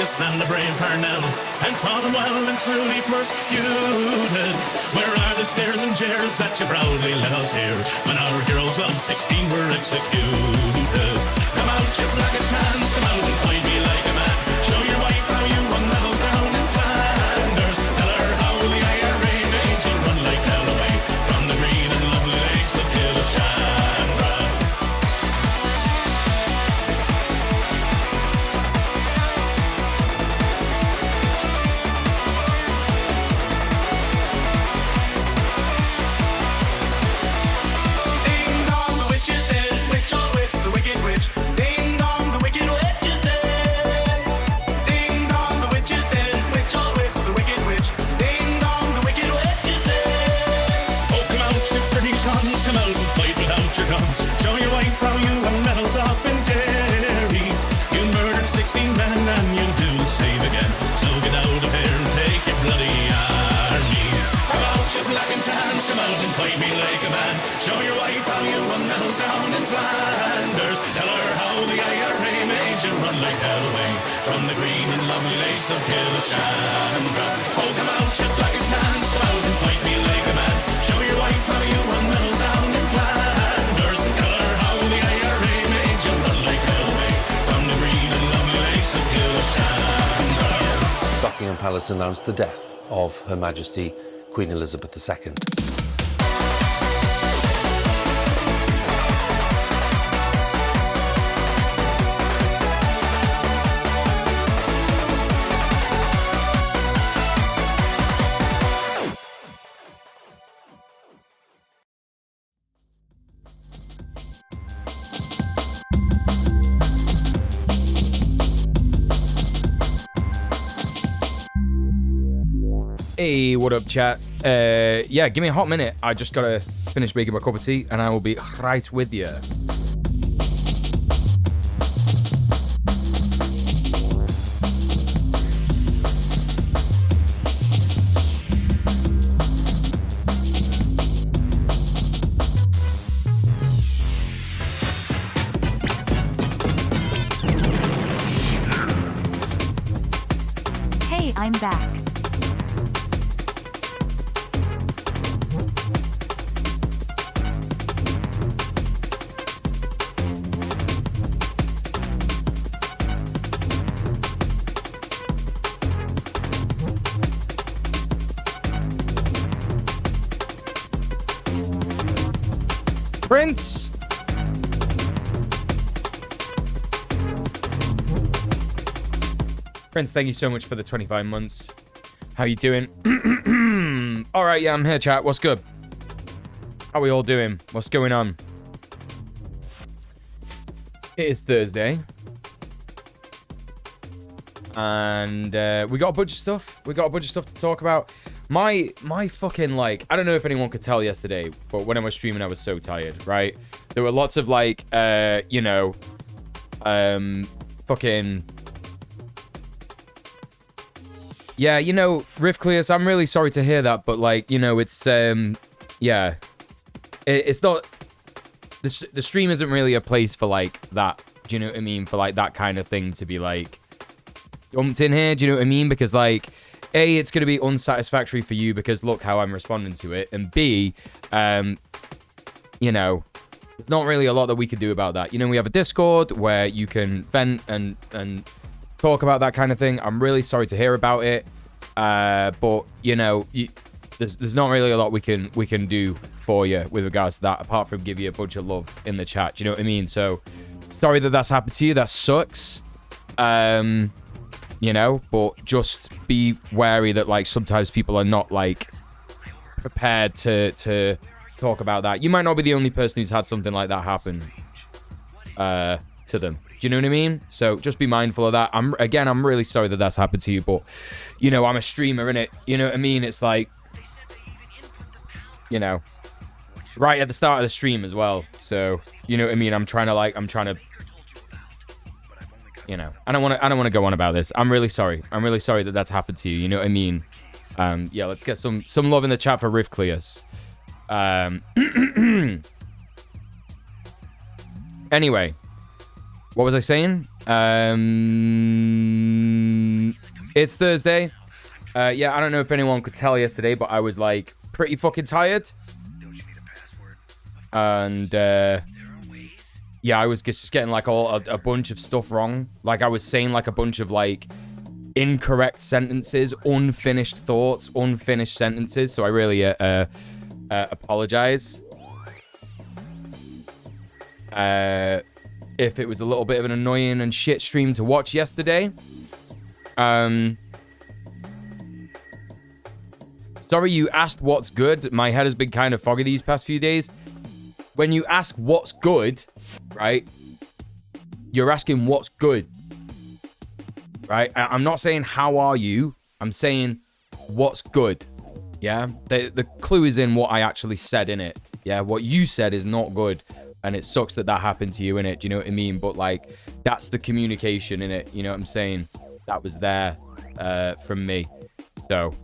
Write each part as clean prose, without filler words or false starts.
Stand the brave Parnell and taught them well and truly persecuted. Where are the stares and jeers that you proudly let us hear when our heroes of 16 were executed? Come out, you black and tans, come out and fight me like a man. Show your wife how you won medals down in Flanders. Tell her how the IRA made you run like hell away from the green and lovely lakes of Killashandra. Show your wife how you won medals up in Derry. You murdered 16 men and you'll do the same again. So get out of here and take your bloody army. Come out, you black and tans, come out and fight me like a man. Show your wife how you won medals down in Flanders. Tell her how the IRA made you run like hell away from the green and lovely lakes of Killashandra. Oh, come out, you black and tans, come out and fight me like a man. Show your wife how you won medals down in Flanders. Buckingham Palace announced the death of Her Majesty Queen Elizabeth II. Hey, what up, chat? Yeah, give me a hot minute. I just gotta finish making my cup of tea, and I will be right with you. Hey, I'm back. Prince! Prince, thank you so much for the 25 months. How you doing? Alright, yeah, I'm here, chat. What's good? How are we all doing? What's going on? It is Thursday. And we got a bunch of stuff. We got a bunch of stuff to talk about. My fucking, like, I don't know if anyone could tell yesterday, but when I was streaming, I was so tired, right? There were lots of, like, you know, fucking... Yeah, you know, Rivcleus, I'm really sorry to hear that, but, like, you know, it's, yeah. It's not... The stream isn't really a place for, like, that. Do you know what I mean? For, like, that kind of thing to be, like... dumped in here, do you know what I mean? Because, like, A, it's going to be unsatisfactory for you because look how I'm responding to it. And B, you know, there's not really a lot that we could do about that. You know, we have a Discord where you can vent and talk about that kind of thing. I'm really sorry to hear about it. But, you know, there's not really a lot we can do for you with regards to that, apart from give you a bunch of love in the chat. Do you know what I mean? So, sorry that that's happened to you. That sucks. You know, but just be wary that, like, sometimes people are not, like, prepared to talk about that. You might not be the only person who's had something like that happen to them. Do you know what I mean? So just be mindful of that. I'm really sorry that that's happened to you, but, you know, I'm a streamer, innit? You know what I mean? It's like, you know, right at the start of the stream as well. So, you know what I mean? I'm trying to... You know, I don't want to go on about this. I'm really sorry. I'm really sorry that that's happened to you. You know what I mean? Yeah, let's get some love in the chat for Rivcleus. Anyway, what was I saying? It's Thursday. Yeah, I don't know if anyone could tell yesterday, but I was, like, pretty fucking tired. And, yeah, I was just getting, like, a bunch of stuff wrong. Like, I was saying, like, a bunch of, like, incorrect sentences, unfinished thoughts, unfinished sentences. So I really apologize. If it was a little bit of an annoying and shit stream to watch yesterday. Sorry you asked what's good. My head has been kind of foggy these past few days. When you ask what's good, right, you're asking what's good, right? I'm not saying how are you. I'm saying what's good, yeah? The clue is in what I actually said in it, yeah? What you said is not good, and it sucks that happened to you in it, do you know what I mean? But, like, that's the communication in it, you know what I'm saying? That was there from me. So...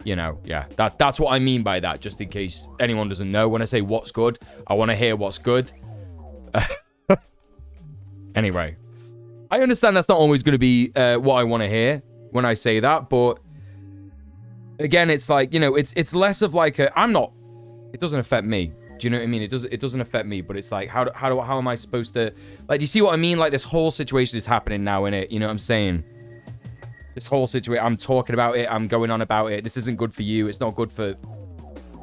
you know, yeah, that's what I mean by that, just in case anyone doesn't know. When I say what's good, I want to hear what's good. Anyway, I understand that's not always going to be what I want to hear when I say that, but again, it's like, you know, it's less of like it doesn't affect me. Do you know what I mean? It doesn't affect me, but it's like, how am I supposed to, like, do you see what I mean? Like, this whole situation is happening now, innit? You know what I'm saying? This whole situation, I'm talking about it, I'm going on about it. This isn't good for you. It's not good for,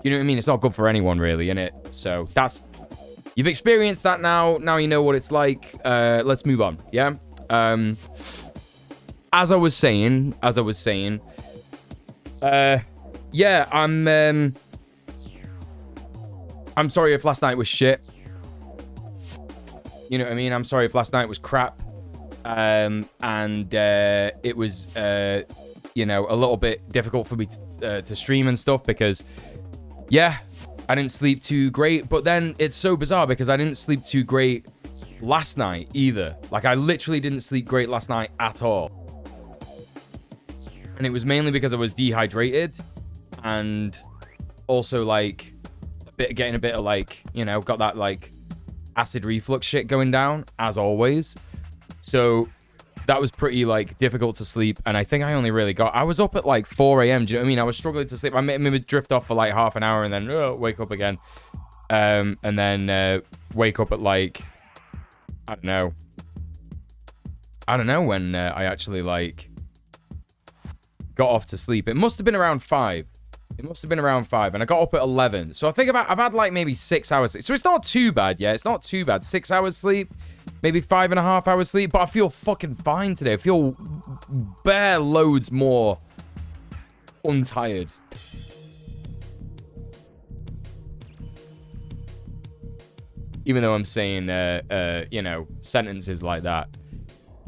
you know what I mean? It's not good for anyone, really, innit? So that's, you've experienced that now. Now you know what it's like. Let's move on, yeah? As I was saying, yeah, I'm sorry if last night was shit. You know what I mean? I'm sorry if last night was crap. And it was, you know, a little bit difficult for me to stream and stuff because, yeah, I didn't sleep too great. But then it's so bizarre because I didn't sleep too great last night either. Like, I literally didn't sleep great last night at all. And it was mainly because I was dehydrated and also, like, getting a bit of, like, you know, got that, like, acid reflux shit going down, as always. So that was pretty, like, difficult to sleep. And I think I only really I was up at, like, 4 a.m. Do you know what I mean? I was struggling to sleep. I maybe drift off for, like, half an hour and then wake up again. And then wake up at, like, I don't know when I actually, like, got off to sleep. It must have been around 5. And I got up at 11. So I think I've had, like, maybe 6 hours sleep. So it's not too bad, yeah? It's not too bad. 6 hours sleep. Maybe 5.5 hours sleep, but I feel fucking fine today. I feel bare loads more untired. Even though I'm saying, you know, sentences like that.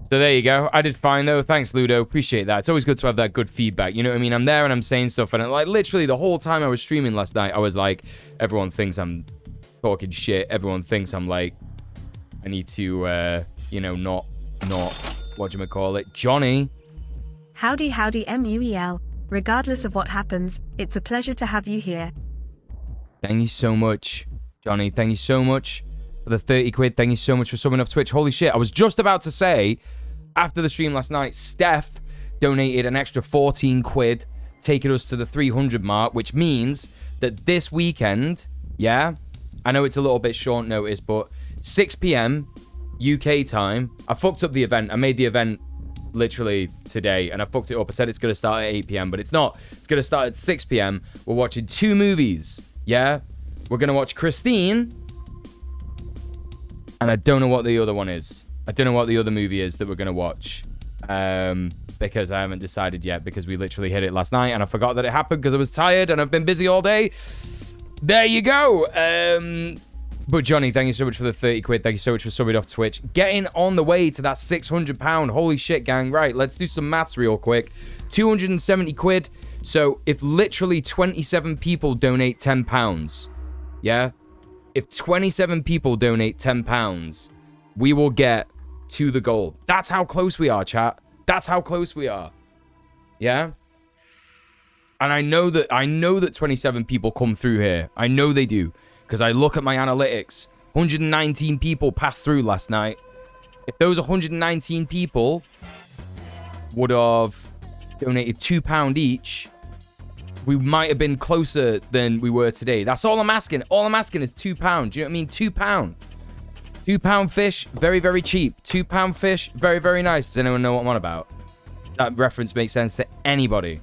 So there you go. I did fine though. Thanks, Ludo. Appreciate that. It's always good to have that good feedback. You know what I mean? I'm there and I'm saying stuff, and like literally the whole time I was streaming last night, I was like, everyone thinks I'm talking shit. Everyone thinks I'm like, I need to, you know, not whatchamacallit, Johnny. Howdy, MUEL. Regardless of what happens, it's a pleasure to have you here. Thank you so much, Johnny. Thank you so much for the 30 quid. Thank you so much for subbing off Twitch. Holy shit. I was just about to say, after the stream last night, Steph donated an extra 14 quid, taking us to the 300 mark, which means that this weekend, yeah, I know it's a little bit short notice, but 6 p.m. UK time, I fucked up the event. I made the event literally today, and I fucked it up. I said it's going to start at 8 p.m., but it's not. It's going to start at 6 p.m. We're watching 2 movies, yeah? We're going to watch Christine, and I don't know what the other one is. I don't know what the other movie is that we're going to watch, because I haven't decided yet, because we literally hit it last night, and I forgot that it happened because I was tired, and I've been busy all day. There you go. But Johnny, thank you so much for the 30 quid. Thank you so much for subbing off Twitch. Getting on the way to that £600. Holy shit, gang. Right, let's do some maths real quick. 270 quid. So if literally 27 people donate £10, yeah? If 27 people donate £10, we will get to the goal. That's how close we are, chat. That's how close we are. Yeah? And I know that 27 people come through here. I know they do. Because I look at my analytics. 119 people passed through last night. If those 119 people would have donated £2 each, we might have been closer than we were today. That's all I'm asking. All I'm asking is £2. Do you know what I mean? £2. £2 fish, very, very cheap. £2 fish, very, very nice. Does anyone know what I'm on about? That reference makes sense to anybody.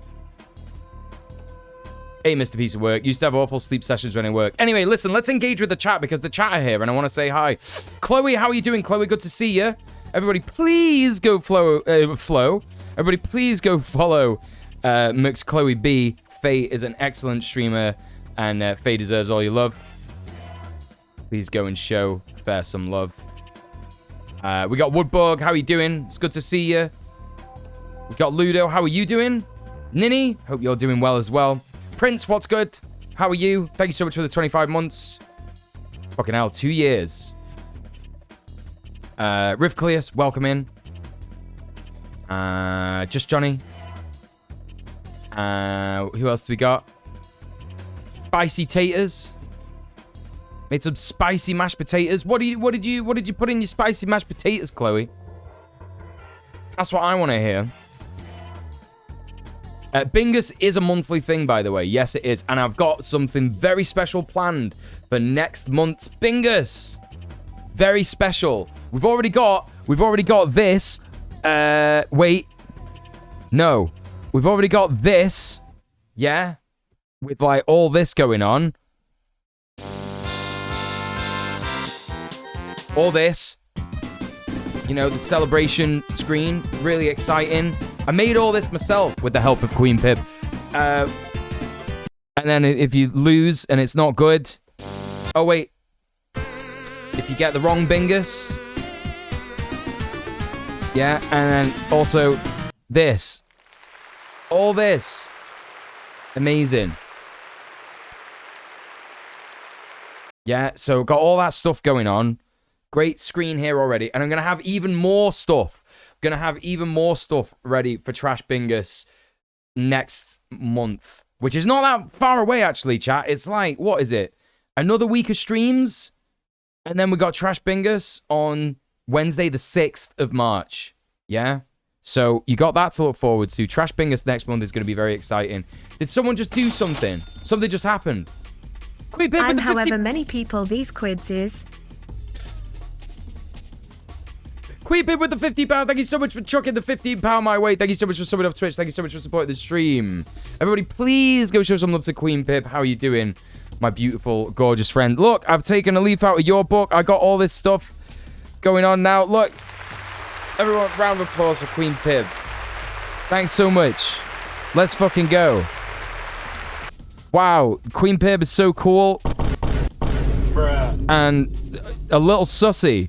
Hey, Mr. Piece of Work. Used to have awful sleep sessions when I work. Anyway, listen, let's engage with the chat because the chat are here and I want to say hi. Chloe, how are you doing? Chloe, good to see you. Everybody, please go Everybody, please go follow Mix Chloe B. Faye is an excellent streamer and Faye deserves all your love. Please go and show Fair some love. We got Woodbug. How are you doing? It's good to see you. We got Ludo. How are you doing? Ninny, hope you're doing well as well. Prince, what's good? How are you? Thank you so much for the 25 months. Fucking hell, 2 years. Rivcleus, welcome in. Just Johnny. Who else do we got? Spicy taters. Made some spicy mashed potatoes. What did you put in your spicy mashed potatoes, Chloe? That's what I want to hear. Bingus is a monthly thing, by the way. Yes, it is. And I've got something very special planned for next month's Bingus. Very special. We've already got this. Wait. No. We've already got this. Yeah. With like all this going on. All this. You know, the celebration screen. Really exciting. I made all this myself with the help of Queen Pip. And then if you lose and it's not good... Oh, wait. If you get the wrong Bingus... Yeah, and then also this. All this. Amazing. Yeah, so got all that stuff going on. Great screen here already. And I'm going to have even more stuff. Gonna have even more stuff ready for Trash Bingus next month, which is not that far away actually, chat. It's like, what is it? Another week of streams, and then we got Trash Bingus on Wednesday the 6th of March. Yeah? So you got that to look forward to. Trash Bingus next month is going to be very exciting. Did someone just do something? Something just happened. I'm however many people these quids is. Queepin with the £15. Thank you so much for chucking the £15 my way. Thank you so much for subbing off Twitch. Thank you so much for supporting the stream. Everybody, please go show some love to Queen Pip. How are you doing, my beautiful, gorgeous friend? Look, I've taken a leaf out of your book. I got all this stuff going on now. Look, everyone, round of applause for Queen Pip. Thanks so much. Let's fucking go. Wow, Queen Pip is so cool. Bruh. And a little sussy.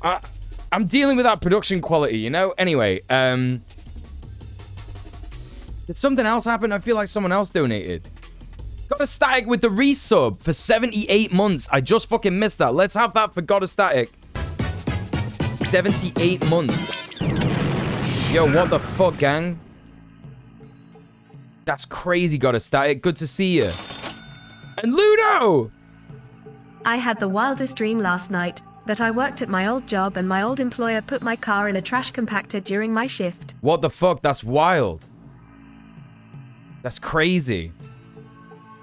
I'm dealing with that production quality, you know? Anyway, did something else happen? I feel like someone else donated. Got a Static with the resub for 78 months. I just fucking missed that. Let's have that for God of Static. 78 months. Yo, what the fuck, gang? That's crazy, God of Static. Good to see you. And Ludo! I had the wildest dream last night that I worked at my old job and my old employer put my car in a trash compactor during my shift. What the fuck? That's wild. That's crazy.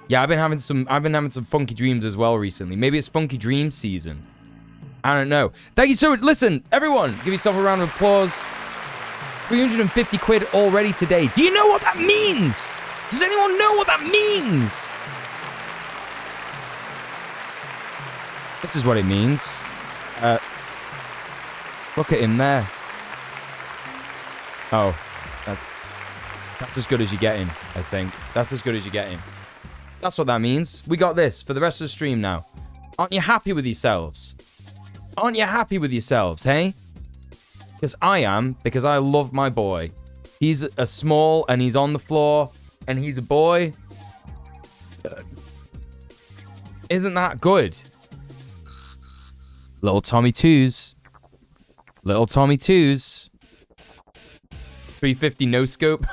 Yeah, I've been having some funky dreams as well recently. Maybe it's funky dream season. I don't know. Thank you so much. Listen, everyone, give yourself a round of applause. 350 quid already today. Do you know what that means? Does anyone know what that means? This is what it means. Look at him there. Oh, that's as good as you're getting, I think. That's as good as you're getting. That's what that means. We got this for the rest of the stream now. Aren't you happy with yourselves? Aren't you happy with yourselves, hey? Because I am, because I love my boy. He's a small and he's on the floor and he's a boy. Isn't that good? Little Tommy Twos. Little Tommy Twos. 350 no scope.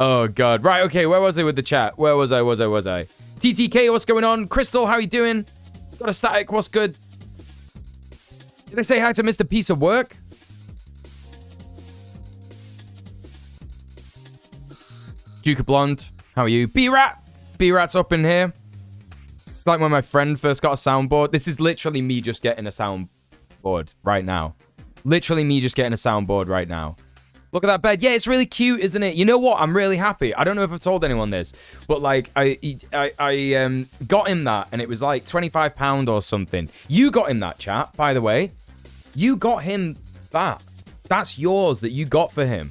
Oh, God. Right, okay, where was I with the chat? Where was I? TTK, what's going on? Crystal, how you doing? Got a Static, what's good? Did I say hi to Mr. Piece of Work? Duke of Blonde, how are you? B-Rat! B-Rat's up in here. It's like when my friend first got a soundboard. This is literally me just getting a soundboard right now. Literally me just getting a soundboard right now. Look at that bed. Yeah, it's really cute, isn't it? You know what? I'm really happy. I don't know if I've told anyone this, but like I got him that and it was like £25 or something. You got him that, chat, by the way. You got him that. That's yours that you got for him.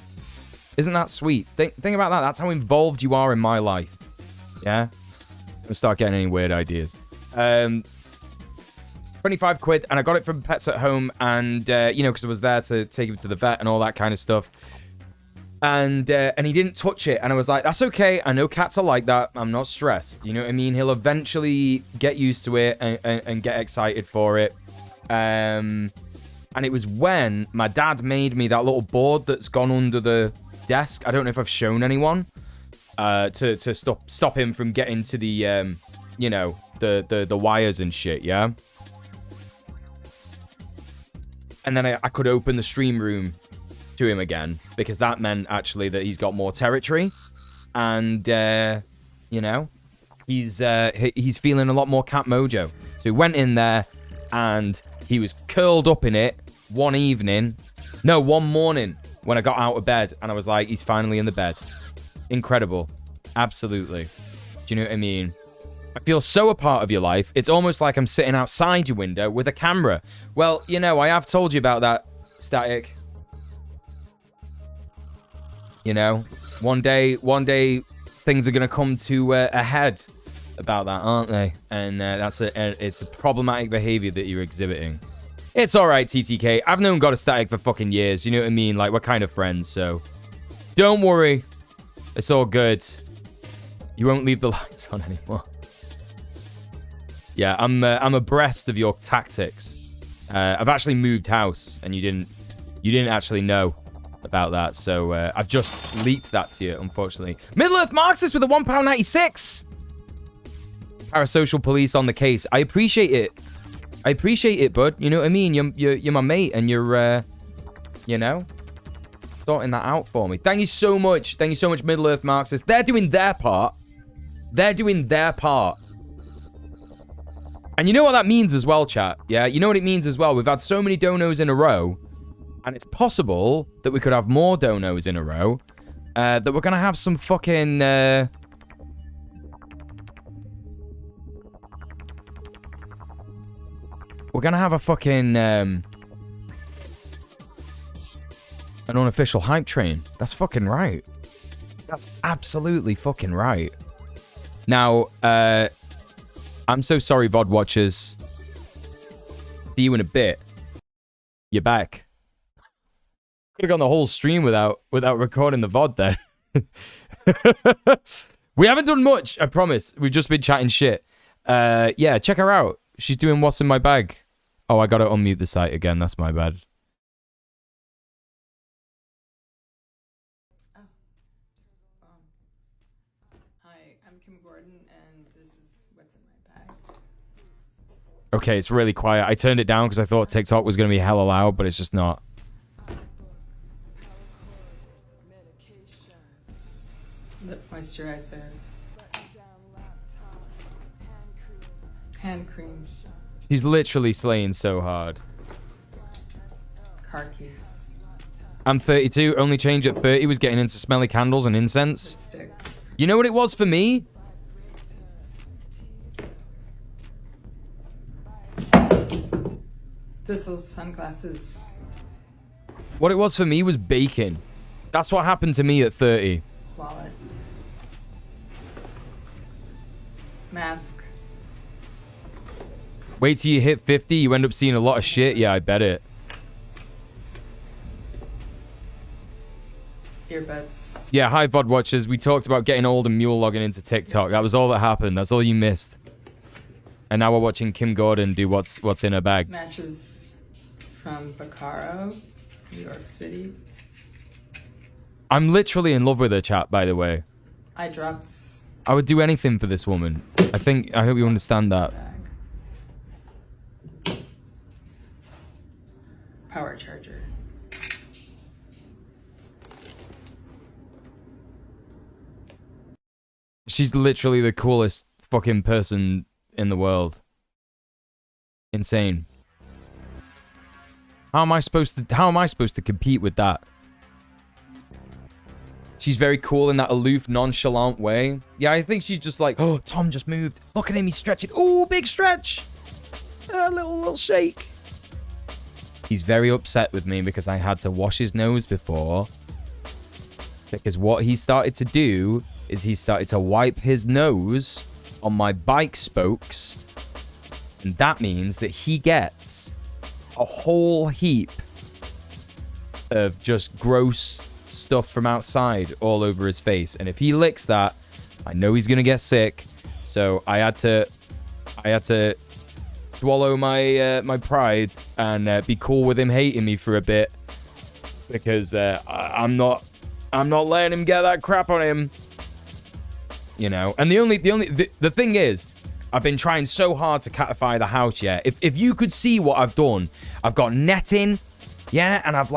Isn't that sweet? Think about that. That's how involved you are in my life. Yeah? Don't start getting any weird ideas. 25 quid, and I got it from Pets at Home, and you know, because I was there to take him to the vet and all that kind of stuff. And he didn't touch it, and I was like, that's okay. I know cats are like that. I'm not stressed. You know what I mean? He'll eventually get used to it and get excited for it. And it was when my dad made me that little board that's gone under the desk. I don't know if I've shown anyone to stop him from getting to the you know, the wires and shit. Yeah. And then I could open the stream room to him again, because that meant actually that he's got more territory, and you know, he's feeling a lot more cat mojo. So he went in there and he was curled up in it one morning when I got out of bed, and I was like, he's finally in the bed. Incredible. Absolutely. Do you know what I mean? I feel so a part of your life. It's almost like I'm sitting outside your window with a camera. Well, you know, I have told you about that, Static. You know, one day things are going to come to a head about that, aren't they? And it's a problematic behavior that you're exhibiting. It's all right, TTK. I've known God of Static for fucking years. You know what I mean? Like, we're kind of friends, so don't worry. It's all good. You won't leave the lights on anymore. Yeah, I'm abreast of your tactics. I've actually moved house, and you didn't actually know about that, so I've just leaked that to you, unfortunately. Middle-earth Marxist with a £1.96. Parasocial police on the case. I appreciate it. I appreciate it, bud. You know what I mean? You're my mate, and you're you know, sorting that out for me. Thank you so much. Thank you so much, Middle-earth Marxist. They're doing their part. They're doing their part. And you know what that means as well, chat? Yeah, you know what it means as well? We've had so many donos in a row, and it's possible that we could have more donos in a row, that we're going to have some fucking... we're going to have a fucking... an unofficial hype train. That's fucking right. That's absolutely fucking right. Now, I'm so sorry, VOD watchers. See you in a bit. You're back. Could have gone the whole stream without recording the VOD there. We haven't done much, I promise. We've just been chatting shit. Yeah, check her out. She's doing What's in My Bag. Oh, I gotta unmute the site again. That's my bad. Okay, it's really quiet. I turned it down because I thought TikTok was going to be hella loud, but it's just not. Lip moisturizer. Hand cream. He's literally slaying so hard. Car keys. I'm 32. Only change at 30 was getting into smelly candles and incense. Lipstick. You know what it was for me? Thistles, sunglasses. What it was for me was bacon. That's what happened to me at 30. Wallet. Mask. Wait till you hit 50, you end up seeing a lot of shit. Yeah, I bet it. Earbuds. Yeah, hi VOD watchers. We talked about getting old and mule logging into TikTok. That was all that happened. That's all you missed. And now we're watching Kim Gordon do what's in her bag. Matches from Bacaro, New York City. I'm literally in love with her, chat, by the way. Eye drops. I would do anything for this woman. I hope you understand that. Bag. Power charger. She's literally the coolest fucking person in the world. Insane. How am I supposed to compete with that? She's very cool in that aloof, nonchalant way. Yeah, I think she's just like, oh, Tom just moved. Look at him, he's stretching. Oh, big stretch. A little shake. He's very upset with me because I had to wash his nose before. Because what he started to do is he started to wipe his nose on my bike spokes. And that means that he gets a whole heap of just gross stuff from outside all over his face. And if he licks that, I know he's going to get sick. So I had to swallow my my pride and be cool with him hating me for a bit. Because I'm not letting him get that crap on him. You know, and the thing is, I've been trying so hard to catify the house, yeah. If you could see what I've done, I've got netting, yeah, and I've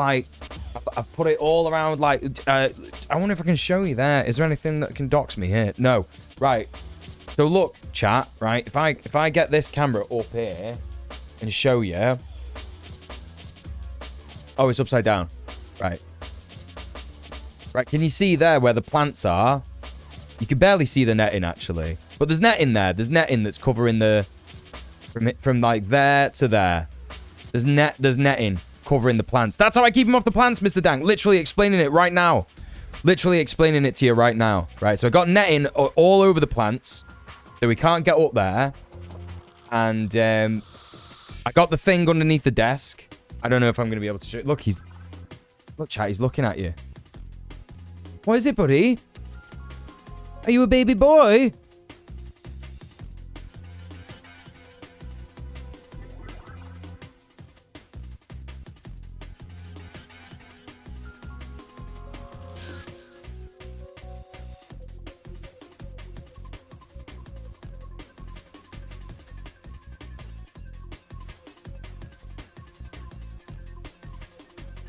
put it all around, like, I wonder if I can show you there. Is there anything that can dox me here? No. Right. So look, chat, right, if I get this camera up here and show you. Oh, it's upside down. Right. Right, can you see there where the plants are? You can barely see the netting, actually. But there's netting there. There's netting that's covering the... From like there to there. There's netting covering the plants. That's how I keep them off the plants, Mr. Dank. Literally explaining it right now. Literally explaining it to you right now. Right, so I got netting all over the plants. So we can't get up there. And I got the thing underneath the desk. I don't know if I'm going to be able to show... Look, Look, chat, he's looking at you. What is it, buddy? Are you a baby boy?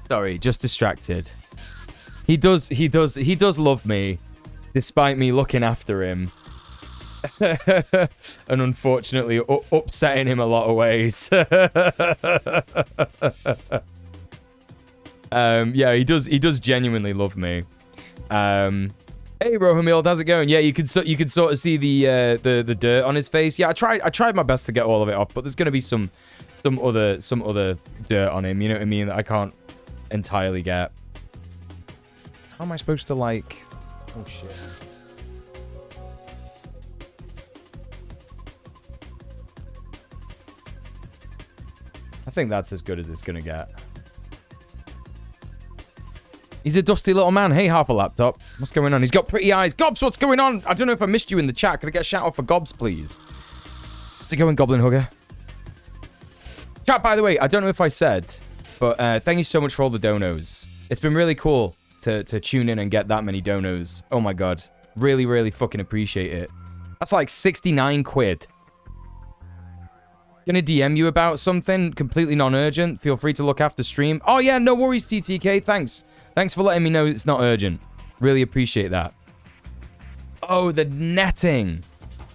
Sorry, just distracted. He does love me, despite me looking after him. And unfortunately upsetting him a lot of ways. Yeah, he does genuinely love me. Hey Rohamil, how's it going? Yeah, you could sort of see the dirt on his face. Yeah, I tried my best to get all of it off, but there's gonna be some other dirt on him, you know what I mean, that I can't entirely get. How am I supposed to, like... Oh, shit. I think that's as good as it's gonna get. He's a dusty little man. Hey, Harper Laptop. What's going on? He's got pretty eyes. Gobs, what's going on? I don't know if I missed you in the chat. Could I get a shout out for Gobs, please? How's it going, Goblin Hugger? Chat, by the way, I don't know if I said, but thank you so much for all the donos. It's been really cool to tune in and get that many donos. Oh my god. Really, really fucking appreciate it. That's like 69 quid. Gonna DM you about something completely non-urgent. Feel free to look after stream. Oh yeah, no worries, TTK. Thanks. Thanks for letting me know it's not urgent. Really appreciate that. Oh, the netting.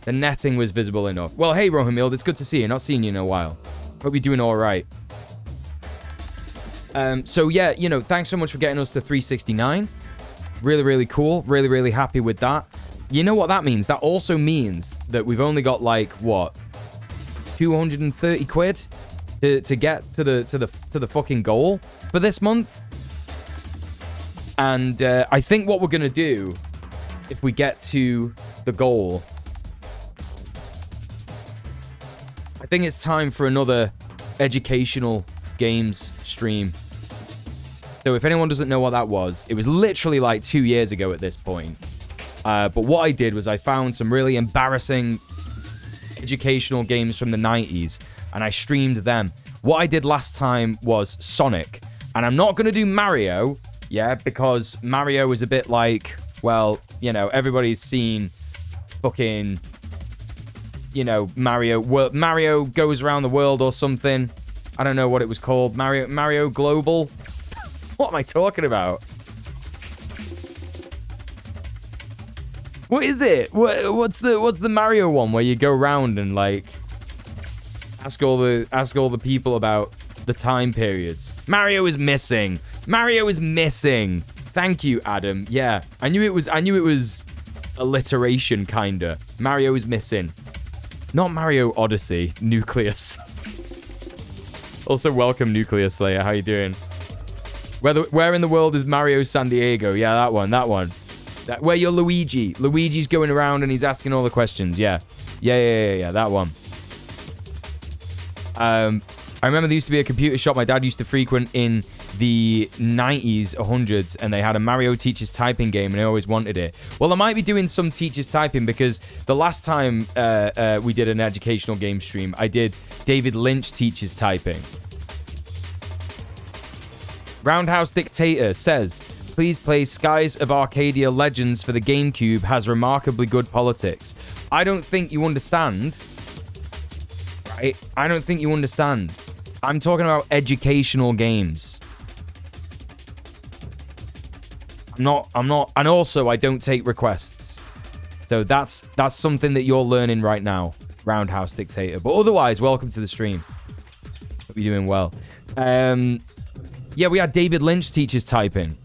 The netting was visible enough. Well, hey, Rohamil, it's good to see you. Not seen you in a while. Hope you're doing all right. So yeah, you know, thanks so much for getting us to 369. Really, really cool. Really, really happy with that. You know what that means? That also means that we've only got like what, 230 quid to get to the fucking goal for this month. And I think what we're gonna do if we get to the goal, I think it's time for another educational games stream. So if anyone doesn't know what that was, it was literally like 2 years ago at this point. But what I did was I found some really embarrassing educational games from the 90s, and I streamed them. What I did last time was Sonic, and I'm not going to do Mario, yeah, because Mario is a bit like, well, you know, everybody's seen fucking, you know, Mario goes around the world or something. I don't know what it was called. Mario Global. What am I talking about? What is it? What's the Mario one where you go around and like ask all the people about the time periods? Mario is missing. Mario is missing. Thank you, Adam. Yeah, I knew it was alliteration kinda. Mario is missing. Not Mario Odyssey. Nucleus. Also, welcome, Nucleus Slayer. How you doing? Where in the world is Mario San Diego? Yeah, that one. Where you're Luigi. Luigi's going around and he's asking all the questions. Yeah, that one. I remember there used to be a computer shop my dad used to frequent in the 90s or 100s, and they had a Mario Teaches Typing game, and I always wanted it. Well, I might be doing some Teaches Typing, because the last time we did an educational game stream, I did David Lynch Teaches Typing. Roundhouse Dictator says, please play Skies of Arcadia Legends for the GameCube, has remarkably good politics. I don't think you understand. Right? I don't think you understand. I'm talking about educational games. I'm not, and also I don't take requests. So that's something that you're learning right now, Roundhouse Dictator. But otherwise, welcome to the stream. Hope you're doing well. Yeah, we had David Lynch Teaches Typing.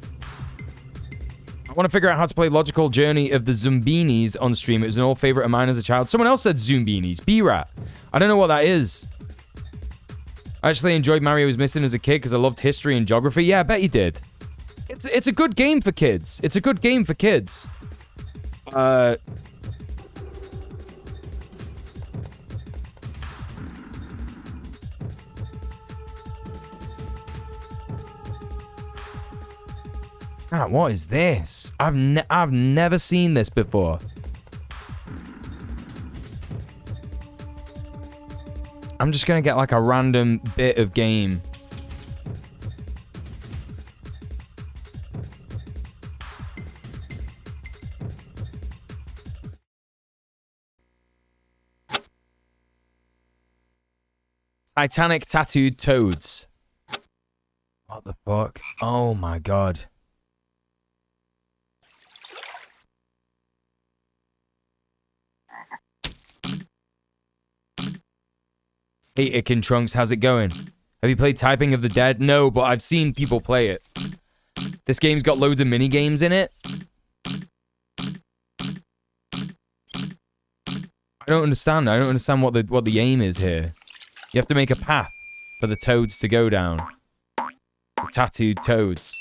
I want to figure out how to play Logical Journey of the Zumbinis on stream. It was an old favorite of mine as a child. Someone else said Zumbinis. B-Rat. I don't know what that is. I actually enjoyed Mario Was Missing as a kid because I loved history and geography. Yeah, I bet you did. It's a good game for kids. It's a good game for kids. Ah, what is this? I've never seen this before. I'm just gonna get like a random bit of game. Titanic tattooed toads. What the fuck? Oh my god. Hey, Ikin Trunks, how's it going? Have you played Typing of the Dead? No, but I've seen people play it. This game's got loads of mini games in it. I don't understand. I don't understand what the aim is here. You have to make a path for the toads to go down. The tattooed toads.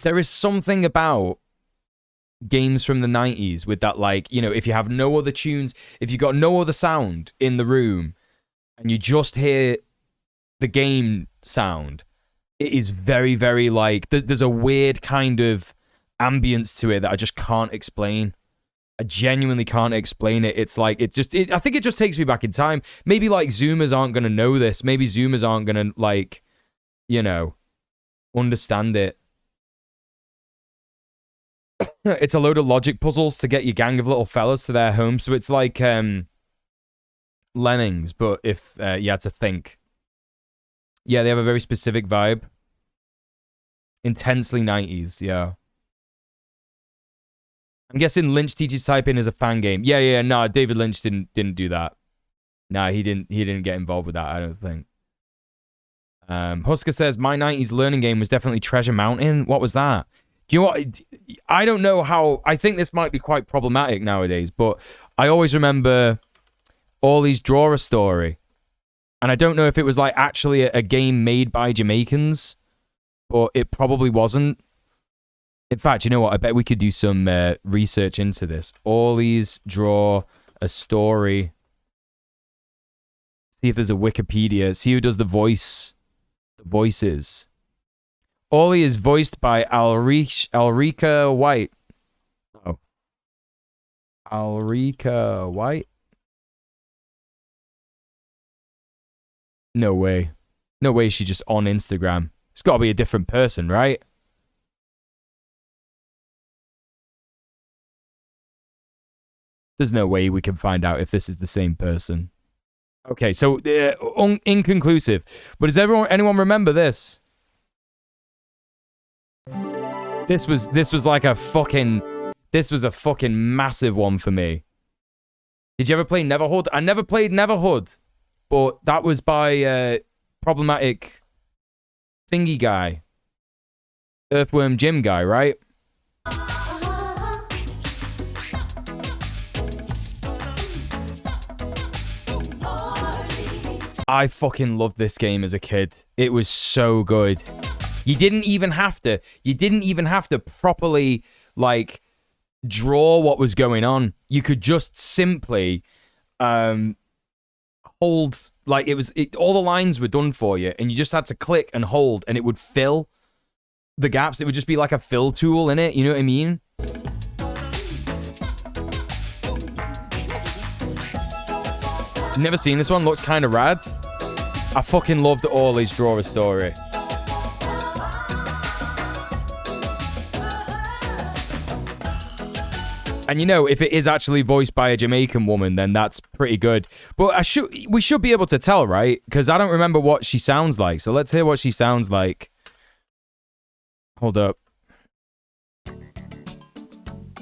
there is something about games from the 90s with that, like, you know, if you have no other tunes, if you got no other sound in the room and you just hear the game sound, it is very, very like, there's a weird kind of ambience to it that I just can't explain. I genuinely can't explain it. It's like, I think it just takes me back in time. Maybe like Zoomers aren't going to know this. Maybe Zoomers aren't going to, like, you know, understand it. It's a load of logic puzzles to get your gang of little fellas to their home. So it's like Lemmings, but if you had to think. Yeah, they have a very specific vibe. Intensely 90s, yeah. I'm guessing Lynch teaches typing as a fan game. Yeah, no, David Lynch didn't do that. Nah, he didn't get involved with that, I don't think. Husker says, my 90s learning game was definitely Treasure Mountain. What was that? Do you know what? I don't know how... I think this might be quite problematic nowadays, but I always remember Ollie's Draw a Story. And I don't know if it was like actually a game made by Jamaicans, but it probably wasn't. In fact, you know what? I bet we could do some research into this. Ollie's Draw a Story. See if there's a Wikipedia. See who does the voices. Ollie is voiced by Alrika White. Oh. Alrika White? No way. No way she's just on Instagram. It's got to be a different person, right? There's no way we can find out if this is the same person. Okay, so inconclusive. But does anyone remember this? This was like a fucking... This was a fucking massive one for me. Did you ever play Neverhood? I never played Neverhood. But that was by problematic thingy guy. Earthworm Jim guy, right? I fucking loved this game as a kid. It was so good. You didn't even have to properly, like, draw what was going on. You could just simply hold, like, all the lines were done for you, and you just had to click and hold, and it would fill the gaps. It would just be like a fill tool in it, you know what I mean? Never seen this one. Looks kind of rad. I fucking loved Ollie's Draw a Story. And you know, if it is actually voiced by a Jamaican woman, then that's pretty good. But we should be able to tell, right? Because I don't remember what she sounds like. So let's hear what she sounds like. Hold up.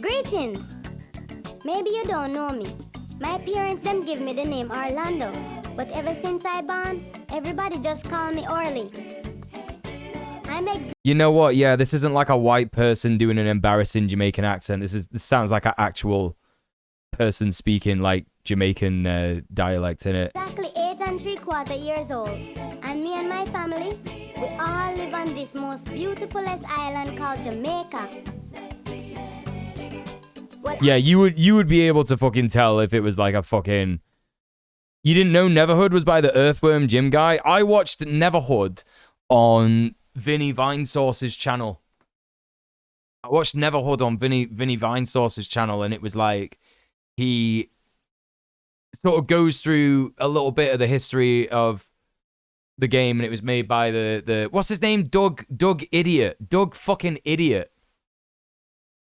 Greetings. Maybe you don't know me. My parents them give me the name Orlando, but ever since I born, everybody just call me Orly. You know what? Yeah, this isn't like a white person doing an embarrassing Jamaican accent. This sounds like an actual person speaking like Jamaican dialect in it. Exactly 8 3/4 years old, and me and my family, we all live on this most beautifulest island called Jamaica. Well, yeah, you would be able to fucking tell if it was like a fucking... You didn't know Neverhood was by the Earthworm Jim guy? I watched Neverhood on Vinny Vinesauce's channel. I watched Neverhood on Vinny Vinesauce's channel, and it was like he sort of goes through a little bit of the history of the game, and it was made by the what's his name? Doug fucking Idiot.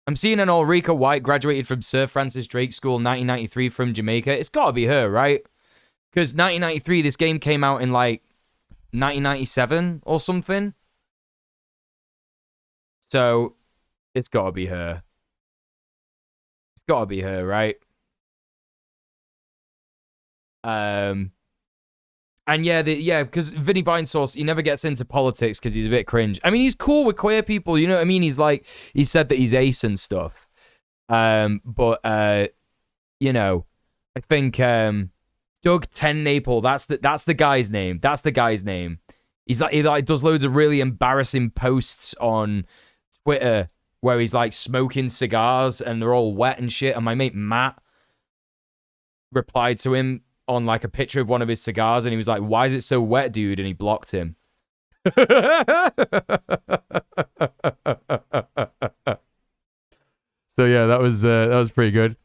I'm seeing an Ulrika White graduated from Sir Francis Drake School 1993 from Jamaica. It's got to be her, right? Because 1993, this game came out in like 1997 or something. So it's got to be her. It's got to be her, right? And yeah, because Vinny Vinesauce, he never gets into politics because he's a bit cringe. I mean, he's cool with queer people, you know what I mean? He said that he's ace and stuff. But you know, I think Doug Ten Naple, that's the guy's name. That's the guy's name. He does loads of really embarrassing posts on Twitter where he's like smoking cigars and they're all wet and shit. And my mate Matt replied to him on like a picture of one of his cigars, and he was like, "Why is it so wet, dude?" And he blocked him. So yeah, that was pretty good.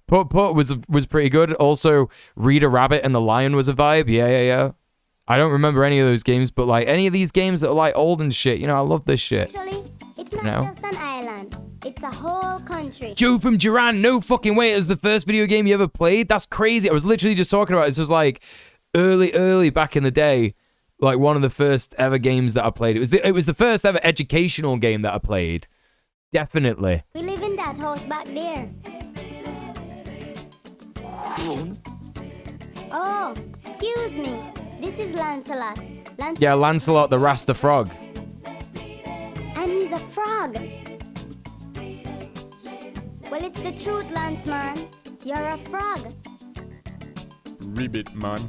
Put was pretty good. Also, Reader Rabbit and the Lion was a vibe. Yeah. I don't remember any of those games, but like any of these games that are like old and shit, you know, I love this shit. Actually, it's not just an island. It's a whole country. Joe from Duran, no fucking way. It was the first video game you ever played? That's crazy. I was literally just talking about it. This was like early back in the day. Like one of the first ever games that I played. It was the first ever educational game that I played. Definitely. We live in that house back there. Oh, excuse me. This is Lancelot. Yeah, Lancelot the Rasta Frog. And he's a frog. Well, it's the truth, Lance, man. You're a frog. Ribbit, man.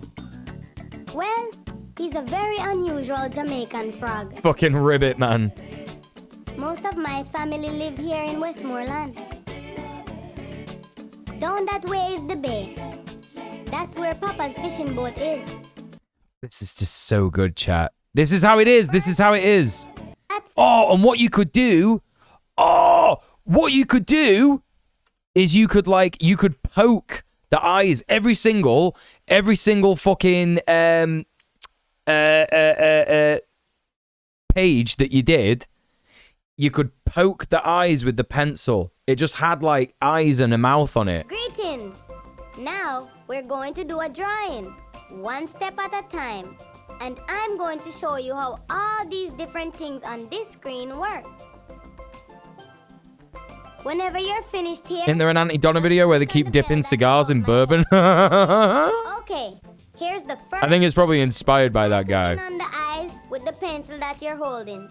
Well, he's a very unusual Jamaican frog. Fucking ribbit, man. Most of my family live here in Westmoreland. Down that way is the bay. That's where Papa's fishing boat is. This is just so good, chat. This is how it is. This is how it is. Oh, and what you could do... is you could poke the eyes every single fucking page that you did. You could poke the eyes with the pencil. It just had like eyes and a mouth on it. Greetings. Now we're going to do a drawing, one step at a time, and I'm going to show you how all these different things on this screen work. Whenever you're finished here... Isn't there an Anti-Donna video where they keep dipping cigars in bourbon? Okay, here's the first... I think it's probably inspired by that guy. on the eyes with the pencil that you're holding.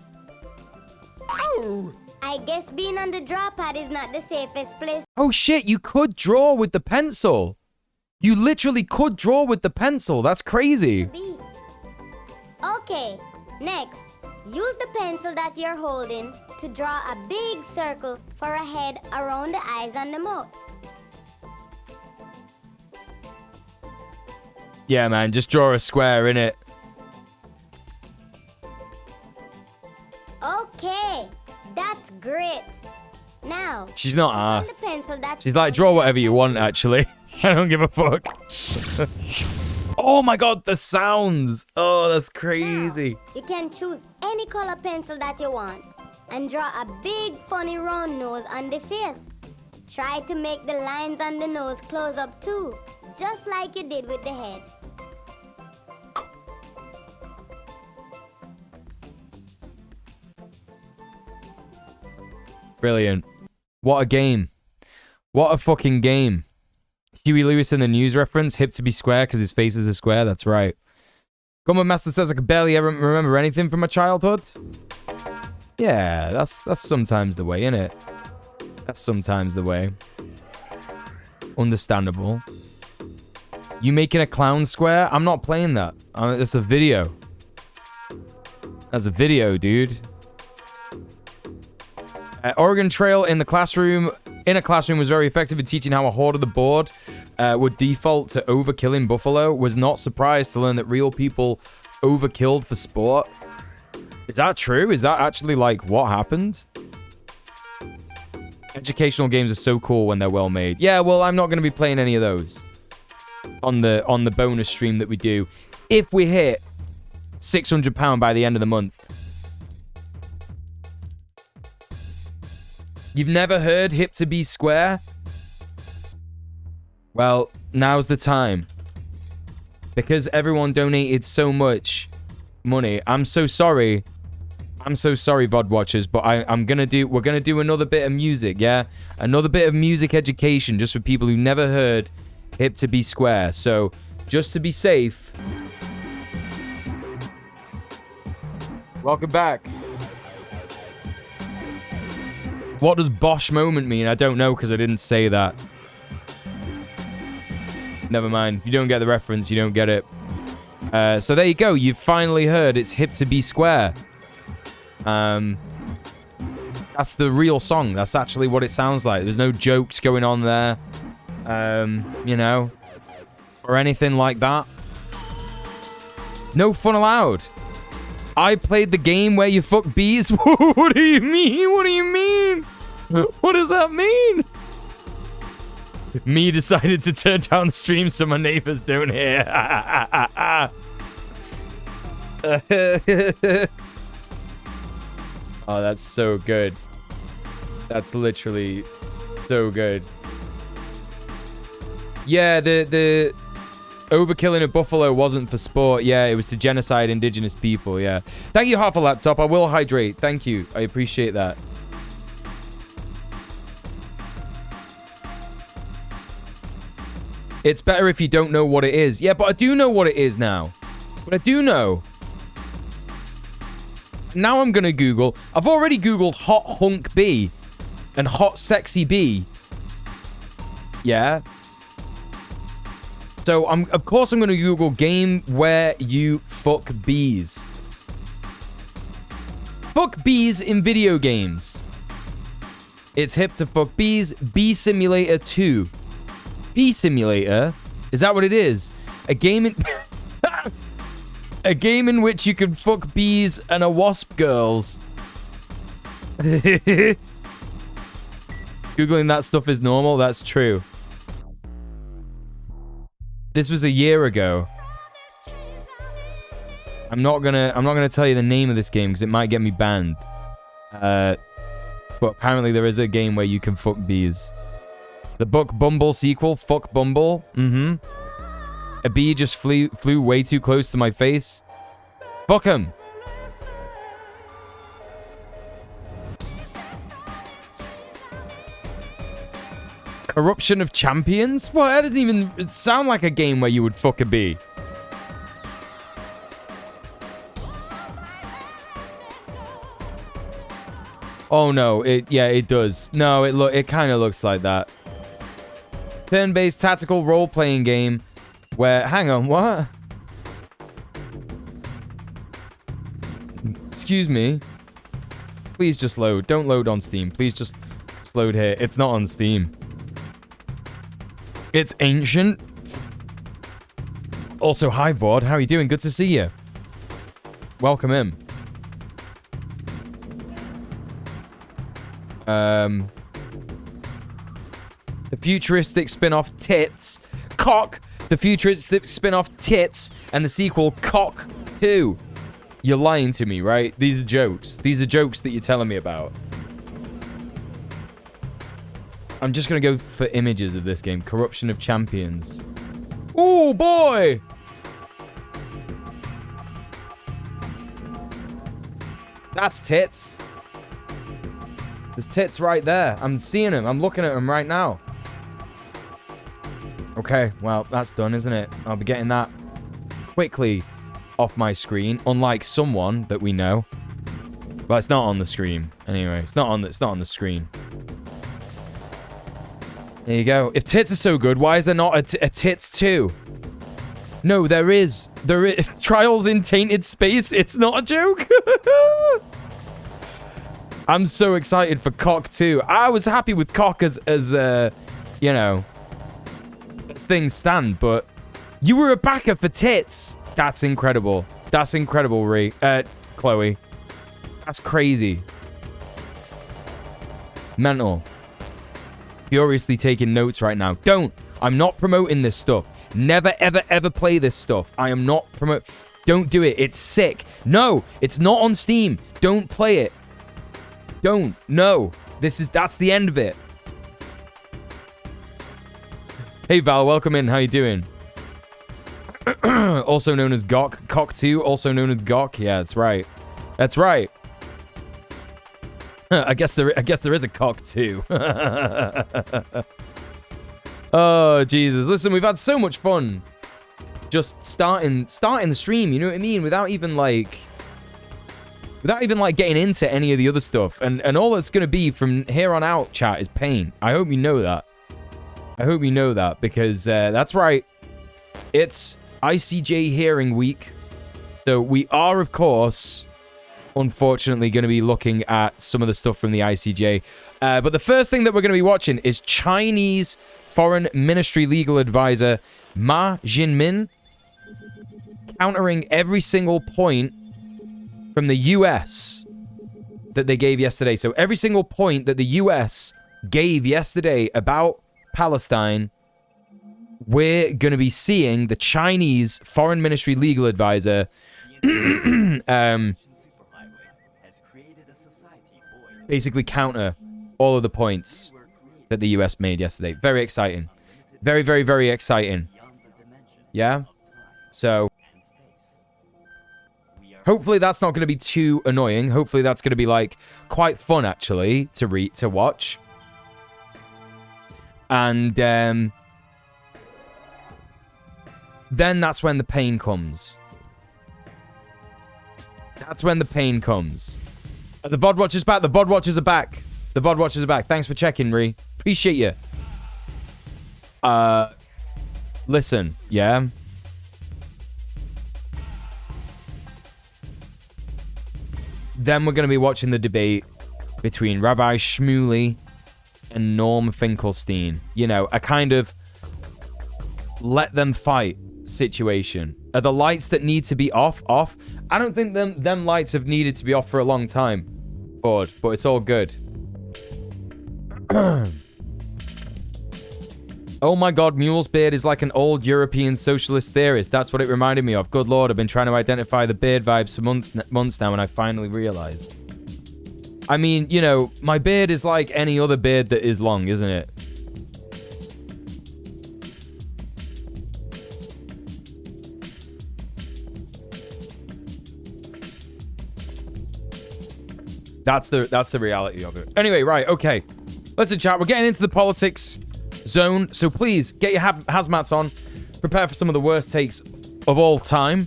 Oh! I guess being on the draw pad is not the safest place. Oh shit, you could draw with the pencil. You literally could draw with the pencil. That's crazy. Okay, next, use the pencil that you're holding to draw a big circle for a head around the eyes and the mouth. Yeah, man, just draw a square in it. Okay, that's great. Now, She's not on asked. the pencil that She's like, draw whatever you want, actually. I don't give a fuck. Oh my god, the sounds. Oh, that's crazy. Now, you can choose any color pencil that you want and draw a big funny round nose on the face. Try to make the lines on the nose close up too, just like you did with the head. Brilliant. What a game. What a fucking game. Huey Lewis in the news reference, hip to be square because his face is a square. That's right. Gumbo Master says I could barely ever remember anything from my childhood. Yeah, that's sometimes the way, innit? That's sometimes the way. Understandable. You making a clown square? I'm not playing that. That's a video. That's a video, dude. Oregon Trail in a classroom was very effective in teaching how a horde of the board would default to overkilling buffalo. Was not surprised to learn that real people overkilled for sport. Is that true? Is that actually like what happened? Educational games are so cool when they're well made. Yeah, well, I'm not going to be playing any of those on the bonus stream that we do if we hit £600 by the end of the month. You've never heard Hip to Be Square? Well, now's the time. Because everyone donated so much money. I'm so sorry. I'm so sorry, VOD watchers, but we're gonna do another bit of music, yeah? Another bit of music education just for people who never heard Hip to Be Square. So, just to be safe. Welcome back. What does Bosch moment mean? I don't know because I didn't say that. Never mind. If you don't get the reference, you don't get it. So there you go. You've finally heard it's Hip to Be Square. That's That's the real song. That's actually what it sounds like. There's no jokes going on there. You know, or anything like that. No fun allowed. I played the game where you fuck bees. What do you mean? What do you mean? What does that mean? Me decided to turn down the stream so my neighbors don't hear. Oh, that's so good. That's literally so good. Yeah, the overkilling a buffalo wasn't for sport. Yeah, it was to genocide indigenous people. Yeah. Thank you, Half a Laptop. I will hydrate. Thank you. I appreciate that. It's better if you don't know what it is. Yeah, but I do know what it is now. But I do know. Now I'm going to Google. I've already Googled hot hunk bee and hot sexy bee. Yeah. So, of course I'm going to Google game where you fuck bees. Fuck bees in video games. It's hip to fuck bees. Bee Simulator 2. Bee Simulator? Is that what it is? A game in... A game in which you can fuck bees and a wasp girls. Googling that stuff is normal. That's true. This was a year ago. I'm not gonna tell you the name of this game because it might get me banned. But apparently there is a game where you can fuck bees. The Buck Bumble sequel, Fuck Bumble. Mm-hmm. A bee just flew way too close to my face. Fuck him. Corruption of Champions? What? That doesn't even sound like a game where you would fuck a bee. Oh no, it does. No, it kind of looks like that. Turn-based tactical role-playing game where... Hang on, what? Excuse me. Please just load. Don't load on Steam. Please just load here. It's not on Steam. It's ancient. Also, hi, Vord. How are you doing? Good to see you. Welcome in. The futuristic spin-off Tits. Cock. The futuristic spin-off Tits. And the sequel Cock 2. You're lying to me, right? These are jokes. These are jokes that you're telling me about. I'm just going to go for images of this game. Corruption of Champions. Ooh, boy! That's tits. There's tits right there. I'm seeing them. I'm looking at them right now. Okay, well, that's done, isn't it? I'll be getting that quickly off my screen, unlike someone that we know. Well, it's not on the screen. Anyway, it's not on the screen. There you go. If tits are so good, why is there not a tits 2? No, there is. There is. Trials in Tainted Space. It's not a joke. I'm so excited for Cock 2. I was happy with Cock as you know, as things stand, but you were a backer for tits. That's incredible. That's incredible, Chloe. That's crazy. Mental. Furiously taking notes right now. Don't. I'm not promoting this stuff. Never, ever, ever play this stuff. I am not Don't do it. It's sick. No, it's not on Steam. Don't play it. Don't. No. That's the end of it. Hey, Val. Welcome in. How you doing? Also known as Gok. Cock 2. Also known as Gok. Yeah, that's right. That's right. I guess there is a Cock 2. Oh, Jesus. Listen, we've had so much fun just starting the stream, you know what I mean? Without even getting into any of the other stuff. And all that's going to be from here on out, chat, is pain. I hope you know that. I hope you know that, because that's right. It's ICJ hearing week. So we are, of course, unfortunately going to be looking at some of the stuff from the ICJ. But the first thing that we're going to be watching is Chinese Foreign Ministry legal advisor Ma Jinmin countering every single point from the US that they gave yesterday. So every single point that the US gave yesterday about Palestine, we're going to be seeing the Chinese Foreign Ministry legal advisor basically counter all of the points that the US made yesterday. Very exciting. Very, very, very exciting. Yeah? So hopefully that's not going to be too annoying. Hopefully that's going to be like quite fun actually to watch. And then that's when the pain comes. That's when the pain comes. The VOD Watchers back. The VOD Watchers are back. The VOD Watchers are back. Thanks for checking, Ree. Appreciate you. Listen, yeah. Then we're going to be watching the debate between Rabbi Shmuley and Norm Finkelstein. You know, a kind of let them fight situation. Are the lights that need to be off? I don't think them lights have needed to be off for a long time, but it's all good. Oh my god, Mule's beard is like an old European socialist theorist. That's what it reminded me of. Good lord, I've been trying to identify the beard vibes for months now, and I finally realized. I mean, you know, my beard is like any other beard that is long, isn't it? That's the reality of it. Anyway, right, okay. Listen, chat, we're getting into the politics zone, so please get your hazmats on. Prepare for some of the worst takes of all time.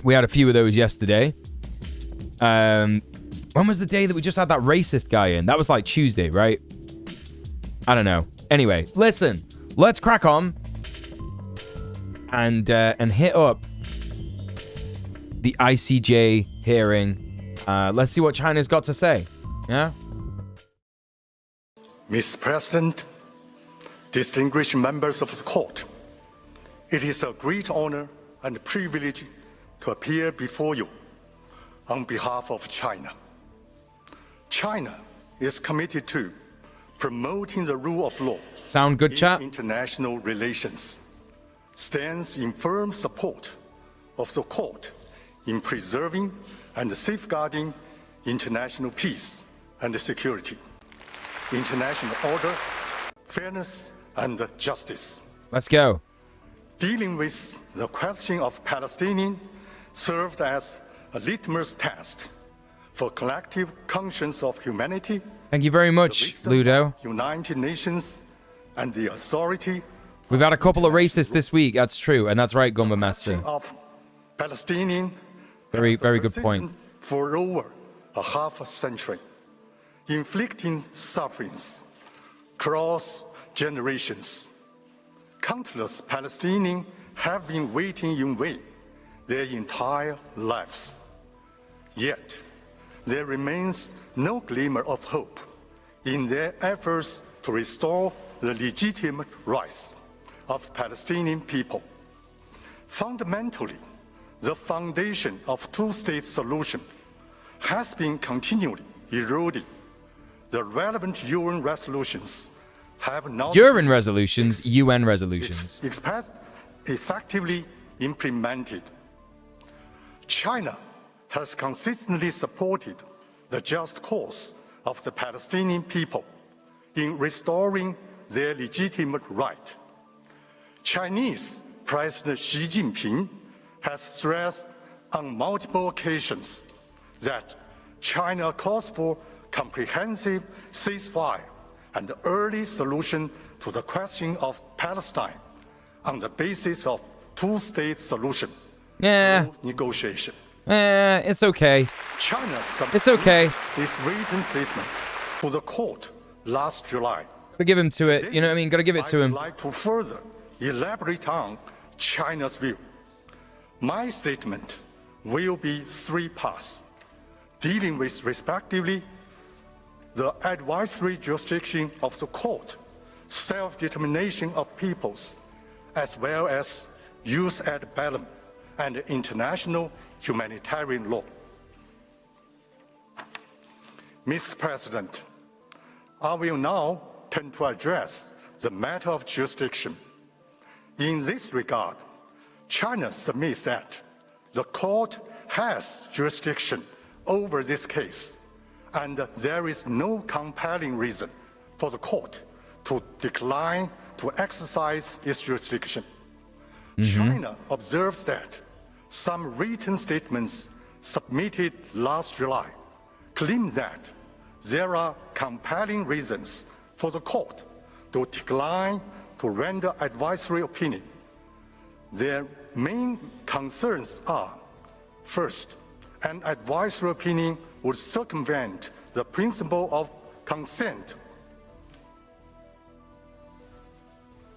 We had a few of those yesterday. When was the day that we just had that racist guy in? That was like Tuesday, right? I don't know. Anyway, listen, let's crack on and hit up the ICJ hearing. Let's see what China's got to say. Yeah? Mr. President, distinguished members of the court, it is a great honor and privilege to appear before you on behalf of China. China is committed to promoting the rule of law. Sound good, chat? In international relations, stands in firm support of the court in preserving and safeguarding international peace and security, international order, fairness, and justice. Let's go. Dealing with the question of Palestinians served as a litmus test for collective conscience of humanity. Thank you very much, Ludo. United Nations and the authority. We've had a couple of racists this week. That's true, and that's right, Gumba Master. Of Palestinian. Very good point. For over a half a century, inflicting sufferings across generations. Countless Palestinians have been waiting in vain their entire lives. Yet, there remains no glimmer of hope in their efforts to restore the legitimate rights of Palestinian people. Fundamentally, the foundation of two-state solution has been continually eroding. The relevant UN resolutions have not UN resolutions. effectively implemented. China has consistently supported the just cause of the Palestinian people in restoring their legitimate right. Chinese President Xi Jinping has stressed on multiple occasions that China calls for comprehensive ceasefire and early solution to the question of Palestine on the basis of two-state solution through negotiation. It's okay. It's okay. This written statement to the court last July. Gotta give him to it. You know what I mean? Gotta give it to him. I would like to further elaborate on China's view. My statement will be three parts. dealing with respectively the advisory jurisdiction of the court, self-determination of peoples, as well as jus ad bellum and international humanitarian law. Mr. President, I will now turn to address the matter of jurisdiction. In this regard, China submits that the court has jurisdiction over this case, and there is no compelling reason for the court to decline to exercise its jurisdiction. China observes that some written statements submitted last July claim that there are compelling reasons for the court to decline to render advisory opinion. Their main concerns are, first, an advisory opinion would circumvent the principle of consent.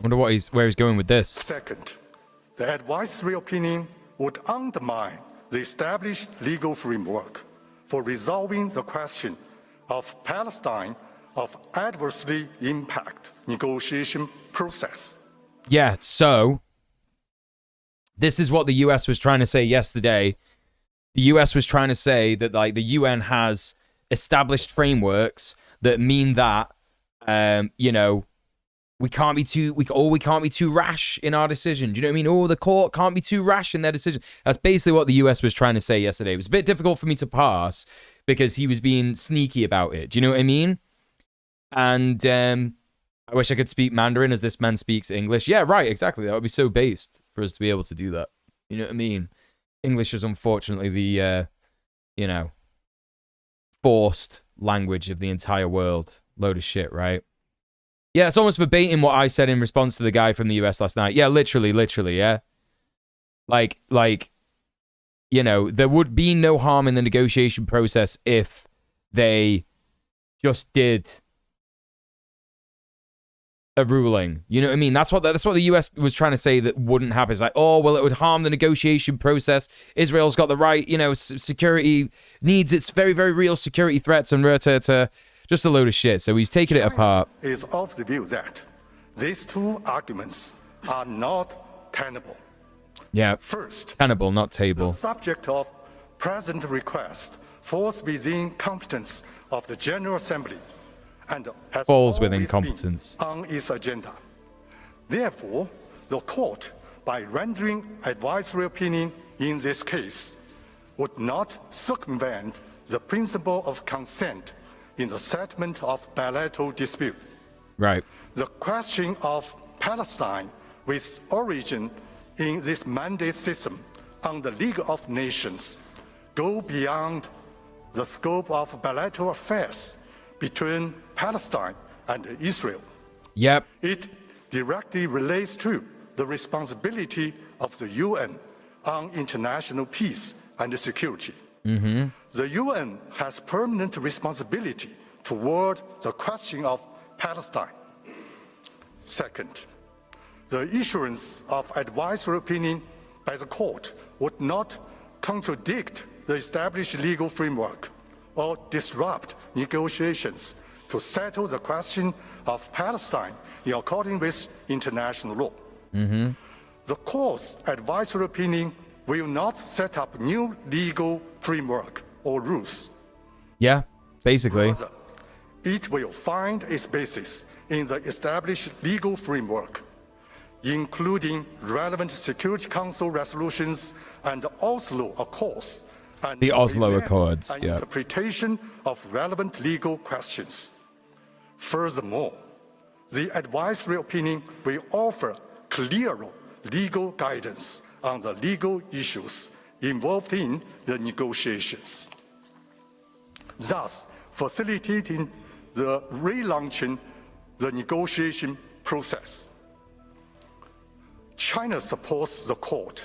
Wonder where he's going with this. Second, the advisory opinion would undermine the established legal framework for resolving the question of Palestine of adversely impact negotiation process. Yeah, so this is what the US was trying to say yesterday. The US was trying to say that like the UN has established frameworks that mean that you know, we can't be too rash in our decision. Do you know what I mean? Oh, the court can't be too rash in their decision. That's basically what the US was trying to say yesterday. It was a bit difficult for me to pass because he was being sneaky about it. Do you know what I mean? And I wish I could speak Mandarin as this man speaks English. Yeah, right, exactly. That would be so based for us to be able to do that. You know what I mean? English is unfortunately the, you know, forced language of the entire world. Load of shit, right? Yeah, it's almost verbatim what I said in response to the guy from the US last night. Yeah, literally, yeah. Like, you know, there would be no harm in the negotiation process if they just did a ruling. You know what I mean? That's what the US was trying to say that wouldn't happen. It's like, oh, well, it would harm the negotiation process. Israel's got the right, you know, security needs its very, very real security threats and just a load of shit. So he's taking it apart. Is of the view that these two arguments are not tenable. Yeah. First, tenable, not table. The subject of present request falls within competence of the General Assembly and has falls within always competence been on its agenda. Therefore, the court, by rendering advisory opinion in this case, would not circumvent the principle of consent in the settlement of bilateral dispute. Right. The question of Palestine with origin in this mandate system on the League of Nations go beyond the scope of bilateral affairs between Palestine and Israel. Yep. It directly relates to the responsibility of the UN on international peace and security. The UN has permanent responsibility toward the question of Palestine. Second, the issuance of advisory opinion by the court would not contradict the established legal framework or disrupt negotiations to settle the question of Palestine in accordance with international law. The court's advisory opinion will not set up new legal framework or rules. Yeah, basically. Rather, it will find its basis in the established legal framework, including relevant Security Council resolutions and Oslo Accords, and the Oslo present Accords, an yeah. interpretation of relevant legal questions. Furthermore, the advisory opinion will offer clearer legal guidance on the legal issues involved in the negotiations, thus facilitating the relaunching the negotiation process. China supports the court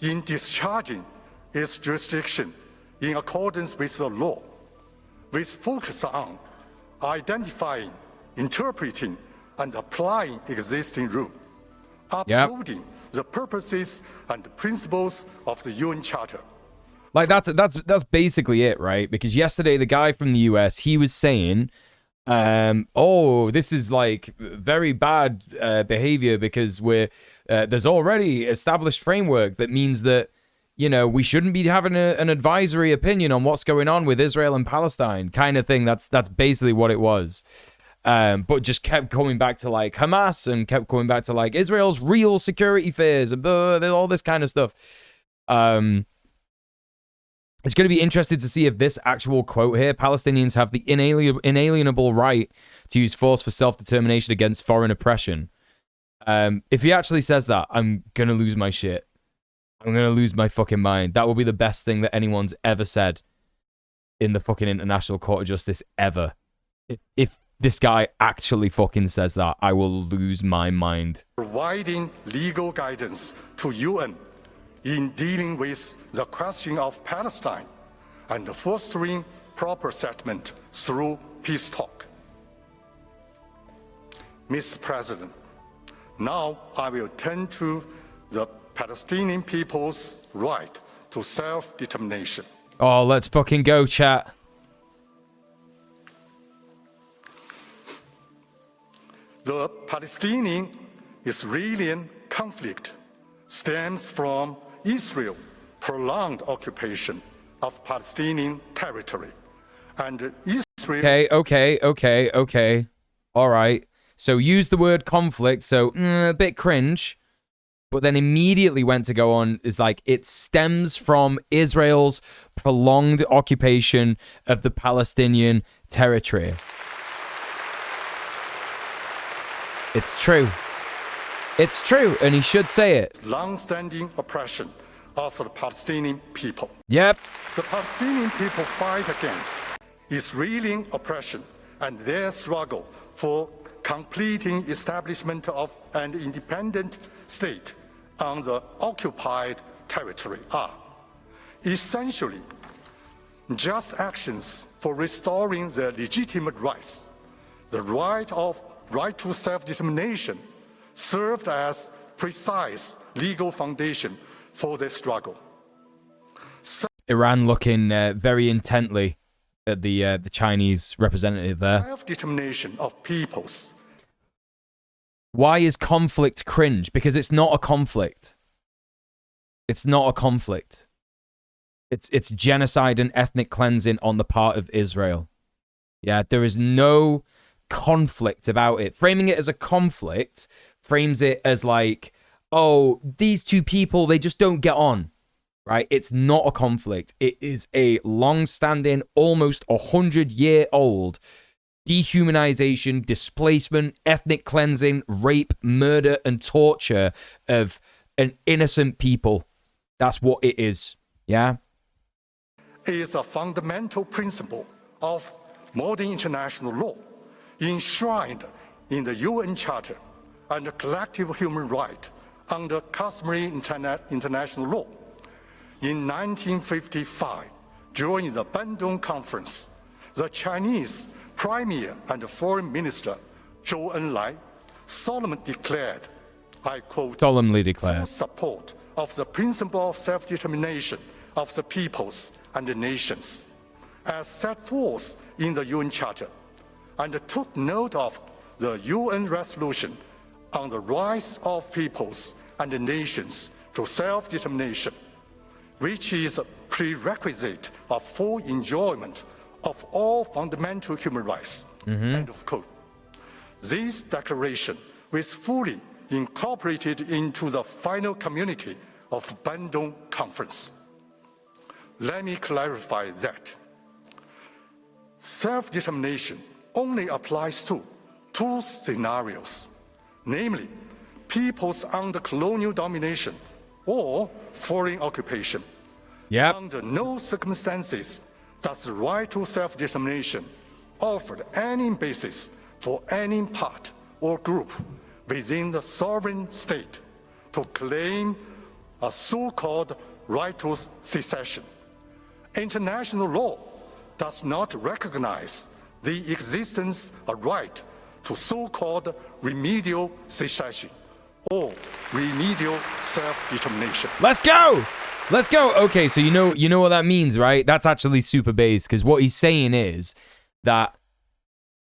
in discharging its jurisdiction in accordance with the law, with focus on identifying, interpreting, and applying existing rules, upholding the purposes and principles of the UN Charter, Like that's basically it, right? Because yesterday the guy from the US, he was saying, oh, this is like very bad behavior because there's already established framework that means that, you know, we shouldn't be having an advisory opinion on what's going on with Israel and Palestine kind of thing. That's basically what it was. But just kept going back to like Hamas and kept going back to like Israel's real security fears and all this kind of stuff. It's going to be interesting to see if this actual quote here, Palestinians have the inalienable right to use force for self-determination against foreign oppression. If he actually says that, I'm going to lose my shit. I'm going to lose my fucking mind. That will be the best thing that anyone's ever said in the fucking International Court of Justice ever. If this guy actually fucking says that, I will lose my mind. Providing legal guidance to UN in dealing with the question of Palestine and fostering proper settlement through peace talk. Mr. President, now I will turn to the Palestinian people's right to self-determination. Oh, let's fucking go, chat. The Palestinian-Israeli conflict stems from Israel's prolonged occupation of Palestinian territory, and Israel... Okay. All right. So use the word conflict, so a bit cringe, but then immediately went to go on is like, it stems from Israel's prolonged occupation of the Palestinian territory. It's true. It's true, and he should say it. Long-standing oppression of the Palestinian people. Yep. The Palestinian people fight against Israeli oppression and their struggle for completing establishment of an independent state on the occupied territory are essentially just actions for restoring their legitimate rights. The right to self-determination served as precise legal foundation for their struggle. Iran looking very intently at the Chinese representative there. Self-determination of peoples. Why is conflict cringe? Because it's not a conflict. It's not a conflict. It's genocide and ethnic cleansing on the part of Israel. Yeah, there is no conflict about it. Framing it as a conflict frames it as like, oh, these two people, they just don't get on, right? It's not a conflict. It is a long-standing, almost 100-year-old dehumanization, displacement, ethnic cleansing, rape, murder, and torture of an innocent people. That's what it is, yeah? It is a fundamental principle of modern international law, enshrined in the UN Charter and the collective human right under customary international law. In 1955, during the Bandung Conference, the Chinese Premier and Foreign Minister Zhou Enlai solemnly declared, I quote, solemnly declared, support of the principle of self-determination of the peoples and the nations, as set forth in the UN Charter, and took note of the UN resolution on the rights of peoples and the nations to self-determination, which is a prerequisite of full enjoyment of all fundamental human rights. End of quote. This declaration was fully incorporated into the final communique of Bandung Conference. Let me clarify that. Self-determination only applies to two scenarios, namely peoples under colonial domination or foreign occupation. Yep. Under no circumstances does the right to self-determination offer any basis for any part or group within the sovereign state to claim a so-called right to secession. International law does not recognize the existence of right to so-called remedial secession or remedial self-determination. Let's go! Let's go. Okay, so you know what that means, right? That's actually super base, because what he's saying is that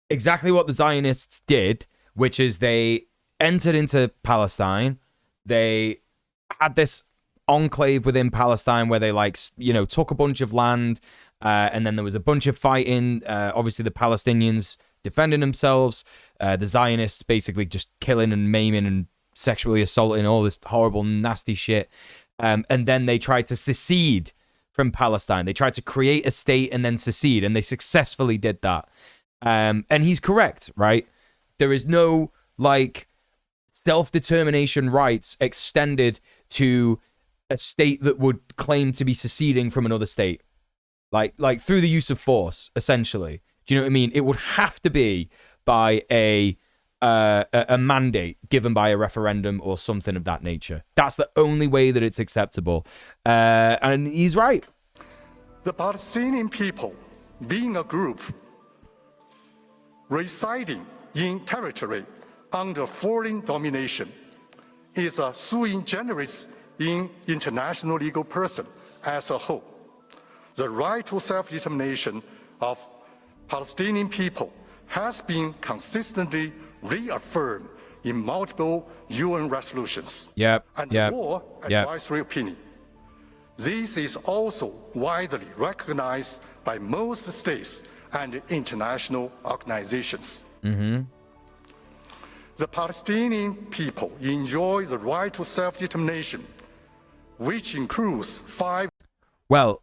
exactly what the Zionists did, which is they entered into Palestine. They had this enclave within Palestine where they took a bunch of land, and then there was a bunch of fighting. Obviously, the Palestinians defending themselves, the Zionists basically just killing and maiming and sexually assaulting, all this horrible, nasty shit. And then they tried to secede from Palestine. They tried to create a state and then secede, and they successfully did that. And he's correct, right? There is no self-determination rights extended to a state that would claim to be seceding from another state, like through the use of force, essentially. Do you know what I mean? It would have to be by a mandate given by a referendum or something of that nature. That's the only way that it's acceptable. And he's right. The Palestinian people, being a group residing in territory under foreign domination, is a sui generis in international legal person as a whole. The right to self-determination of Palestinian people has been consistently reaffirmed in multiple UN resolutions and war advisory opinion. This is also widely recognized by most states and international organizations. The Palestinian people enjoy the right to self-determination, which includes 5... Well,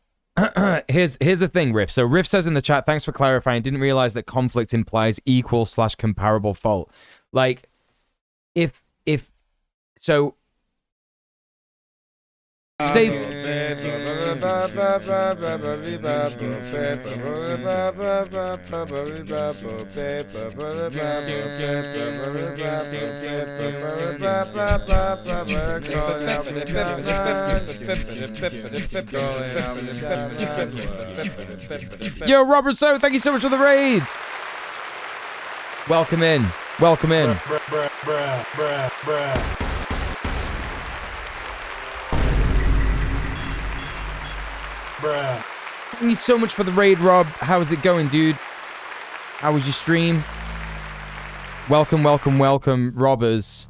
here's the thing, Riff. So Riff says in the chat, thanks for clarifying. Didn't realize that conflict implies equal/comparable fault. Like, if so... Yo, Rob Rousseau, thank you so much for the raid. Welcome in. Welcome in. Thank you so much for the raid, Rob. How's it going, dude? How was your stream? Welcome, Robbers.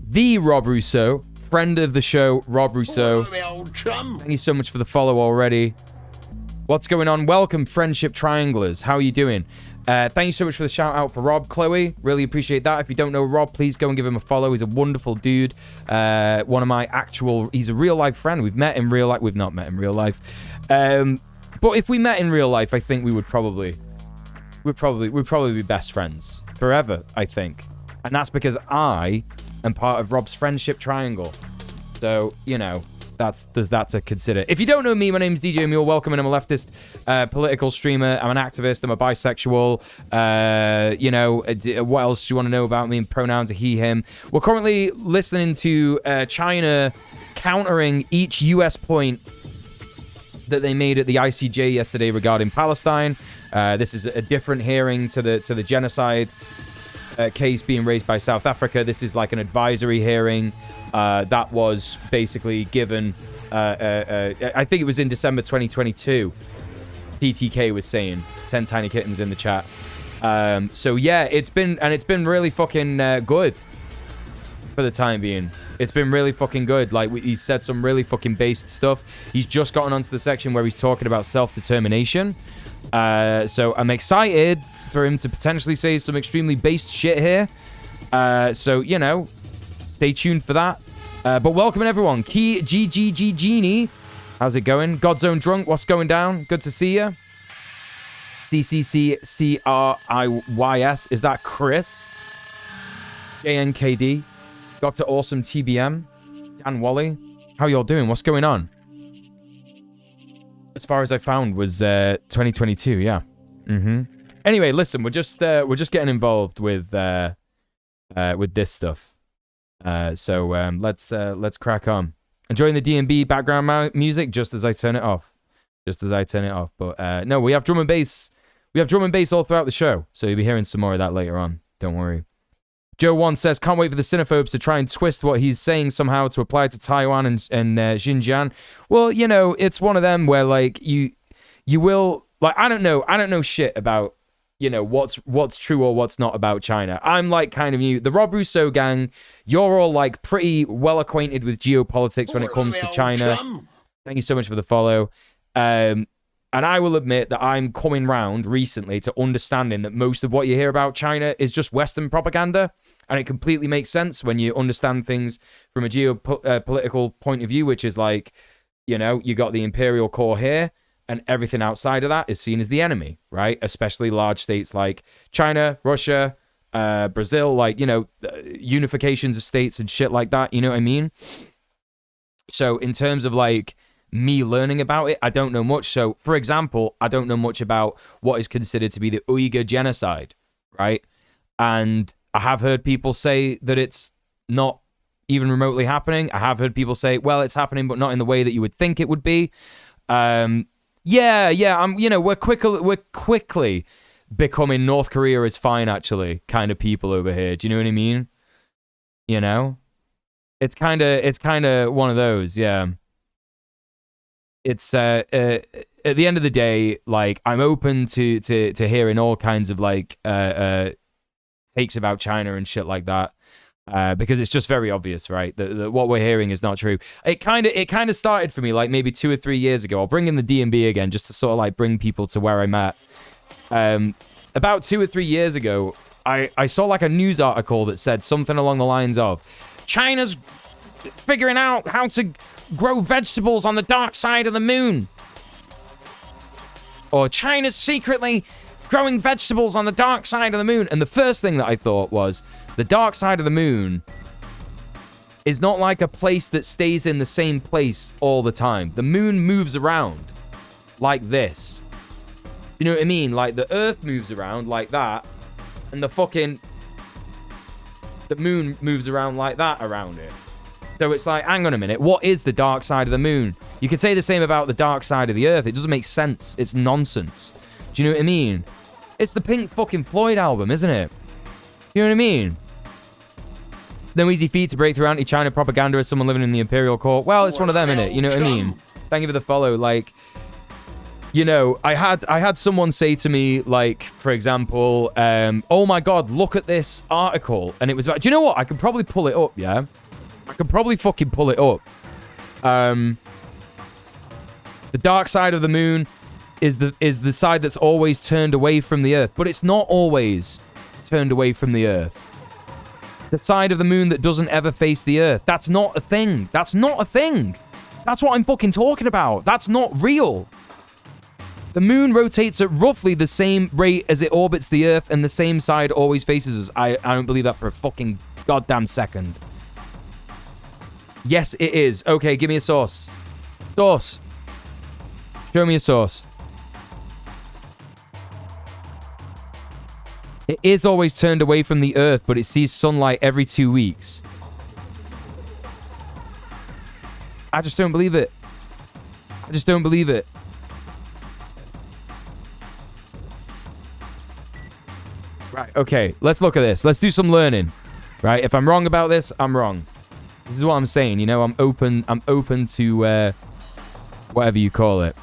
The Rob Rousseau, friend of the show, Rob Rousseau. Thank you so much for the follow already. What's going on? Welcome, Friendship Trianglers. How are you doing? Thank you so much for the shout out for Rob. Chloe, really appreciate that. If you don't know Rob, please go and give him a follow. He's a wonderful dude. One of my he's a real life friend. We've met in real life. We've not met in real life. But if we met in real life, I think we'd probably be best friends forever, I think. And that's because I am part of Rob's friendship triangle. So, that's that to consider. If you don't know me, my name's djmuel. Welcome, and I'm a leftist political streamer. I'm an activist. I'm a bisexual. What else do you want to know about me? Pronouns are he, him. We're currently listening to China countering each U.S. point that they made at the ICJ yesterday regarding Palestine. This is a different hearing to the genocide case being raised by South Africa. This is like an advisory hearing that was basically given, I think it was in December 2022, PTK was saying, 10 Tiny Kittens in the chat. So yeah, it's been really fucking good for the time being. It's been really fucking good. Like, he's said some really fucking based stuff. He's just gotten onto the section where he's talking about self-determination. So I'm excited for him to potentially say some extremely based shit here. So, stay tuned for that. But welcome everyone. Key GGG Genie. How's it going? God's Own Drunk. What's going down? Good to see you. CCCCRIYS. Is that Chris? JNKD. Dr. Awesome TBM. Dan Wally. How y'all doing? What's going on? As far as I found was 2022, yeah. Anyway, listen, we're just getting involved with this stuff. So let's crack on. Enjoying the D&B background music just as I turn it off. But no, we have drum and bass. We have drum and bass all throughout the show, so you'll be hearing some more of that later on. Don't worry. Joe One says, can't wait for the xenophobes to try and twist what he's saying somehow to apply to Taiwan and Xinjiang. Well, you know, it's one of them where like you will like I don't know shit about, you know, what's true or what's not about China. I'm like kind of new. The Rob Rousseau gang, you're all like pretty well acquainted with geopolitics when it comes to China. Thank you so much for the follow. And I will admit that I'm coming round recently to understanding that most of what you hear about China is just Western propaganda. And it completely makes sense when you understand things from a geopolitical point of view, which is like, you know, you got the imperial core here and everything outside of that is seen as the enemy, right? Especially large states like China, Russia, Brazil, like, you know, unifications of states and shit like that. You know what I mean? So in terms of like, me learning about it, I don't know much. So, for example, I don't know much about what is considered to be the Uyghur genocide, right? And I have heard people say that it's not even remotely happening. I have heard people say, well, it's happening, but not in the way that you would think it would be. You know, we're quickly becoming North Korea is fine, actually, kind of people over here. Do you know what I mean? You know, it's kind of one of those, yeah. It's at the end of the day, like I'm open to hearing all kinds of like takes about China and shit like that, because it's just very obvious, right? That what we're hearing is not true. It kind of started for me like maybe 2 or 3 years ago. I'll bring in the DMB again just to sort of like bring people to where I'm at. About 2 or 3 years ago, I saw like a news article that said something along the lines of China's figuring out how to grow vegetables on the dark side of the moon. Or China's secretly growing vegetables on the dark side of the moon. And the first thing that I thought was, the dark side of the moon is not like a place that stays in the same place all the time. The moon moves around like this. You know what I mean? Like the Earth moves around like that, and the moon moves around like that around it. So it's like, hang on a minute, what is the dark side of the moon? You could say the same about the dark side of the Earth. It doesn't make sense. It's nonsense. Do you know what I mean? It's the Pink fucking Floyd album, isn't it? You know what I mean? It's no easy feat to break through anti-China propaganda as someone living in the imperial court. Well, it's one of them, innit? You know what I mean? Thank you for the follow. Like, you know, I had someone say to me, like, for example, oh my God, look at this article. And it was about, do you know what? I could probably pull it up, yeah? I could probably fucking pull it up. The dark side of the moon is the side that's always turned away from the Earth, but it's not always turned away from the Earth. The side of the moon that doesn't ever face the Earth. That's not a thing. That's not a thing. That's what I'm fucking talking about. That's not real. The moon rotates at roughly the same rate as it orbits the Earth, and the same side always faces us. I don't believe that for a fucking goddamn second. Yes, it is. Okay, give me a source. Source. Show me a source. It is always turned away from the Earth, but it sees sunlight every 2 weeks. I just don't believe it. I just don't believe it. Right, okay. Let's look at this. Let's do some learning. Right? If I'm wrong about this, I'm wrong. This is what I'm saying, you know, I'm open to whatever you call it.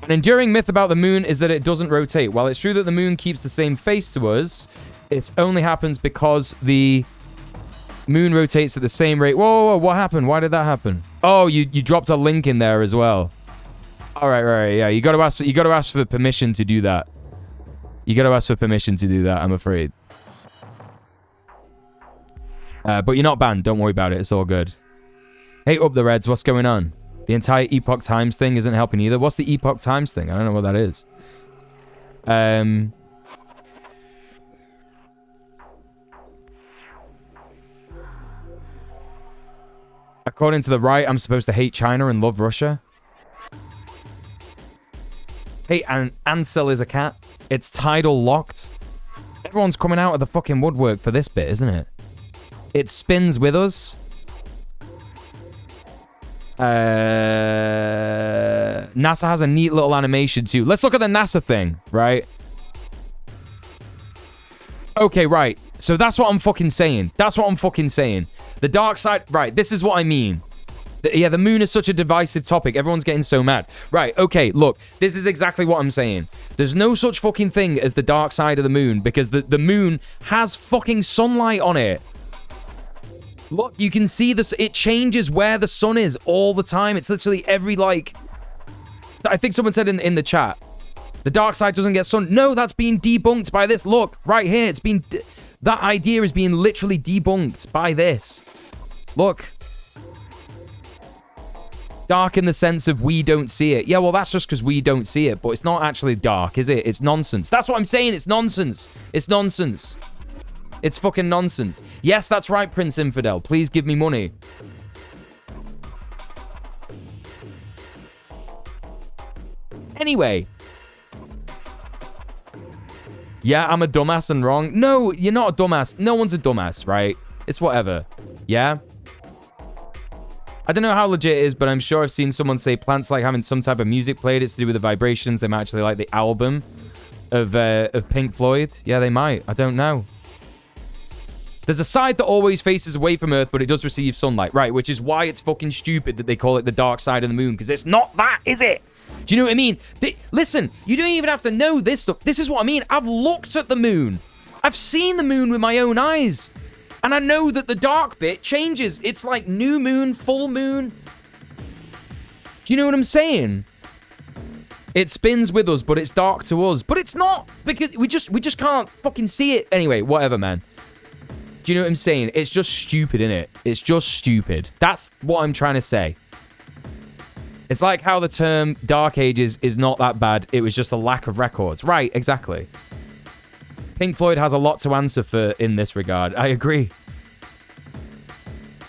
An enduring myth about the moon is that it doesn't rotate. While it's true that the moon keeps the same face to us, it only happens because the moon rotates at the same rate. Whoa, what happened? Why did that happen? Oh, you dropped a link in there as well. All right, yeah. You got to ask for permission to do that. You got to ask for permission to do that, I'm afraid. But you're not banned. Don't worry about it. It's all good. Hey, up the Reds. What's going on? The entire Epoch Times thing isn't helping either. What's the Epoch Times thing? I don't know what that is. According to the right, I'm supposed to hate China and love Russia. Hey, and Ansel is a cat. It's tidal locked. Everyone's coming out of the fucking woodwork for this bit, isn't it? It spins with us. NASA has a neat little animation too. Let's look at the NASA thing, right? Okay, right. So that's what I'm fucking saying. That's what I'm fucking saying. The dark side... Right, this is what I mean. Yeah, the moon is such a divisive topic. Everyone's getting so mad. Right, okay, look. This is exactly what I'm saying. There's no such fucking thing as the dark side of the moon because the moon has fucking sunlight on it. Look, you can see this. It changes where the sun is all the time. It's literally every, like... I think someone said in the chat, the dark side doesn't get sun. No, that's being debunked by this. Look, right here. It's been... That idea is being literally debunked by this. Look. Dark in the sense of we don't see it. Yeah, well, that's just because we don't see it, but it's not actually dark, is it? It's nonsense. That's what I'm saying. It's nonsense. It's nonsense. It's fucking nonsense. Yes, that's right, Prince Infidel. Please give me money. Anyway. Yeah, I'm a dumbass and wrong. No, you're not a dumbass. No one's a dumbass, right? It's whatever. Yeah? I don't know how legit it is, but I'm sure I've seen someone say plants like having some type of music played. It's to do with the vibrations. They might actually like the album of Pink Floyd. Yeah, they might. I don't know. There's a side that always faces away from Earth, but it does receive sunlight. Right, which is why it's fucking stupid that they call it the dark side of the moon, because it's not that, is it? Do you know what I mean? Listen, you don't even have to know this stuff. This is what I mean. I've looked at the moon. I've seen the moon with my own eyes. And I know that the dark bit changes. It's like new moon, full moon. Do you know what I'm saying? It spins with us, but it's dark to us. But it's not, because we just can't fucking see it. Anyway, whatever, man. Do you know what I'm saying? It's just stupid, innit? It's just stupid. That's what I'm trying to say. It's like how the term Dark Ages is not that bad. It was just a lack of records. Right, exactly. Pink Floyd has a lot to answer for in this regard. I agree.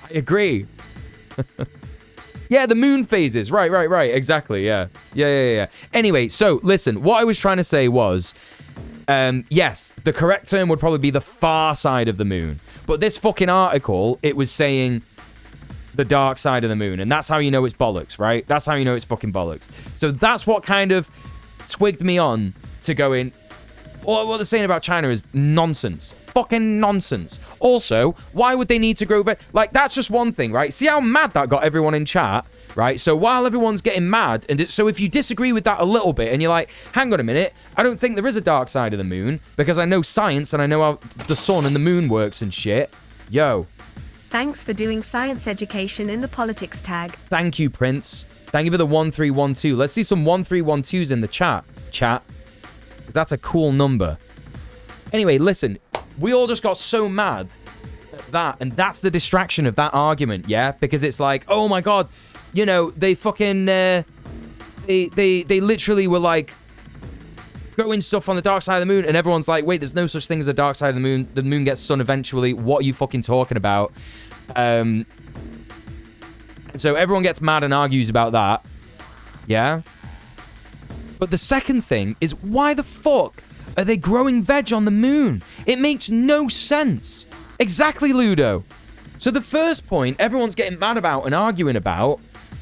I agree. Yeah, the moon phases. Right. Exactly, yeah. Yeah. Anyway, so, listen. What I was trying to say was, yes, the correct term would probably be the far side of the moon. But this fucking article, it was saying the dark side of the moon. And that's how you know it's bollocks, right? That's how you know it's fucking bollocks. So that's what kind of twigged me on to go in... What they're saying about China is nonsense. Fucking nonsense. Also, why would they need to grow... Like, that's just one thing, right? See how mad that got everyone in chat, right? So while everyone's getting mad, so if you disagree with that a little bit, and you're like, hang on a minute, I don't think there is a dark side of the moon, because I know science, and I know how the sun and the moon works and shit. Yo. Thanks for doing science education in the politics tag. Thank you, Prince. Thank you for the 1312. Let's see some 1312s in the chat. That's a cool number. Anyway, listen. We all just got so mad at that. And that's the distraction of that argument, yeah? Because it's like, oh my god. You know, they fucking... They literally were like... Growing stuff on the dark side of the moon. And everyone's like, wait, there's no such thing as a dark side of the moon. The moon gets sun eventually. What are you fucking talking about? So everyone gets mad and argues about that. Yeah? But the second thing is, why the fuck are they growing veg on the moon? It makes no sense. Exactly, Ludo. So the first point, everyone's getting mad about and arguing about,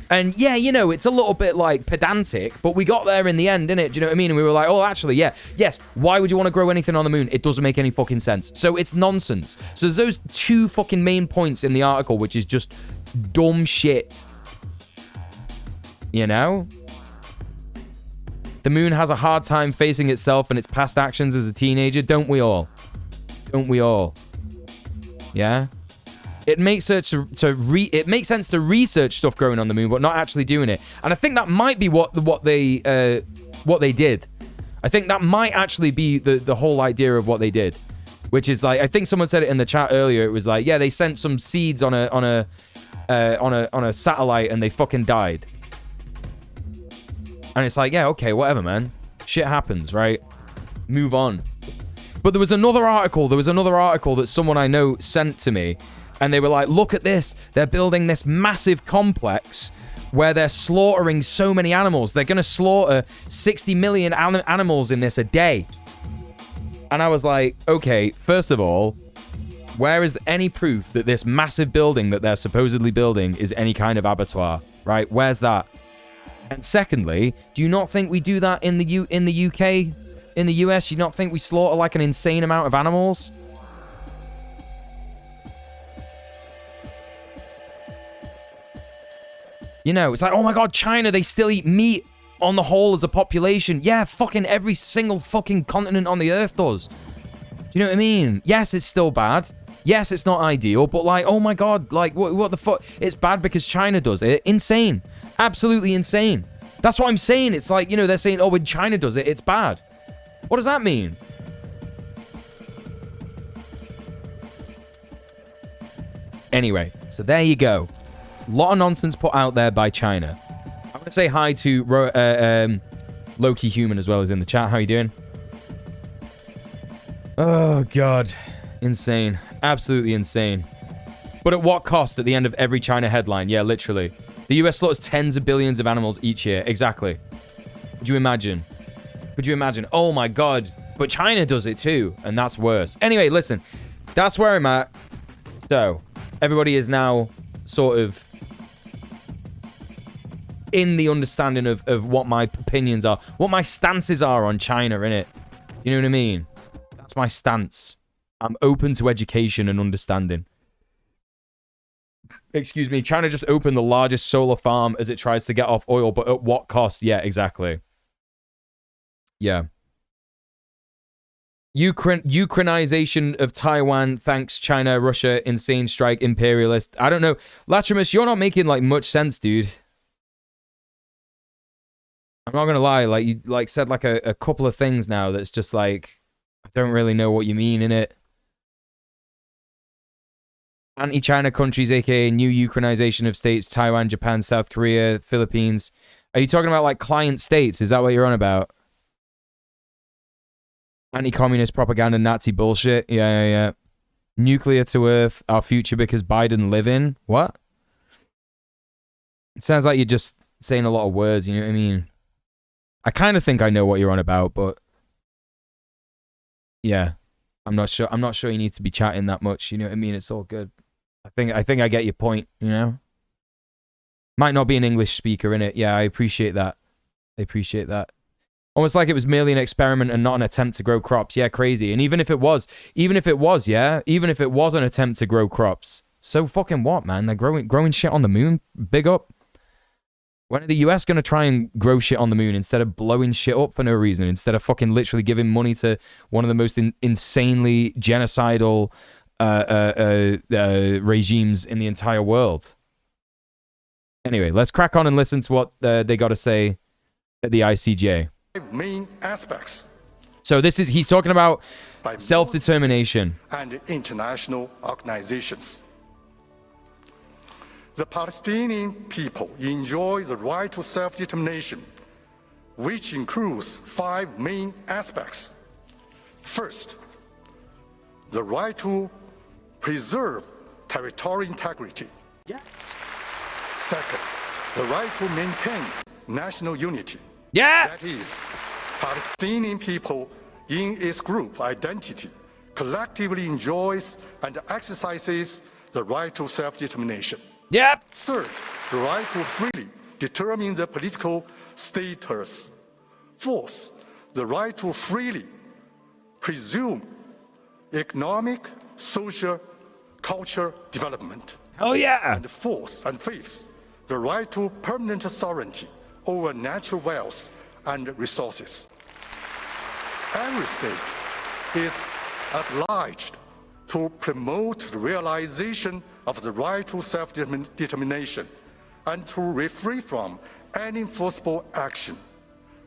and yeah, you know, it's a little bit like pedantic, but we got there in the end, innit? Do you know what I mean? And we were like, oh, actually, yeah, yes, why would you want to grow anything on the moon? It doesn't make any fucking sense. So it's nonsense. So there's those two fucking main points in the article, which is just dumb shit. You know? The moon has a hard time facing itself and its past actions as a teenager. Don't we all? Don't we all? Yeah? It makes sense to research stuff growing on the moon, but not actually doing it. And I think that might be what they did. I think that might actually be the whole idea of what they did, which is like, I think someone said it in the chat earlier. It was like, yeah, they sent some seeds on a satellite and they fucking died. And it's like, yeah, okay, whatever, man. Shit happens, right? Move on. But there was another article that someone I know sent to me, and they were like, look at this. They're building this massive complex where they're slaughtering so many animals. They're going to slaughter 60 million animals in this a day. And I was like, okay, first of all, where is any proof that this massive building that they're supposedly building is any kind of abattoir, right? Where's that? And secondly, do you not think we do that in the UK in the US? You not think we slaughter like an insane amount of animals? You know, it's like, oh my god, China, they still eat meat on the whole as a population. Yeah, fucking every single fucking continent on the earth does. Do you know what I mean? Yes, it's still bad. Yes, it's not ideal, but like, oh my god, like, what the fuck? It's bad because China does it. Insane. Absolutely insane. That's what I'm saying. It's like, you know, they're saying, oh, when China does it, it's bad. What does that mean? Anyway, so there you go. A lot of nonsense put out there by China. I'm going to say hi to Loki Human as well as in the chat. How you doing? Oh, God. Insane. Absolutely insane. But at what cost at the end of every China headline? Yeah, literally. The US slaughters tens of billions of animals each year. Exactly. Could you imagine? Could you imagine? Oh, my God. But China does it too, and that's worse. Anyway, listen. That's where I'm at. So, everybody is now sort of in the understanding of what my opinions are, what my stances are on China, innit? You know what I mean? That's my stance. I'm open to education and understanding. Excuse me, China just opened the largest solar farm as it tries to get off oil, but at what cost? Yeah, exactly. Yeah. Ukrainization of Taiwan, thanks China, Russia, insane strike, imperialist. I don't know. Latrimus, you're not making like much sense, dude. I'm not gonna lie, like you like said like a couple of things now that's just like I don't really know what you mean in it. Anti-China countries, aka new Ukrainization of states, Taiwan, Japan, South Korea, Philippines. Are you talking about like client states? Is that what you're on about? Anti-communist propaganda, Nazi bullshit. Yeah. Nuclear to Earth, our future because Biden live in. What? It sounds like you're just saying a lot of words, you know what I mean? I kind of think I know what you're on about, but yeah, I'm not sure. I'm not sure you need to be chatting that much. You know what I mean? It's all good. I think I get your point. You know, might not be an English speaker in it. Yeah, I appreciate that. Almost like it was merely an experiment and not an attempt to grow crops. Yeah, crazy. And even if it was, even if it was an attempt to grow crops, so fucking what, man? They're growing shit on the moon. Big up. When are the US going to try and grow shit on the moon instead of blowing shit up for no reason? Instead of fucking literally giving money to one of the most insanely genocidal regimes in the entire world? Anyway, let's crack on and listen to what they got to say at the ICJ. Main aspects. So he's talking about self-determination and international organizations. The Palestinian people enjoy the right to self-determination, which includes 5 main aspects. First, the right to preserve territorial integrity. Yeah. Second, the right to maintain national unity. Yeah. That is, Palestinian people in its group identity collectively enjoys and exercises the right to self-determination. Yep. Third, the right to freely determine the political status. Fourth, the right to freely pursue economic, social, cultural development. Oh yeah. And fourth and fifth, the right to permanent sovereignty over natural wealth and resources. Every state is obliged to promote the realization of the right to self-determination and to refrain from any enforceable action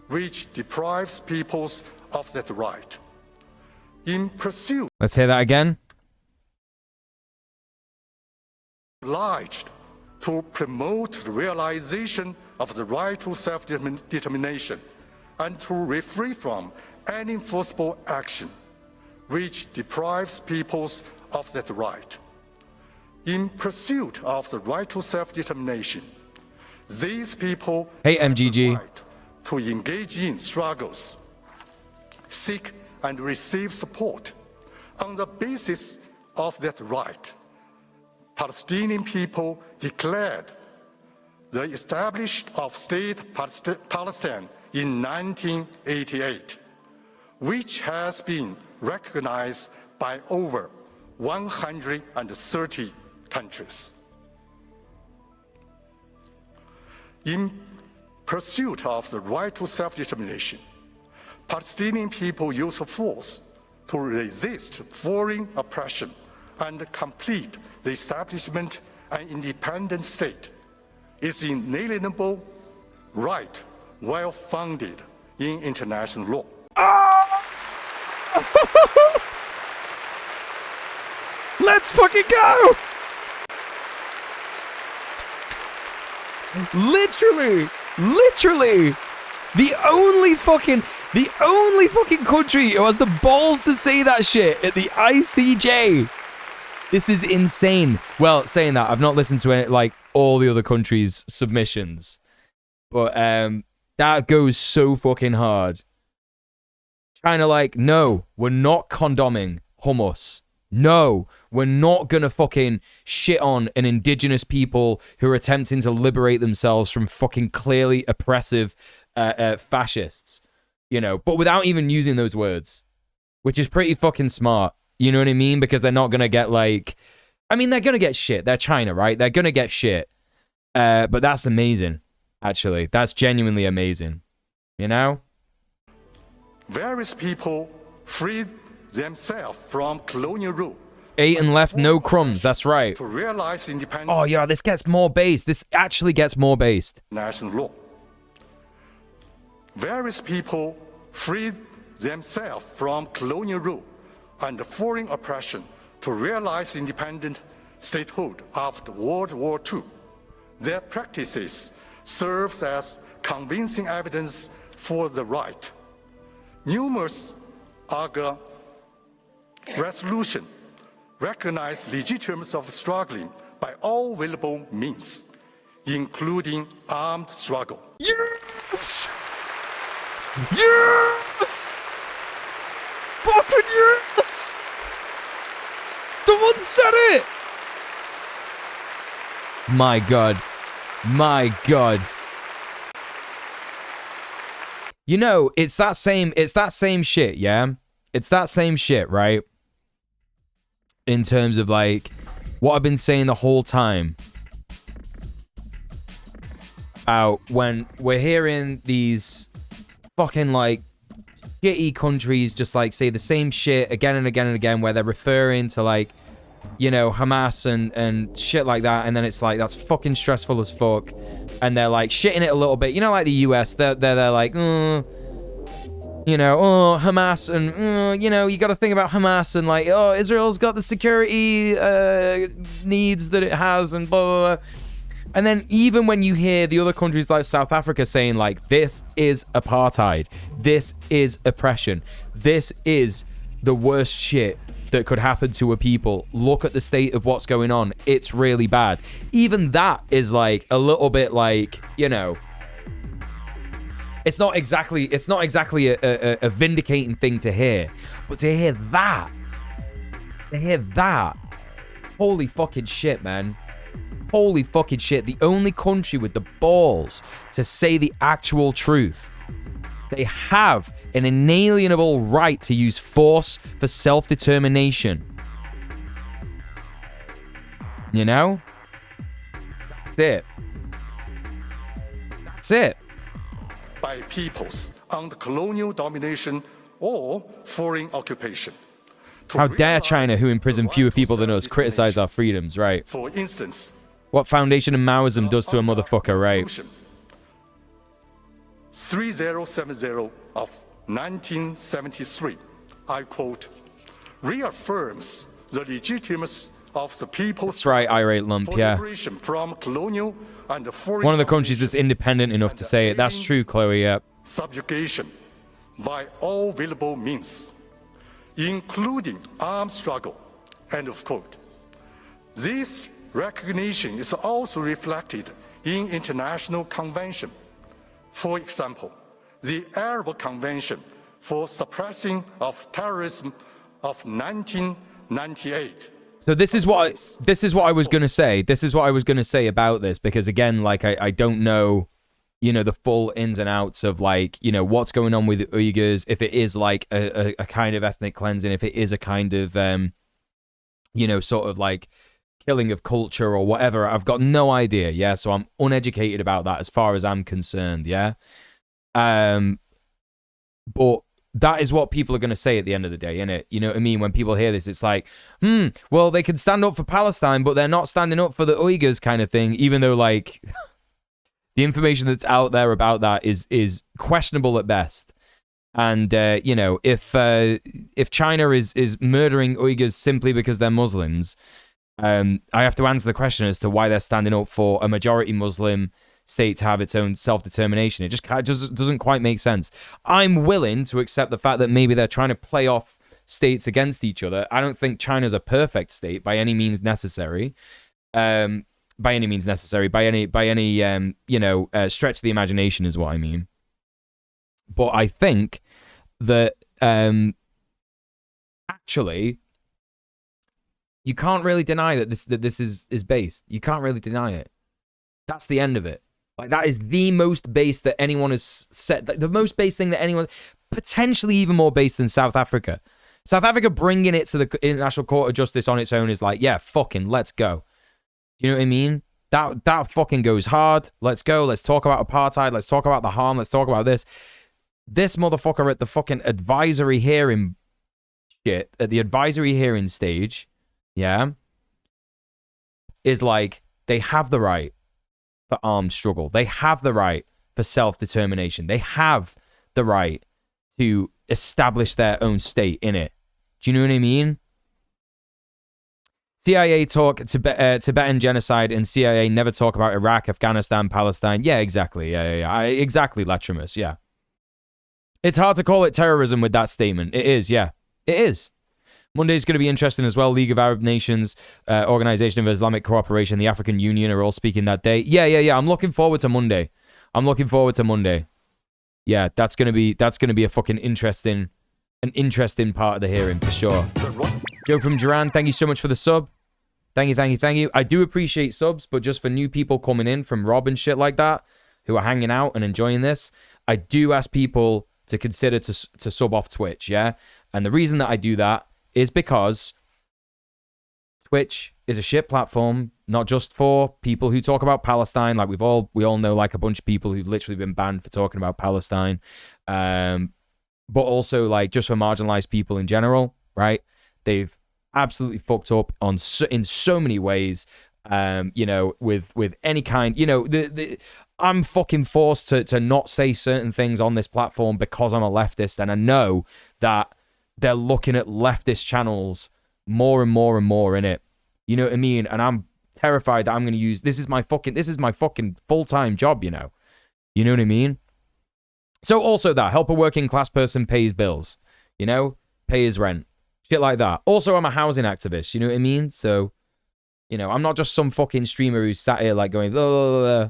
which deprives peoples of that right. In pursuit, let's hear that again. Obliged to promote the realization of the right to self-determination and to refrain from any enforceable action which deprives peoples of that right. In pursuit of the right to self-determination, these people have the right to engage in struggles, seek and receive support. On the basis of that right, Palestinian people declared the establishment of State Palestine in 1988, which has been recognized by over 130 countries. In pursuit of the right to self-determination, Palestinian people use force to resist foreign oppression and complete the establishment of an independent state. Is inalienable right, well founded in international law. Let's fucking go! Literally, the only fucking country who has the balls to say that shit at the ICJ. This is insane. Well, saying that, I've not listened to it like all the other countries' submissions, but that goes so fucking hard. China, like, no, we're not condomning hummus. No, we're not gonna fucking shit on an indigenous people who are attempting to liberate themselves from fucking clearly oppressive fascists, you know, but without even using those words, which is pretty fucking smart. You know what I mean? Because they're not gonna get like, I mean, they're gonna get shit. They're China, right? They're gonna get shit. But that's amazing, actually. That's genuinely amazing. You know? Various people freed themselves from colonial rule. Ate and left no crumbs, that's right. To realize independence. Oh, yeah, this gets more based. This actually gets more based. National law. Various people freed themselves from colonial rule and foreign oppression to realize independent statehood after World War II. Their practices serve as convincing evidence for the right. Numerous AGA resolutions recognize legitimacy of struggling by all available means, including armed struggle. Yes! Yes! Fucking yes! Someone said it! My God. My God. You know, it's that same shit, yeah? It's that same shit, right? In terms of, like, what I've been saying the whole time. When we're hearing these fucking, like, shitty countries just, like, say the same shit again and again and again, where they're referring to, like, you know, Hamas and shit like that, and then it's like, that's fucking stressful as fuck, and they're, like, shitting it a little bit. You know, like the US, they're like, you know, oh, Hamas, and, you know, you got to think about Hamas, and, like, oh, Israel's got the security needs that it has, and blah, blah, blah. And then even when you hear the other countries like South Africa saying, like, this is apartheid, this is oppression, this is the worst shit that could happen to a people, look at the state of what's going on, it's really bad. Even that is, like, a little bit like, you know, it's not exactly a vindicating thing to hear, but to hear that, holy fucking shit, man. Holy fucking shit. The only country with the balls to say the actual truth. They have an inalienable right to use force for self-determination. You know? That's it. That's it. By peoples under colonial domination or foreign occupation. How dare China, who imprison fewer people than us, criticize our freedoms, right? For instance, what foundation of Maoism does to a motherfucker, right? 3070 of 1973, I quote, reaffirms the legitimacy of the people's That's right, irate lump, yeah. from colonial and foreign one of the countries that's independent enough to say it. That's true, Chloe, yeah. Subjugation by all available means, including armed struggle, end of quote. This recognition is also reflected in international convention. For example, the Arab Convention for Suppressing of Terrorism of 1998. So this is what I was going to say. This is what I was going to say about this, because again, like, I don't know you know, the full ins and outs of like, you know, what's going on with the Uyghurs, if it is like a kind of ethnic cleansing, if it is a kind of, you know, sort of like killing of culture or whatever. I've got no idea. Yeah. So I'm uneducated about that as far as I'm concerned. Yeah. But that is what people are going to say at the end of the day, innit? You know what I mean? When people hear this, it's like, well, they can stand up for Palestine, but they're not standing up for the Uyghurs kind of thing, even though like the information that's out there about that is questionable at best. And, you know, if China is murdering Uyghurs simply because they're Muslims, I have to answer the question as to why they're standing up for a majority Muslim state to have its own self-determination. It just doesn't quite make sense. I'm willing to accept the fact that maybe they're trying to play off states against each other. I don't think China's a perfect state by any means necessary. By any means necessary, by any you know, stretch of the imagination is what I mean. But I think that actually you can't really deny that this is based. You can't really deny it. That's the end of it. Like, that is the most base that anyone has said. The most base thing that anyone, potentially even more base than South Africa. South Africa bringing it to the International Court of Justice on its own is like, yeah, fucking let's go. Do you know what I mean? That fucking goes hard. Let's go. Let's talk about apartheid. Let's talk about the harm. Let's talk about this. This motherfucker at the fucking advisory hearing shit, at the advisory hearing stage, yeah, is like, they have the right for armed struggle. They have the right for self-determination. They have the right to establish their own state in it. Do you know what I mean? CIA talk Tibetan genocide, and CIA never talk about Iraq, Afghanistan, Palestine. Yeah, exactly. Yeah. Exactly, Latrimus. Yeah. It's hard to call it terrorism with that statement. It is, yeah. It is. Monday's going to be interesting as well. League of Arab Nations, Organization of Islamic Cooperation, the African Union are all speaking that day. Yeah. I'm looking forward to Monday. Yeah, that's going to be a fucking interesting part of the hearing for sure. Joe from Duran, thank you so much for the sub. Thank you. I do appreciate subs, but just for new people coming in from Rob and shit like that, who are hanging out and enjoying this, I do ask people to consider to sub off Twitch, yeah? And the reason that I do that is because Twitch is a shit platform, not just for people who talk about Palestine. Like we all know like a bunch of people who've literally been banned for talking about Palestine, but also like just for marginalized people in general, right? They've absolutely fucked up in so many ways, you know, with any kind, you know, I'm fucking forced to not say certain things on this platform because I'm a leftist, and I know that they're looking at leftist channels more and more and more in it. You know what I mean? And I'm terrified that I'm going to use, this is my fucking full-time job, you know? You know what I mean? So also that, help a working class person pay his bills, you know? Pay his rent. Shit like that. Also, I'm a housing activist, you know what I mean? So, you know, I'm not just some fucking streamer who's sat here like going, blah, blah, blah.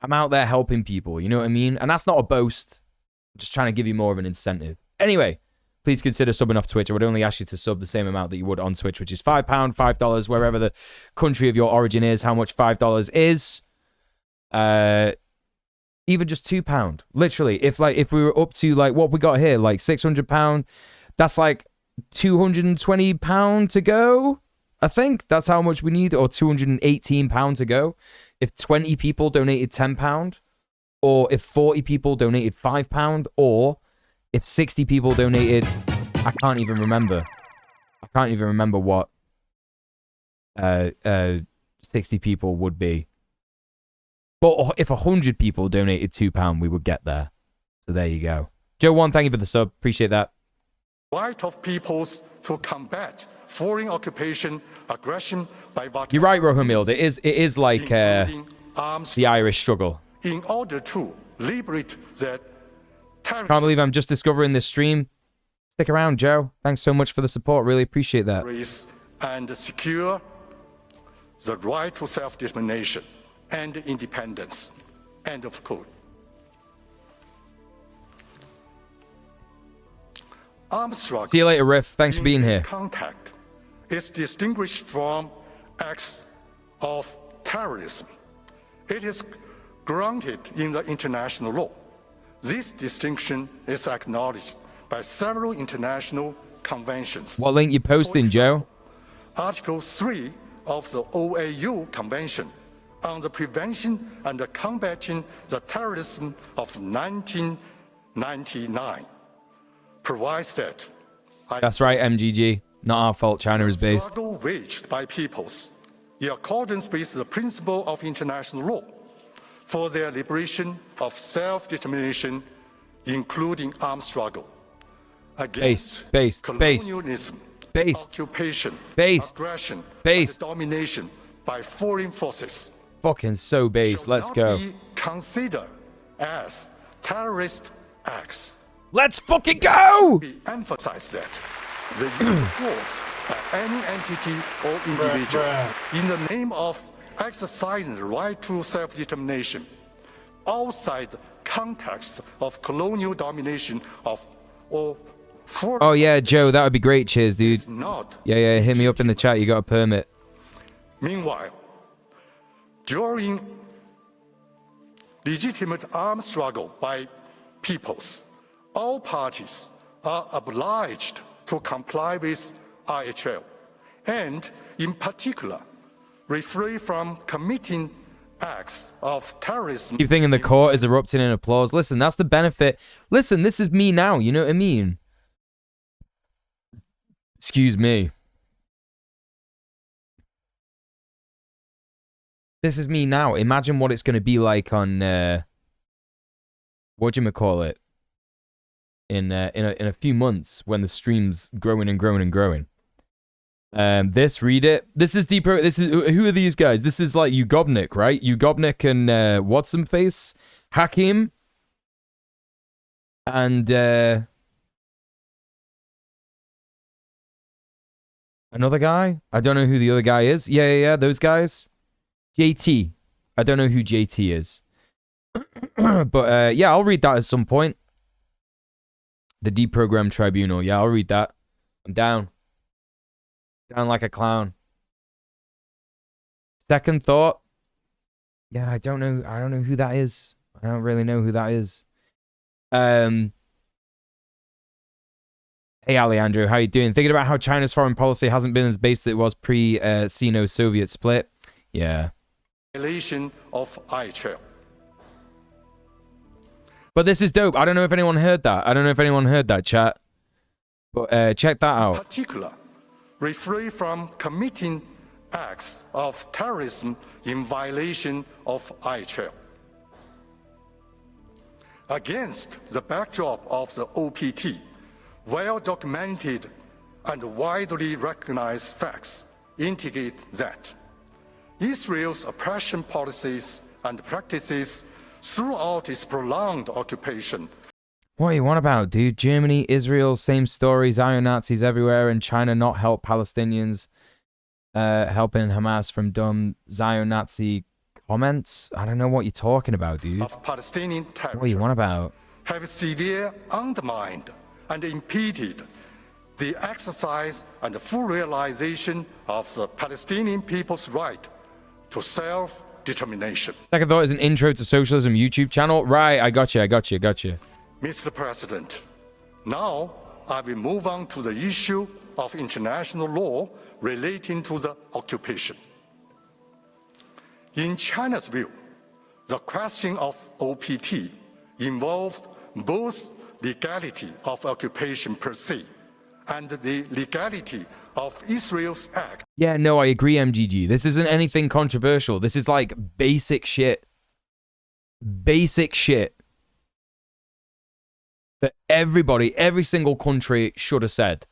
I'm out there helping people, you know what I mean? And that's not a boast. I'm just trying to give you more of an incentive. Anyway, please consider subbing off Twitch. I would only ask you to sub the same amount that you would on Twitch, which is £5, $5, wherever the country of your origin is, how much $5 is. Even just £2. Literally, if we were up to like what we got here, like £600, that's like £220 to go. I think that's how much we need, or £218 to go. If 20 people donated £10, or if 40 people donated £5, or if 60 people donated, I can't even remember what 60 people would be. But if 100 people donated £2, we would get there. So there you go. Joe 1, thank you for the sub. Appreciate that. Right of peoples to combat foreign occupation, aggression by what. You're right, Rohamil. It is like the Irish struggle. In order to liberate the Can't believe I'm just discovering this stream. Stick around, Joe. Thanks so much for the support. Really appreciate that. And secure the right to self-determination and independence. End of quote. Armed struggle. See you later, Riff. Thanks for being here. Contact is distinguished from acts of terrorism. It is granted in the international law. This distinction is acknowledged by several international conventions. What link you posting, Joe? Article 3 of the OAU Convention on the Prevention and Combating the Terrorism of 1999 provides that That's right, MGG. Not our fault China is based. struggle waged by peoples in accordance with the principle of international law for their liberation of self-determination, including armed struggle against colonialism, occupation, aggression, and domination by foreign forces. Fucking so based. Let's go. Be considered as terrorist acts. Let's fucking go! We emphasize that the use of force by any entity or individual in the name of exercising the right to self-determination outside the context of colonial domination of or foreign. Oh yeah, Joe, that would be great. Cheers, dude. Yeah, hit me up in the chat. You got a permit. Meanwhile, during legitimate armed struggle by peoples, all parties are obliged to comply with IHL, and in particular, refrain from committing acts of terrorism. Keep thinking the court is erupting in applause. Listen, that's the benefit. Listen, this is me now. You know what I mean? Excuse me. This is me now. Imagine what it's going to be like on whatchamacallit in a few months when the stream's growing and growing and growing. Read it. This is deeper. This is who are these guys? This is like Ugobnik, right? Ugobnik and what's some face? Hakim and another guy. I don't know who the other guy is. Yeah. Those guys. JT. I don't know who JT is. But yeah, I'll read that at some point. The Deprogrammed Tribunal. Yeah, I'll read that. I'm down. Down like a clown. Second thought. Yeah, I don't know who that is. I don't really know who that is. Hey, Alejandro, how you doing? Thinking about how China's foreign policy hasn't been as based as it was pre-Sino-Soviet split. Yeah. Violation of IHL. But this is dope. I don't know if anyone heard that. Chat. But check that out. In particular, refrain from committing acts of terrorism in violation of IHL. Against the backdrop of the OPT, well-documented and widely recognized facts indicate that Israel's oppression policies and practices throughout its prolonged occupation. What are you on about, dude? Germany, Israel, same story, Zion Nazis everywhere, and China not help Palestinians, helping Hamas from dumb Zion Nazi comments? I don't know what you're talking about, dude. Of Palestinian territory. What are you on about? Have severe undermined and impeded the exercise and full realization of the Palestinian people's right to self-determination. Second thought is an intro to socialism YouTube channel. Right, I got you. Mr. President, now I will move on to the issue of international law relating to the occupation. In China's view, the question of OPT involved both legality of occupation per se and the legality of Israel's act. Yeah, no, I agree, MGG. This isn't anything controversial. This is like basic shit. Basic shit that everybody, every single country should have said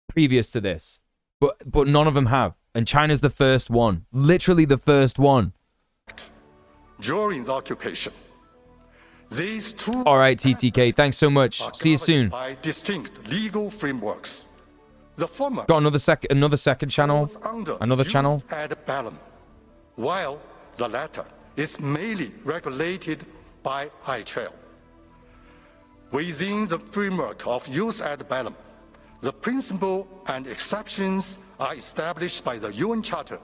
previous to this. But none of them have. And China's the first one. Literally the first one. During the occupation. These two all right, TTK, thanks so much. See you soon. By distinct legal frameworks. The former got another second channel. Another channel. Ad bellum, while the latter is mainly regulated by IHL. Within the framework of use ad bellum, the principle and exceptions are established by the UN Charter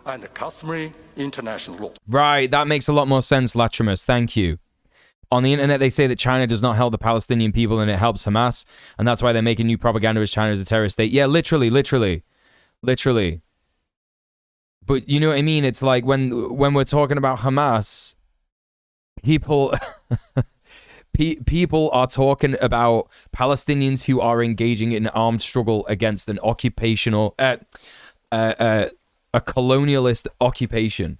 and customary international law. Right, that makes a lot more sense, Latrimus. Thank you. On the internet, they say that China does not help the Palestinian people and it helps Hamas, and that's why they're making new propaganda as China is a terrorist state. Yeah, literally. But you know what I mean? It's like when we're talking about Hamas, people people are talking about Palestinians who are engaging in armed struggle against an occupational, a colonialist occupation.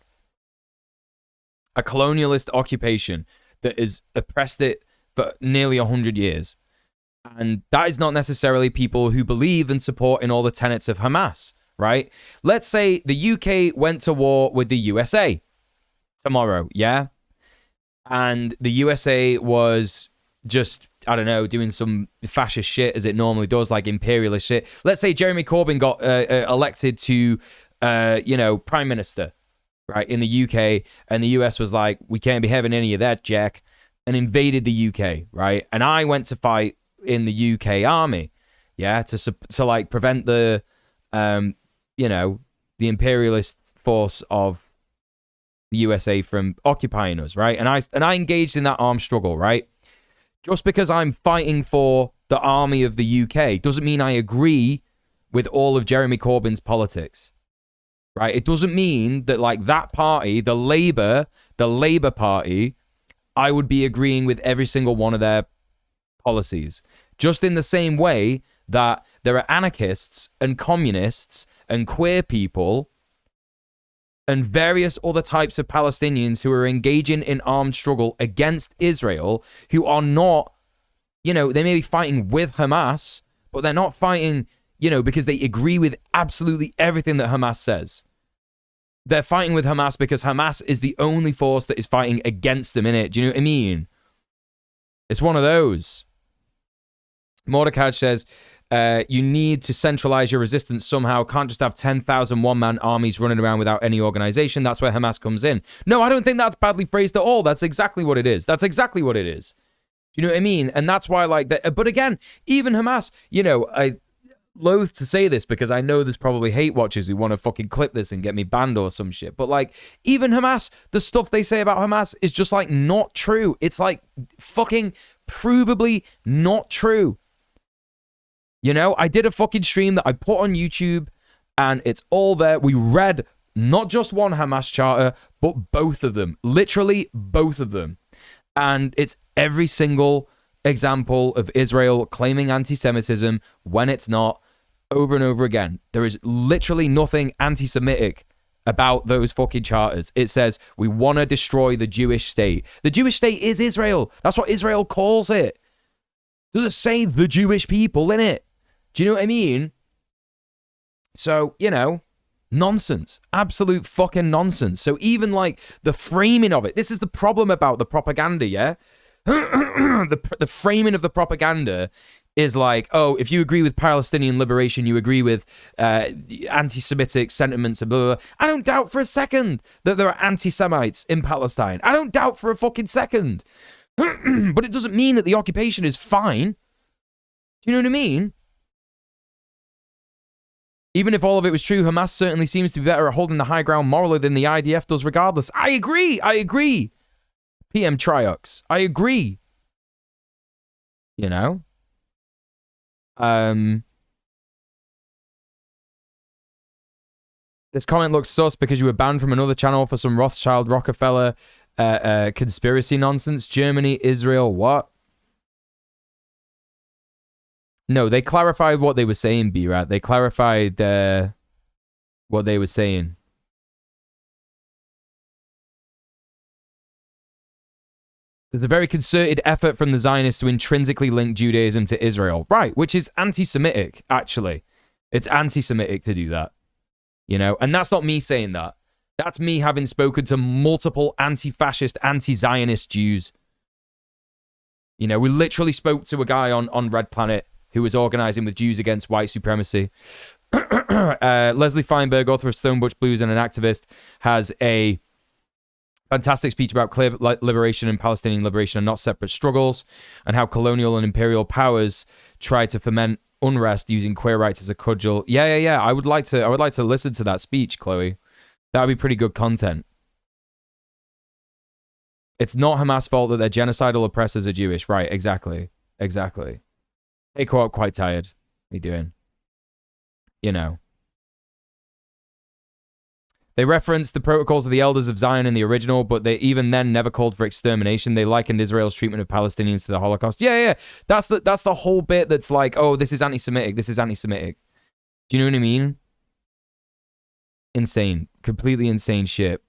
A colonialist occupation that has oppressed it for nearly 100 years. And that is not necessarily people who believe and support in all the tenets of Hamas, right? Let's say the UK went to war with the USA tomorrow, yeah? And the USA was just, I don't know, doing some fascist shit as it normally does, like imperialist shit. Let's say Jeremy Corbyn got elected to, Prime Minister, right, in the UK, and the US was like, we can't be having any of that, Jack, and invaded the UK, right? And I went to fight in the UK army, yeah, to like prevent the, the imperialist force of the USA from occupying us, right? And I engaged in that armed struggle, right? Just because I'm fighting for the army of the UK doesn't mean I agree with all of Jeremy Corbyn's politics. Right? It doesn't mean that like that party, the Labour Party, I would be agreeing with every single one of their policies. Just in the same way that there are anarchists and communists and queer people and various other types of Palestinians who are engaging in armed struggle against Israel who are not, they may be fighting with Hamas, but they're not fighting, because they agree with absolutely everything that Hamas says. They're fighting with Hamas because Hamas is the only force that is fighting against them, innit? Do you know what I mean? It's one of those. Mordecai says, you need to centralize your resistance somehow. Can't just have 10,000 one-man armies running around without any organization. That's where Hamas comes in. No, I don't think that's badly phrased at all. That's exactly what it is. Do you know what I mean? And that's why, but again, even Hamas, I loath to say this because I know there's probably hate watchers who want to fucking clip this and get me banned or some shit. But even Hamas, the stuff they say about Hamas is just not true. It's fucking provably not true. I did a fucking stream that I put on YouTube and it's all there. We read not just one Hamas charter, but both of them. Literally both of them. And it's every single example of Israel claiming anti-Semitism when it's not, over and over again. There is literally nothing anti-Semitic about those fucking charters. It says we want to destroy the Jewish state. The Jewish state is Israel. That's what Israel calls it. Does it say the Jewish people in it? Do you know what I mean? So, nonsense. Absolute fucking nonsense. So even the framing of it, this is the problem about the propaganda, yeah? the framing of the propaganda is if you agree with Palestinian liberation, you agree with anti-Semitic sentiments and blah, blah, blah. I don't doubt for a second that there are anti-Semites in Palestine. I don't doubt for a fucking second. But it doesn't mean that the occupation is fine. Do you know what I mean? Even if all of it was true, Hamas certainly seems to be better at holding the high ground morally than the IDF does regardless. I agree. PM Triox. I agree. This comment looks sus because you were banned from another channel for some Rothschild Rockefeller conspiracy nonsense. Germany, Israel, what? No, they clarified what they were saying, B-Rat. They clarified what they were saying. There's a very concerted effort from the Zionists to intrinsically link Judaism to Israel. Right, which is anti-Semitic, actually. It's anti-Semitic to do that. And that's not me saying that. That's me having spoken to multiple anti-fascist, anti-Zionist Jews. We literally spoke to a guy on Red Planet who was organizing with Jews against white supremacy. Leslie Feinberg, author of Stone Butch Blues and an activist, has a fantastic speech about clear liberation and Palestinian liberation are not separate struggles, and how colonial and imperial powers try to foment unrest using queer rights as a cudgel. Yeah. I would like to listen to that speech, Chloe. That would be pretty good content. It's not Hamas' fault that their genocidal oppressors are Jewish. Right, exactly. Exactly. Hey, Co-op, quite tired. What are you doing? You know. They referenced the protocols of the elders of Zion in the original, but they even then never called for extermination. They likened Israel's treatment of Palestinians to the Holocaust. Yeah. That's the whole bit that's like, oh, this is anti-Semitic. This is anti-Semitic. Do you know what I mean? Insane. Completely insane shit.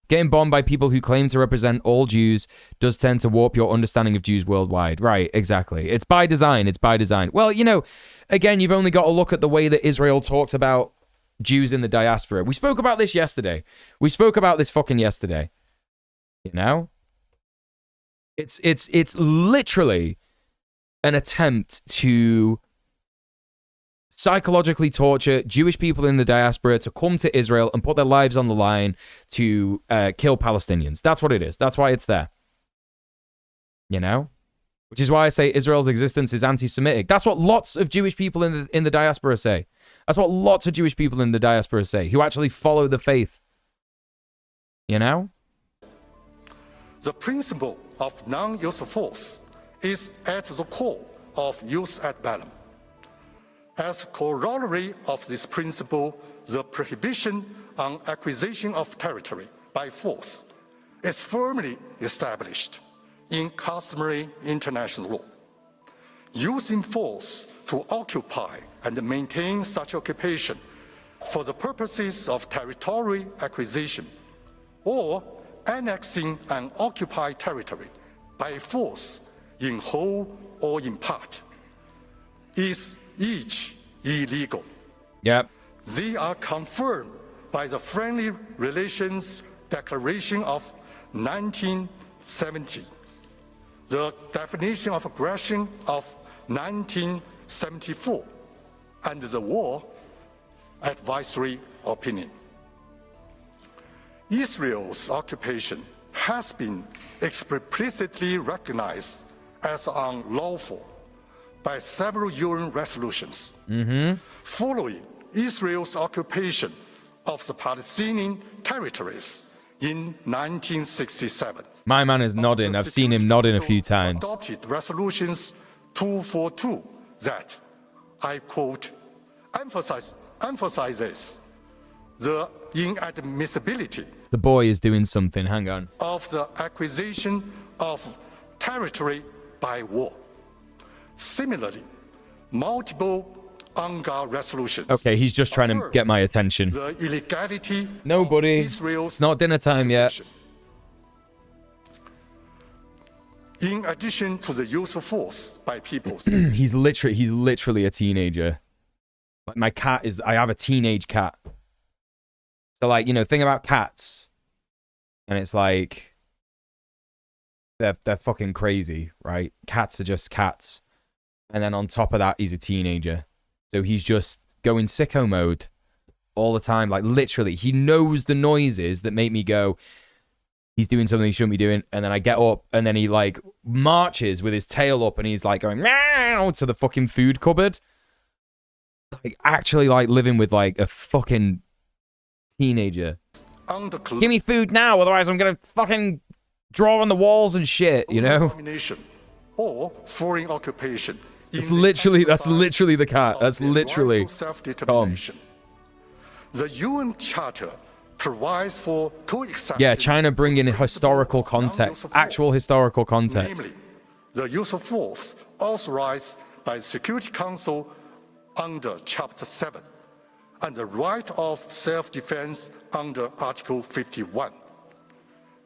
Getting bombed by people who claim to represent all Jews does tend to warp your understanding of Jews worldwide. Right, exactly. It's by design. It's by design. Well, you know, again, you've only got to look at the way that Israel talked about Jews in the diaspora. We spoke about this yesterday. We spoke about this fucking yesterday. You know? It's literally an attempt to psychologically torture Jewish people in the diaspora to come to Israel and put their lives on the line to kill Palestinians. That's what it is. That's why it's there. You know? Which is why I say Israel's existence is anti-Semitic. That's what lots of Jewish people in the diaspora say. That's what lots of Jewish people in the diaspora say, who actually follow the faith. You know? The principle of non-use of force is at the core of use ad bellum. As corollary of this principle, the prohibition on acquisition of territory by force is firmly established in customary international law. Using force to occupy and maintain such occupation for the purposes of territorial acquisition or annexing an occupied territory by force in whole or in part is each illegal. Yep. They are confirmed by the Friendly Relations Declaration of 1970, the definition of aggression of 1974, and the War Advisory Opinion. Israel's occupation has been explicitly recognized as unlawful by several UN resolutions. Following Israel's occupation of the Palestinian territories in 1967. My man is nodding. I've seen him nodding a few times. Adopted resolutions 242 that, I quote, emphasizes the inadmissibility. The boy is doing something. Hang on. Of the acquisition of territory by war. Similarly, multiple UNGA resolutions. Okay, he's just trying to get my attention. The illegality. No, buddy. Israel's It's not dinner time yet. In addition to the use of force by peoples. he's literally a teenager. Like my cat is. I have a teenage cat. So like, you know, thing about cats, and it's like they're fucking crazy, right? Cats are just cats. And then on top of that, he's a teenager. So he's just going sicko mode all the time. Like, literally, he knows the noises that make me go, he's doing something he shouldn't be doing. And then I get up, and then he, like, marches with his tail up, and he's, like, going, meow, to the fucking food cupboard. Like, actually, like, living with, like, a fucking teenager. Give me food now, otherwise I'm going to fucking draw on the walls and shit, you know? Or foreign occupation. That's literally the cat. That's literally self-determination. The UN Charter provides for two exceptions. Yeah, China bring in historical context, actual historical context. Namely, the use of force authorized by the Security Council under Chapter 7 and the right of self-defense under Article 51.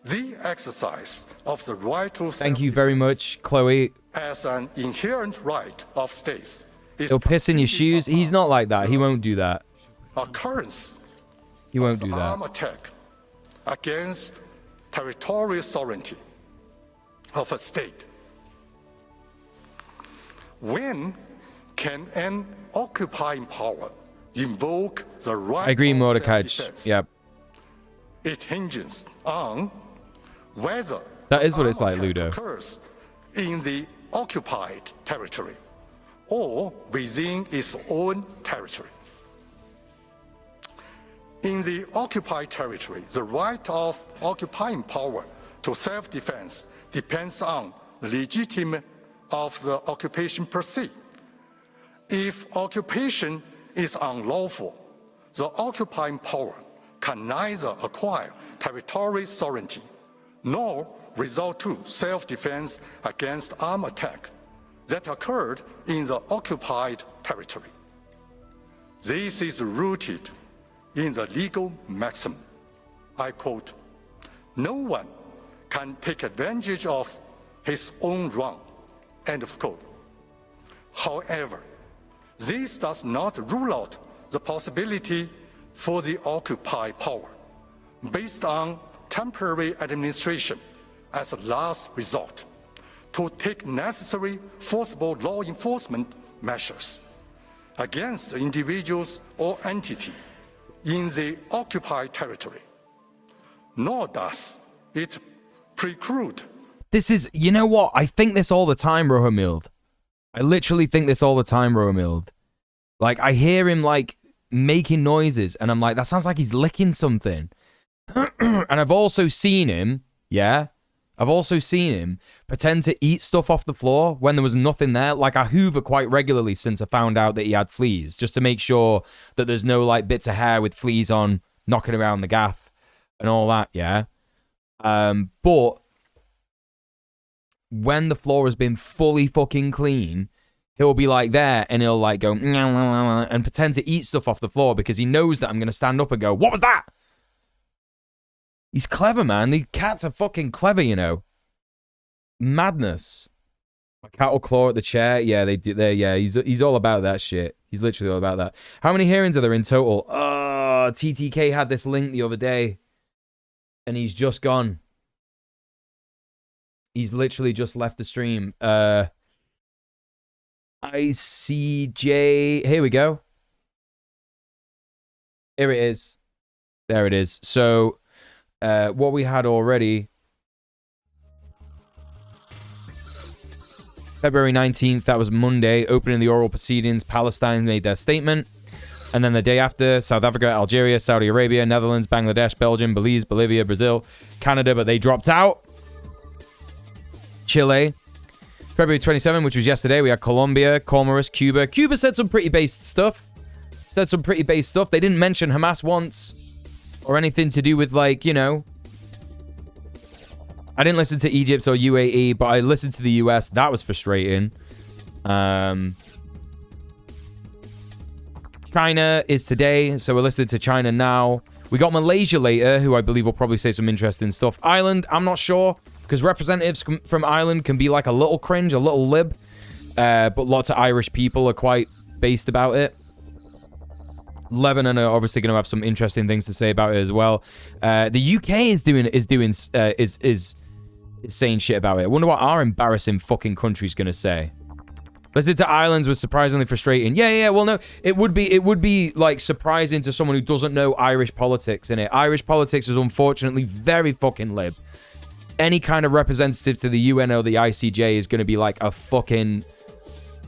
The exercise of the right to Thank you very much, Chloe. As an inherent right of states. He'll piss in your shoes. He's not like that. He won't do that. Occurrence. He won't do that. Armed attack against territorial sovereignty of a state. When can an occupying power invoke the right I agree, of Mordecai. self-defense? Yep. It hinges on whether that is what it's like, armed attack Ludo. Occurs in the occupied territory or within its own territory. In the occupied territory, the right of occupying power to self-defense depends on the legitimacy of the occupation per se. If occupation is unlawful, the occupying power can neither acquire territorial sovereignty nor resort to self-defense against armed attack that occurred in the occupied territory. This is rooted in the legal maxim. I quote, "No one can take advantage of his own wrong," end of quote. However, this does not rule out the possibility for the occupied power, based on temporary administration as a last resort, to take necessary forcible law enforcement measures against individuals or entity in the occupied territory. Nor does it preclude. This is, you know what? I think this all the time, Rohamild. I literally think this all the time, Rohamild. Like, I hear him, like, making noises, and I'm like, that sounds like he's licking something. And I've also seen him, yeah? I've also seen him pretend to eat stuff off the floor when there was nothing there. Like, I hoover quite regularly since I found out that he had fleas, just to make sure that there's no, like, bits of hair with fleas on knocking around the gaff and all that, yeah? But when the floor has been fully fucking clean, he'll be like there and he'll like go and pretend to eat stuff off the floor because he knows that I'm going to stand up and go, "What was that?" He's clever, man. The cats are fucking clever, you know. Madness. My cat will claw at the chair. Yeah, they do. Yeah, he's all about that shit. He's literally all about that. How many hearings are there in total? Oh, TTK had this link the other day and he's just gone. He's literally just left the stream. ICJ. Here we go. Here it is. There it is. So, what we had already. February 19th, that was Monday, opening the oral proceedings. Palestine made their statement. And then the day after, South Africa, Algeria, Saudi Arabia, Netherlands, Bangladesh, Belgium, Belize, Bolivia, Brazil, Canada, but they dropped out. Chile. February 27th, which was yesterday, we had Colombia, Comoros, Cuba. Cuba said some pretty based stuff. They didn't mention Hamas once. Or anything to do with, like, you know. I didn't listen to Egypt or UAE, but I listened to the US. That was frustrating. China is today, so we're listening to China now. We got Malaysia later, who I believe will probably say some interesting stuff. Ireland, I'm not sure. Because representatives from Ireland can be like a little cringe, a little lib. But lots of Irish people are quite based about it. Lebanon are obviously going to have some interesting things to say about it as well. The UK is saying shit about it. I wonder what our embarrassing fucking country's going to say. Listening to Ireland's was surprisingly frustrating. Yeah. Well, no, it would be like surprising to someone who doesn't know Irish politics in it. Irish politics is unfortunately very fucking lib. Any kind of representative to the UN or the ICJ is going to be like a fucking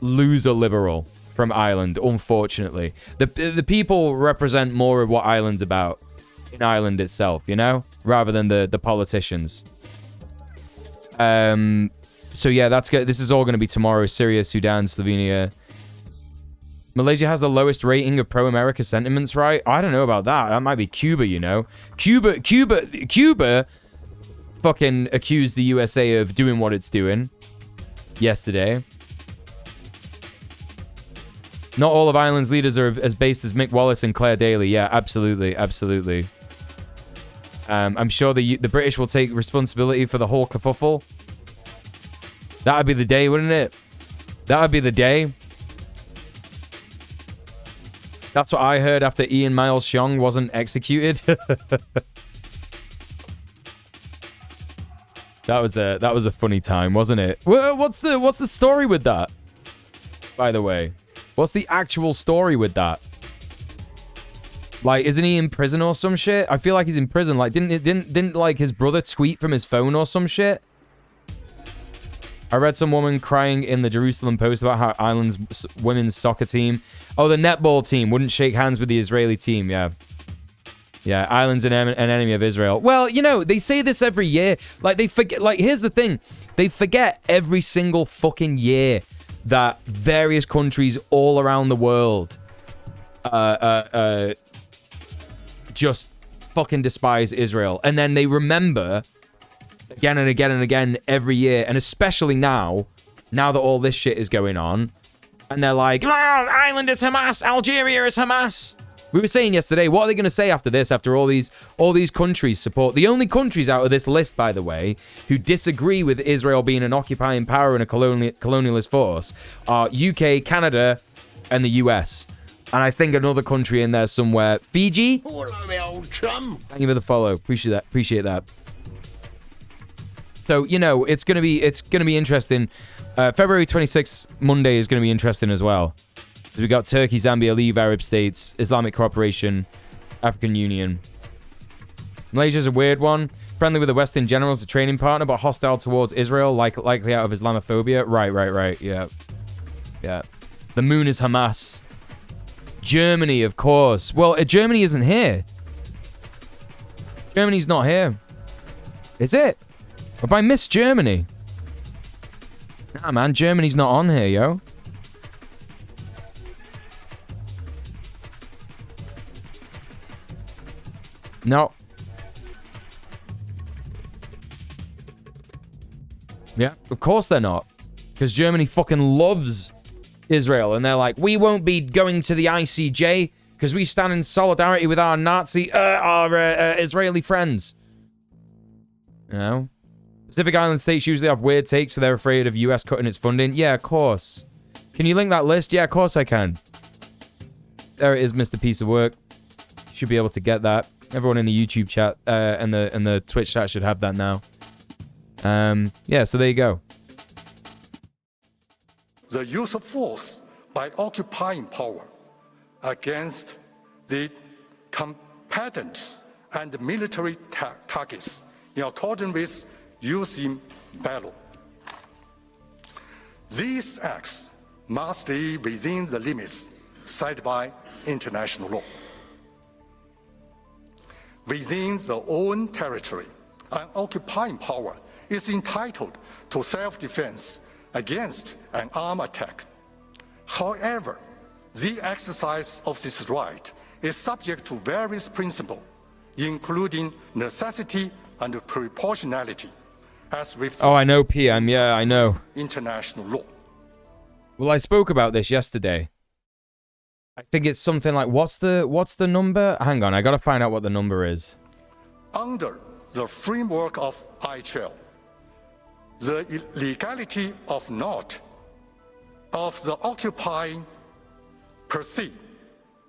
loser liberal from Ireland, unfortunately. The people represent more of what Ireland's about in Ireland itself, you know? Rather than the politicians. So yeah, that's good. This is all going to be tomorrow. Syria, Sudan, Slovenia. Malaysia has the lowest rating of pro-America sentiments, right? I don't know about that. That might be Cuba, you know? Cuba fucking accused the USA of doing what it's doing yesterday. Not all of Ireland's leaders are as based as Mick Wallace and Claire Daly. Yeah, absolutely. I'm sure the British will take responsibility for the whole kerfuffle. That would be the day, wouldn't it? That would be the day. That's what I heard after Ian Miles Cheong wasn't executed. That was a funny time, wasn't it? Well, what's the story with that? By the way, what's the actual story with that? Like, isn't he in prison or some shit? I feel like he's in prison. Like, didn't like his brother tweet from his phone or some shit? I read some woman crying in the Jerusalem Post about how Ireland's women's soccer team, the netball team, wouldn't shake hands with the Israeli team. Yeah. Yeah, Ireland's an enemy of Israel. Well, you know, they say this every year. Like, they forget. Like, here's the thing. They forget every single fucking year that various countries all around the world just fucking despise Israel. And then they remember again and again and again every year. And especially now that all this shit is going on. And they're like, oh, Ireland is Hamas. Algeria is Hamas. We were saying yesterday, what are they going to say after this, after all these countries support? The only countries out of this list, by the way, who disagree with Israel being an occupying power and a colonialist force are UK, Canada, and the US. And I think another country in there somewhere. Fiji? Hello, my old chum. Thank you for the follow. Appreciate that. So, you know, it's gonna be interesting. February 26th, Monday, is gonna be interesting as well. We got Turkey, Zambia, League of Arab States, Islamic Cooperation, African Union. Malaysia's a weird one. Friendly with the West in general as a trading partner, but hostile towards Israel, likely out of Islamophobia. Right. Yeah. The moon is Hamas. Germany, of course. Well, Germany isn't here. Germany's not here. Is it? Have I missed Germany? Nah, man, Germany's not on here, yo. No. Yeah, of course they're not. Because Germany fucking loves Israel. And they're like, we won't be going to the ICJ because we stand in solidarity with our Israeli friends. You know? Pacific Island states usually have weird takes, so they're afraid of US cutting its funding. Yeah, of course. Can you link that list? Yeah, of course I can. There it is, Mr. Piece of Work. Should be able to get that. Everyone in the YouTube chat and the Twitch chat should have that now. Yeah, so there you go. The use of force by occupying power against the combatants and military targets in accordance with use in battle. These acts must stay within the limits set by international law. Within their own territory, an occupying power is entitled to self-defense against an armed attack. However, the exercise of this right is subject to various principles, including necessity and proportionality, as Oh, I know, PM. Yeah, I know. International law. Well, I spoke about this yesterday. I think it's something like, what's the number? Hang on, I gotta find out what the number is. Under the framework of ICJ, the legality of not of the occupying per se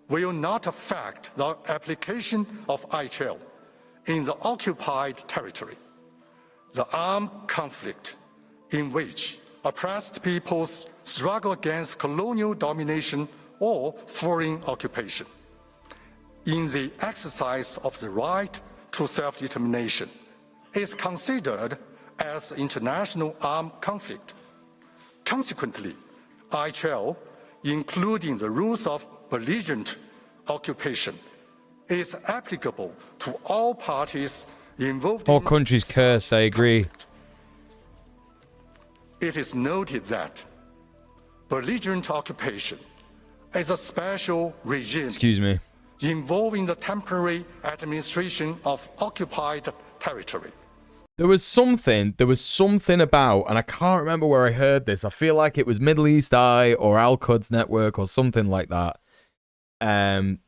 will not affect the application of ICJ in the occupied territory. The armed conflict in which oppressed peoples struggle against colonial domination or foreign occupation. In the exercise of the right to self-determination is considered as international armed conflict. Consequently, ICJ, including the rules of belligerent occupation, is applicable to all parties involved. All countries cursed, I agree. It is noted that belligerent occupation is a special regime involving the temporary administration of occupied territory. There was something about, and I can't remember where I heard this. I feel like it was Middle East Eye or Al-Quds Network or something like that. And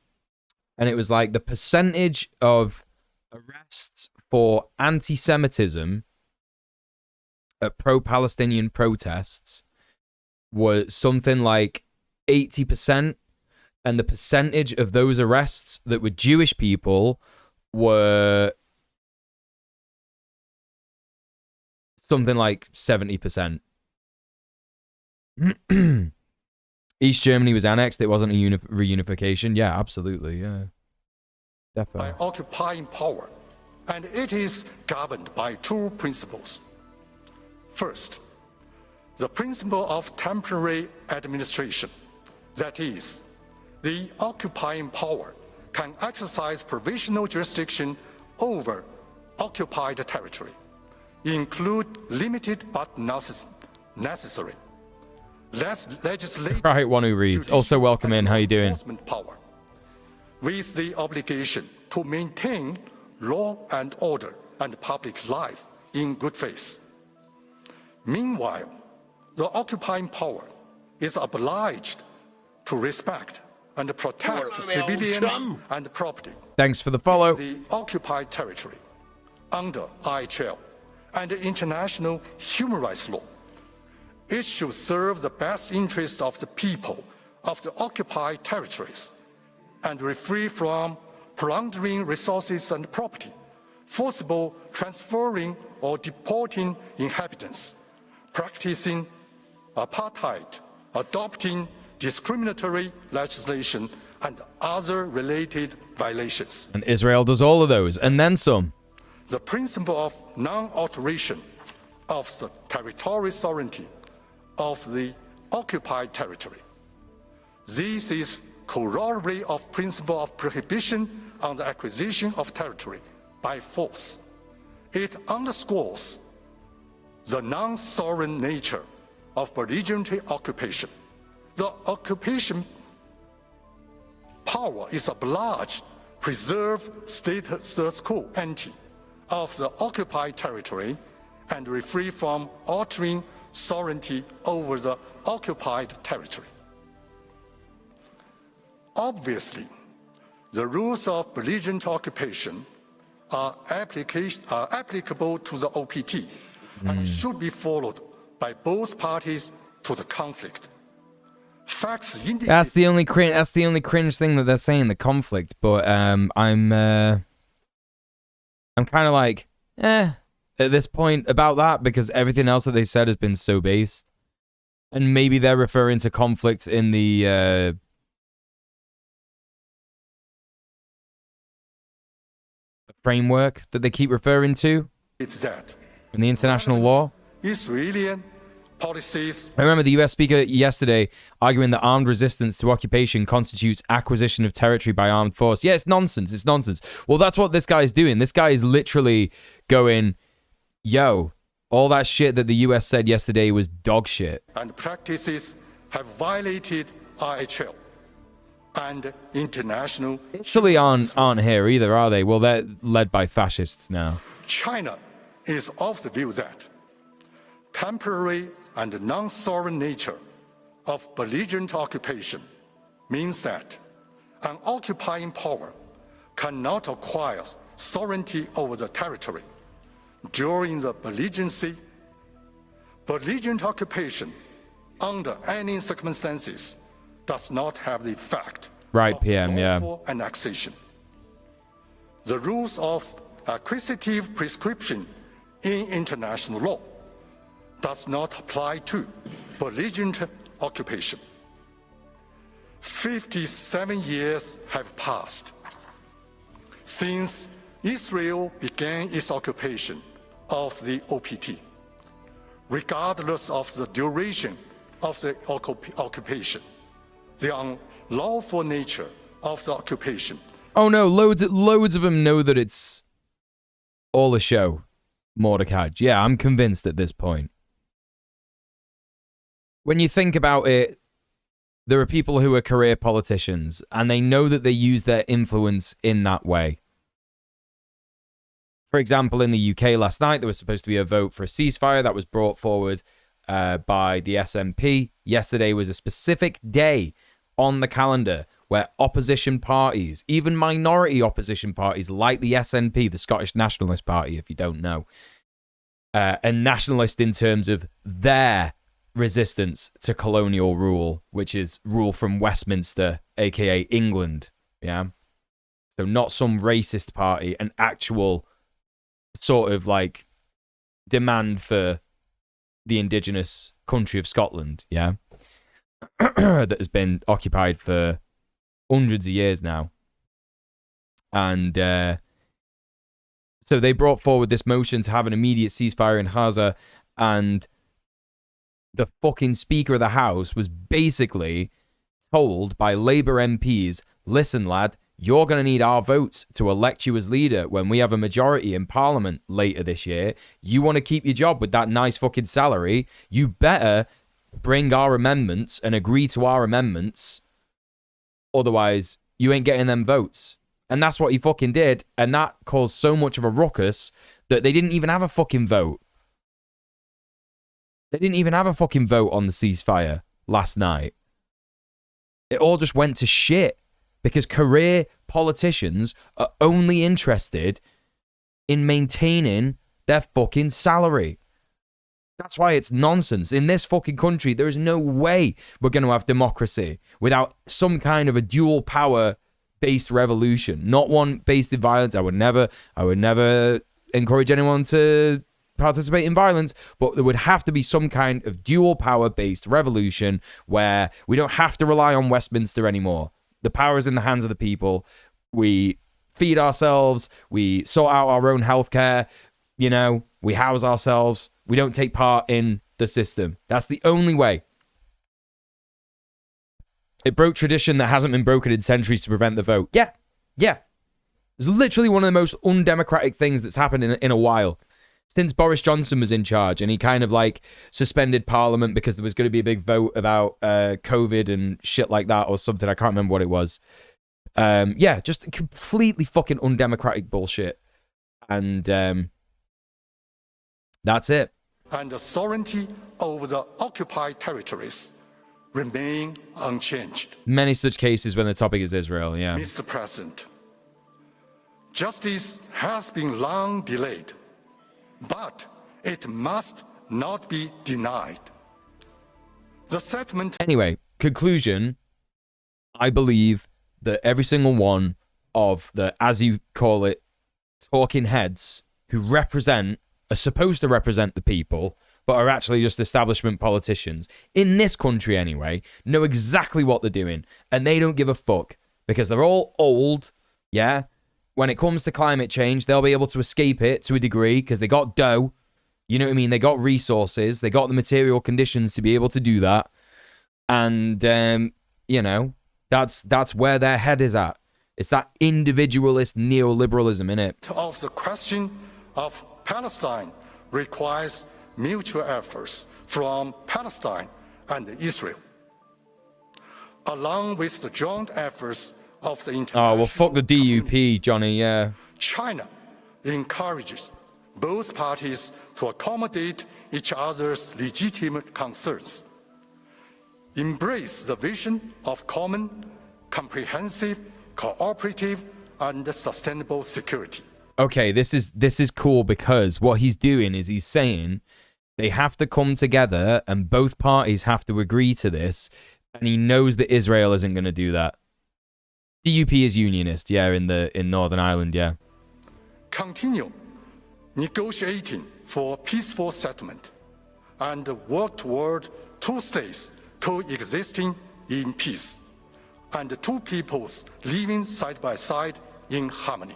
it was like the percentage of arrests for anti-Semitism at pro-Palestinian protests was something like 80%, and the percentage of those arrests that were Jewish people were something like 70%. East Germany was annexed. It wasn't a reunification. Yeah, absolutely. Yeah, definitely. By occupying power, and it is governed by two principles. First, the principle of temporary administration. That is, the occupying power can exercise provisional jurisdiction over occupied territory, include limited but necessary legislative Right, one who reads. Also welcome in. How you doing? power, with the obligation to maintain law and order and public life in good faith. Meanwhile, the occupying power is obliged to respect and protect civilians and property. Thanks for the follow. The occupied territory under IHL and international human rights law. It should serve the best interest of the people of the occupied territories and refrain from plundering resources and property, forcible transferring or deporting inhabitants, practicing apartheid, adopting discriminatory legislation, and other related violations. And Israel does all of those, and then some. The principle of non-alteration of the territorial sovereignty of the occupied territory. This is corollary of principle of prohibition on the acquisition of territory by force. It underscores the non-sovereign nature of belligerent occupation. The occupation power is obliged to preserve status quo ante of the occupied territory and refrain from altering sovereignty over the occupied territory. Obviously, the rules of belligerent occupation are applicable to the OPT and should be followed by both parties to the conflict. Facts indicate That's the only cringe thing that they're saying, the conflict. But I'm kind of like, at this point about that, because everything else that they said has been so based. And maybe they're referring to conflicts in the framework that they keep referring to that in the international law. Israeli policies. I remember the US speaker yesterday arguing that armed resistance to occupation constitutes acquisition of territory by armed force. Yeah, it's nonsense. It's nonsense. Well, that's what this guy is doing. This guy is literally going, yo, all that shit that the US said yesterday was dog shit. And practices have violated IHL and international. Italy aren't here either, are they? Well, they're led by fascists now. China is of the view that temporary and non-sovereign nature of belligerent occupation means that an occupying power cannot acquire sovereignty over the territory during the belligerency. Belligerent occupation under any circumstances does not have the effect Right, of PM, yeah. lawful annexation. The rules of acquisitive prescription in international law does not apply to belligerent occupation. 57 years have passed since Israel began its occupation of the OPT. Regardless of the duration of the occupation, the unlawful nature of the occupation. Oh no, loads of them know that it's all a show, Mordecai. Yeah, I'm convinced at this point. When you think about it, there are people who are career politicians, and they know that they use their influence in that way. For example, in the UK last night, there was supposed to be a vote for a ceasefire that was brought forward by the SNP. Yesterday was a specific day on the calendar where opposition parties, even minority opposition parties like the SNP, the Scottish Nationalist Party, if you don't know, a nationalist in terms of their resistance to colonial rule, which is rule from Westminster, aka England, yeah? So not some racist party, an actual sort of like demand for the indigenous country of Scotland, yeah? That has been occupied for hundreds of years now. And so they brought forward this motion to have an immediate ceasefire in Gaza, and the fucking Speaker of the House was basically told by Labour MPs, listen, lad, you're going to need our votes to elect you as leader when we have a majority in parliament later this year. You want to keep your job with that nice fucking salary, you better bring our amendments and agree to our amendments. Otherwise, you ain't getting them votes. And that's what he fucking did. And that caused so much of a ruckus that they didn't even have a fucking vote. They didn't even have a fucking vote on the ceasefire last night. It all just went to shit because career politicians are only interested in maintaining their fucking salary. That's why it's nonsense. In this fucking country, there is no way we're going to have democracy without some kind of a dual power based revolution, not one based in violence. I would never encourage anyone to participate in violence, but there would have to be some kind of dual power based revolution where we don't have to rely on Westminster anymore. The power is in the hands of the people. We feed ourselves, we sort out our own healthcare, you know, we house ourselves, we don't take part in the system. That's the only way. It broke tradition that hasn't been broken in centuries to prevent the vote. Yeah. It's literally one of the most undemocratic things that's happened in a while. Since Boris Johnson was in charge and he kind of like suspended parliament because there was going to be a big vote about COVID and shit like that or something. I can't remember what it was. Yeah, just completely fucking undemocratic bullshit. And that's it. And the sovereignty over the occupied territories remain unchanged. Many such cases when the topic is Israel, yeah. Mr. President, justice has been long delayed, but it must not be denied. The settlement... Anyway, conclusion, I believe that every single one of the, as you call it, talking heads who are supposed to represent the people, but are actually just establishment politicians, in this country anyway, know exactly what they're doing, and they don't give a fuck, because they're all old, yeah? When it comes to climate change, they'll be able to escape it to a degree, because they got dough, you know what I mean? They got resources, they got the material conditions to be able to do that, and, you know, that's where their head is at. It's that individualist neoliberalism, innit? Of the question of Palestine requires mutual efforts from Palestine and Israel, along with the joint efforts of the international... Oh, well, fuck the DUP, Johnny, yeah. China encourages both parties to accommodate each other's legitimate concerns, embrace the vision of common, comprehensive, cooperative, and sustainable security. Okay, this is cool because what he's doing is he's saying they have to come together and both parties have to agree to this, and he knows that Israel isn't going to do that. DUP is unionist, yeah, in Northern Ireland, yeah. Continue negotiating for peaceful settlement and work toward two states coexisting in peace and two peoples living side by side in harmony.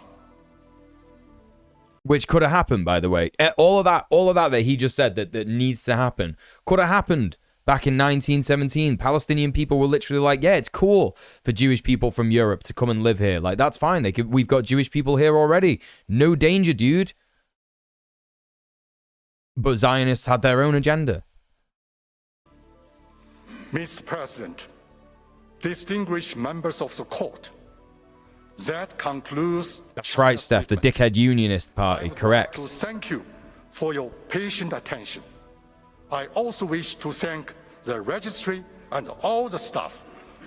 Which could have happened, by the way. All of that he just said that needs to happen could have happened back in 1917. Palestinian people were literally like, yeah, it's cool for Jewish people from Europe to come and live here. Like, that's fine. We've got Jewish people here already. No danger, dude. But Zionists had their own agenda. Mr. President, distinguished members of the court, that concludes... That's right, Steph, the dickhead unionist party, correct. To thank you for your patient attention. I also wish to thank the registry and all the staff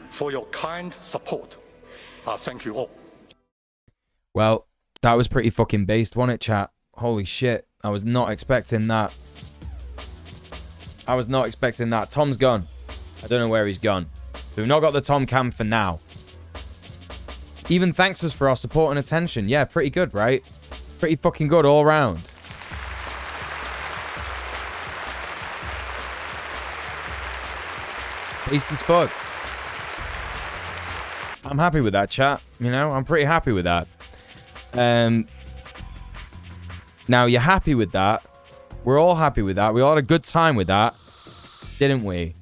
for your kind support. Thank you all. Well, that was pretty fucking based, wasn't it, chat? Holy shit, I was not expecting that. Tom's gone. I don't know where he's gone. So we've not got the Tom cam for now. Even thanks us for our support and attention. Yeah, pretty good, right? Pretty fucking good all round. Based as fuck. I'm happy with that, chat. You know, I'm pretty happy with that. Now, you're happy with that. We're all happy with that. We all had a good time with that. Didn't we?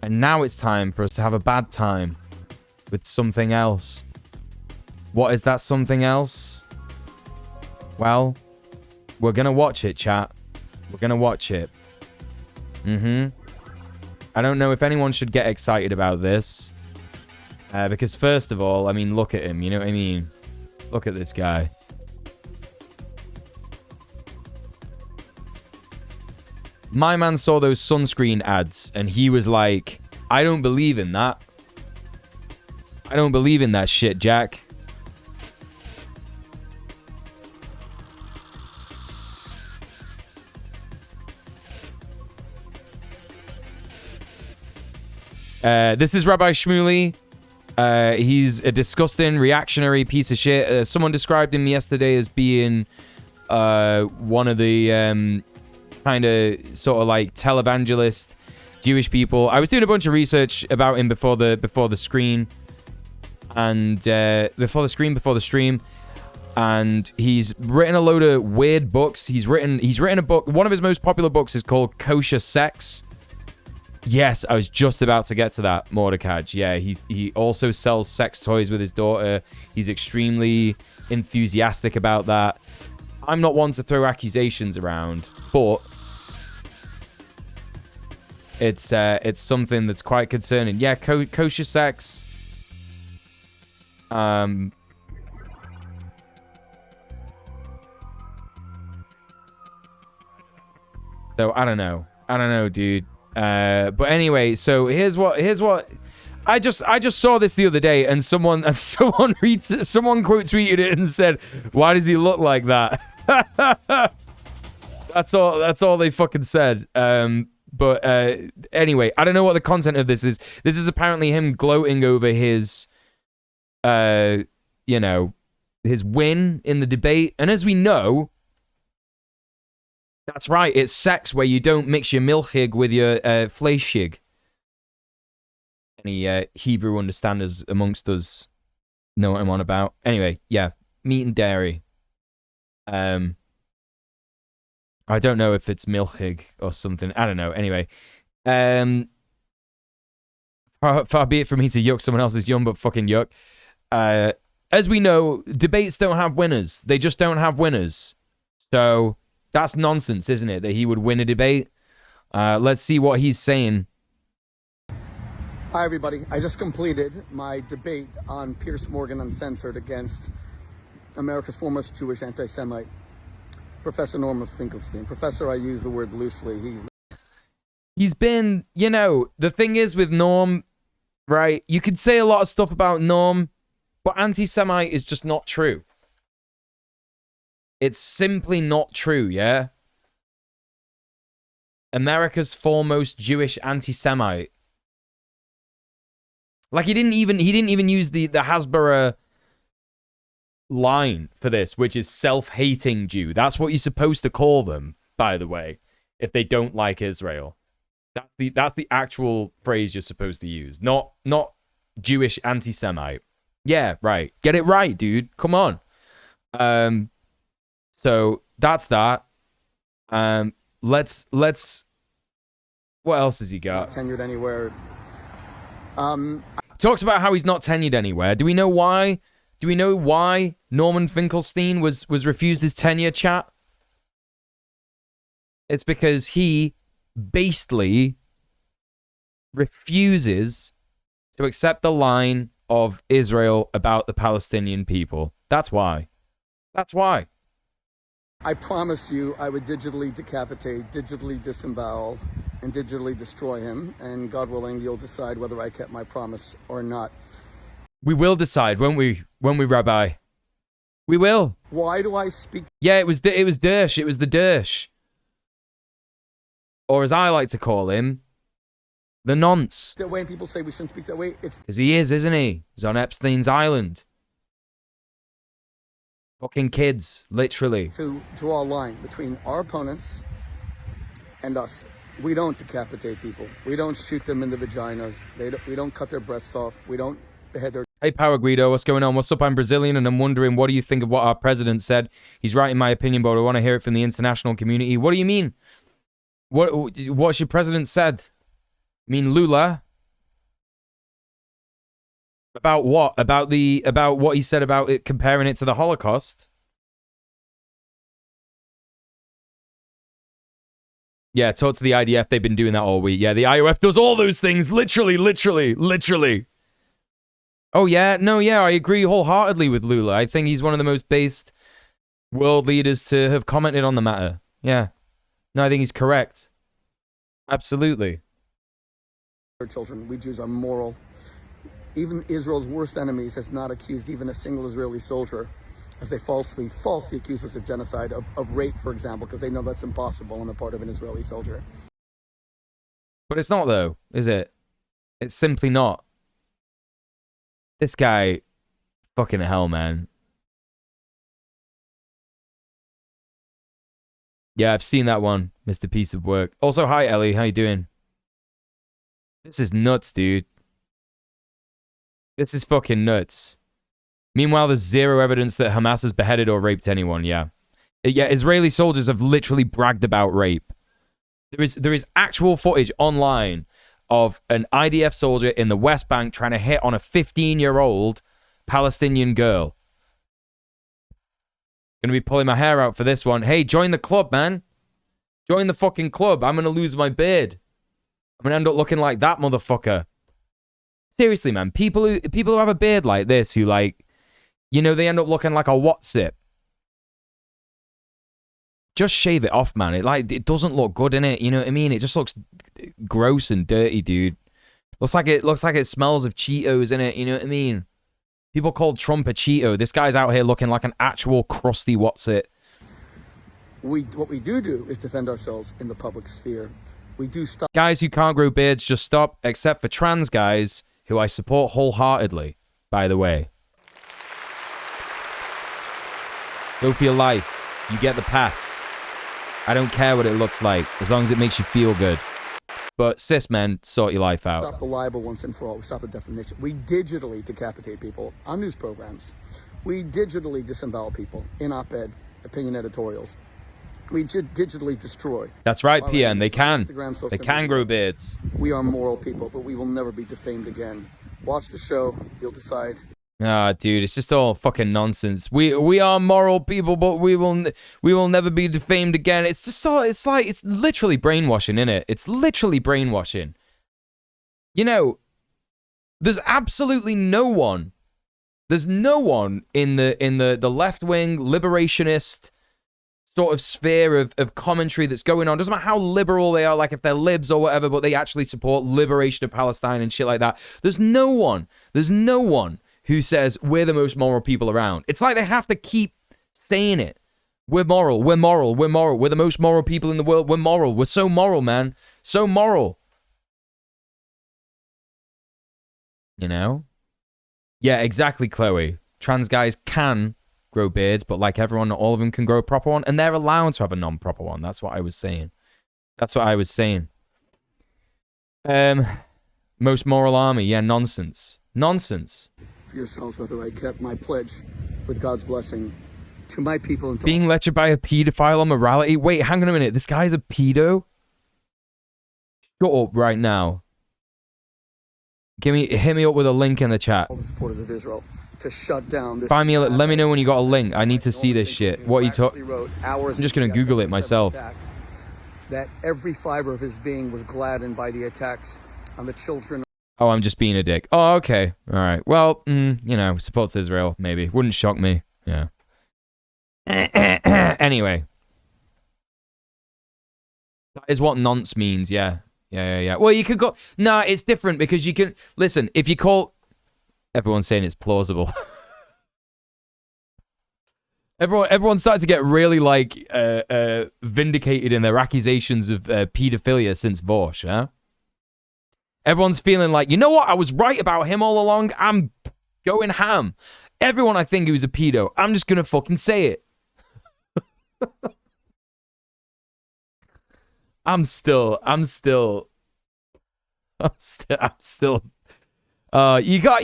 And now it's time for us to have a bad time with something else. What is that something else? Well, we're gonna watch it, chat. We're gonna watch it. I don't know if anyone should get excited about this. Because first of all, I mean, look at him. You know what I mean? Look at this guy. My man saw those sunscreen ads and he was like, I don't believe in that. I don't believe in that shit, Jack. This is Rabbi Shmuley. He's a disgusting, reactionary piece of shit. Someone described him yesterday as being one of the kind of sort of like televangelist Jewish people. I was doing a bunch of research about him before the stream, and before the stream, and he's written a load of weird books. He's written a book. One of his most popular books is called Kosher Sex. Yes, I was just about to get to that, Mordecai. Yeah, he also sells sex toys with his daughter. He's extremely enthusiastic about that. I'm not one to throw accusations around, but it's something that's quite concerning. Yeah, kosher sex. So I don't know, dude. But anyway, so here's what I just saw this the other day, and someone quote tweeted it and said, "Why does he look like that?" That's all they fucking said. But anyway, I don't know what the content of this is. This is apparently him gloating over his his win in the debate, and as we know, that's right, it's sex where you don't mix your milchig with your fleischig. Any Hebrew understanders amongst us know what I'm on about. Anyway, yeah, meat and dairy. I don't know if it's milchig or something. I don't know. Anyway, far be it from me to yuck someone else's yum, but fucking yuck. As we know, debates don't have winners. They just don't have winners. So that's nonsense, isn't it? That he would win a debate. Let's see what he's saying. Hi, everybody. I just completed my debate on Piers Morgan Uncensored against America's foremost Jewish anti-Semite, Professor Norman Finkelstein. Professor, I use the word loosely. He's been, the thing is with Norm, right? You could say a lot of stuff about Norm, but anti-Semite is just not true. It's simply not true, yeah? America's foremost Jewish anti-Semite. Like, he didn't even use the Hasbara line for this, which is self-hating Jew. That's what you're supposed to call them, by the way, if they don't like Israel. That's the actual phrase you're supposed to use, not Jewish anti-Semite. Yeah, right. Get it right, dude. Come on. So that's that. Let's. What else has he got? Tenured anywhere. Talks about how he's not tenured anywhere. Do we know why? Do we know why Norman Finkelstein was refused his tenure, chat? It's because he basically refuses to accept the line of Israel about the Palestinian people. That's why. That's why. I promised you I would digitally decapitate, digitally disembowel, and digitally destroy him, and God willing, you'll decide whether I kept my promise or not. We will decide, won't we, Rabbi? We will. Why do I speak? Yeah, it was Dersh. It was the Dersh. Or as I like to call him, the nonce. That way, and people say we shouldn't speak that way. It's because he is, isn't he? He's on Epstein's island. Fucking kids, literally. To draw a line between our opponents and us. We don't decapitate people. We don't shoot them in the vaginas. We don't cut their breasts off. We don't behead their... Hey, Power Guido, what's going on? What's up? I'm Brazilian, and I'm wondering, what do you think of what our president said? He's right in my opinion, but I want to hear it from the international community. What do you mean? What's your president said? I mean, Lula? About what? About what he said about it, comparing it to the Holocaust? Yeah, talk to the IDF. They've been doing that all week. Yeah, the IOF does all those things. Literally, literally, literally. Oh, yeah? No, yeah, I agree wholeheartedly with Lula. I think he's one of the most based world leaders to have commented on the matter. Yeah. No, I think he's correct. Absolutely. Our children, we Jews are moral. Even Israel's worst enemies has not accused even a single Israeli soldier, as they falsely accuse us of genocide, of rape, for example, because they know that's impossible on the part of an Israeli soldier. But it's not, though, is it? It's simply not. This guy, fucking hell, man. Yeah, I've seen that one, Mr. Piece of Work. Also, hi, Ellie. How you doing? This is nuts, dude. This is fucking nuts. Meanwhile, there's zero evidence that Hamas has beheaded or raped anyone, yeah. Yeah, Israeli soldiers have literally bragged about rape. There is actual footage online of an IDF soldier in the West Bank trying to hit on a 15-year-old Palestinian girl. Gonna be pulling my hair out for this one. Hey, join the club, man. Join the fucking club. I'm gonna lose my beard. I'm gonna end up looking like that motherfucker. Seriously, man. People who have a beard like this, who like, you know, they end up looking like a what's-it. Just shave it off, man. It doesn't look good in it. You know what I mean? It just looks gross and dirty, dude. Looks like it smells of Cheetos in it. You know what I mean? People call Trump a Cheeto. This guy's out here looking like an actual crusty what's-it. What we do is defend ourselves in the public sphere. We do stop. Guys who can't grow beards, just stop, except for trans guys, who I support wholeheartedly, by the way. Go for your life. You get the pass. I don't care what it looks like, as long as it makes you feel good. But cis men, sort your life out. Stop the libel once and for all. We stop the defamation. We digitally decapitate people on news programs. We digitally disembowel people in op-ed, opinion editorials. We digitally destroy. That's right, PM. They can. Instagram, They can grow beards. We are moral people, but we will never be defamed again. Watch the show. You'll decide. Ah, dude, it's just all fucking nonsense. We are moral people, but we will never be defamed again. It's just all, it's literally brainwashing, innit? It's literally brainwashing. You know, there's absolutely no one. There's no one in the left-wing liberationist sort of sphere of commentary that's going on. Doesn't matter how liberal they are, like if they're libs or whatever, but they actually support liberation of Palestine and shit like that. There's no one who says we're the most moral people around. It's like they have to keep saying it. We're moral, we're moral, we're moral. We're the most moral people in the world. We're moral. We're so moral, man. So moral. You know? Yeah, exactly, Chloe. Trans guys can grow beards, but like everyone, not all of them can grow a proper one, and they're allowed to have a non-proper one. That's what I was saying. Most moral army. Yeah, nonsense. Nonsense. For yourselves whether I kept my pledge with God's blessing to my people. And being lectured by a pedophile on morality. Wait, hang on a minute. This guy's a pedo? Shut up right now. Hit me up with a link in the chat. All the supporters of Israel to shut down this. Find me. Let me know when you got a link. I need to see this shit. What are you talking? I'm just gonna Google it myself. That every fiber of his being was gladdened by the attacks on the children. Oh, I'm just being a dick. Oh, okay. All right. Well, you know, supports Israel, maybe. Wouldn't shock me. Yeah. Anyway. That is what nonce means, yeah. Yeah. Well, you could go... Nah, it's different because you can... Listen, if you call... Everyone's saying it's plausible. Everyone started to get really, like, vindicated in their accusations of pedophilia since Vosh, huh? Everyone's feeling like, you know what? I was right about him all along. I'm going ham. Everyone I think who's a pedo, I'm just going to fucking say it. I'm still. You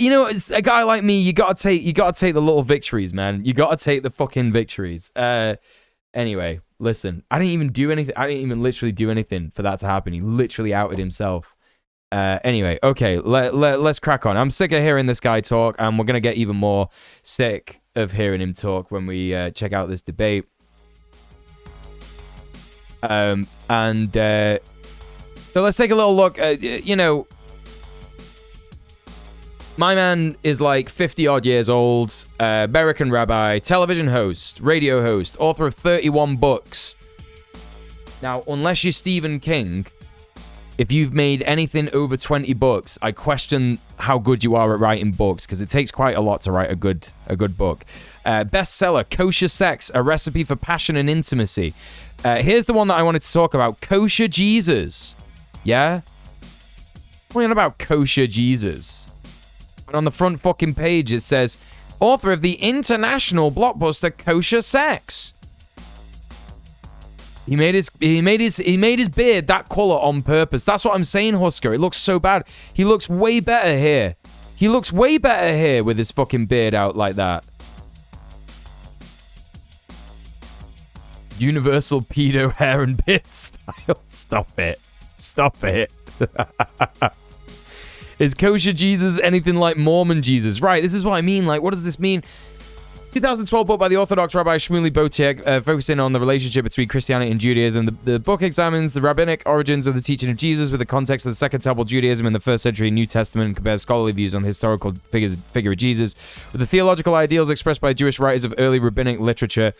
know, it's a guy like me, you gotta take the little victories, man. You gotta take the fucking victories. Anyway, listen, I didn't even literally do anything for that to happen. He literally outed himself. Anyway, okay, let's crack on. I'm sick of hearing this guy talk, and we're going to get even more sick of hearing him talk when we check out this debate. So let's take a little look at, my man is like 50-odd years old, American rabbi, television host, radio host, author of 31 books. Now, unless you're Stephen King, if you've made anything over 20 books, I question how good you are at writing books, because it takes quite a lot to write a good book. Bestseller, Kosher Sex, A Recipe for Passion and Intimacy. Here's the one that I wanted to talk about, Kosher Jesus. Yeah? What are you on about Kosher Jesus? And on the front fucking page it says, author of the international blockbuster Kosher Sex. He made his beard that color on purpose. That's what I'm saying, Husker. It looks so bad. He looks way better here. He looks way better here with his fucking beard out like that. Universal pedo hair and beard style. Stop it. Stop it. Is Kosher Jesus anything like Mormon Jesus? Right, this is what I mean. Like, what does this mean? 2012 book by the Orthodox Rabbi Shmuley Botiek, focusing on the relationship between Christianity and Judaism. The book examines the rabbinic origins of the teaching of Jesus with the context of the Second Temple Judaism in the First Century New Testament, and compares scholarly views on the historical figure of Jesus with the theological ideals expressed by Jewish writers of early rabbinic literature.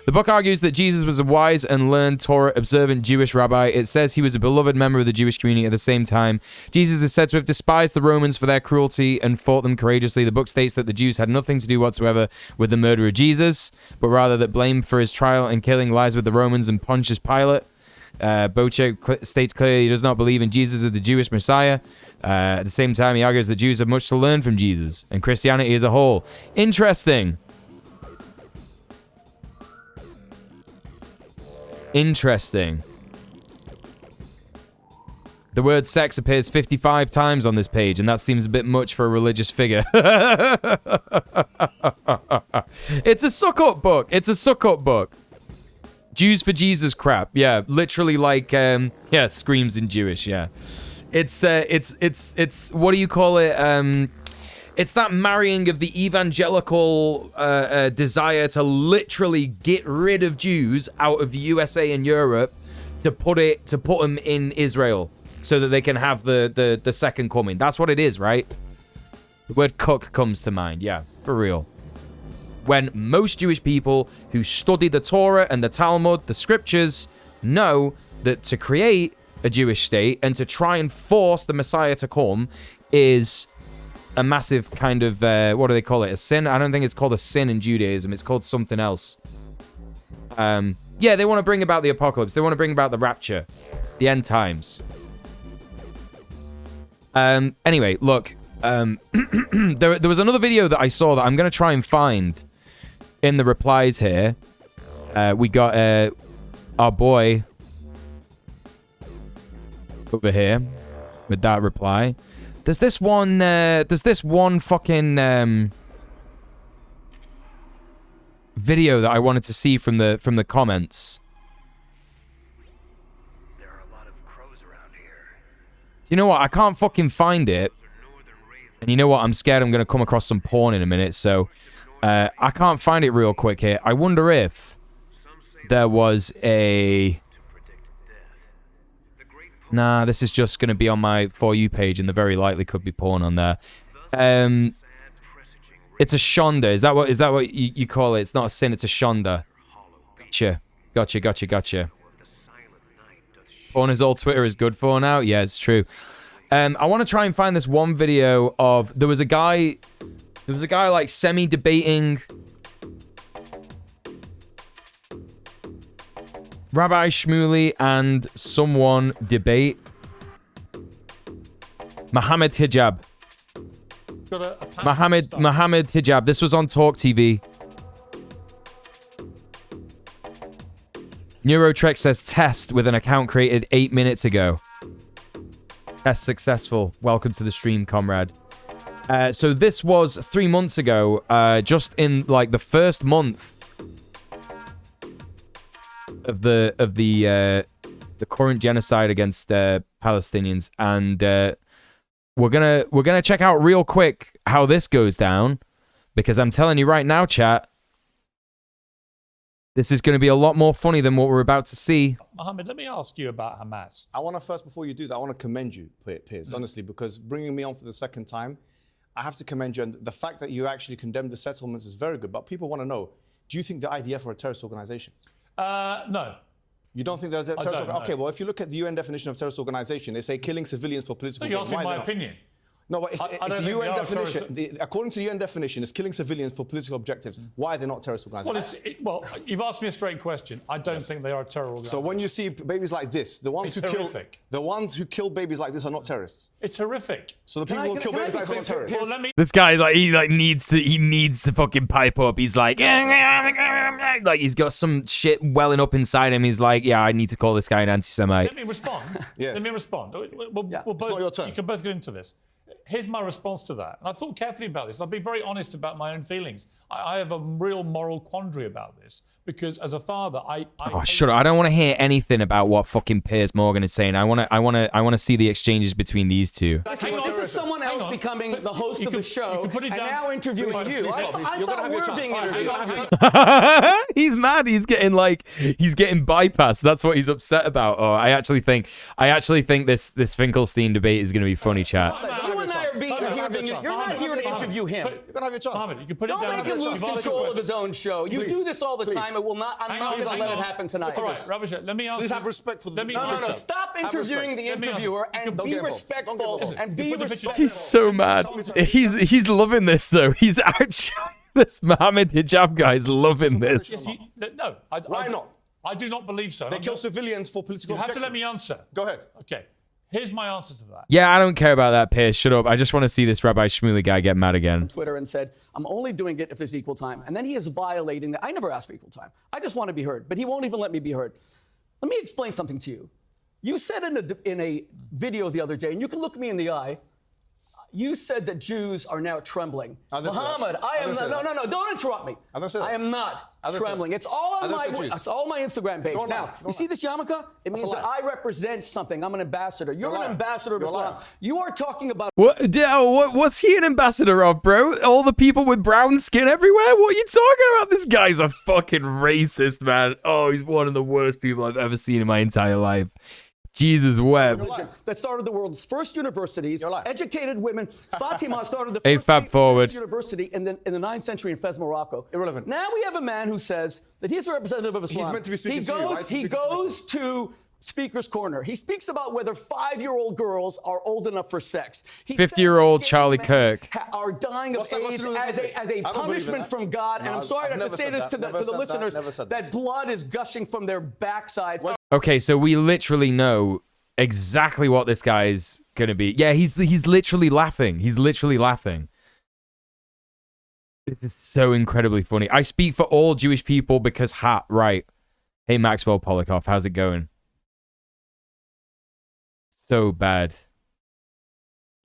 The book argues that Jesus was a wise and learned Torah-observant Jewish rabbi. It says he was a beloved member of the Jewish community at the same time. Jesus is said to have despised the Romans for their cruelty and fought them courageously. The book states that the Jews had nothing to do whatsoever with the murder of Jesus, but rather that blame for his trial and killing lies with the Romans and Pontius Pilate. Boche states clearly he does not believe in Jesus as the Jewish Messiah. At the same time, he argues that Jews have much to learn from Jesus and Christianity as a whole. Interesting. Interesting. The word sex appears 55 times on this page, and that seems a bit much for a religious figure. It's a suck-up book. It's a suck-up book. Jews for Jesus crap. Yeah, literally like, yeah, screams in Jewish, yeah. It's what do you call it? It's that marrying of the evangelical desire to literally get rid of Jews out of the USA and Europe to put them in Israel so that they can have the second coming. That's what it is, right? The word cook comes to mind. Yeah, for real. When most Jewish people who study the Torah and the Talmud, the scriptures, know that to create a Jewish state and to try and force the Messiah to come is a massive kind of, what do they call it? A sin? I don't think it's called a sin in Judaism. It's called something else. Yeah, they want to bring about the apocalypse. They want to bring about the rapture. The end times. Anyway, look. There was another video that I saw that I'm going to try and find in the replies here. We got our boy over here with that reply. There's this one fucking video that I wanted to see from the comments. There are a lot of crows around here. You know what? I can't fucking find it. And you know what? I'm scared I'm going to come across some porn in a minute, so I can't find it real quick here. I wonder if there was a... Nah, this is just going to be on my For You page, and there very likely could be porn on there. It's a shonda. Is that what you call it? It's not a sin, it's a shonda. Gotcha. Porn is all Twitter is good for now? Yeah, it's true. I want to try and find this one video of... There was a guy like semi-debating... Rabbi Shmuley and someone debate. Mohammed Hijab. Mohammed Hijab. This was on Talk TV. Neurotrek says test with an account created 8 minutes ago. Test successful. Welcome to the stream, comrade. So this was 3 months ago. Just in like the first month of the current genocide against Palestinians, and we're gonna check out real quick how this goes down, because I'm telling you right now, chat, this is going to be a lot more funny than what we're about to see. Mohammed, let me ask you about Hamas. I want to first, before you do that, I want to commend you, Piers, honestly, because bringing me on for the second time, I have to commend you. And the fact that you actually condemned the settlements is very good. But people want to know, do you think the IDF are a terrorist organization? No. You don't think they're a terrorist organization? Okay, well, if you look at the UN definition of terrorist organization, they say killing civilians for political gain. You're asking my opinion. No, but if the UN definition, according to the UN definition, is killing civilians for political objectives, why are they not terrorist organizations? Well, you've asked me a straight question. I don't think they are a terror organization. So when you see babies like this, the ones who kill babies like this are not terrorists. It's horrific. So the people who kill babies like this are not terrorists. Well, This guy, like, he needs to fucking pipe up. He's like he's got some shit welling up inside him. He's like, yeah, I need to call this guy an anti-Semite. Let me respond. Yes. Let me respond. We'll both, it's not your turn. You can both get into this. Here's my response to that. And I thought carefully about this. I'll be very honest about my own feelings. I have a real moral quandary about this because as a father, shut up. I don't want to hear anything about what fucking Piers Morgan is saying. I want to see the exchanges between these two. This is someone else becoming the host of the show and now interviewing you. I thought we were being interviewed. He's mad. He's getting bypassed. That's what he's upset about. Oh, I actually think this Finkelstein debate is going to be funny, chat. You and I are being interviewing. You're not here to interview him. You're gonna have your chance. Mohammed, you can put it down. Don't make him lose control of his own show. You do this all the time. It will not. I'm not going to let it happen tonight. All right, Rabisha, let me ask. Please have respect for the. No. Stop interviewing the interviewer and be respectful. And be respectful. He's so mad. He's loving this though. He's actually this Mohammed hijab guy's loving this. No, why not? I do not believe so. They kill civilians for political objectives. You have to let me answer. Go ahead. Okay. Here's my answer to that. Yeah, I don't care about that, Piers. Shut up. I just want to see this Rabbi Shmuley guy get mad again. Twitter and said, I'm only doing it if there's equal time. And then he is violating that. I never asked for equal time. I just want to be heard. But he won't even let me be heard. Let me explain something to you. You said in a video the other day, and you can look me in the eye, you said that Jews are now trembling. Muhammad, I am not. No, don't interrupt me. I am not trembling. It's all on my Instagram page. Now, you see this yarmulke? It means that I represent something. I'm an ambassador. You're an ambassador of Islam. You are talking about what's he an ambassador of, bro? All the people with brown skin everywhere? What are you talking about? This guy's a fucking racist, man. Oh, he's one of the worst people I've ever seen in my entire life. Jesus wept. That started the world's first universities, educated women. Fatima started the first university in the 9th century in Fez, Morocco. Irrelevant. Now we have a man who says that he's a representative of Islam. He's meant to be speaking to you, right? He goes to Speaker's Corner. He speaks about whether 5-year-old girls are old enough for sex. 50-year-old Charlie Kirk are dying of AIDS as a punishment from God. And I'm sorry to have to say this to the listeners, that blood is gushing from their backsides. Okay, so we literally know exactly what this guy's gonna be. Yeah, he's literally laughing. He's literally laughing. This is so incredibly funny. I speak for all Jewish people because right. Hey, Maxwell Polikoff, how's it going? So bad.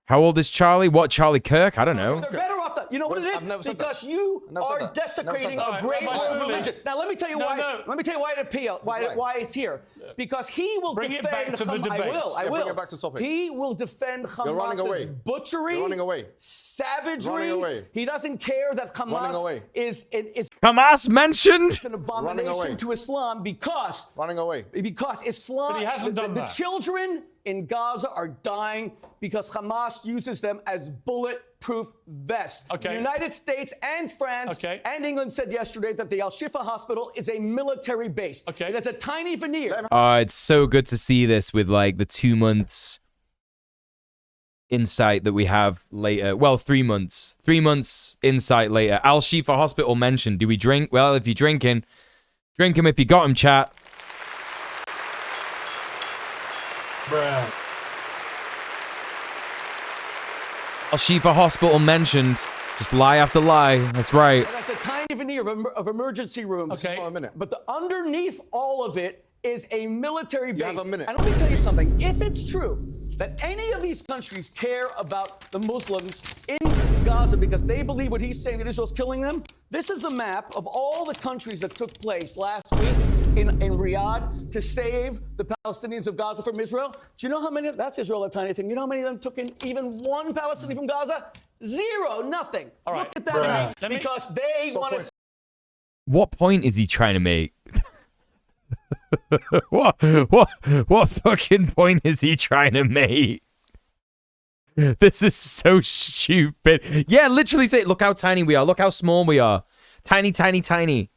How old is Charlie? What, Charlie Kirk? I don't know. They're better off. You know what it is? Because you are desecrating a great world religion. Now let me tell you why. Let me tell you why it appeals. Why it's here? Because he will defend. I will. He will defend Hamas's butchery, savagery. He doesn't care that Hamas is Hamas mentioned. It's an abomination to Islam because Islam. But he hasn't done that. The children in Gaza are dying because Hamas uses them as bulletproof vests. Okay. The United States and France and England said yesterday that the Al-Shifa hospital is a military base. Okay. It has a tiny veneer. It's so good to see this with like the 2 months insight that we have later. Well, 3 months. 3 months insight later. Al-Shifa hospital mentioned. Do we drink? Well, if you're drinking, drink him if you got him, chat. Bruh. Al-Shifa hospital mentioned. Just lie after lie. That's right. That's a tiny veneer of emergency rooms. Okay. But underneath all of it is a military base. You have a minute. And let me tell you something. If it's true that any of these countries care about the Muslims in Gaza because they believe what he's saying, that Israel's killing them, this is a map of all the countries that took place last week in Riyadh to save the Palestinians of Gaza from Israel. Do you know how many? That's Israel, a tiny thing. You know how many of them took in even one Palestinian from Gaza? Zero, nothing. All right. Look at that map, because they want to. What point is he trying to make? What fucking point is he trying to make? This is so stupid. Yeah, literally say, look how tiny we are. Look how small we are. Tiny, tiny, tiny.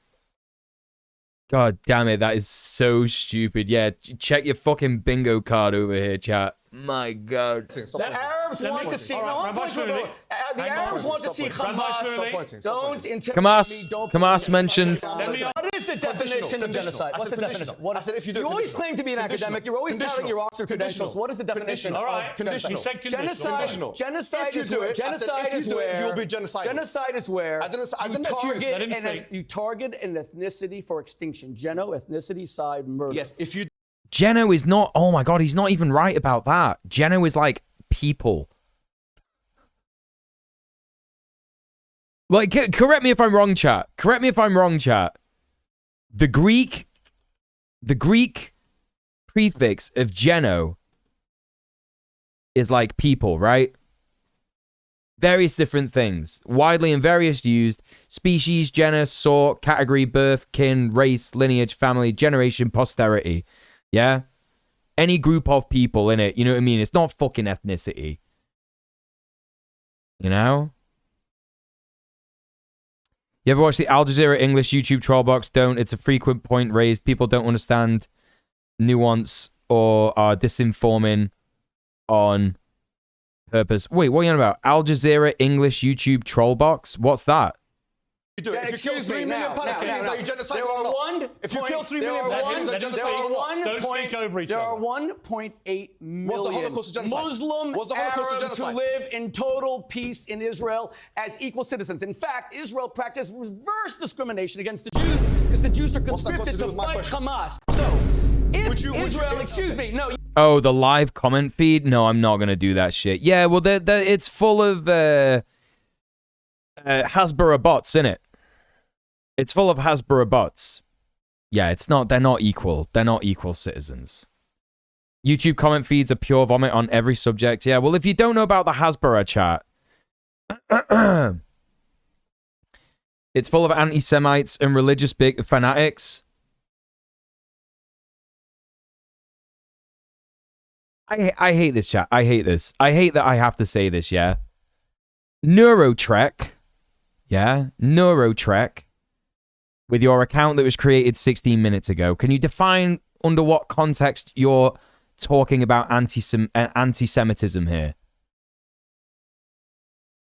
God damn it, that is so stupid. Yeah, check your fucking bingo card over here, chat. My God. The Arabs want to see. The Arabs want to see Hamas. Don't intimidate me. Don't Hamas mentioned. What is the definition of genocide? What's the definition? You always claim to be an academic. You're always touting your Oxford credentials. What is the definition of conditional? Genocide. Genocide is where. Genocide is where. You'll be genocidal. Genocide is where you you target an ethnicity for extinction. Ethnicity, side, murder. Yes, if you. Geno is not, oh my God, he's not even right about that. Geno is like people. Like, correct me if I'm wrong, chat. Correct me if I'm wrong, chat. The Greek prefix of Geno is like people, right? Various different things. Widely and various used. Species, genus, sort, category, birth, kin, race, lineage, family, generation, posterity. Yeah? Any group of people in it, you know what I mean? It's not fucking ethnicity. You know? You ever watch the Al Jazeera English YouTube troll box? Don't. It's a frequent point raised. People don't understand nuance or are disinforming on purpose. Wait, what are you on about? Al Jazeera English YouTube troll box? What's that? Do it. If you kill 3 million Palestinians, are you genocidal or not? If you kill 3 million Palestinians, are you genocidal or not? Don't speak over each other. There are 1.8 million Muslim Was the Holocaust a Arabs who genocide? live in total peace in Israel as equal citizens. In fact, Israel practiced reverse discrimination against the Jews because the Jews are conscripted to fight Hamas. So, if Israel, excuse me, no. Oh, the live comment feed? No, I'm not going to do that shit. Yeah, well, it's full of Hasbara bots, innit? It's full of Hasbara bots. Yeah, it's not. They're not equal. They're not equal citizens. YouTube comment feeds are pure vomit on every subject. Yeah, well, if you don't know about the Hasbara chat, it's full of anti-Semites and religious big fanatics. I hate this chat. I hate this. I hate that I have to say this, yeah? Neurotrek. Yeah? Neurotrek. With your account that was created 16 minutes ago. Can you define under what context you're talking about anti-Semitism here?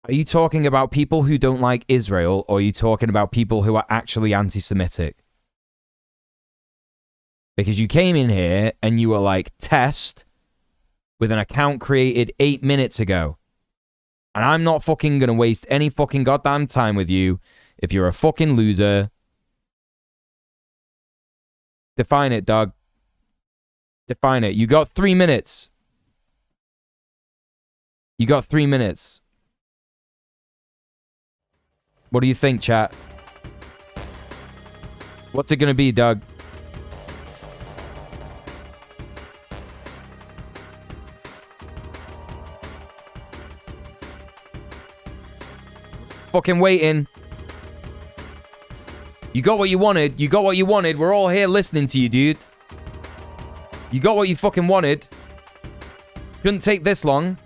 Are you talking about people who don't like Israel, or are you talking about people who are actually anti-Semitic? Because you came in here and you were like, test with an account created 8 minutes ago. And I'm not fucking gonna waste any fucking goddamn time with you if you're a fucking loser. Define it, dog. Define it. You got 3 minutes. You got 3 minutes. What do you think, chat? What's it gonna be, Doug? Fucking waiting. You got what you wanted. You got what you wanted. We're all here listening to you, dude. You got what you fucking wanted. Shouldn't take this long.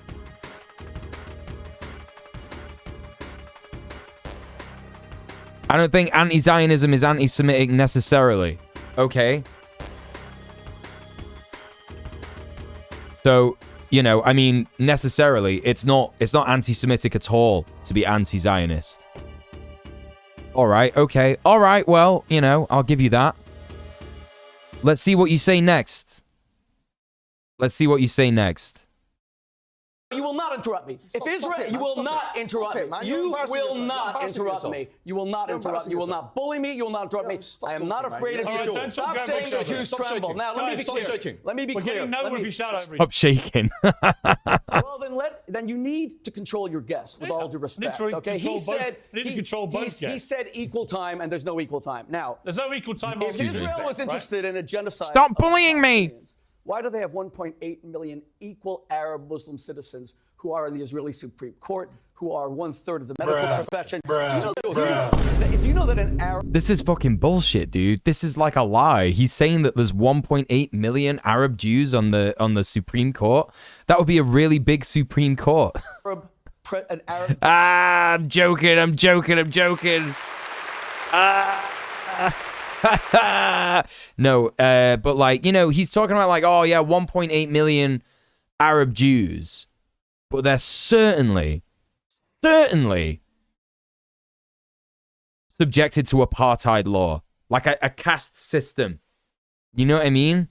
I don't think anti-Zionism is anti-Semitic necessarily. Okay. So, you know, I mean, necessarily, it's not anti-Semitic at all to be anti-Zionist. All right, okay. All right, well, you know, I'll give you that. Let's see what you say next. Let's see what you say next. You will not not interrupt me. Stop If Israel, it, man. you will Stop not it. interrupt Stop it, me. man. You're You embarrassing will yourself. You're not embarrassing interrupt yourself. me. You will not You're interrupt me. embarrassing You will yourself. not bully me. You will not interrupt me. Stop I am talking, not man. afraid of Yes, you. you do. Stop Don't saying shake. the Jews Stop tremble. shaking. Now, let me be Stop clear. shaking. Let me be We're clear. getting nowhere if you shout over Stop shaking. Well, then you need to control your guests, with all due respect. Literally Okay, control both. Need to control both he guests. said equal time, and there's no equal time. Now, There's no equal time. if Israel was interested in a genocide, Stop of bullying me. Palestinians, why do they have 1.8 million equal Arab Muslim citizens who are in the Israeli Supreme Court, who are 1/3 of the medical profession? Do you know that an Arab... This is fucking bullshit, dude. This is like a lie. He's saying that there's 1.8 million Arab Jews on the Supreme Court. That would be a really big Supreme Court. an Arab... I'm joking. No, but like, you know, he's talking about like, oh yeah, 1.8 million Arab Jews, but they're certainly subjected to apartheid law, like a caste system. You know what I mean?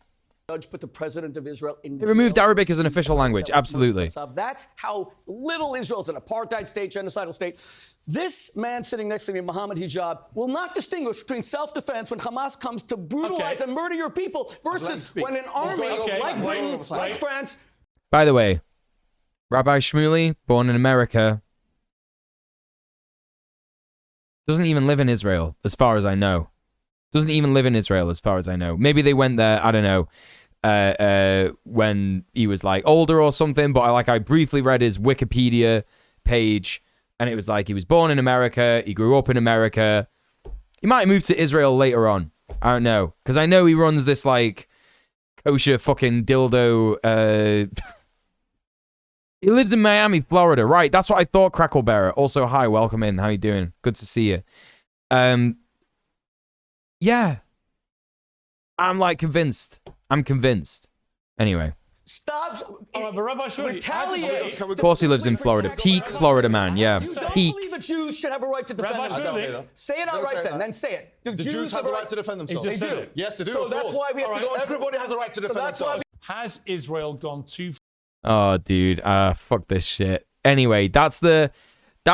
Judge put the president of Israel in They removed jail. Arabic as an official language. Absolutely. That's how little Israel's an apartheid state, genocidal state. This man sitting next to me, Mohammed Hijab, will not distinguish between self-defense when Hamas comes to brutalize and murder your people versus when an army like Britain, like France. By the way, Rabbi Shmuley, born in America, doesn't even live in Israel, as far as I know. Doesn't even live in Israel, as far as I know. Maybe they went there, I don't know, when he was like older or something, but I briefly read his Wikipedia page, and it was like he was born in America, he grew up in America. He might move to Israel later on. I don't know, because I know he runs this like kosher fucking dildo. He lives in Miami, Florida. Right, that's what I thought. Cracklebearer. Also, hi, welcome in. How you doing? Good to see you. Yeah. I'm like convinced. I'm convinced. Anyway. Stop. Retaliate. Of course he lives in Florida. Peak Florida man. Yeah. You don't Peak. believe the Jews should have a right to defend themselves. Say it outright then say it. The Jews have a right to defend themselves. They do. Yes, they do. So of that's course. why we have to go. Everybody has a right to defend themselves. Has Israel gone too far? Oh, dude. Fuck this shit. Anyway, that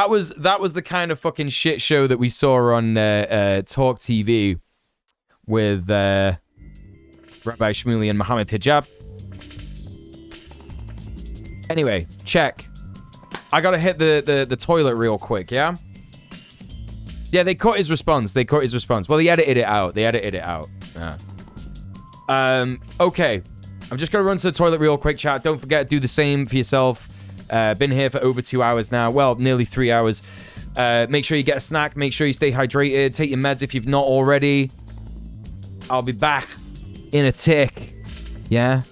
was the kind of fucking shit show that we saw on Talk TV with Rabbi Shmuley and Mohammed Hijab. Anyway, check. I gotta hit the toilet real quick, yeah? Yeah, they cut his response. Well, he edited it out. Yeah. Okay. I'm just gonna run to the toilet real quick, chat. Don't forget, do the same for yourself. Been here for over 2 hours now. Well, nearly 3 hours. Make sure you get a snack. Make sure you stay hydrated. Take your meds if you've not already. I'll be back in a tick. Yeah?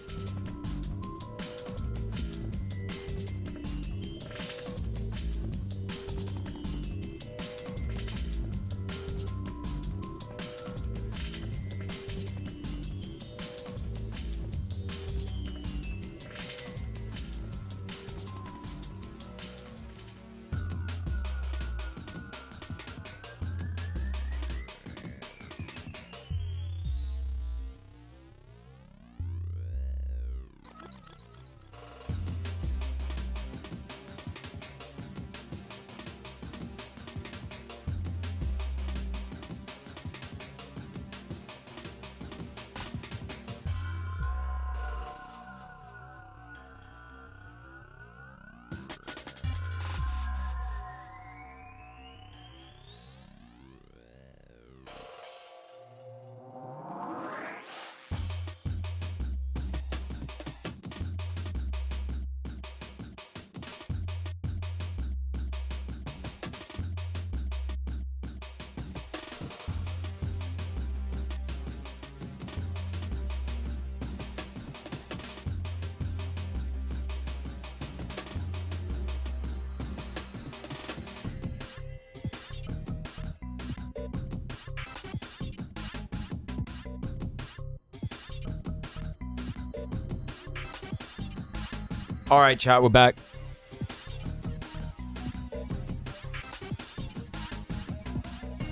All right, chat, we're back.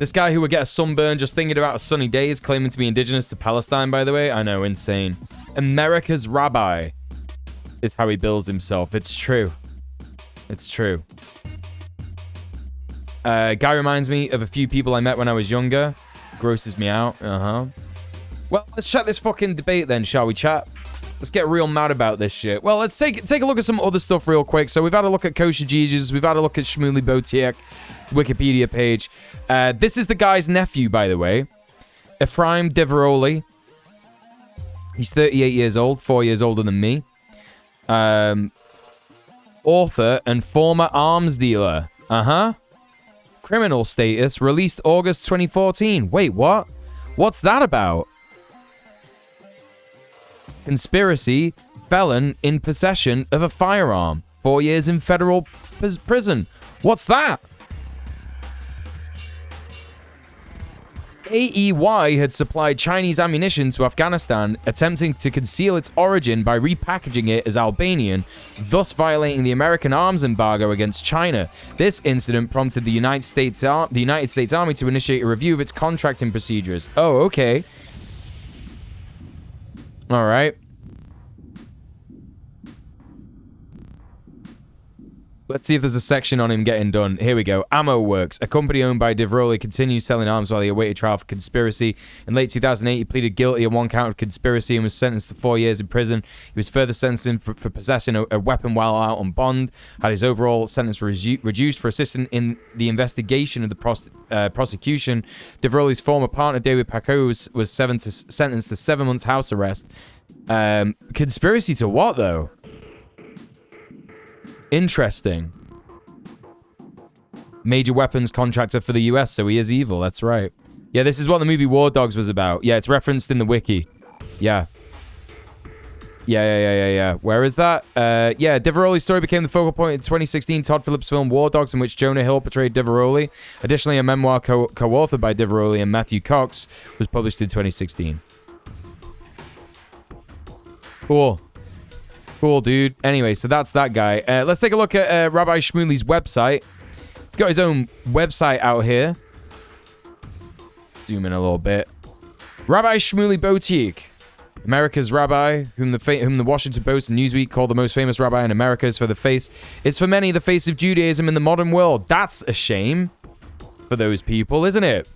This guy who would get a sunburn just thinking about a sunny day is claiming to be indigenous to Palestine, by the way. I know, insane. America's rabbi is how he bills himself. It's true. It's true. Guy reminds me of a few people I met when I was younger. Grosses me out. Well, let's chat this fucking debate then, shall we, chat? Let's get real mad about this shit. Well, let's take a look at some other stuff real quick. So we've had a look at Kosher Jesus. We've had a look at Shmuley Botiek, Wikipedia page. This is the guy's nephew, by the way. Ephraim Deveroli. He's 38 years old, 4 years older than me. Author and former arms dealer. Criminal status, released August 2014. Wait, what? What's that about? Conspiracy, felon in possession of a firearm. 4 years in federal prison. What's that? AEY had supplied Chinese ammunition to Afghanistan, attempting to conceal its origin by repackaging it as Albanian, thus violating the American arms embargo against China. This incident prompted the United States Army to initiate a review of its contracting procedures. Oh, okay. All right. Let's see if there's a section on him getting done. Here we go. Ammo Works, a company owned by Deveroli, continues selling arms while he awaited trial for conspiracy. In late 2008, he pleaded guilty on one count of conspiracy and was sentenced to 4 years in prison. He was further sentenced for possessing a weapon while out on bond, had his overall sentence reduced for assisting in the investigation of the prosecution. Deveroli's former partner, David Paco, was sentenced to 7 months house arrest. Conspiracy to what, though? Interesting. Major weapons contractor for the US, so he is evil. That's right. Yeah, this is what the movie War Dogs was about. Yeah, it's referenced in the wiki. Yeah. Yeah. Where is that? Yeah, Deveroli's story became the focal point in 2016 Todd Phillips film War Dogs, in which Jonah Hill portrayed Deveroli. Additionally, a memoir co-authored by Deveroli and Matthew Cox was published in 2016. Cool, dude. Anyway, so that's that guy. Let's take a look at Rabbi Shmuley's website. He's got his own website out here. Zoom in a little bit. Rabbi Shmuley Botiek, America's rabbi, whom the Washington Post and Newsweek called the most famous rabbi in America, is for many the face of Judaism in the modern world. That's a shame for those people, isn't it?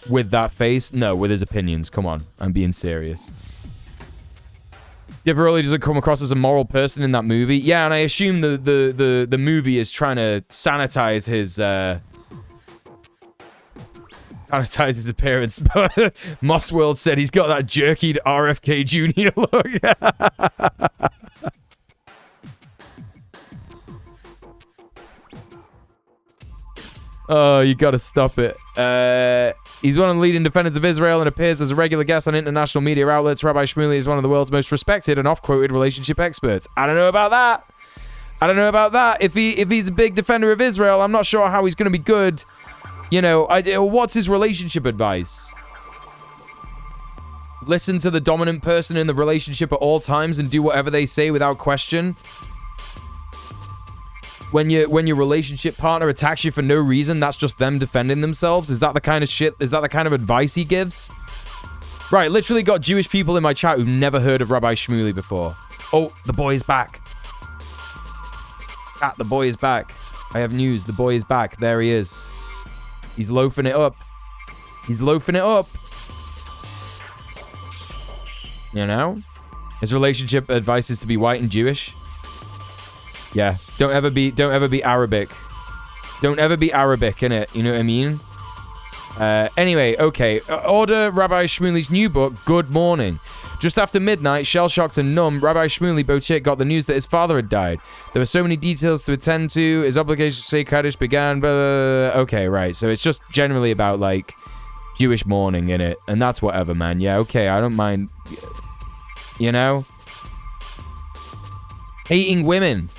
With that face? No, with his opinions. Come on, I'm being serious. Deveroli doesn't come across as a moral person in that movie. Yeah, and I assume the movie is trying to sanitize his appearance. But Mossworld said he's got that jerkied RFK Jr. look. Oh, you gotta stop it. He's one of the leading defenders of Israel and appears as a regular guest on international media outlets. Rabbi Shmuley is one of the world's most respected and oft-quoted relationship experts. I don't know about that. If he's a big defender of Israel, I'm not sure how he's going to be good. You know, what's his relationship advice? Listen to the dominant person in the relationship at all times and do whatever they say without question. When your relationship partner attacks you for no reason, that's just them defending themselves? Is that the kind of shit? Is that the kind of advice he gives? Right, literally got Jewish people in my chat who've never heard of Rabbi Shmuley before. Oh, the boy is back. Chat, the boy is back. I have news. The boy is back. There he is. He's loafing it up. You know? His relationship advice is to be white and Jewish. Yeah, don't ever be Arabic. Don't ever be Arabic, innit? You know what I mean? Anyway, okay. Order Rabbi Shmuley's new book, Good Morning. Just after midnight, shell-shocked and numb, Rabbi Shmuley Botiek got the news that his father had died. There were so many details to attend to. His obligation to say Kaddish began. Blah, blah, blah. Okay, right. So it's just generally about, like, Jewish mourning, innit? And that's whatever, man. Yeah, okay, I don't mind. You know? Hating women.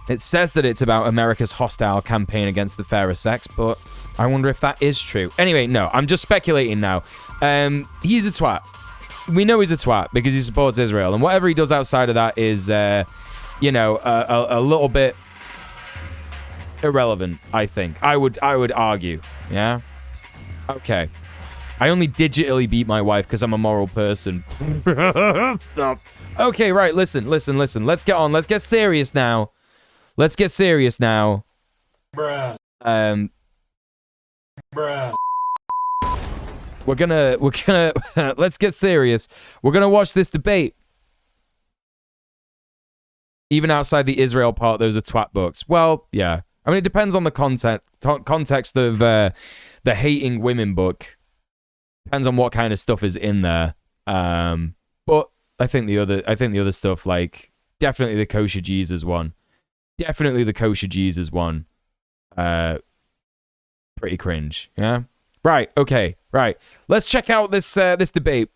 It says that it's about America's hostile campaign against the fairer sex, but I wonder if that is true. Anyway, no, I'm just speculating now. He's a twat. We know he's a twat because he supports Israel, and whatever he does outside of that is, you know, a little bit irrelevant, I think. I would argue, yeah? Okay. I only digitally beat my wife because I'm a moral person. Stop. Okay, right. Listen. Let's get on. Let's get serious now. Bruh. Bruh. We're gonna let's get serious. We're gonna watch this debate. Even outside the Israel part, those are twat books. Well, yeah. I mean, it depends on the context of the hating women book. Depends on what kind of stuff is in there. But I think the other stuff, like definitely the kosher Jesus one, pretty cringe. Yeah. Right. Okay. Right. Let's check out this debate.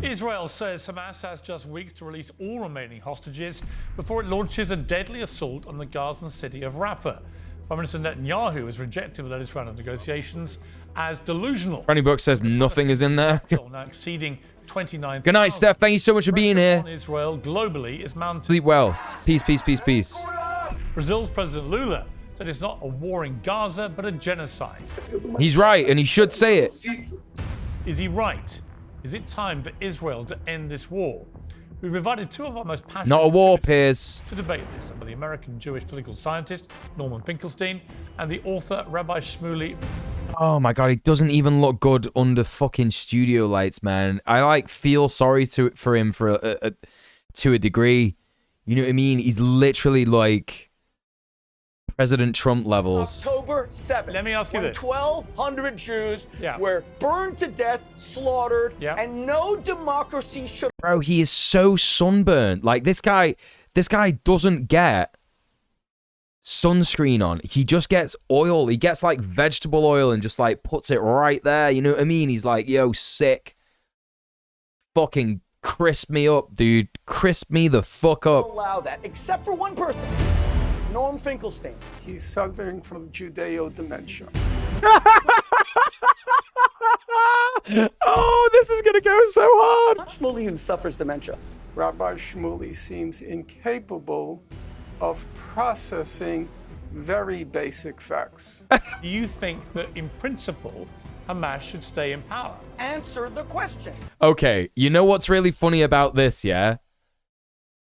Israel says Hamas has just weeks to release all remaining hostages before it launches a deadly assault on the Gazan city of Rafah. Prime Minister Netanyahu has rejected the latest round of negotiations as delusional. Funny Book says nothing is in there. Now exceeding 29,000. Good night, Steph. Thank you so much for being here. Israel globally is mounting. Sleep well. Peace, peace, peace, peace. Brazil's President Lula said it's not a war in Gaza, but a genocide. He's right, and he should say it. Is he right? Is it time for Israel to end this war? We've invited two of our most passionate... Not a war, Piers. ...to debate this, the American Jewish political scientist, Norman Finkelstein, and the author, Rabbi Shmuley. Oh my god, he doesn't even look good under fucking studio lights, man. I, like, feel sorry for him to a degree. You know what I mean? He's literally, like... President Trump levels. October 7th. Let me ask you this. 1,200 Jews were burned to death, slaughtered, and no democracy should... Bro, he is so sunburned. Like, this guy doesn't get sunscreen on. He just gets oil. He gets, like, vegetable oil and just, like, puts it right there. You know what I mean? He's like, yo, sick. Fucking crisp me up, dude. Crisp me the fuck up. Allow that, except for one person. Norm Finkelstein. He's suffering from Judeo-dementia. Oh, this is gonna go so hard. Shmuley, who suffers dementia. Rabbi Shmuley seems incapable of processing very basic facts. Do you think that, in principle, Hamas should stay in power? Answer the question. Okay, you know what's really funny about this, yeah?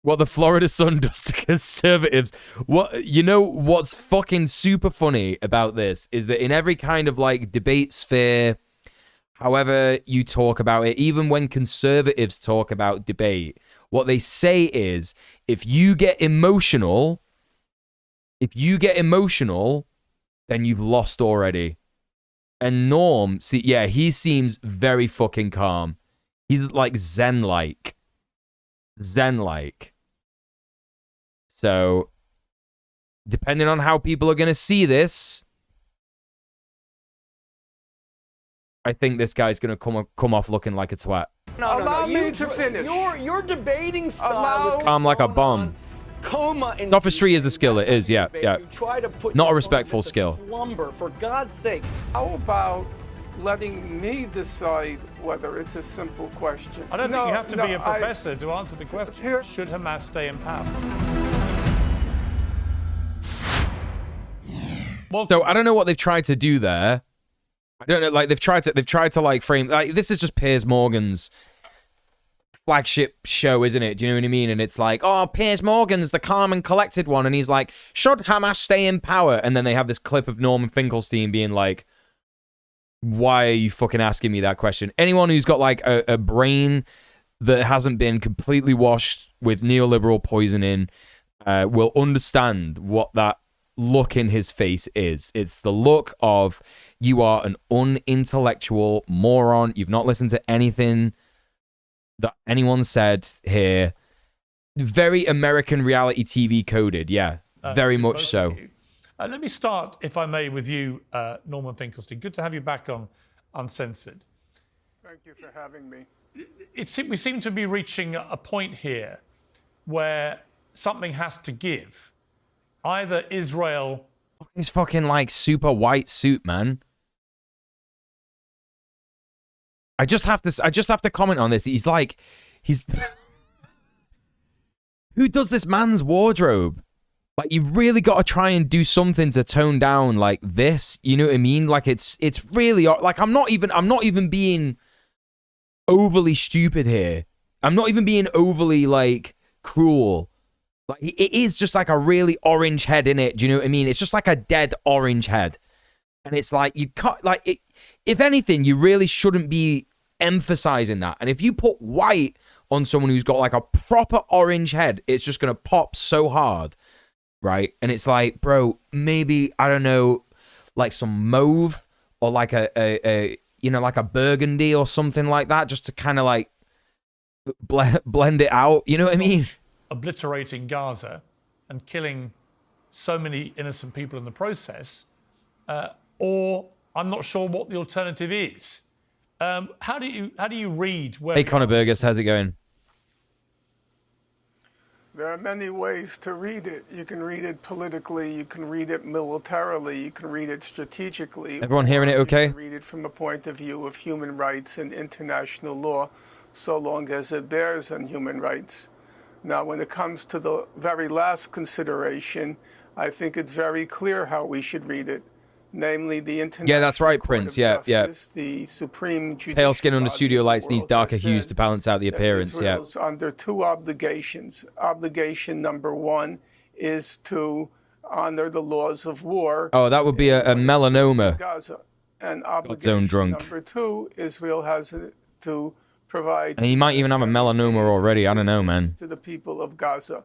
What the Florida Sun does to conservatives. What's fucking super funny about this is that in every kind of like debate sphere, however you talk about it, even when conservatives talk about debate, what they say is if you get emotional, then you've lost already. And Norm, he seems very fucking calm. He's like Zen-like. So, depending on how people are going to see this, I think this guy's going to come off looking like a twat. Allow me to finish. Your debating style is calm like a bomb. Coma. Sophistry is a skill. It is, yeah. You try to put not a respectful skill. Slumber, for God's sake. How about letting me decide whether it's a simple question? I don't think you have to be a professor to answer the question. Should Hamas stay in power? So I don't know what they've tried to do there. I don't know, like they've tried to like frame, like this is just Piers Morgan's flagship show, isn't it? Do you know what I mean? And it's like, oh, Piers Morgan's the calm and collected one, and he's like, should Hamas stay in power? And then they have this clip of Norman Finkelstein being like, why are you fucking asking me that question? Anyone who's got like a brain that hasn't been completely washed with neoliberal poisoning will understand what that look in his face is. It's the look of you are an unintellectual moron. You've not listened to anything that anyone said here. Very American reality TV coded, yeah, very much so. Let me start, if I may, with you, Norman Finkelstein. Good to have you back on Uncensored. Thank you for having me. We seem to be reaching a point here where something has to give. Either Israel... His fucking, like, super white suit, man. I just have to comment on this. He's... Who does this man's wardrobe? Like, you've really got to try and do something to tone down like this. You know what I mean? Like, it's really like I'm not even being overly stupid here. I'm not even being overly like cruel. Like, it is just like a really orange head in it. Do you know what I mean? It's just like a dead orange head, and it's like you cut like it. If anything, you really shouldn't be emphasizing that. And if you put white on someone who's got like a proper orange head, it's just gonna pop so hard. Right? And it's like, bro, maybe, I don't know, like some mauve or like a you know, like a burgundy or something like that, just to kind of like blend it out. You know what I mean? Obliterating Gaza and killing so many innocent people in the process, or I'm not sure what the alternative is. How do you read where... Hey, Conor Burgess, how's it going? There are many ways to read it. You can read it politically, you can read it militarily, you can read it strategically. Everyone hearing it okay? You can read it from the point of view of human rights and international law, so long as it bears on human rights. Now, when it comes to the very last consideration, I think it's very clear how we should read it. Namely, the International Yeah, that's right, Court Prince. of Yeah, Justice, the Supreme Judicial Pale skin under body studio of the lights needs world darker has hues said to balance out the that appearance. Yeah. Israel's under two obligations. Obligation number one is to honor the laws of war. Oh, that would be a melanoma. Gaza. And God's own obligation drunk. number two, Israel has to provide. And he might even have a melanoma already. I don't know, man. To the people of Gaza.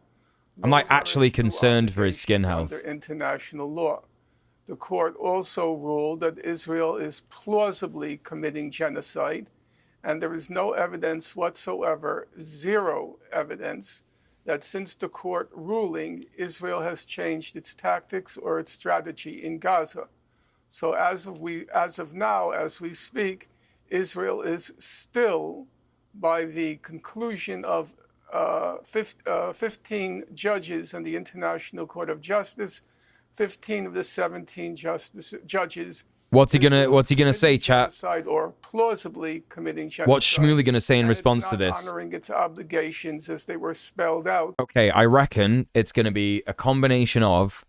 I'm like actually concerned for his skin health. Under international law. The court also ruled that Israel is plausibly committing genocide, and there is no evidence whatsoever, zero evidence, that since the court ruling, Israel has changed its tactics or its strategy in Gaza. So as of now, as we speak, Israel is still, by the conclusion of 15 judges in the International Court of Justice, 15 of the 17 judges. What's he gonna say, chat? Or plausibly committing genocide. What's Shmuley gonna say in response to this? Honoring its obligations as they were spelled out. Okay, I reckon it's gonna be a combination of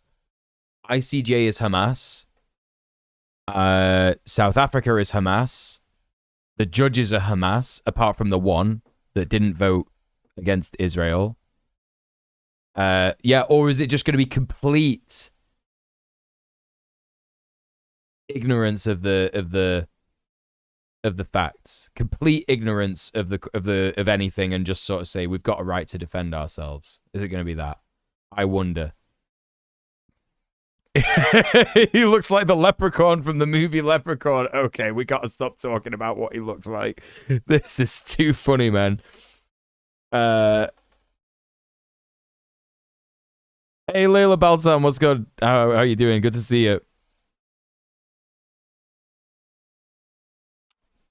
ICJ is Hamas, South Africa is Hamas, the judges are Hamas, apart from the one that didn't vote against Israel. Yeah, or is it just gonna be complete ignorance of the facts, complete ignorance of anything, and just sort of say we've got a right to defend ourselves? Is it going to be that? I wonder. He looks like the leprechaun from the movie Leprechaun. Okay, we got to stop talking about what he looks like. This is too funny, man. Hey, Layla Balsam, what's good? How are you doing? Good to see you.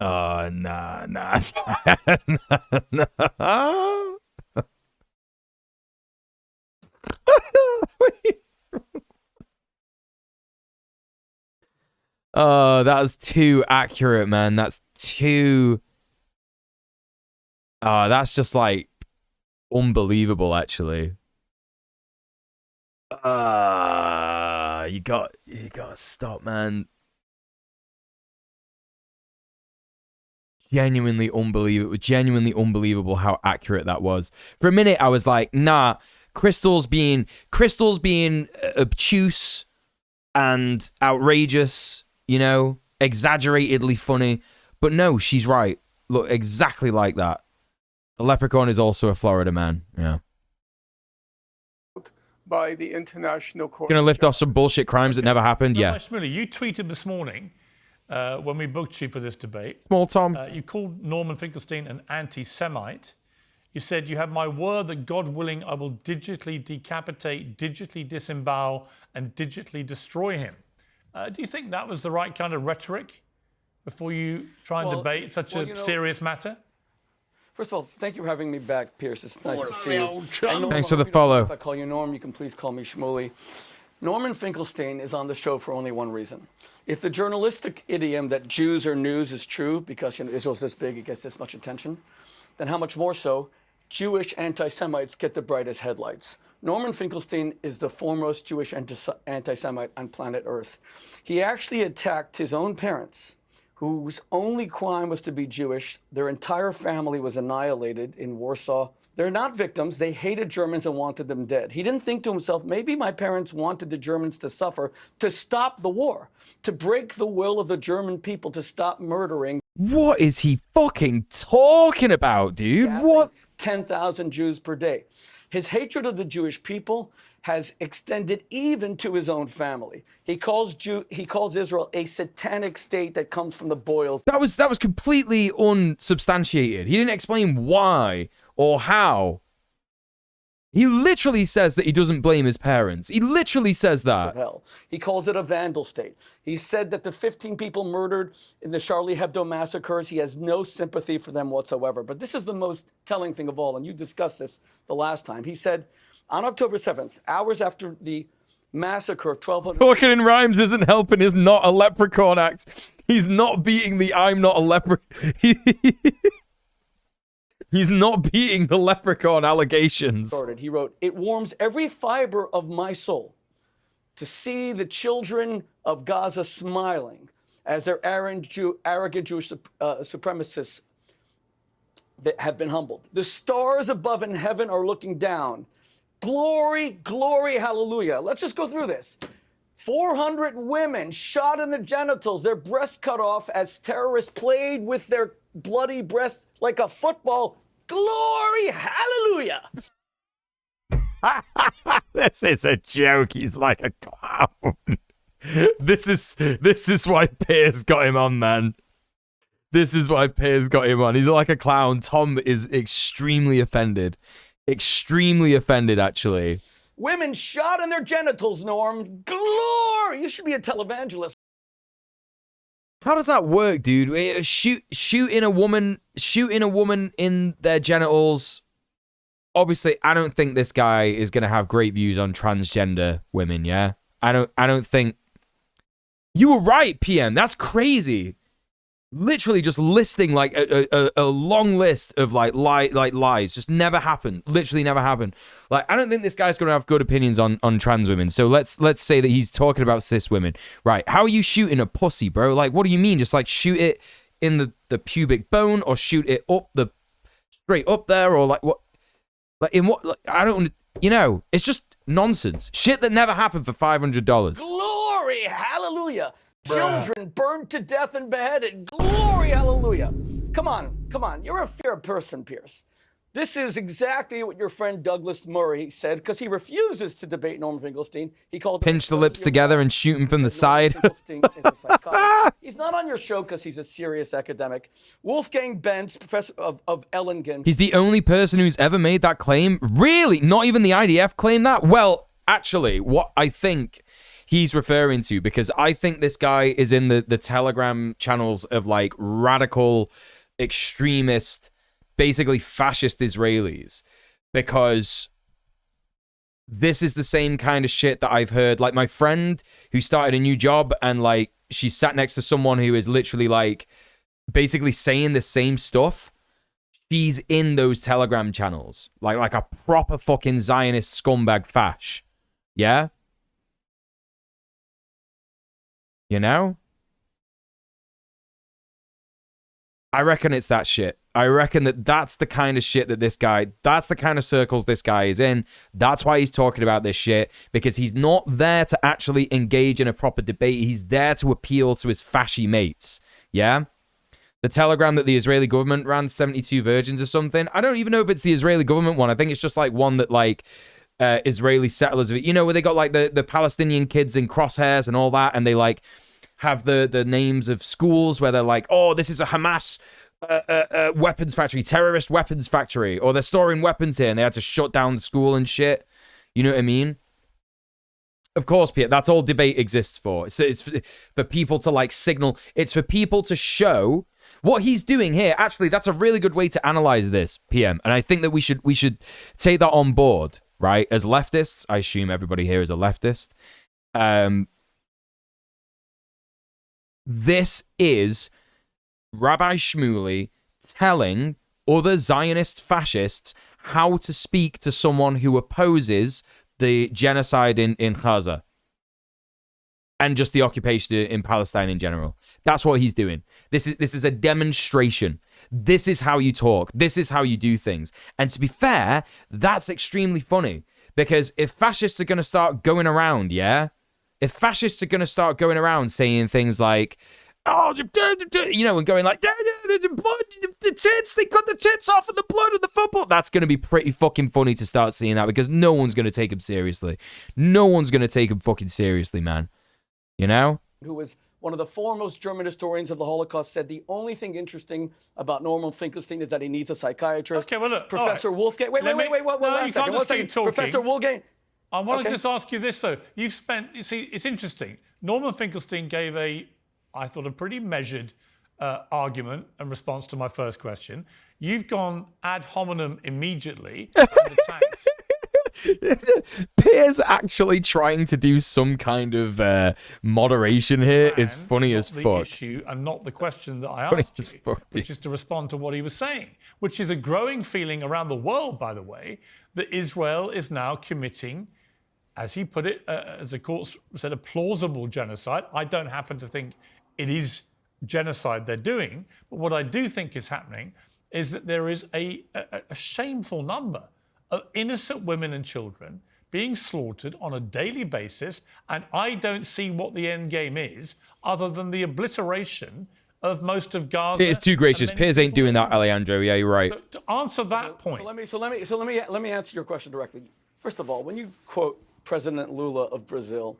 Nah. Nah. Oh, that's too accurate, man. That's too... Oh, that's just like unbelievable, actually. You got to stop, man. Genuinely unbelievable how accurate that was. For a minute, I was like, nah, Crystal's being obtuse and outrageous, you know, exaggeratedly funny. But no, she's right. Look, exactly like that. The leprechaun is also a Florida man. Yeah. By the International Court. Gonna lift off some bullshit crimes that never happened. Yeah. Shmuley, you tweeted this morning when we booked you for this debate. Small Tom. You called Norman Finkelstein an anti-Semite. You said, "You have my word that God willing, I will digitally decapitate, digitally disembowel, and digitally destroy him." Do you think that was the right kind of rhetoric before you try and debate such a serious matter? First of all, thank you for having me back, Pierce. It's nice to see you. Thanks for the follow. If I call you Norm, you can please call me Shmuley. Norman Finkelstein is on the show for only one reason. If the journalistic idiom that Jews are news is true, because Israel's this big, it gets this much attention, then how much more so Jewish anti-Semites get the brightest headlights. Norman Finkelstein is the foremost Jewish anti-Semite on planet Earth. He actually attacked his own parents, whose only crime was to be Jewish. Their entire family was annihilated in Warsaw. They're not victims. They hated Germans and wanted them dead. He didn't think to himself, maybe my parents wanted the Germans to suffer to stop the war, to break the will of the German people, to stop murdering. What is he fucking talking about, dude? What? 10,000 Jews per day. His hatred of the Jewish people has extended even to his own family. He calls Israel a satanic state that comes from the boils. That was completely unsubstantiated. He didn't explain why or how. He literally says that he doesn't blame his parents. He literally says that. Of hell. He calls it a vandal state. He said that the 15 people murdered in the Charlie Hebdo massacres, he has no sympathy for them whatsoever. But this is the most telling thing of all, and you discussed this the last time. He said, on October 7th, hours after the massacre of 1,200... Talking in rhymes isn't helping his Not a Leprechaun act. He's not beating the I'm not a leprechaun. He's not beating the leprechaun allegations. He wrote, it warms every fiber of my soul to see the children of Gaza smiling as their arrogant Jewish supremacists that have been humbled. The stars above in heaven are looking down. Glory, glory, hallelujah. Let's just go through this. 400 women shot in the genitals, their breasts cut off as terrorists played with their bloody breasts like a football. Glory, hallelujah. This is a joke. He's like a clown. This is why Piers got him on, man. This is why Piers got him on. He's like a clown. Tom is extremely offended. Extremely offended, actually. Women shot in their genitals, Norm. Glory! You should be a televangelist. How does that work, dude? Shooting a woman in their genitals. Obviously, I don't think this guy is gonna have great views on transgender women. Yeah, I don't think. You were right, PM. That's crazy. Literally just listing like a long list of like lies. Just never happened. Literally never happened. Like, I don't think this guy's gonna have good opinions on trans women. So let's say that he's talking about cis women. Right. How are you shooting a pussy, bro? Like, what do you mean? Just like shoot it in the pubic bone, or shoot it up the straight up there, or like what? Like in what? Like, I don't. You know, it's just nonsense. Shit that never happened for $500. Glory, hallelujah. Children burned to death and beheaded. Glory, hallelujah. Come on. You're a fair person, Pierce. This is exactly what your friend Douglas Murray said, because he refuses to debate Norman Finkelstein. He called him pinch the lips together and shoot him from the side. Finkelstein is a psychotic. He's not on your show because he's a serious academic. Wolfgang Benz, professor of Ellingen. He's the only person who's ever made that claim. Really? Not even the IDF claimed that? Well, actually, what I think he's referring to, because I think this guy is in the Telegram channels of like radical, extremist, basically fascist Israelis, because this is the same kind of shit that I've heard. Like my friend who started a new job and like she sat next to someone who is literally like basically saying the same stuff. She's in those Telegram channels, like a proper fucking Zionist scumbag fash. Yeah? You know? I reckon it's that shit. I reckon that's the kind of shit that that's the kind of circles this guy is in. That's why he's talking about this shit, because he's not there to actually engage in a proper debate. He's there to appeal to his fashy mates. Yeah? The telegram that the Israeli government ran, 72 Virgins or something. I don't even know if it's the Israeli government one. I think it's just like one that like Israeli settlers, you know, where they got like the Palestinian kids in crosshairs and all that, and they like have the names of schools where they're like, oh, this is a Hamas weapons factory, terrorist weapons factory, or they're storing weapons here and they had to shut down the school and shit. You know what I mean? Of course, Peter, that's all debate exists for. It's for people to like signal. It's for people to show what he's doing here. Actually, that's a really good way to analyze this, PM. And I think that we should take that on board, right? As leftists, I assume everybody here is a leftist. This is Rabbi Shmuley telling other Zionist fascists how to speak to someone who opposes the genocide in Gaza and just the occupation in Palestine in general. That's what he's doing. This is a demonstration. This is how you talk. This is how you do things. And to be fair, that's extremely funny, because if fascists are going to start going around, if fascists are going to start going around saying things like, oh, you know, and going like, the blood, the tits, they cut the tits off of the blood of the football. That's going to be pretty fucking funny to start seeing that, because no one's going to take him seriously. No one's going to take him fucking seriously, man. You know? Who was one of the foremost German historians of the Holocaust, said the only thing interesting about Norman Finkelstein is that he needs a psychiatrist. Okay, well, look, Professor Wolfgang. Wait, one second. Professor Wolfgang. I want to just ask you this, though. You see, it's interesting. Norman Finkelstein gave I thought, a pretty measured argument in response to my first question. You've gone ad hominem immediately and attacked. Piers actually trying to do some kind of moderation here is funny as fuck. The issue and not the question that I asked you, which is to respond to what he was saying, which is a growing feeling around the world, by the way, that Israel is now committing, as he put it, as the court said, a plausible genocide. I don't happen to think it is genocide they're doing, but what I do think is happening is that there is a shameful number of innocent women and children being slaughtered on a daily basis, and I don't see what the end game is other than the obliteration of most of Gaza. It is too gracious. Piers ain't doing that, Alejandro. Yeah, you're right. So to answer that point. So let me answer your question directly. First of all, when you quote President Lula of Brazil,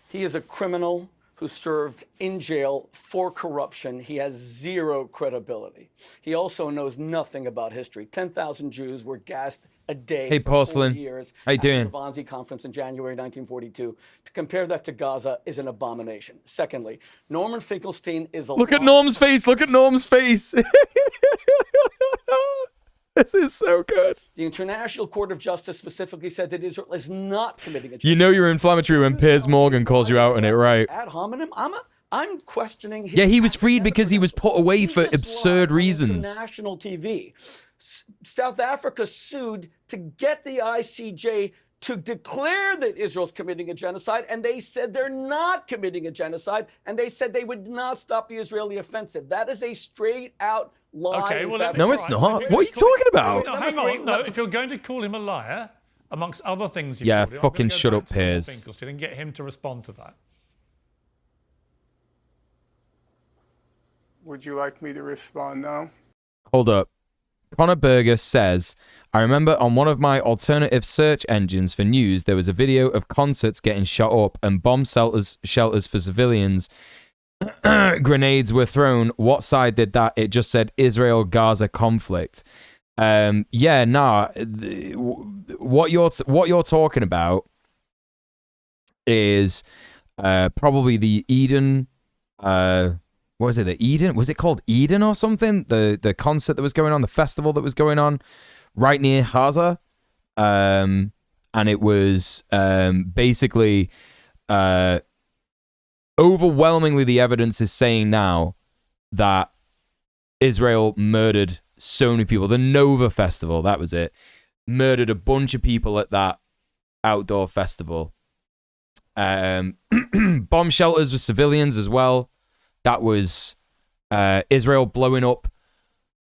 he is a criminal who served in jail for corruption. He has zero credibility. He also knows nothing about history. 10,000 Jews were gassed a day hey, for Porcelain. 4 years How you doing? At the Wannsee Conference in January 1942. To compare that to Gaza is an abomination. Secondly, Norman Finkelstein is a Look at Norm's face. Look at Norm's face. This is so good. The International Court of Justice specifically said that Israel is not committing a genocide. You know you're inflammatory when Piers Morgan calls you out on it, right? Ad hominem? I'm questioning his Yeah, he was freed because he was put away for absurd reasons. National TV. South Africa sued to get the ICJ to declare that Israel's committing a genocide, and they said they're not committing a genocide, and they said they would not stop the Israeli offensive. That is a straight-out lie. Okay, well, no, it's not. What are you talking about? No, hang on. No, if you're going to call him a liar, amongst other things, Yeah, fucking shut up, Piers. Finkelstein and get him to respond to that. Would you like me to respond now? Hold up. Conor Berger says, I remember on one of my alternative search engines for news, there was a video of concerts getting shot up and bomb shelters for civilians. Grenades were thrown. What side did that? It just said Israel-Gaza conflict. What you're talking about is probably the Eden. What was it? The Eden? Was it called Eden or something? The concert that was going on, the festival that was going on right near Gaza, and it was basically. Overwhelmingly, the evidence is saying now that Israel murdered so many people. The Nova Festival, that was it. Murdered a bunch of people at that outdoor festival. Bomb shelters for civilians as well. That was Israel blowing up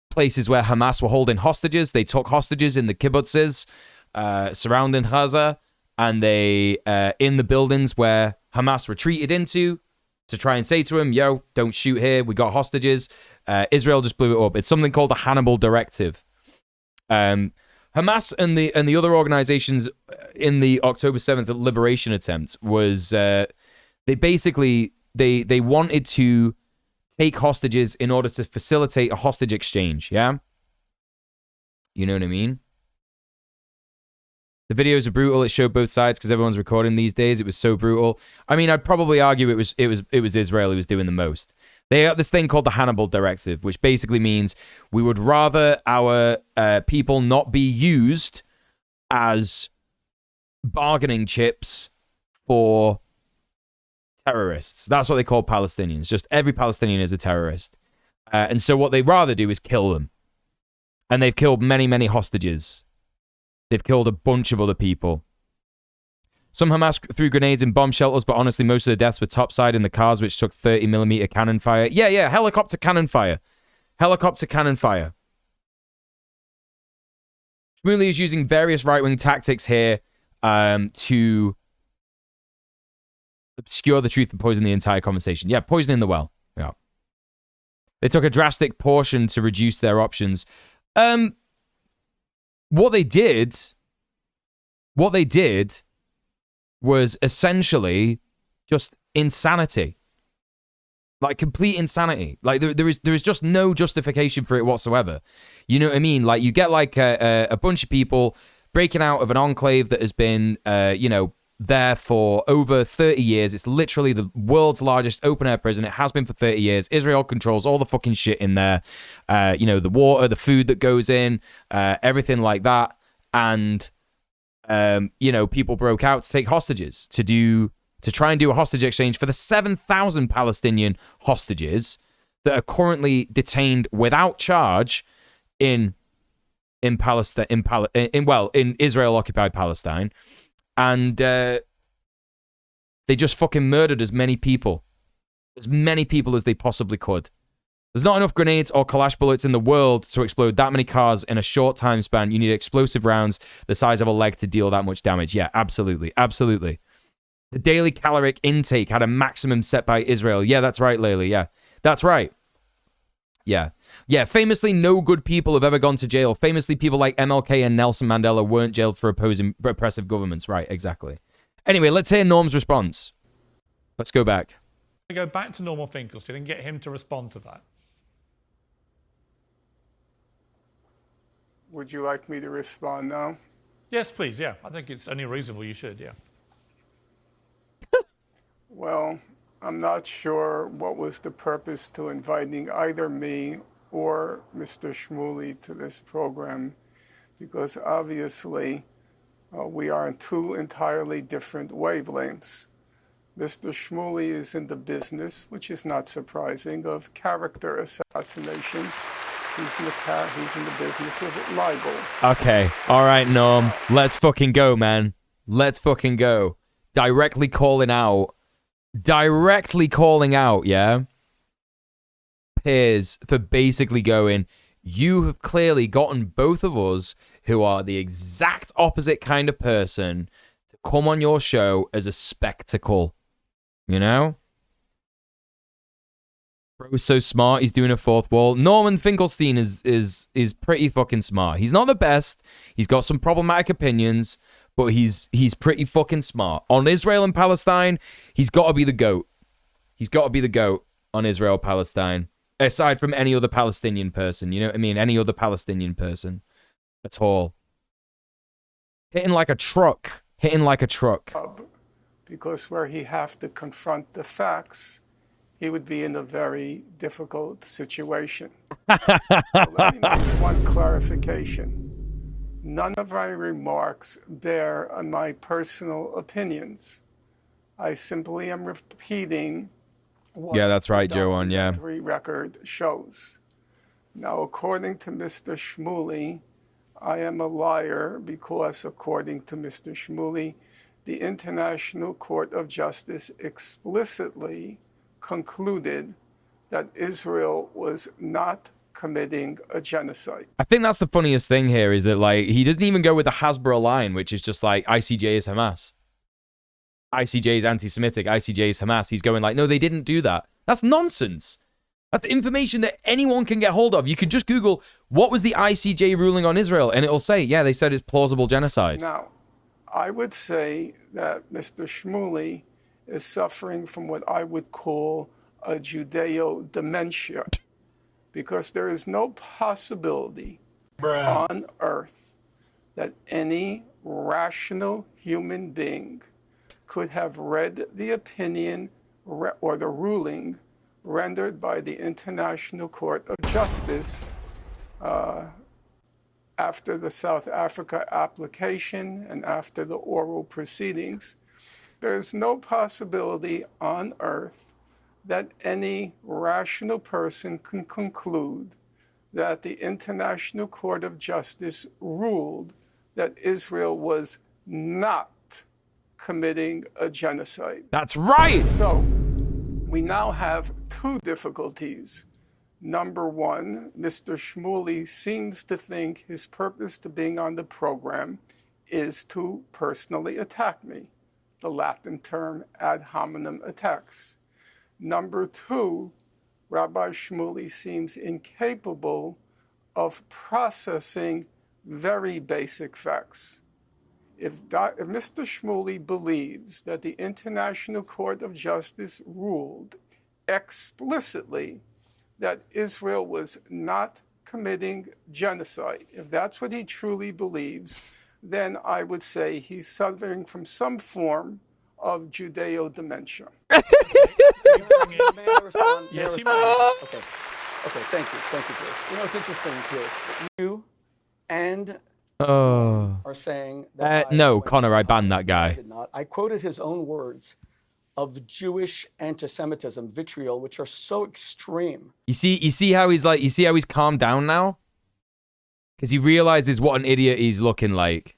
places where Hamas were holding hostages. They took hostages in the kibbutzes surrounding Gaza, and they in the buildings where Hamas retreated into to try and say to him, yo, don't shoot here. We got hostages. Israel just blew it up. It's something called the Hannibal Directive. Hamas and the other organizations in the October 7th liberation attempt was they basically they wanted to take hostages in order to facilitate a hostage exchange. Yeah, you know what I mean. The videos are brutal. It showed both sides because everyone's recording these days. It was so brutal. I mean, I'd probably argue it was Israel who was doing the most. They got this thing called the Hannibal Directive, which basically means we would rather our people not be used as bargaining chips for terrorists. That's what they call Palestinians. Just every Palestinian is a terrorist. And so what they rather do is kill them. And they've killed many, many hostages They've killed a bunch of other people. Some Hamas threw grenades in bomb shelters, but honestly, most of the deaths were topside in the cars, which took 30mm cannon fire. Yeah, helicopter cannon fire. Helicopter cannon fire. Shmuley is using various right-wing tactics here to obscure the truth and poison the entire conversation. Yeah, poisoning the well. Yeah. They took a drastic portion to reduce their options. What they did was essentially just insanity. Like, complete insanity. Like, there is just no justification for it whatsoever. You know what I mean? Like, you get, like, a bunch of people breaking out of an enclave that has been, there for over 30 years. It's literally the world's largest open-air prison. It has been for 30 years. Israel controls all the fucking shit in there. The water, the food that goes in, everything like that. And, people broke out to take hostages, to try and do a hostage exchange for the 7,000 Palestinian hostages that are currently detained without charge in Palestine, in Israel-occupied Palestine. And they just fucking murdered as many people as they possibly could. There's not enough grenades or Kalash bullets in the world to explode that many cars in a short time span. You need explosive rounds the size of a leg to deal that much damage. Yeah, absolutely. Absolutely. The daily caloric intake had a maximum set by Israel. Yeah, that's right, Layla. Yeah, that's right. Yeah. Yeah, famously, no good people have ever gone to jail. Famously, people like MLK and Nelson Mandela weren't jailed for opposing oppressive governments. Right, exactly. Anyway, let's hear Norm's response. Let's go back. Go back to Norman Finkelstein and get him to respond to that. Would you like me to respond now? Yes, please, yeah. I think it's only reasonable you should, yeah. Well, I'm not sure what was the purpose to inviting either me or Mr. Shmuley to this program, because obviously we are on two entirely different wavelengths. Mr. Shmuley is in the business, which is not surprising, of character assassination. He's in the business of libel. Okay. All right, Norm. Let's fucking go, man. Let's fucking go. Directly calling out, yeah? Piers for basically going, you have clearly gotten both of us, who are the exact opposite kind of person, to come on your show as a spectacle. You know? Bro's so smart, he's doing a fourth wall. Norman Finkelstein is pretty fucking smart. He's not the best. He's got some problematic opinions, but he's pretty fucking smart. On Israel and Palestine, he's got to be the GOAT. He's got to be the GOAT on Israel-Palestine. Aside from any other Palestinian person. You know what I mean? Any other Palestinian person at all. Hitting like a truck. Because where he have to confront the facts, he would be in a very difficult situation. So let me make one clarification. None of my remarks bear on my personal opinions. I simply am repeating what that's right, the Joe. Yeah. documentary record shows. Now, according to Mr. Shmuley, I am a liar because, according to Mr. Shmuley, the International Court of Justice explicitly concluded that Israel was not committing a genocide. I think that's the funniest thing here, is that, like, he doesn't even go with the Hasbro line, which is just like, ICJ is Hamas. ICJ is anti-Semitic. ICJ is Hamas. He's going like, no, they didn't do that. That's nonsense. That's information that anyone can get hold of. You can just Google, what was the ICJ ruling on Israel? And it'll say, yeah, they said it's plausible genocide. Now, I would say that Mr. Shmuley is suffering from what I would call a Judeo-dementia, because there is no possibility on earth that any rational human being could have read the opinion or the ruling rendered by the International Court of Justice after the South Africa application and after the oral proceedings. There's no possibility on earth that any rational person can conclude that the International Court of Justice ruled that Israel was not committing a genocide. That's right. So we now have two difficulties. Number one, Mr. Shmuley seems to think his purpose to being on the program is to personally attack me, the Latin term ad hominem attacks. Number two, Rabbi Shmuley seems incapable of processing very basic facts. If Mr. Shmuley believes that the International Court of Justice ruled explicitly that Israel was not committing genocide, if that's what he truly believes, then I would say he's suffering from some form of Judeo-dementia. May I respond? Yes, you may. Okay, thank you, Chris. You know, it's interesting, Chris, that you and are saying that no, Connor, I banned that guy. I did not. I quoted his own words of Jewish anti-Semitism, vitriol, which are so extreme. You see how he's calmed down now? Because he realizes what an idiot he's looking like.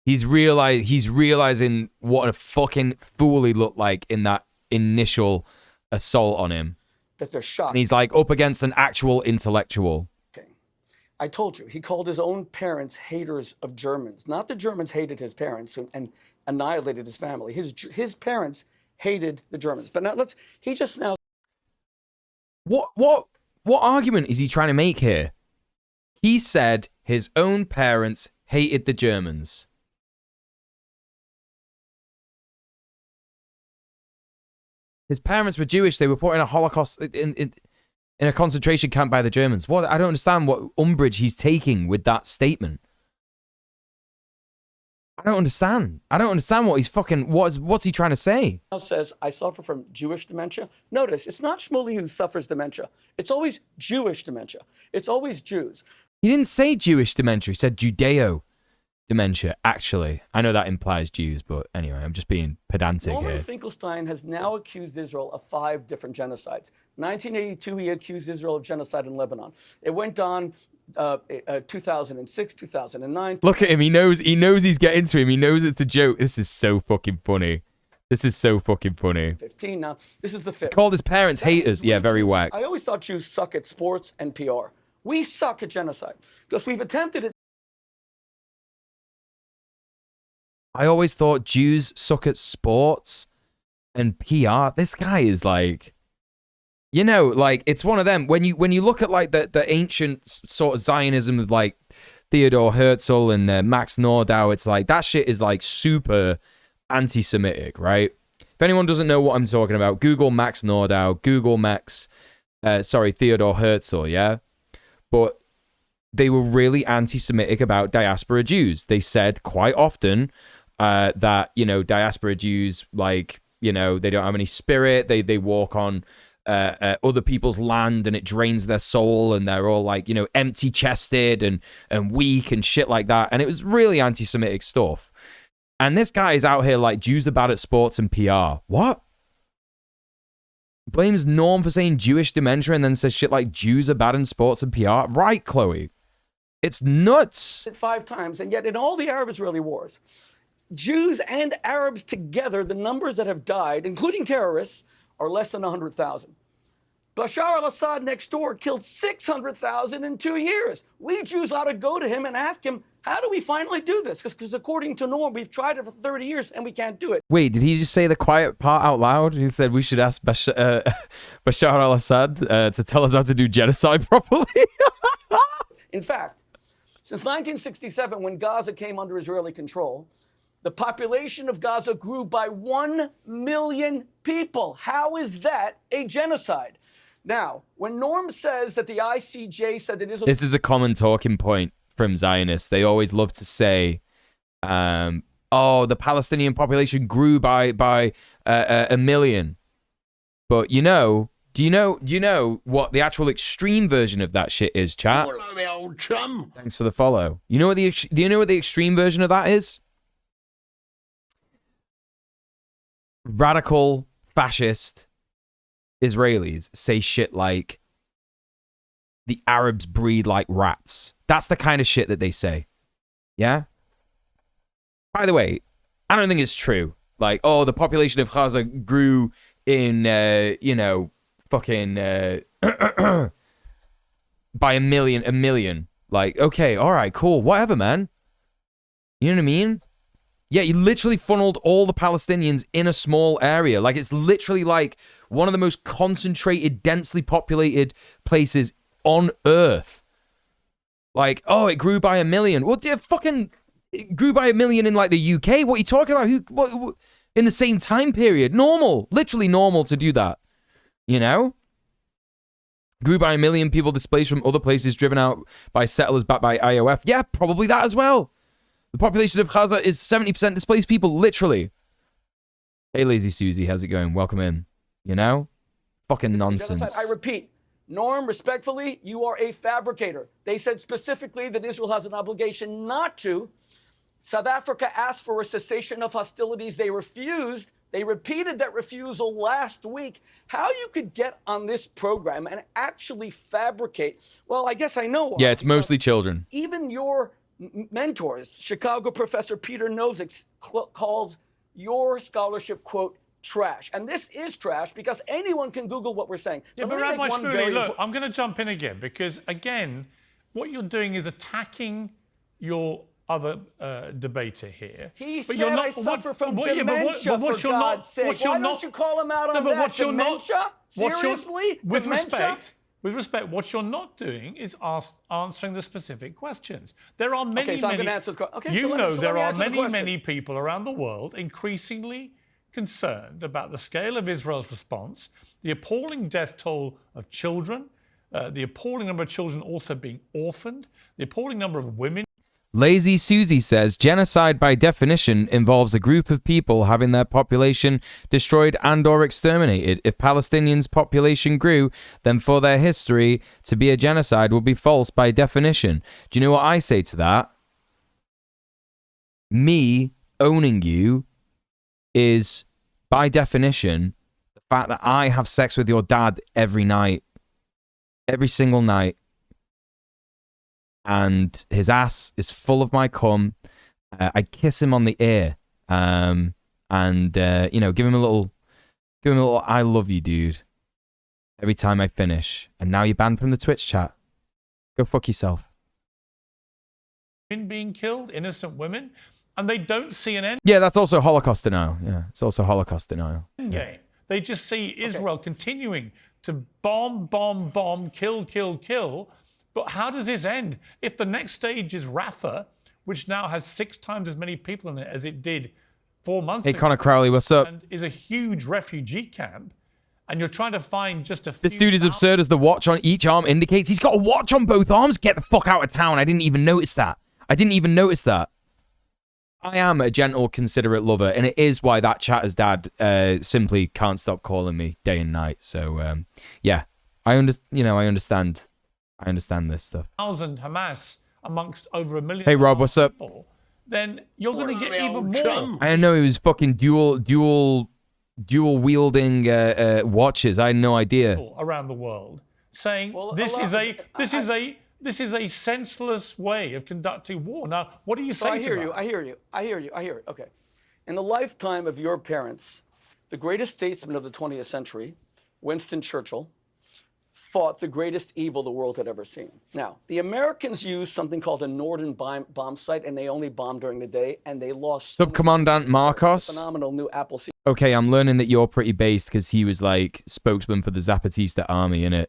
He's realizing what a fucking fool he looked like in that initial assault on him. That they're shocked. And he's like up against an actual intellectual. Okay. I told you, he called his own parents haters of Germans. Not the Germans hated his parents and annihilated his family. His parents hated the Germans. But now he just now. What argument is he trying to make here? He said his own parents hated the Germans. His parents were Jewish. They were put in a Holocaust, in a concentration camp by the Germans. What? I don't understand what umbrage he's taking with that statement. I don't understand. What he's fucking, what's he trying to say? Now says, I suffer from Jewish dementia. Notice, it's not Shmuley who suffers dementia. It's always Jewish dementia. It's always Jews. He didn't say Jewish dementia. He said Judeo dementia, actually. I know that implies Jews, but anyway, I'm just being pedantic Norman here. Finkelstein has now accused Israel of 5 different genocides. 1982, he accused Israel of genocide in Lebanon. It went on 2006, 2009. Look at him. He knows he's getting to him. He knows it's a joke. This is so fucking funny. 15 now. This is the 5th. Called his parents haters. Yeah, very whack. I always thought Jews suck at sports and PR. We suck at genocide because we've attempted it. I always thought Jews suck at sports and PR. This guy is like, you know, like it's one of them. When you look at like the ancient sort of Zionism of like Theodor Herzl and Max Nordau, it's like that shit is like super anti-Semitic, right? If anyone doesn't know what I'm talking about, Google Max Nordau, Google Theodor Herzl, yeah? But they were really anti-Semitic about diaspora Jews. They said quite often that, you know, diaspora Jews, like, you know, they don't have any spirit. They walk on other people's land and it drains their soul and they're all like, you know, empty-chested and weak and shit like that. And it was really anti-Semitic stuff. And this guy is out here like, Jews are bad at sports and PR. What? Blames Norm for saying Jewish dementia and then says shit like Jews are bad in sports and PR. Right, Chloe? It's nuts. 5 times, and yet in all the Arab-Israeli wars, Jews and Arabs together, the numbers that have died, including terrorists, are less than 100,000. Bashar al-Assad next door killed 600,000 in 2 years. We Jews ought to go to him and ask him, how do we finally do this? Because according to Norm, we've tried it for 30 years and we can't do it. Wait, did he just say the quiet part out loud? He said we should ask Bashar al-Assad to tell us how to do genocide properly? In fact, since 1967, when Gaza came under Israeli control, the population of Gaza grew by 1 million people. How is that a genocide? Now, when Norm says that the ICJ said that Israel... This is a common talking point from Zionists. They always love to say, oh, the Palestinian population grew by 1 million. But you know, do you know what the actual extreme version of that shit is, chat? Hello, me old chum. Thanks for the follow. Do you know what the extreme version of that is? Radical fascist Israelis say shit like the Arabs breed like rats. That's the kind of shit that they say. Yeah? By the way, I don't think it's true. Like, oh, the population of Gaza grew in, you know, fucking by a million. Like, okay, all right, cool, whatever, man. You know what I mean? Yeah, you literally funneled all the Palestinians in a small area. Like, it's literally like one of the most concentrated, densely populated places on Earth. Like, oh, it grew by 1 million. Well, it grew by 1 million in, like, the UK? What are you talking about? What, in the same time period? Normal. Literally normal to do that. You know? Grew by 1 million people displaced from other places, driven out by settlers backed by IOF. Yeah, probably that as well. The population of Gaza is 70% displaced people, literally. Hey, Lazy Susie, how's it going? Welcome in. You know? Fucking nonsense. I repeat, Norm, respectfully, you are a fabricator. They said specifically that Israel has an obligation not to. South Africa asked for a cessation of hostilities. They refused. They repeated that refusal last week. How you could get on this program and actually fabricate, well, I guess I know. Yeah, it's mostly children. Even your mentors, Chicago professor Peter Nozick calls your scholarship, quote, trash. And this is trash because anyone can Google what we're saying. Yeah, but Rabbi Shmuley, look, I'm going to jump in again because, again, what you're doing is attacking your other debater here. He said I suffer from dementia, for God's sake. Why don't you call him out on that? Dementia? Seriously? With respect, what you're not doing is answering the specific questions. There are many, so I'm going to answer the question. You know there are many people around the world increasingly concerned about the scale of Israel's response, the appalling death toll of children, the appalling number of children also being orphaned, the appalling number of women. Lazy Susie says, genocide by definition involves a group of people having their population destroyed and or exterminated. If Palestinians' population grew, then for their history to be a genocide would be false by definition. Do you know what I say to that? Me owning you is, by definition, the fact that I have sex with your dad every night. Every single night. And his ass is full of my cum. I kiss him on the ear, and you know, give him a little "I love you, dude" every time I finish. And now you're banned from the Twitch chat. Go fuck yourself. Being killed, innocent women, and they don't see an end. Yeah, that's also Holocaust denial. Yeah, it's also Holocaust denial. Yeah. They just see Israel continuing to bomb, kill. But how does this end? If the next stage is Rafah, which now has 6 times as many people in it as it did 4 months ago. Hey, Connor Crowley, what's up? And is a huge refugee camp, and you're trying to find just a few... This dude is absurd as the watch on each arm indicates. He's got a watch on both arms? Get the fuck out of town. I didn't even notice that. I am a gentle, considerate lover, and it is why that chatter's dad simply can't stop calling me day and night. So, yeah, I understand. I understand this stuff. 1,000 Hamas amongst over 1 million. Hey, Rob, what's up? Then you're going to get even more. I know he was fucking dual wielding watches. I had no idea. Around the world saying this is a senseless way of conducting war. Now, what do you say to that? I hear you. Okay. In the lifetime of your parents, the greatest statesman of the 20th century, Winston Churchill, fought the greatest evil the world had ever seen. Now, the Americans used something called a Norden bomb site, and they only bombed during the day, and they lost... Subcommandant Marcos? Phenomenal new Apple... Okay, I'm learning that you're pretty based because he was, like, spokesman for the Zapatista army, innit?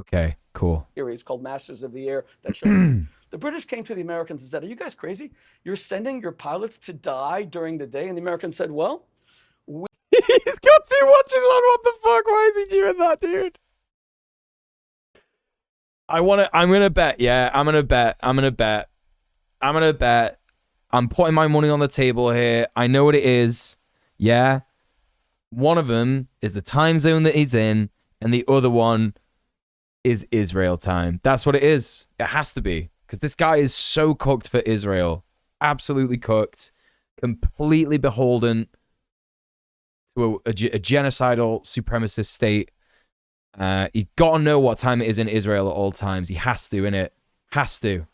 Okay, cool. Series called Masters of the Air that shows the British came to the Americans and said, are you guys crazy? You're sending your pilots to die during the day? And the Americans said, well... He's got 2 watches on, what the fuck? Why is he doing that, dude? I'm gonna bet. I'm putting my money on the table here. I know what it is. Yeah. One of them is the time zone that he's in, and the other one is Israel time. That's what it is. It has to be. Because this guy is so cooked for Israel. Absolutely cooked. Completely beholden to a genocidal supremacist state. You gotta know what time it is in Israel at all times. He has to, innit? Has to.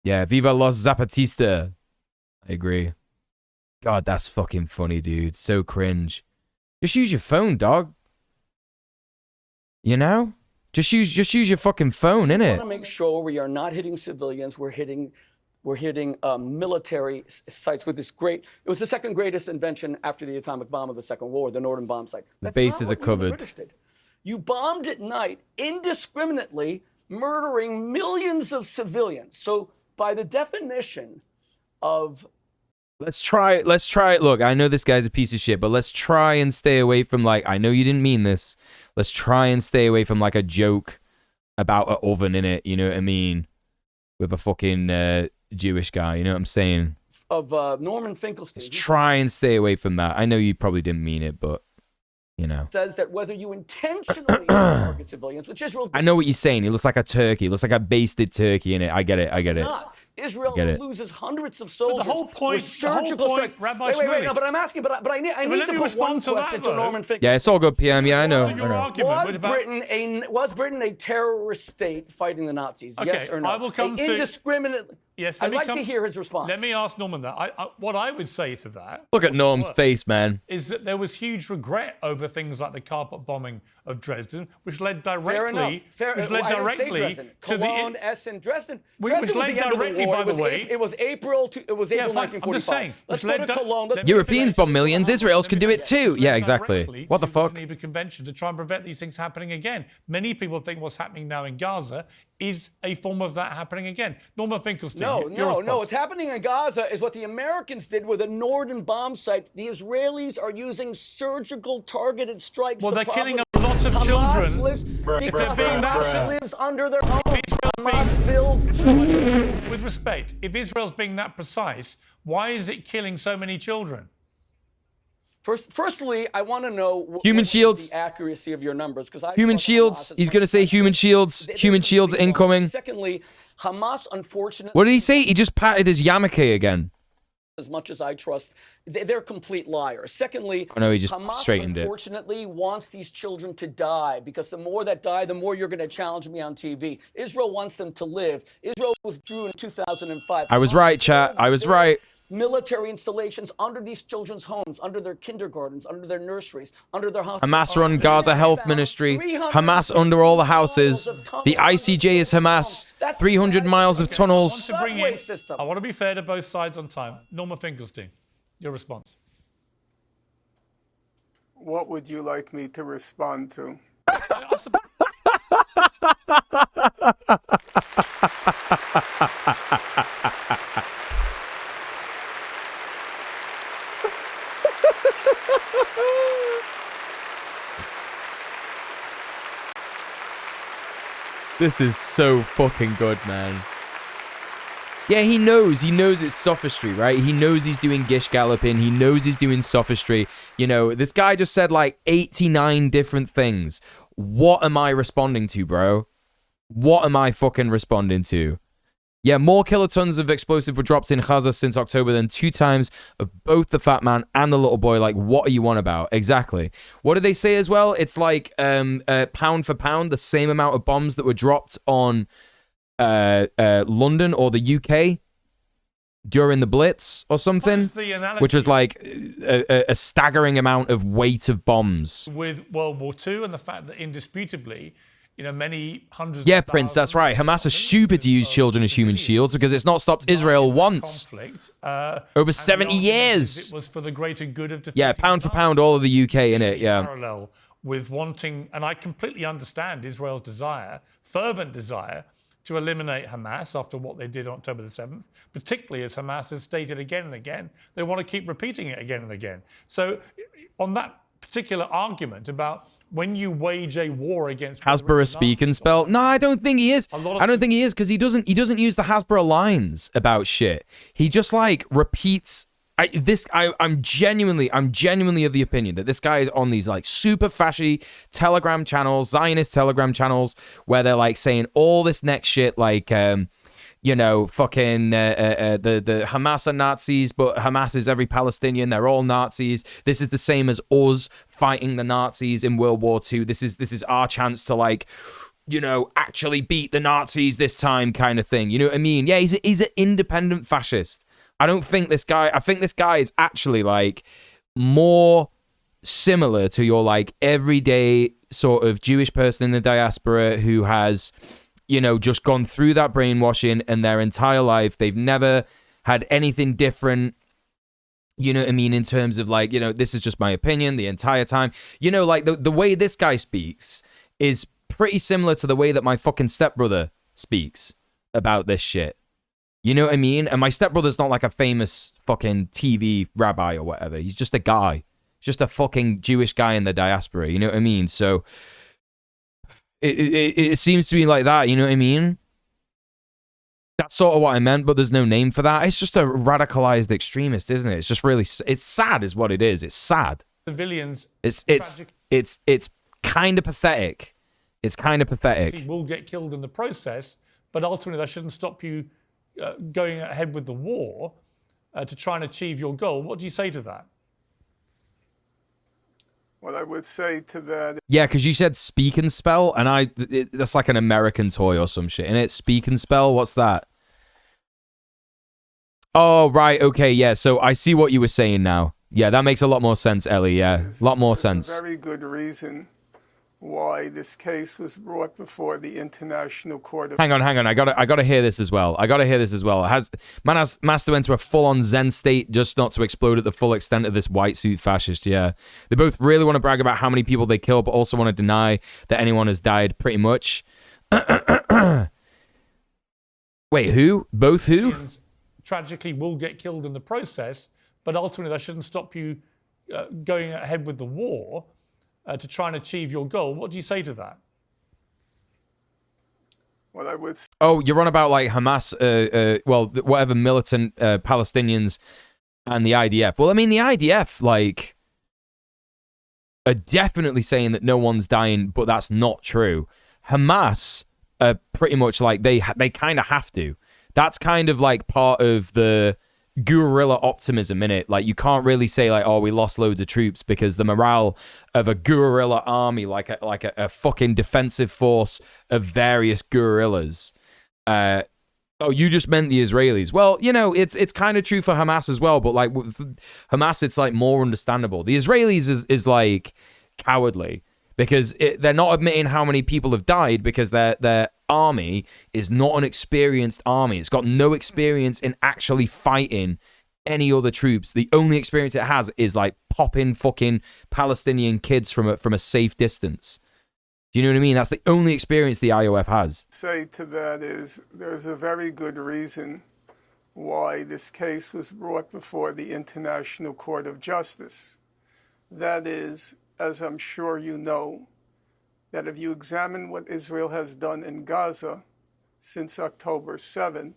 Yeah, Viva los Zapatista. I agree. God, that's fucking funny, dude. So cringe. Just use your phone, dog. You know? Just use your fucking phone, innit? We want to make sure we are not hitting civilians. We're hitting military sites with this great. It was the second greatest invention after the atomic bomb of the Second World War, the Norden bomb site. The bases are covered. You bombed at night indiscriminately, murdering millions of civilians. So by the definition of Let's try. Look, I know this guy's a piece of shit, but let's try and stay away from, like, I know you didn't mean this. Let's try and stay away from, like, a joke about an oven in it, you know what I mean? With a fucking Jewish guy, you know what I'm saying? Of Norman Finkelstein. Let's try and stay away from that. I know you probably didn't mean it, but, you know. Says that whether you intentionally target civilians, which Israel... I know what you're saying. He looks like a turkey. He looks like a basted turkey in it. I get it. Not. Israel loses hundreds of soldiers. But the whole point, with surgical strikes. Rabbi Wait, no, but I'm asking, but I need to put one question to Norman Finkelstein. Yeah, it's all good, PM. Yeah, I know. Was Britain a terrorist state fighting the Nazis? Okay, Yes or no? I will come to indiscriminately. Yes, I'd like to hear his response. Let me ask Norman that. What I would say to that... Look at Norm's face, man. ...is that there was huge regret over things like the carpet bombing of Dresden, which led directly... Fair enough. Which led directly Dresden. Cologne, Essen, Dresden. Which Dresden was led the end of the directly, war. by the way... It was April 1945. I'm just saying. Let's go to Cologne. Europeans bomb millions. Israel's can do it too. Yeah, exactly. What the fuck? The Geneva Convention to try and prevent these things happening again. Many people think what's happening now in Gaza is a form of that happening again. Norman Finkelstein. No. What's happening in Gaza is what the Americans did with the Norden bomb site. The Israelis are using surgical targeted strikes. Well, they're killing a lot of children. Because Hamas lives under their home. Hamas builds. With respect, if Israel's being that precise, why is it killing so many children? Firstly, I want to know human shields. The accuracy of your numbers, because human shields. He's going to say human shields. Human shields incoming. Secondly, Hamas, unfortunately. What did he say? He just patted his yarmulke again. As much as I trust, they're complete liars. Secondly, oh, no, he just Hamas straightened unfortunately wants these children to die, because the more that die, the more you're going to challenge me on TV. Israel wants them to live. Israel withdrew in 2005. I was right, chat. I was right. Military installations under these children's homes, under their kindergartens, under their nurseries, under their hospitals. Hamas run Gaza Health Ministry. Hamas under all the houses. The ICJ is Hamas. 300 miles of tunnels. I want to be fair to both sides on time. Norman Finkelstein, your response. What would you like me to respond to? This is so fucking good, man. Yeah, he knows it's sophistry, right? He knows he's doing gish galloping. He knows he's doing sophistry. You know, this guy just said like 89 different things. What am I responding to, bro? What am I fucking responding to? Yeah, more kilotons of explosive were dropped in Gaza since October than 2 times of both the fat man and the little boy. Like, what are you on about? Exactly. What did they say as well? It's like pound for pound, the same amount of bombs that were dropped on London or the UK during the Blitz or something, which was like a staggering amount of weight of bombs. With World War II and the fact that indisputably, you know, many hundreds. Yeah, Prince, that's right. Hamas are stupid to use children as human shields because it's not stopped Israel once. Conflict, over 70 years. It was for the greater good of defeating. Yeah, pound for pound, all of the UK in it. Yeah. Parallel with wanting, and I completely understand Israel's desire, fervent desire, to eliminate Hamas after what they did on October the 7th, particularly as Hamas has stated again and again, they want to keep repeating it again and again. So on that particular argument about when you wage a war against Hasbro speak and spell. No, I don't think he is. I don't think he is because he doesn't use the Hasbro lines about shit. He just like repeats. I'm genuinely of the opinion that this guy is on these like super fashy Telegram channels, Zionist Telegram channels, where they're like saying all this next shit like you know, fucking the Hamas are Nazis, but Hamas is every Palestinian. They're all Nazis. This is the same as us fighting the Nazis in World War II. This is our chance to, like, you know, actually beat the Nazis this time kind of thing. You know what I mean? Yeah, he's an independent fascist. I don't think this guy, I think this guy is actually like more similar to your like everyday sort of Jewish person in the diaspora who has, you know, just gone through that brainwashing and their entire life. They've never had anything different. You know what I mean? In terms of like, you know, this is just my opinion the entire time. You know, like the way this guy speaks is pretty similar to the way that my fucking stepbrother speaks about this shit. You know what I mean? And my stepbrother's not like a famous fucking TV rabbi or whatever. He's just a guy. Just a fucking Jewish guy in the diaspora. You know what I mean? So it seems to be like that. You know what I mean? That's sort of what I meant, but there's no name for that. It's just a radicalized extremist, isn't it? It's just really, it's sad is what it is. It's sad. Civilians. It's kind of pathetic. It's kind of pathetic. People will get killed in the process, but ultimately that shouldn't stop you going ahead with the war to try and achieve your goal. What do you say to that? What I would say to that... Yeah, because you said speak and spell, and that's like an American toy or some shit, isn't it? Speak and spell? What's that? Oh, right, okay, yeah, so I see what you were saying now. Yeah, that makes a lot more sense, Ellie, yeah. A lot more sense. A very good reason why this case was brought before the International Court of... Hang on. I gotta hear this as well. Master went to a full-on Zen state just not to explode at the full extent of this white suit fascist, yeah. They both really want to brag about how many people they killed, but also want to deny that anyone has died, pretty much. Wait, who? Both who? Tragically will get killed in the process, but ultimately that shouldn't stop you going ahead with the war to try and achieve your goal. What do you say to that? What I would... Oh, you're on about like Hamas, whatever militant Palestinians and the IDF. Well, I mean, the IDF, like, are definitely saying that no one's dying, but that's not true. Hamas are pretty much like, they kind of have to. That's kind of like part of the guerrilla optimism in it. Like, you can't really say like, oh, we lost loads of troops, because the morale of a guerrilla army, like a fucking defensive force of various guerrillas. Oh, you just meant the Israelis. Well, you know, it's kind of true for Hamas as well, but like with Hamas, it's like more understandable. The Israelis is like cowardly, because they're not admitting how many people have died, because their army is not an experienced army. It's got no experience in actually fighting any other troops. The only experience it has is like popping fucking Palestinian kids from a safe distance. Do you know what I mean? That's the only experience the IOF has. Say to that is, there's a very good reason why this case was brought before the International Court of Justice. That is, as I'm sure you know, that if you examine what Israel has done in Gaza since October 7th,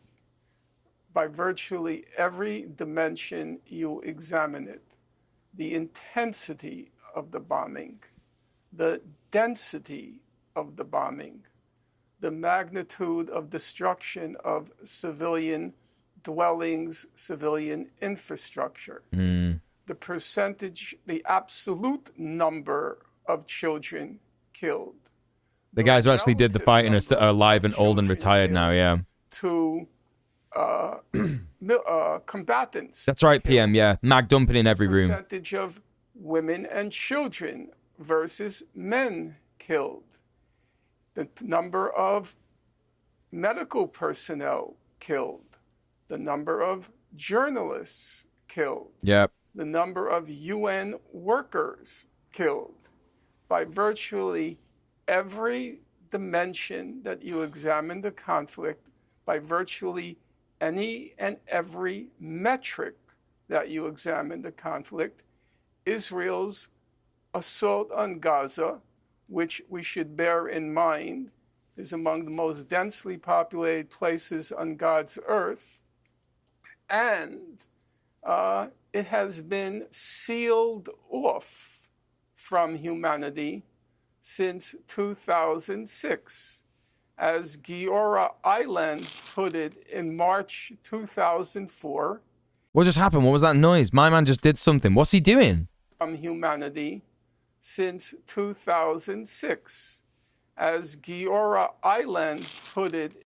by virtually every dimension you examine it, the intensity of the bombing, the density of the bombing, the magnitude of destruction of civilian dwellings, civilian infrastructure, the percentage, the absolute number of children killed. The guys who actually did the fighting are alive and old and retired now, yeah. To combatants. That's right, PM, yeah. Mag dumping in every room. Percentage of women and children versus men killed. The number of medical personnel killed. The number of journalists killed. Yep. The number of UN workers killed. By virtually every dimension that you examine the conflict, by virtually any and every metric that you examine the conflict, Israel's assault on Gaza, which we should bear in mind is among the most densely populated places on God's earth, and it has been sealed off from humanity since 2006. As Giora Island put it in March 2004. What just happened? What was that noise? My man just did something. What's he doing? From humanity since 2006. As Giora Island put it.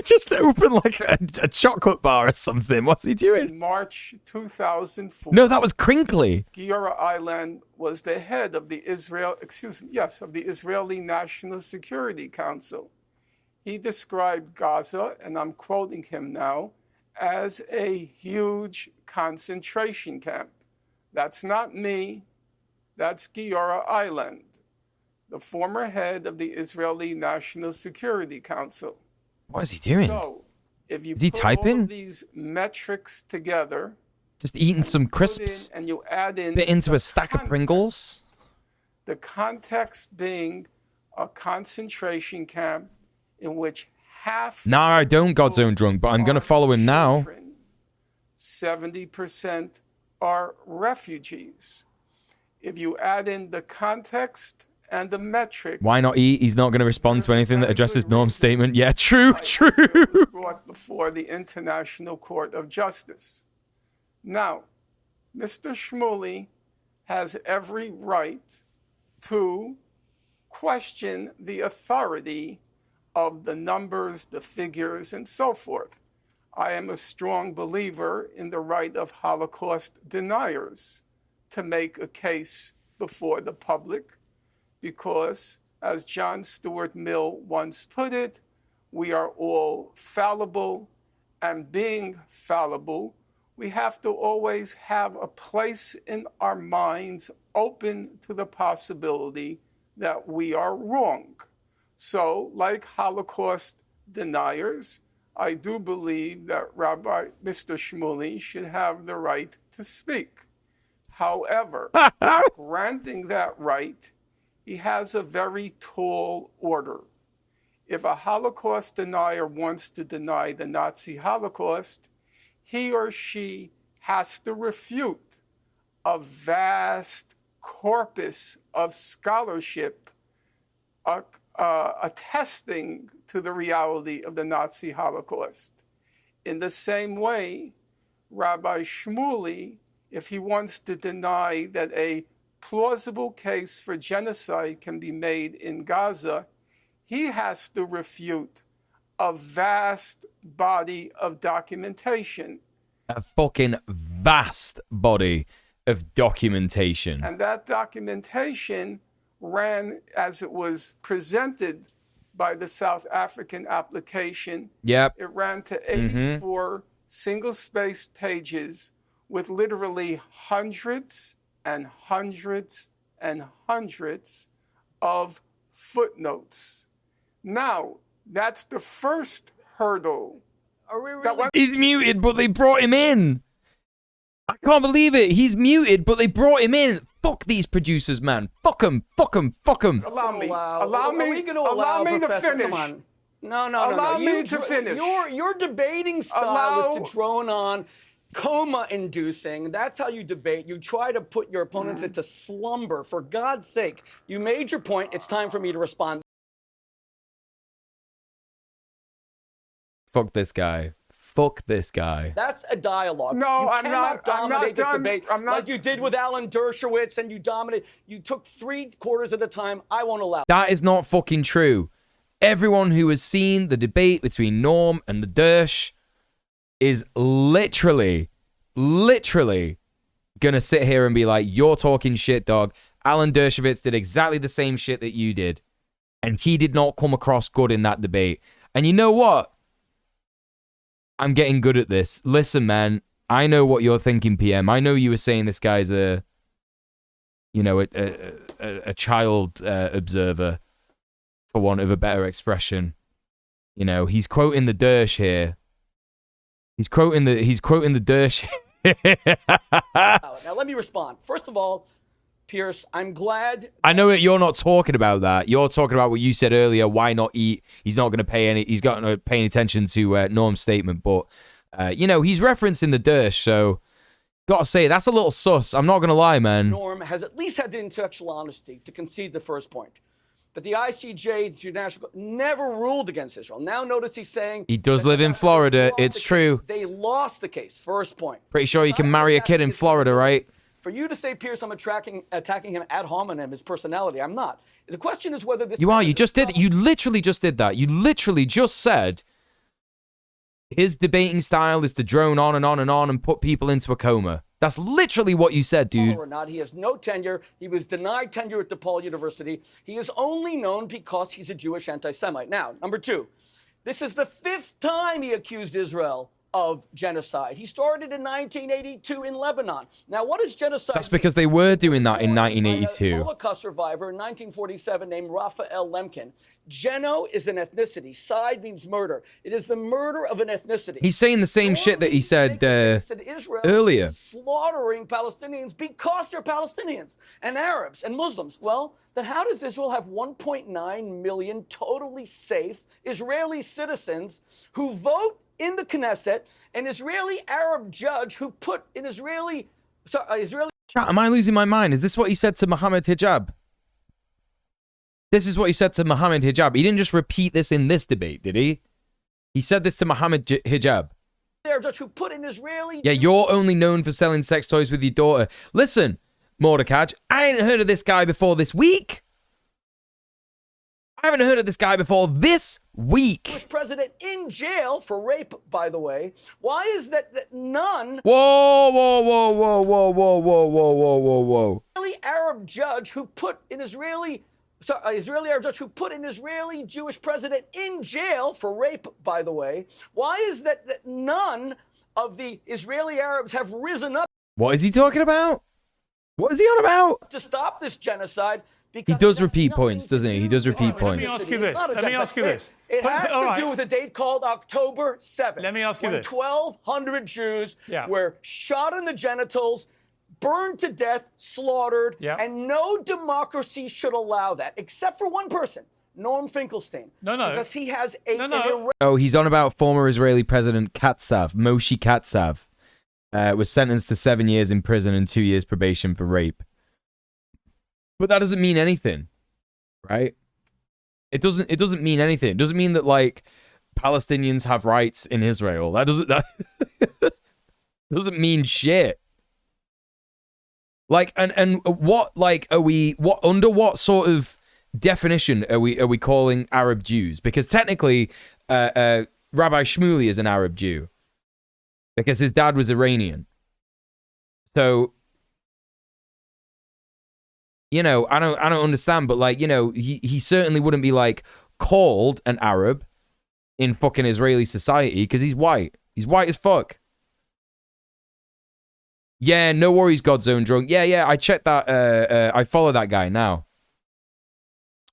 just opened like a chocolate bar or something. What's he doing? In March 2004. No, that was Crinkly. Giora Island was the head of the Israeli National Security Council. He described Gaza, and I'm quoting him now, as a huge concentration camp. That's not me. That's Giora Island, the former head of the Israeli National Security Council. What is he doing? So, if you Is he put typing? all of these metrics together, Just eating some crisps, and you add in bit into the a stack of Pringles. The context being a concentration camp in which half Nah, I don't God's own drunk, but I'm going to follow him now. 70% are refugees. If you add in the context and the metrics, Why not eat? He's not going to respond to anything that addresses Norm's statement. Yeah, true. brought before the International Court of Justice. Now, Mr. Shmuley has every right to question the authority of the numbers, the figures, and so forth. I am a strong believer in the right of Holocaust deniers to make a case before the public because, as John Stuart Mill once put it, we are all fallible, and being fallible, we have to always have a place in our minds open to the possibility that we are wrong. So, like Holocaust deniers, I do believe that Rabbi Mr. Shmuley should have the right to speak. However, granting that right, he has a very tall order. If a Holocaust denier wants to deny the Nazi Holocaust, he or she has to refute a vast corpus of scholarship attesting to the reality of the Nazi Holocaust. In the same way, Rabbi Shmuley, if he wants to deny that a plausible case for genocide can be made in Gaza, he has to refute a vast body of documentation. A fucking vast body of documentation. And that documentation ran as it was presented by the South African application. Yep. It ran to 84 single-spaced pages with literally hundreds and hundreds and hundreds of footnotes. Now, that's the first hurdle. Are we really? He's muted, but they brought him in. I can't believe it. He's muted, but they brought him in. Fuck these producers, man. Fuck them. Fuck them. Fuck them. Allow me to finish. Come on. No. Allow me to finish. Your debating style is to drone on, coma-inducing. That's how you debate. You try to put your opponents into slumber. For God's sake, you made your point. It's time for me to respond. Fuck this guy. Fuck this guy. That's a dialogue. No, you I'm cannot dominate this done. debate like you did with Alan Dershowitz, and you dominated. You took 3/4 of the time. I won't allow. That is not fucking true. Everyone who has seen the debate between Norm and the Dersh is literally gonna sit here and be like, you're talking shit, dog. Alan Dershowitz did exactly the same shit that you did, and he did not come across good in that debate. And you know what? I'm getting good at this. Listen, man, I know what you're thinking, PM. I know you were saying this guy's a child observer, for want of a better expression. You know, he's quoting the Dersh here. He's quoting the Dersh. Now, let me respond. First of all, Pierce, I'm glad. I know that you're not talking about that. You're talking about what you said earlier. Why not eat? He's not going to pay any. He's not going to pay any attention to Norm's statement. But he's referencing the Dersh. So, gotta say that's a little sus. I'm not going to lie, man. Norm has at least had the intellectual honesty to concede the first point. That the ICJ, the International Court, never ruled against Israel. Now notice he's saying he does live in Florida. It's true. They lost the case. First point. Pretty sure you can marry a kid in Florida, right? For you to say, Pierce, I'm attacking him ad hominem, his personality, I'm not. The question is whether this... You are. You just did. You literally just did that. You literally just said His debating style is to drone on and on and on and put people into a coma. That's literally what you said, dude. Or not, he has no tenure. He was denied tenure at DePaul University. He is only known because he's a Jewish anti-Semite. Now, number two, this is the 5th time he accused Israel of genocide. He started in 1982 in Lebanon. Now, what is genocide? That's because they were doing that in A 1982. Holocaust survivor in 1947 named Raphael Lemkin. Geno is an ethnicity. Side means murder. It is the murder of an ethnicity. He's saying the same shit that he said earlier. Slaughtering Palestinians because they're Palestinians and Arabs and Muslims. Well, then how does Israel have 1.9 million totally safe Israeli citizens who vote in the Knesset, an Israeli Arab judge who put an Israeli... Chat, am I losing my mind? Is this what he said to Mohammed Hijab? This is what he said to Mohammed Hijab. He didn't just repeat this in this debate, did he? He said this to Mohammed Hijab. Arab judge who put an Israeli... Yeah, you're only known for selling sex toys with your daughter. Listen, Mordecai, I ain't heard of this guy before this week. I haven't heard of this guy before this week. Jewish president in jail for rape, by the way. Why is that none... Whoa, whoa, whoa, whoa, whoa, whoa, whoa, whoa, whoa, whoa, whoa. Israeli Arab judge who put an Israeli Arab judge who put an Israeli Jewish president in jail for rape, by the way. Why is that none of the Israeli Arabs have risen up... What is he talking about? What is he on about? ...to stop this genocide? He does repeat points, doesn't he? He does repeat points. Let me ask you this. Let me ask you this. It has to do with a date called October 7th. Let me ask you this. 1,200 Jews were shot in the genitals, burned to death, slaughtered, and no democracy should allow that, except for one person, Norm Finkelstein. No. Because he has Oh, he's on about former Israeli President Katsav, Moshe Katsav, was sentenced to 7 years in prison and 2 years probation for rape. But that doesn't mean anything, right? It doesn't mean anything. It doesn't mean that, like, Palestinians have rights in Israel. That doesn't mean shit. Like, and what, like, under what sort of definition are we calling Arab Jews? Because technically, Rabbi Shmuley is an Arab Jew because his dad was Iranian. So, you know, I don't understand, but, like, you know, he certainly wouldn't be, like, called an Arab in fucking Israeli society because he's white. He's white as fuck. Yeah, no worries, Godzone Drunk. Yeah, I checked that. I follow that guy now.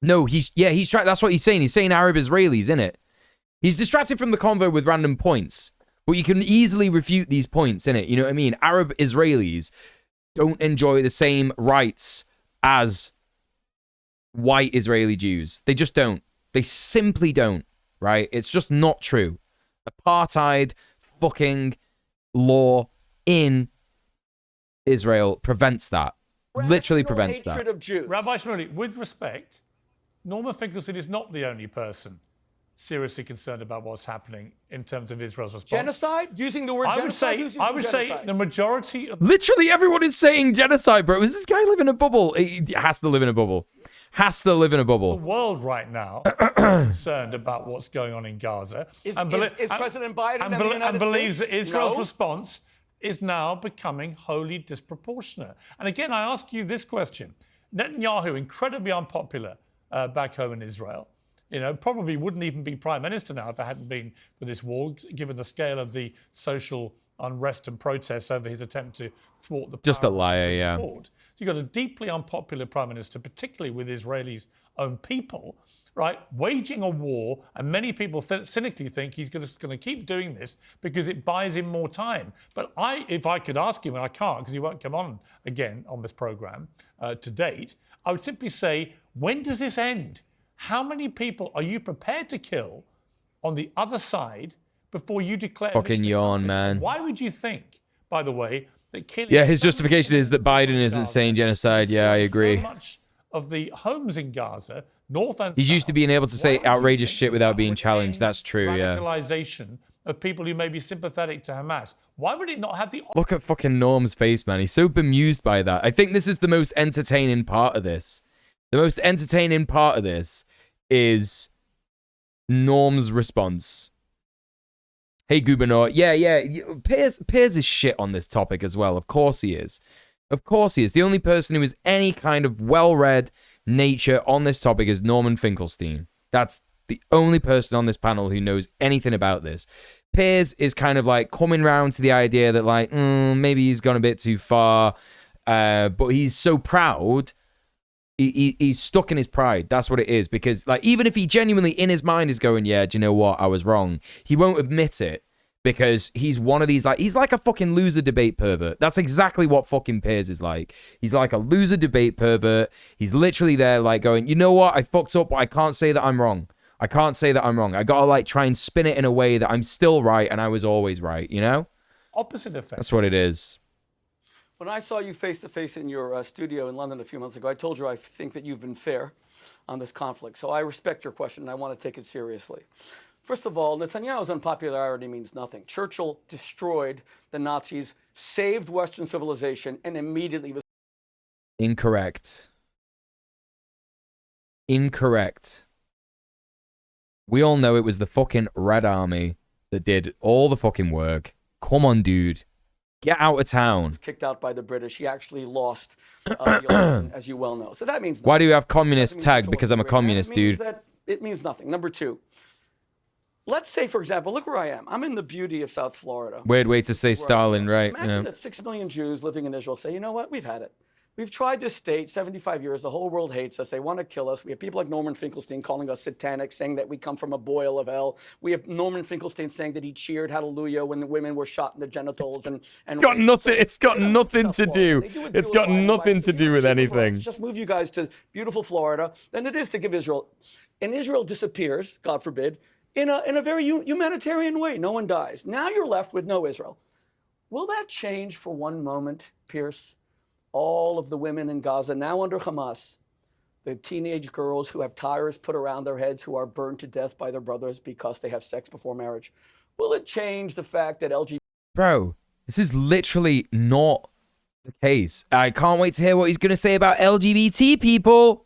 No, he's trying. That's what he's saying. He's saying Arab Israelis, innit? He's distracted from the convo with random points, but you can easily refute these points, innit? You know what I mean? Arab Israelis don't enjoy the same rights as white Israeli Jews. They just don't. They simply don't, right? It's just not true. Apartheid fucking law in Israel prevents that. Literally prevents that. Of Jews. Rabbi Shmuley, with respect, Norman Finkelstein is not the only person seriously concerned about what's happening in terms of Israel's response. Genocide? Using the word genocide? I would say the majority of... Literally everyone is saying genocide, bro. Does this guy live in a bubble? He has to live in a bubble. Has to live in a bubble. The world right now is concerned about what's going on in Gaza. Is President Biden and the United believes States? that Israel's response is now becoming wholly disproportionate. And again, I ask you this question. Netanyahu, incredibly unpopular back home in Israel, you know, probably wouldn't even be prime minister now if it hadn't been for this war, given the scale of the social unrest and protests over his attempt to thwart the... Just a liar, yeah. So you've got a deeply unpopular prime minister, particularly with Israelis' own people, right, waging a war, and many people cynically think he's just going to keep doing this because it buys him more time. But if I could ask him, and I can't because he won't come on again on this program to date, I would simply say, when does this end? How many people are you prepared to kill on the other side before you declare... Fucking yawn, man. Why would you think, by the way, that killing... Yeah, his justification is that Biden isn't saying genocide. Yeah, I agree. So much of the homes in Gaza, north and He's used to being able to say outrageous shit without being challenged. That's true, yeah. Radicalization of people who may be sympathetic to Hamas. Why would it not have the... Look at fucking Norm's face, man. He's so bemused by that. I think this is the most entertaining part of this. The most entertaining part of this is Norm's response. Hey, Gubernator. Yeah. Piers is shit on this topic as well. Of course he is. Of course he is. The only person who is any kind of well-read nature on this topic is Norman Finkelstein. That's the only person on this panel who knows anything about this. Piers is kind of like coming round to the idea that like, maybe he's gone a bit too far, but he's so proud. He's stuck in his pride. That's what it is. Because like, even if he genuinely in his mind is going, yeah, do you know what? I was wrong. He won't admit it because he's one of these, like, he's like a fucking loser debate pervert. That's exactly what fucking Piers is like. He's like a loser debate pervert. He's literally there like going, you know what? I fucked up, but I can't say that I'm wrong. I can't say that I'm wrong. I gotta like try and spin it in a way that I'm still right and I was always right, you know? Opposite effect. That's what it is. When I saw you face to face in your studio in London a few months ago, I told you I think that you've been fair on this conflict. So I respect your question and I want to take it seriously. First of all, Netanyahu's unpopularity means nothing. Churchill destroyed the Nazis, saved Western civilization, and immediately was... Incorrect. Incorrect. We all know it was the fucking Red Army that did all the fucking work. Come on, dude. Get out of town. Kicked out by the British. He actually lost the election, as you well know. So that means nothing. Why do you have communist tag? Because I'm a communist, dude. It means nothing. Number two, let's say, for example, look where I am. I'm in the beauty of South Florida. Weird way to say Stalin, right? Imagine that 6 million Jews living in Israel say, you know what, we've had it. We've tried this state 75 years. The whole world hates us. They want to kill us. We have people like Norman Finkelstein calling us satanic, saying that we come from a boil of hell. We have Norman Finkelstein saying that he cheered hallelujah when the women were shot in the genitals. It's got nothing to do. It's got nothing to do with anything. Just move you guys to beautiful Florida than it is to give Israel. And Israel disappears, God forbid, in a very humanitarian way. No one dies. Now you're left with no Israel. Will that change for one moment, Pierce? All of the women in Gaza now under Hamas, the teenage girls who have tires put around their heads, who are burned to death by their brothers because they have sex before marriage. Will it change the fact that LGBT... Bro, this is literally not the case. I can't wait to hear what he's going to say about LGBT people.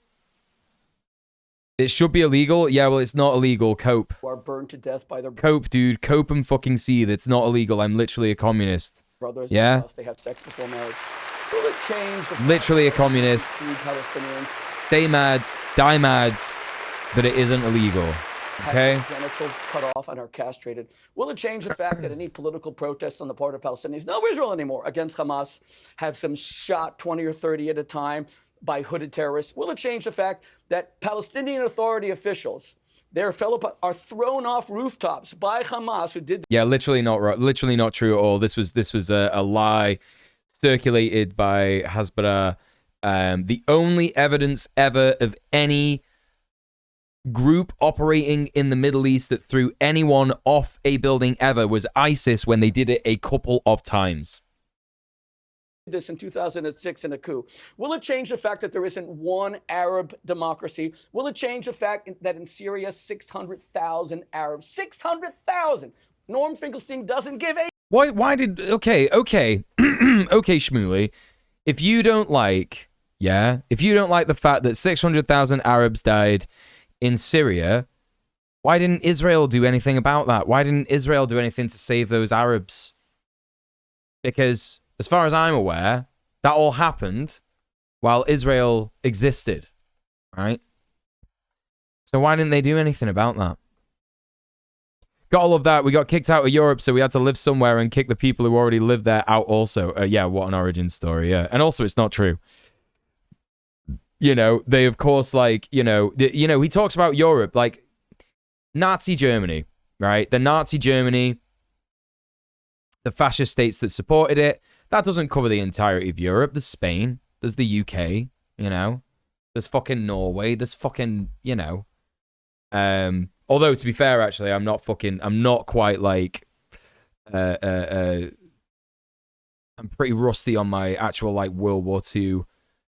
It should be illegal. Yeah, well, it's not illegal. Cope. Who are burned to death by their... Cope, dude. Cope and fucking seethe. It's not illegal. I'm literally a communist. Brothers yeah? Because they have sex before marriage. Will it change the literally a communist. Palestinians stay mad, die mad, that it isn't illegal. Okay? Genitals cut off and are castrated. Will it change the fact that any political protests on the part of Palestinians, no Israel anymore, against Hamas, have some shot 20 or 30 at a time by hooded terrorists? Will it change the fact that Palestinian Authority officials, their fellow are thrown off rooftops by Hamas, who did? Yeah, literally not true at all. This was a lie circulated by Hasbara. The only evidence ever of any group operating in the Middle East that threw anyone off a building ever was ISIS when they did it a couple of times. This in 2006 in a coup. Will it change the fact that there isn't one Arab democracy? Will it change the fact that in Syria 600,000 Arabs, 600,000? Norm Finkelstein doesn't give a... Why did... Okay, Shmuley. If you don't like the fact that 600,000 Arabs died in Syria, why didn't Israel do anything about that? Why didn't Israel do anything to save those Arabs? Because, as far as I'm aware, that all happened while Israel existed, right? So why didn't they do anything about that? Got all of that. We got kicked out of Europe, so we had to live somewhere and kick the people who already lived there out also. Yeah, what an origin story, yeah. And also, it's not true. You know, they, of course, like, he talks about Europe, like, Nazi Germany, right? The Nazi Germany, the fascist states that supported it, that doesn't cover the entirety of Europe. There's Spain, there's the UK, there's fucking Norway, there's fucking, although, to be fair, actually, I'm not quite like, I'm pretty rusty on my actual, like, World War II,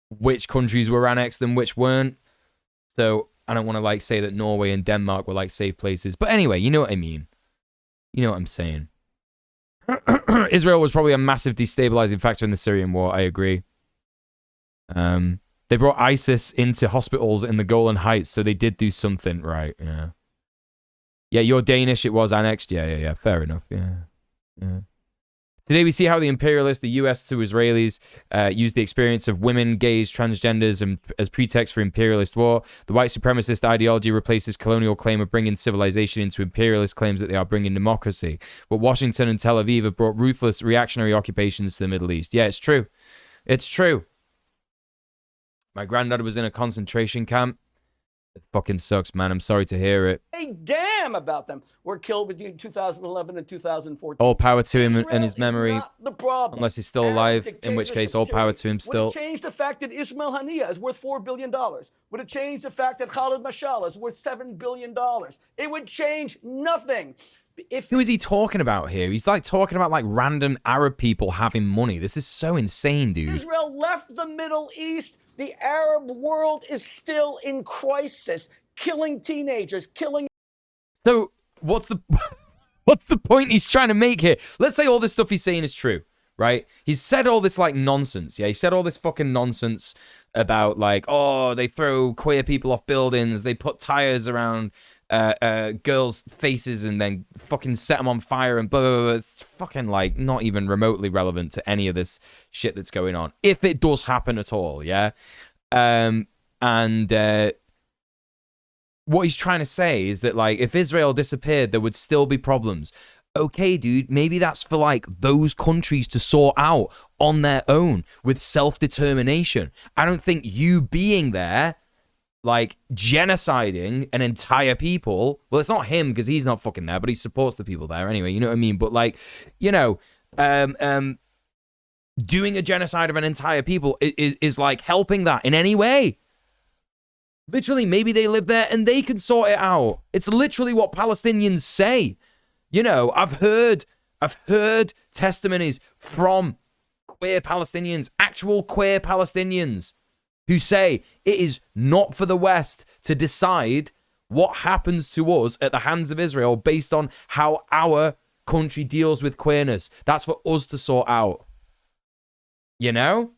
which countries were annexed and which weren't. So, I don't want to, like, say that Norway and Denmark were, like, safe places. But anyway, you know what I mean. You know what I'm saying. Israel was probably a massive destabilizing factor in the Syrian war, I agree. They brought ISIS into hospitals in the Golan Heights, so they did do something right, yeah. Yeah, you're Danish. It was annexed. Yeah. Fair enough. Yeah. Today we see how the imperialists, the US to Israelis, use the experience of women, gays, transgenders as pretext for imperialist war. The white supremacist ideology replaces colonial claim of bringing civilization into imperialist claims that they are bringing democracy. But Washington and Tel Aviv have brought ruthless reactionary occupations to the Middle East. Yeah, it's true. It's true. My granddad was in a concentration camp. It fucking sucks, man. I'm sorry to hear it. A damn about them. Were killed between 2011 and 2014. All power to him Israel and his memory. Is not the problem. Unless he's still alive, in which case all power to him still. Would it change the fact that Ismail Haniyeh is worth $4 billion? Would it change the fact that Khalid Mashal is worth $7 billion? It would change nothing. Who is he talking about here? He's like talking about like random Arab people having money. This is so insane, dude. Israel left the Middle East. The Arab world is still in crisis, killing teenagers, killing. So what's the point he's trying to make here? Let's say all this stuff he's saying is true, right? He's said all this like nonsense. Yeah, he said all this fucking nonsense about like, oh, they throw queer people off buildings, they put tires around girls' faces and then fucking set them on fire and blah, blah, blah. It's fucking like not even remotely relevant to any of this shit that's going on. If it does happen at all, yeah? What he's trying to say is that like if Israel disappeared, there would still be problems. Okay, dude, maybe that's for like those countries to sort out on their own with self-determination. I don't think you being there like genociding an entire people. Well, it's not him because he's not fucking there, but he supports the people there anyway. You know what I mean? But like, you know, doing a genocide of an entire people is like helping that in any way. Literally, maybe they live there and they can sort it out. It's literally what Palestinians say. You know, I've heard testimonies from queer Palestinians, actual queer Palestinians, who say it is not for the West to decide what happens to us at the hands of Israel based on how our country deals with queerness. That's for us to sort out. You know?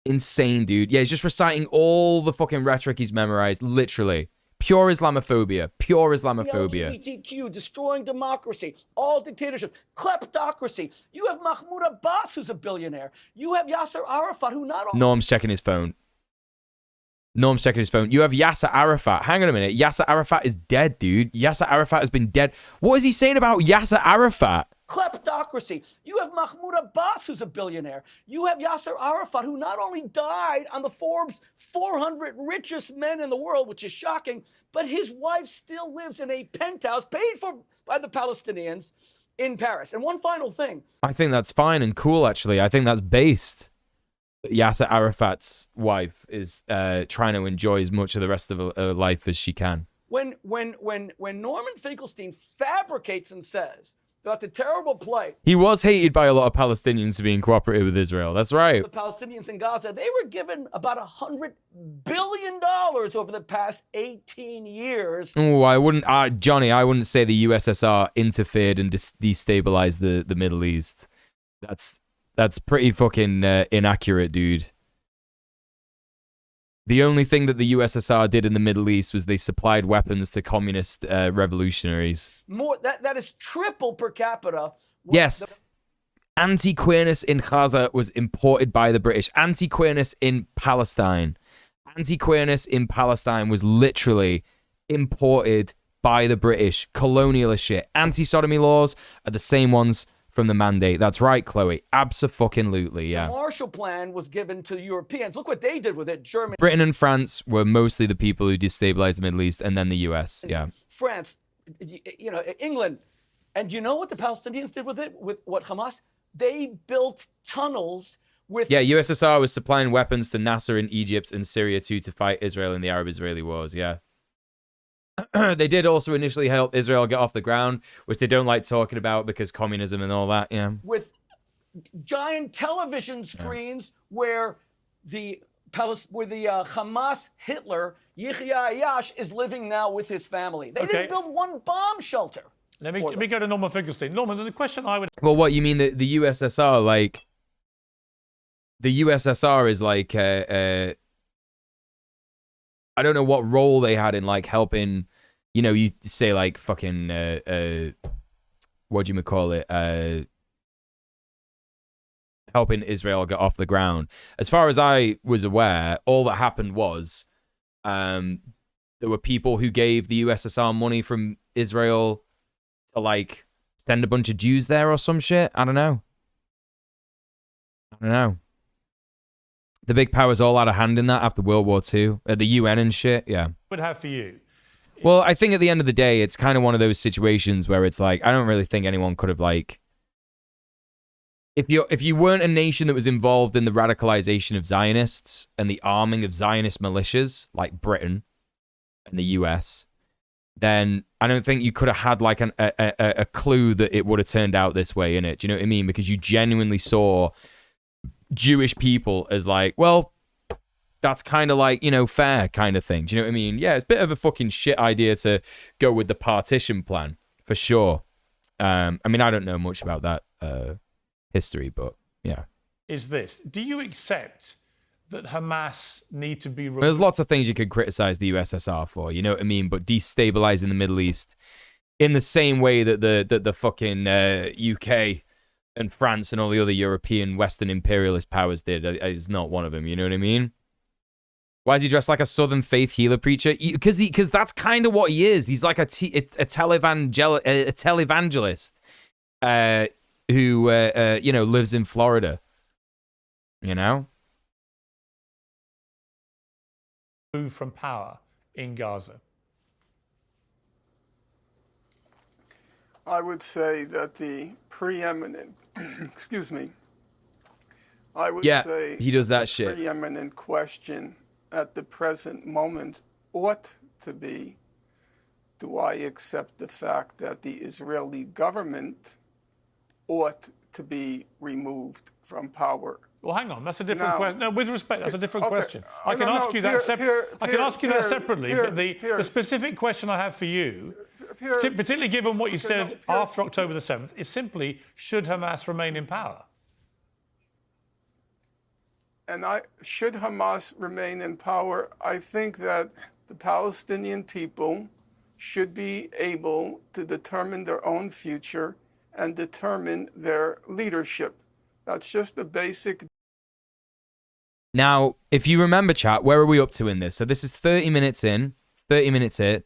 Insane, dude. Yeah, he's just reciting all the fucking rhetoric he's memorized, literally. Pure Islamophobia. Pure Islamophobia. LGBTQ, destroying democracy, all dictatorship, kleptocracy. You have Mahmoud Abbas, who's a billionaire. You have Yasser Arafat, who not only... Norm's checking his phone. You have Yasser Arafat. Hang on a minute. Yasser Arafat is dead, dude. Yasser Arafat has been dead. What is he saying about Yasser Arafat? Kleptocracy. You have Mahmoud Abbas, who's a billionaire. You have Yasser Arafat, who not only died on the Forbes 400 richest men in the world, which is shocking, but his wife still lives in a penthouse paid for by the Palestinians in Paris. And one final thing. I think that's fine and cool, actually. I think that's based. Yasser Arafat's wife is trying to enjoy as much of the rest of her life as she can. When Norman Finkelstein fabricates and says about the terrible plight. He was hated by a lot of Palestinians for being cooperative with Israel. That's right. The Palestinians in Gaza, they were given about $100 billion over the past 18 years. Oh, I wouldn't, Johnny, I wouldn't say the USSR interfered and destabilized the Middle East. That's pretty fucking inaccurate, dude. The only thing that the USSR did in the Middle East was they supplied weapons to communist revolutionaries. More that is triple per capita. Yes. Anti-queerness in Gaza was imported by the British. Anti-queerness in Palestine. Anti-queerness in Palestine was literally imported by the British. Colonialist shit. Anti-sodomy laws are the same ones from the Mandate. That's right, Chloe. Abso-fucking-lutely, yeah. The Marshall Plan was given to Europeans. Look what they did with it. Germany. Britain and France were mostly the people who destabilized the Middle East, and then the US, yeah. France, you know, England. And you know what the Palestinians did with it? With what Hamas? They built tunnels with... Yeah, USSR was supplying weapons to Nasser in Egypt and Syria too to fight Israel in the Arab-Israeli wars, yeah. They did also initially help Israel get off the ground, which they don't like talking about because communism and all that, yeah. With giant television screens where the Hamas Hitler, Yahya Ayash, is living now with his family. They didn't build one bomb shelter. Let me go to Norman Finkelstein. Norman, the question I would... Well, what, you mean the USSR, like... The USSR is like... I don't know what role they had in like helping you know, you say like fucking, what do you call it? Helping Israel get off the ground. As far as I was aware, all that happened was there were people who gave the USSR money from Israel to like send a bunch of Jews there or some shit. I don't know. The big powers all out of hand in that after World War II. The UN and shit, yeah. Would have for you. Well, I think at the end of the day, it's kind of one of those situations where it's like, I don't really think anyone could have like, if you weren't a nation that was involved in the radicalization of Zionists and the arming of Zionist militias, like Britain and the US, then I don't think you could have had like a clue that it would have turned out this way, innit? Do you know what I mean? Because you genuinely saw Jewish people as like, well, that's kind of like, you know, fair kind of thing. Do you know what I mean? Yeah, it's a bit of a fucking shit idea to go with the partition plan, for sure. I mean, I don't know much about that history, but yeah. Is this, do you accept that Hamas need to be removed? There's lots of things you could criticize the USSR for, you know what I mean? But destabilizing the Middle East in the same way that the fucking UK and France and all the other European Western imperialist powers did is not one of them, you know what I mean? Why is he dressed like a Southern faith healer preacher? Because that's kind of what he is. He's like a televangelist who, you know, lives in Florida, you know? Move from power in Gaza. I would say that the preeminent, excuse me, I would say he does that shit. Preeminent question at the present moment ought to be, do I accept the fact that the Israeli government ought to be removed from power? Well, hang on, that's a different question. No, with respect, that's a different question. I can No, ask you that Pierre, separately, but the specific question I have for you, particularly given what you said after October the 7th, is simply, should Hamas remain in power? And should Hamas remain in power, I think that the Palestinian people should be able to determine their own future and determine their leadership. That's just the basic. Now, if you remember, chat, where are we up to in this? So this is 30 minutes in, 30 minutes in.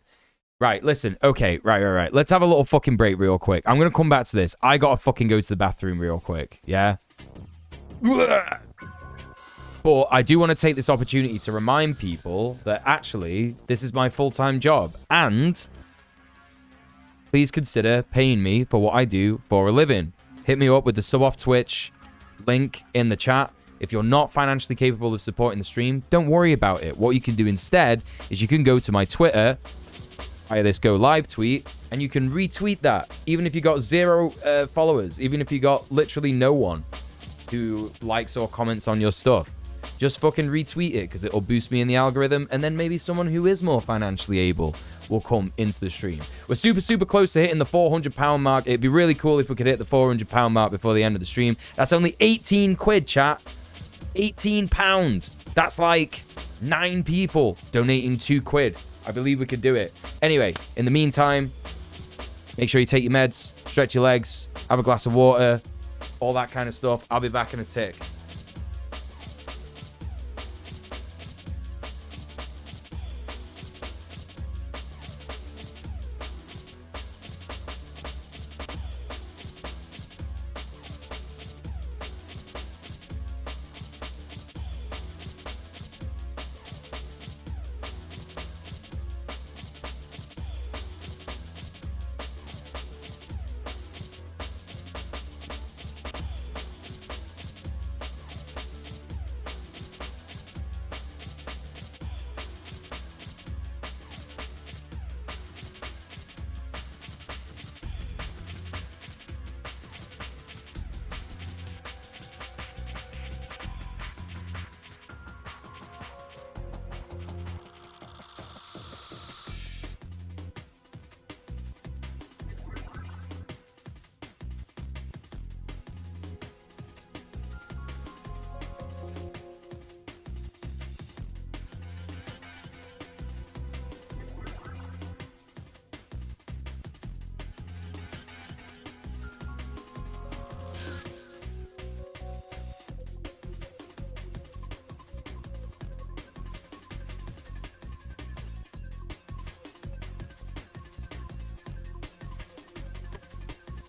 Right, listen, okay, right. Let's have a little fucking break real quick. I'm going to come back to this. I got to fucking go to the bathroom real quick, yeah? But I do want to take this opportunity to remind people that actually, this is my full-time job. And please consider paying me for what I do for a living. Hit me up with the sub off Twitch link in the chat. If you're not financially capable of supporting the stream, don't worry about it. What you can do instead is you can go to my Twitter, via this Go Live tweet, and you can retweet that. Even if you got 0 followers, even if you got literally no one who likes or comments on your stuff, just fucking retweet it because it'll boost me in the algorithm, and then maybe someone who is more financially able will come into the stream. We're super close to hitting the £400 mark. It'd be really cool if we could hit the £400 mark before the end of the stream. That's only 18 quid, chat. £18. That's like 9 people donating 2 quid. I believe we could do it. Anyway, in the meantime, make sure you take your meds, stretch your legs, have a glass of water, all that kind of stuff. I'll be back in a tick.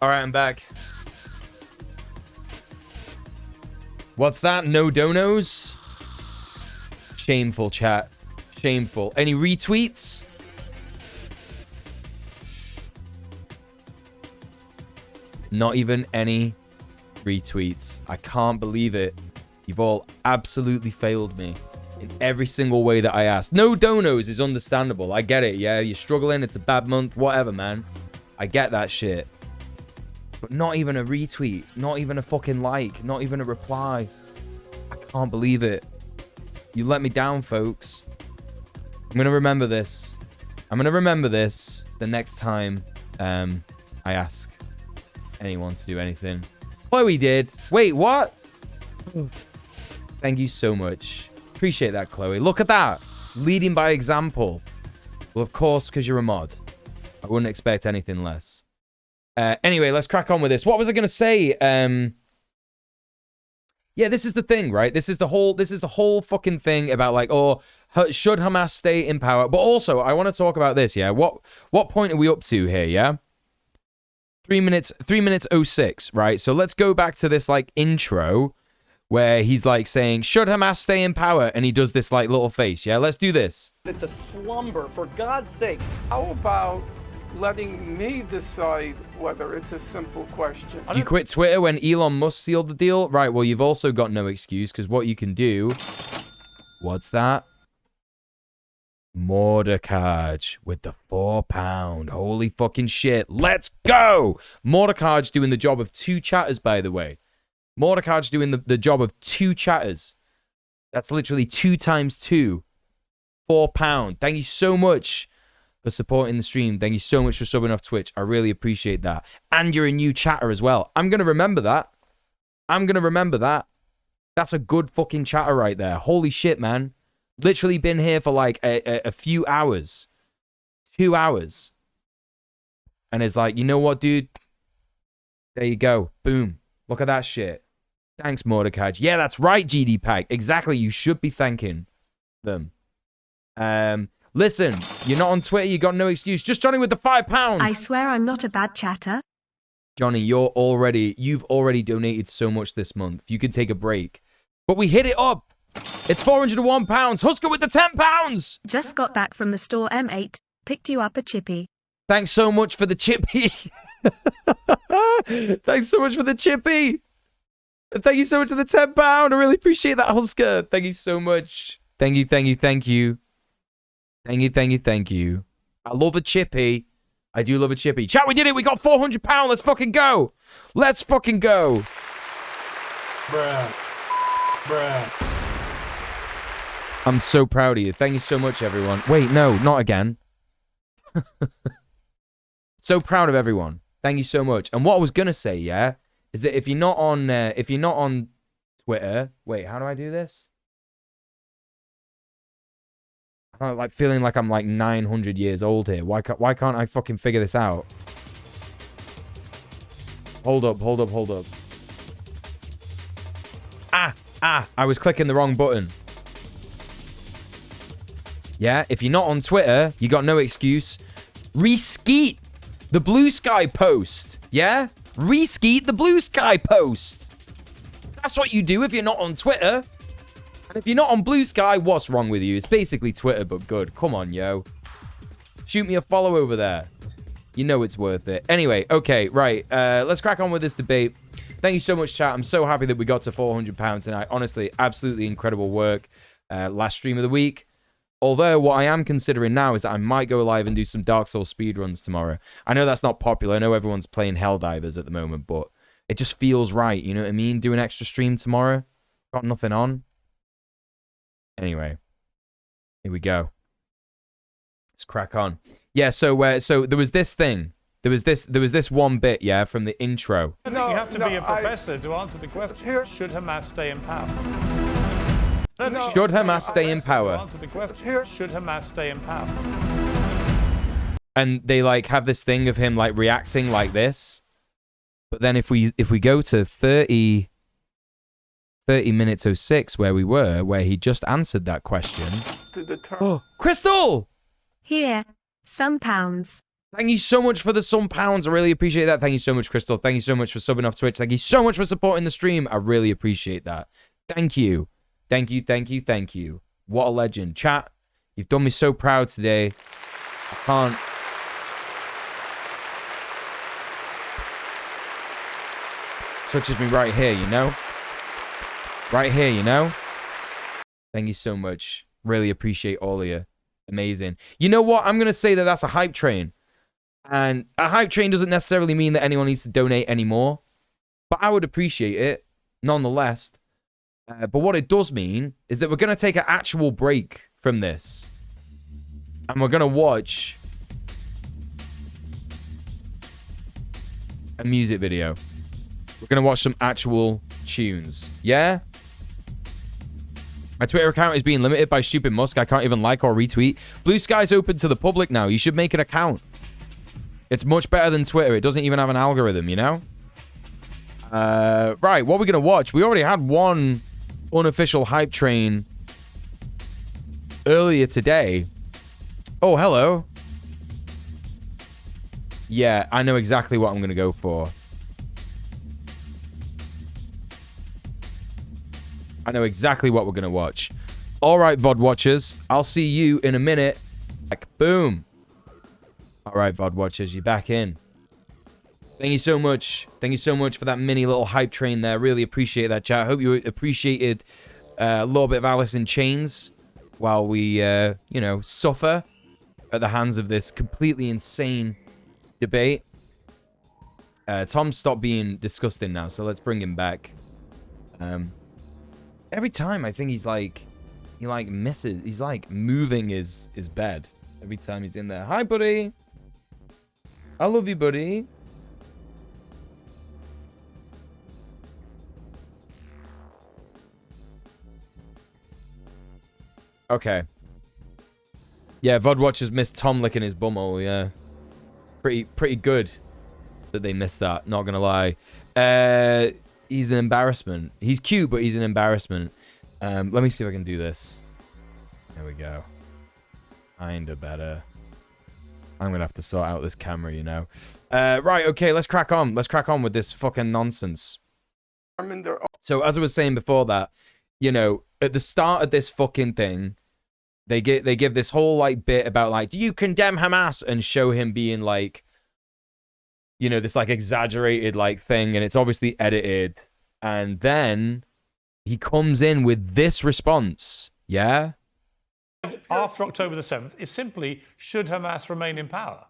All right, I'm back. What's that? No donos? Shameful, chat. Shameful. Any retweets? Not even any retweets. I can't believe it. You've all absolutely failed me in every single way that I asked. No donos is understandable. I get it, yeah? You're struggling. It's a bad month. Whatever, man. I get that shit. But not even a retweet. Not even a fucking like. Not even a reply. I can't believe it. You let me down, folks. I'm going to remember this. I'm going to remember this the next time I ask anyone to do anything. Chloe did. Wait, what? Thank you so much. Appreciate that, Chloe. Look at that. Leading by example. Well, of course, because you're a mod. I wouldn't expect anything less. Anyway, let's crack on with this. What was I going to say? Yeah, this is the thing, right? This is the whole fucking thing about like, oh, should Hamas stay in power? But also, I want to talk about this, yeah? What point are we up to here, yeah? 3 minutes 06, right? So let's go back to this like intro where he's like saying, should Hamas stay in power? And he does this like little face, yeah? Let's do this. It's a slumber, for God's sake. How about letting me decide whether it's a simple question? You quit Twitter when Elon Musk sealed the deal? Right, well, you've also got no excuse because what you can do... What's that? Mordecai with the £4. Holy fucking shit. Let's go! Mordecai doing the job of 2 chatters, by the way. Mordecai doing the job of 2 chatters. That's literally 2 times 2. £4. Thank you so much for supporting the stream. Thank you so much for subbing off Twitch. I really appreciate that. And you're a new chatter as well. I'm going to remember that. I'm going to remember that. That's a good fucking chatter right there. Holy shit, man. Literally been here for like a few hours. 2 hours. And it's like, you know what, dude? There you go. Boom. Look at that shit. Thanks, Mordecai. Yeah, that's right, GD Pack. Exactly. You should be thanking them. Listen, you're not on Twitter. You got no excuse. Just Johnny with the £5. I swear I'm not a bad chatter. Johnny, you've already donated so much this month. You could take a break. But we hit it up. It's £401. Husker with the £10. Just got back from the store, M8. Picked you up a chippy. Thanks so much for the chippy. Thanks so much for the chippy. Thank you so much for the £10. I really appreciate that, Husker. Thank you so much. Thank you, thank you, thank you. Thank you, thank you, thank you. I love a chippy. I do love a chippy. Chat, we did it. We got £400. Let's fucking go. Let's fucking go. Bruh. Bruh. I'm so proud of you. Thank you so much, everyone. Wait, no, not again. So proud of everyone. Thank you so much. And what I was gonna say, yeah, is that if you're not on Twitter, wait, how do I do this? I'm like feeling like I'm like 900 years old here. Why can't I fucking figure this out? Hold up. I was clicking the wrong button. Yeah, if you're not on Twitter, you got no excuse. Reskeet the Blue Sky post. Yeah? Reskeet the Blue Sky post. That's what you do if you're not on Twitter. And if you're not on Blue Sky, what's wrong with you? It's basically Twitter, but good. Come on, yo. Shoot me a follow over there. You know it's worth it. Anyway, okay, right. Let's crack on with this debate. Thank you so much, chat. I'm so happy that we got to £400 tonight. Honestly, absolutely incredible work. Last stream of the week. Although, what I am considering now is that I might go live and do some Dark Souls speedruns tomorrow. I know that's not popular. I know everyone's playing Helldivers at the moment, but it just feels right. You know what I mean? Do an extra stream tomorrow. Got nothing on. Anyway. Here we go. Let's crack on. Yeah, so there was this thing. There was this one bit, yeah, from the intro. I think you have to be a professor to answer the question, should Hamas stay in power? Should Hamas stay in power? Should Hamas stay in power? And they like have this thing of him like reacting like this. But then if we go to 30 minutes 06 where we were, where he just answered that question. Oh, Crystal! Here, some pounds. Thank you so much for the some pounds. I really appreciate that. Thank you so much, Crystal. Thank you so much for subbing off Twitch. Thank you so much for supporting the stream. I really appreciate that. Thank you. Thank you, thank you, thank you. What a legend. Chat, you've done me so proud today. I can't... Such as me right here, you know? Right here, you know? Thank you so much. Really appreciate all of you. Amazing. You know what? I'm going to say that that's a hype train. And a hype train doesn't necessarily mean that anyone needs to donate anymore. But I would appreciate it, nonetheless. But what it does mean is that we're going to take an actual break from this. And we're going to watch a music video. We're going to watch some actual tunes. Yeah? My Twitter account is being limited by stupid Musk. I can't even like or retweet. Blue Sky's open to the public now. You should make an account. It's much better than Twitter. It doesn't even have an algorithm, you know? Right, what are we going to watch? We already had one unofficial hype train earlier today. Oh, hello. Yeah, I know exactly what I'm going to go for. I know exactly what we're going to watch. All right, VOD watchers. I'll see you in a minute. Like, boom. All right, VOD watchers, you're back in. Thank you so much. Thank you so much for that mini little hype train there. Really appreciate that, chat. I hope you appreciated a little bit of Alice in Chains while we, you know, suffer at the hands of this completely insane debate. Tom stopped being disgusting now, so let's bring him back. Every time I think he's like, he like misses. He's like moving his bed every time he's in there. Hi, buddy. I love you, buddy. Okay. Yeah, VOD watchers missed Tom licking his bumhole, yeah. Pretty good that they missed that, not gonna lie. He's an embarrassment. He's cute, but he's an embarrassment. Let me see if I can do this. There we go. Kinda better. I'm gonna have to sort out this camera, you know. Right, okay, let's crack on. Let's crack on with this fucking nonsense. So, as I was saying before that, you know, at the start of this fucking thing, they give this whole, like, bit about, like, do you condemn Hamas? And show him being, like, you know, this, like, exaggerated, like, thing. And it's obviously edited. And then he comes in with this response. Yeah? After October the 7th is simply, should Hamas remain in power?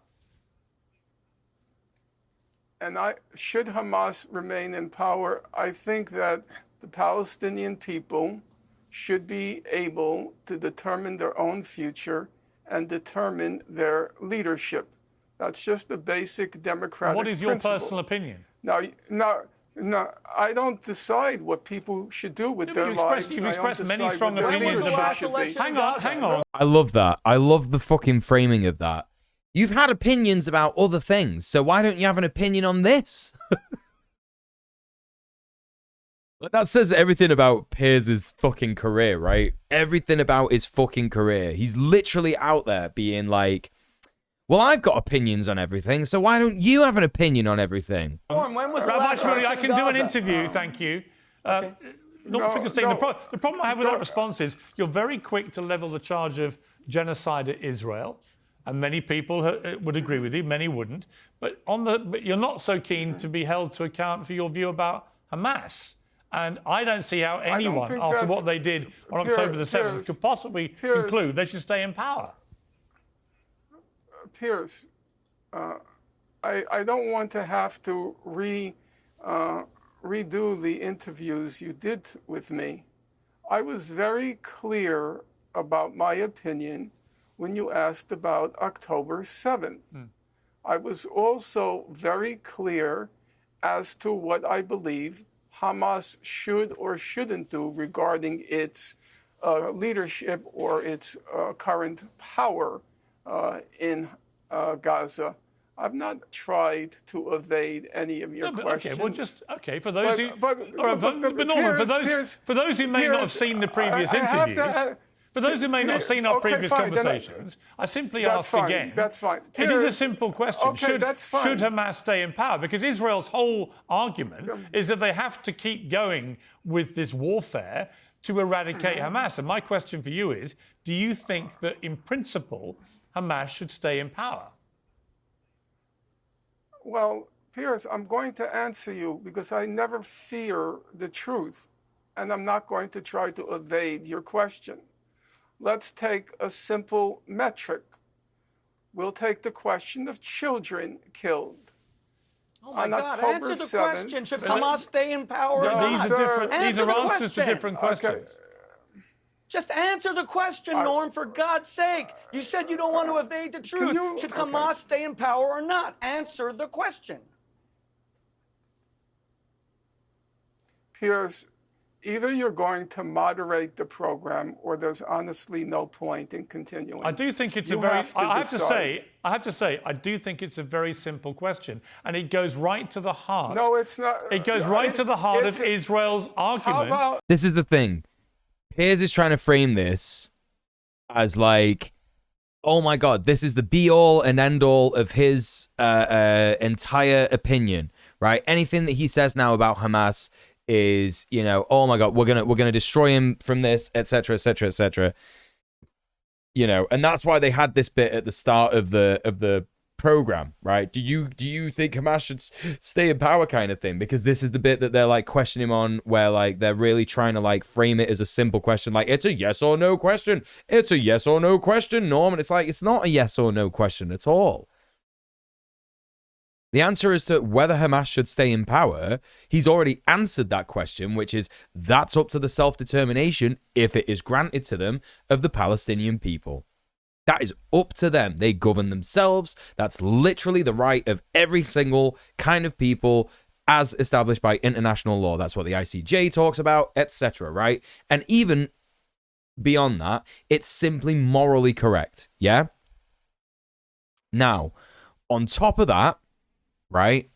And should Hamas remain in power, I think that the Palestinian people should be able to determine their own future and determine their leadership. That's just a basic democratic What is your principle. personal opinion? No, I don't decide what people should do with their lives. You've expressed many strong opinions about... Hang on. I love that. I love the fucking framing of that. You've had opinions about other things, so why don't you have an opinion on this? That says everything about Piers' fucking career, right? Everything about his fucking career. He's literally out there being like, well, I've got opinions on everything, so why don't you have an opinion on everything? When was the Rabbi last Shmuley, I can do an Gaza? interview, thank you. Okay. The problem I have with that response is you're very quick to level the charge of genocide at Israel, and many people would agree with you, many wouldn't. But you're not so keen to be held to account for your view about Hamas. And I don't see how anyone, after what they did on October the 7th, could possibly conclude they should stay in power. Piers, I don't want to have to redo the interviews you did with me. I was very clear about my opinion when you asked about October 7th. I was also very clear as to what I believe Hamas should or shouldn't do regarding its leadership or its current power in Gaza. I've not tried to evade any of your questions. For those who, for those who may not have seen the previous interviews, For those who may not have seen our previous conversations, I simply ask again. That's fine. It is a simple question. Okay, that's fine. Should Hamas stay in power? Because Israel's whole argument is that they have to keep going with this warfare to eradicate Hamas. And my question for you is, do you think that in principle Hamas should stay in power? Well, Piers, I'm going to answer you because I never fear the truth, and I'm not going to try to evade your question. Let's take a simple metric. We'll take the question of children killed. Oh my on God, October answer the 7th, question. Should Hamas stay in power or These not? are different. These Answer are the answers to question. different questions. Just answer the question, Norm, for God's sake. You said you don't want to evade the truth. Should Hamas stay in power or not? Answer the question. Piers, either you're going to moderate the program or there's honestly no point in continuing. I do think it's You a very, have to I have to decide. say, I do think it's a very simple question. And it goes right to the heart. No, it's not. It goes right to the heart of Israel's argument. This is the thing. Piers is trying to frame this as like, oh my God, this is the be-all and end-all of his entire opinion, right? Anything that he says now about Hamas is, you know, oh my God, we're gonna destroy him from this, etc., etc., etc. You know, and that's why they had this bit at the start of the program, right? Do you think Hamas should stay in power, kind of thing? Because this is the bit that they're like questioning him on, where like they're really trying to like frame it as a simple question, like it's a yes or no question. It's a yes or no question, Norm. And it's like it's not a yes or no question at all. The answer as to whether Hamas should stay in power, he's already answered that question, which is that's up to the self-determination, if it is granted to them, of the Palestinian people. That is up to them. They govern themselves. That's literally the right of every single kind of people as established by international law. That's what the ICJ talks about, etc., right? And even beyond that, it's simply morally correct, yeah? Now, on top of that, right,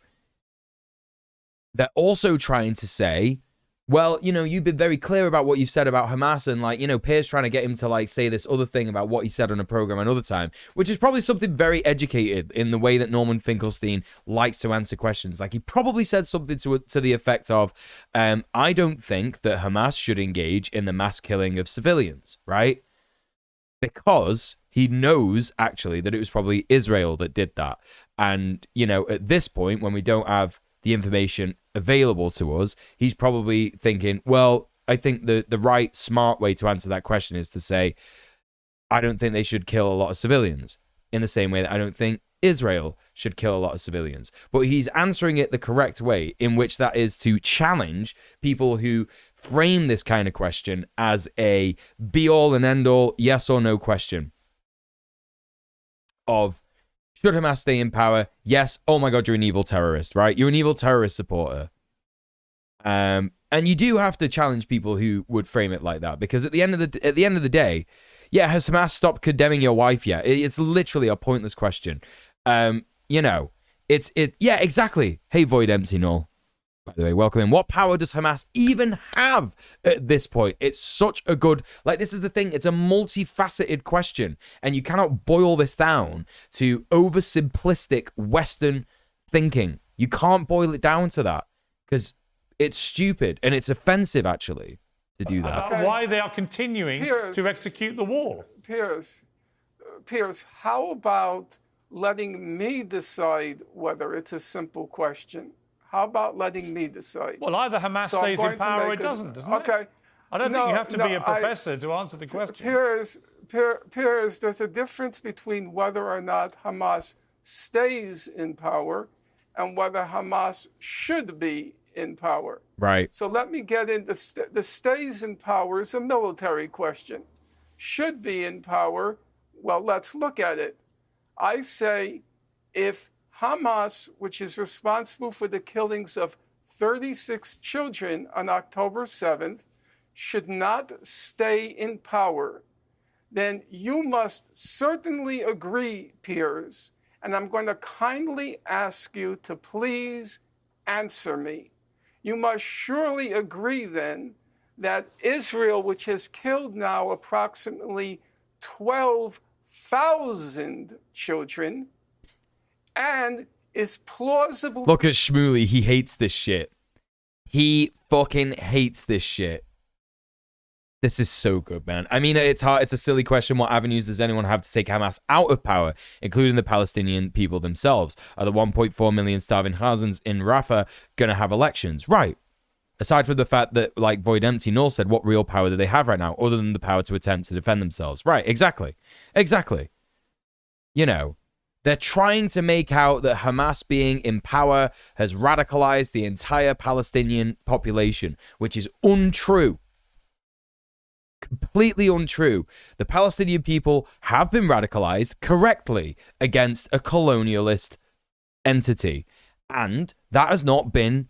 they're also trying to say, well, you know, you've been very clear about what you've said about Hamas, and like, you know, Piers trying to get him to like say this other thing about what he said on a program another time, which is probably something very educated in the way that Norman Finkelstein likes to answer questions. Like he probably said something to the effect of, I don't think that Hamas should engage in the mass killing of civilians, right? Because he knows actually that it was probably Israel that did that. And, you know, at this point, when we don't have the information available to us, he's probably thinking, well, I think the right, smart way to answer that question is to say, I don't think they should kill a lot of civilians, in the same way that I don't think Israel should kill a lot of civilians. But he's answering it the correct way, in which that is to challenge people who frame this kind of question as a be-all and end-all, yes or no question of, should Hamas stay in power? Yes. Oh my God, you're an evil terrorist, right? You're an evil terrorist supporter. And you do have to challenge people who would frame it like that, because at the end of the day, yeah, has Hamas stopped condemning your wife yet? It's literally a pointless question. You know, yeah, exactly. Hey, Void Empty Null. By the way, welcome in. What power does Hamas even have at this point? It's such a good, like, this is the thing. It's a multifaceted question, and you cannot boil this down to oversimplistic Western thinking. You can't boil it down to that, because it's stupid and it's offensive, actually, to do that. About why they are continuing to execute the war. Piers, how about letting me decide whether it's a simple question? How about letting me decide? Well, either Hamas stays in power or it doesn't it? Okay. I don't think you have to be a professor to answer the question. Piers, there's a difference between whether or not Hamas stays in power and whether Hamas should be in power. Right. So let me get into the stays in power is a military question. Should be in power, well, let's look at it. I say if Hamas, which is responsible for the killings of 36 children on October 7th, should not stay in power, then you must certainly agree, Piers, and I'm going to kindly ask you to please answer me. You must surely agree then that Israel, which has killed now approximately 12,000 children, and is plausible. Look at Shmuley. He hates this shit. He fucking hates this shit. This is so good, man. I mean, it's hard. It's a silly question. What avenues does anyone have to take Hamas out of power, including the Palestinian people themselves? Are the 1.4 million starving Gazans in Rafah going to have elections? Right. Aside from the fact that, like Void Empty Null said, what real power do they have right now, other than the power to attempt to defend themselves? Right. Exactly. Exactly. You know, they're trying to make out that Hamas being in power has radicalized the entire Palestinian population, which is untrue. Completely untrue. The Palestinian people have been radicalized correctly against a colonialist entity, and that has not been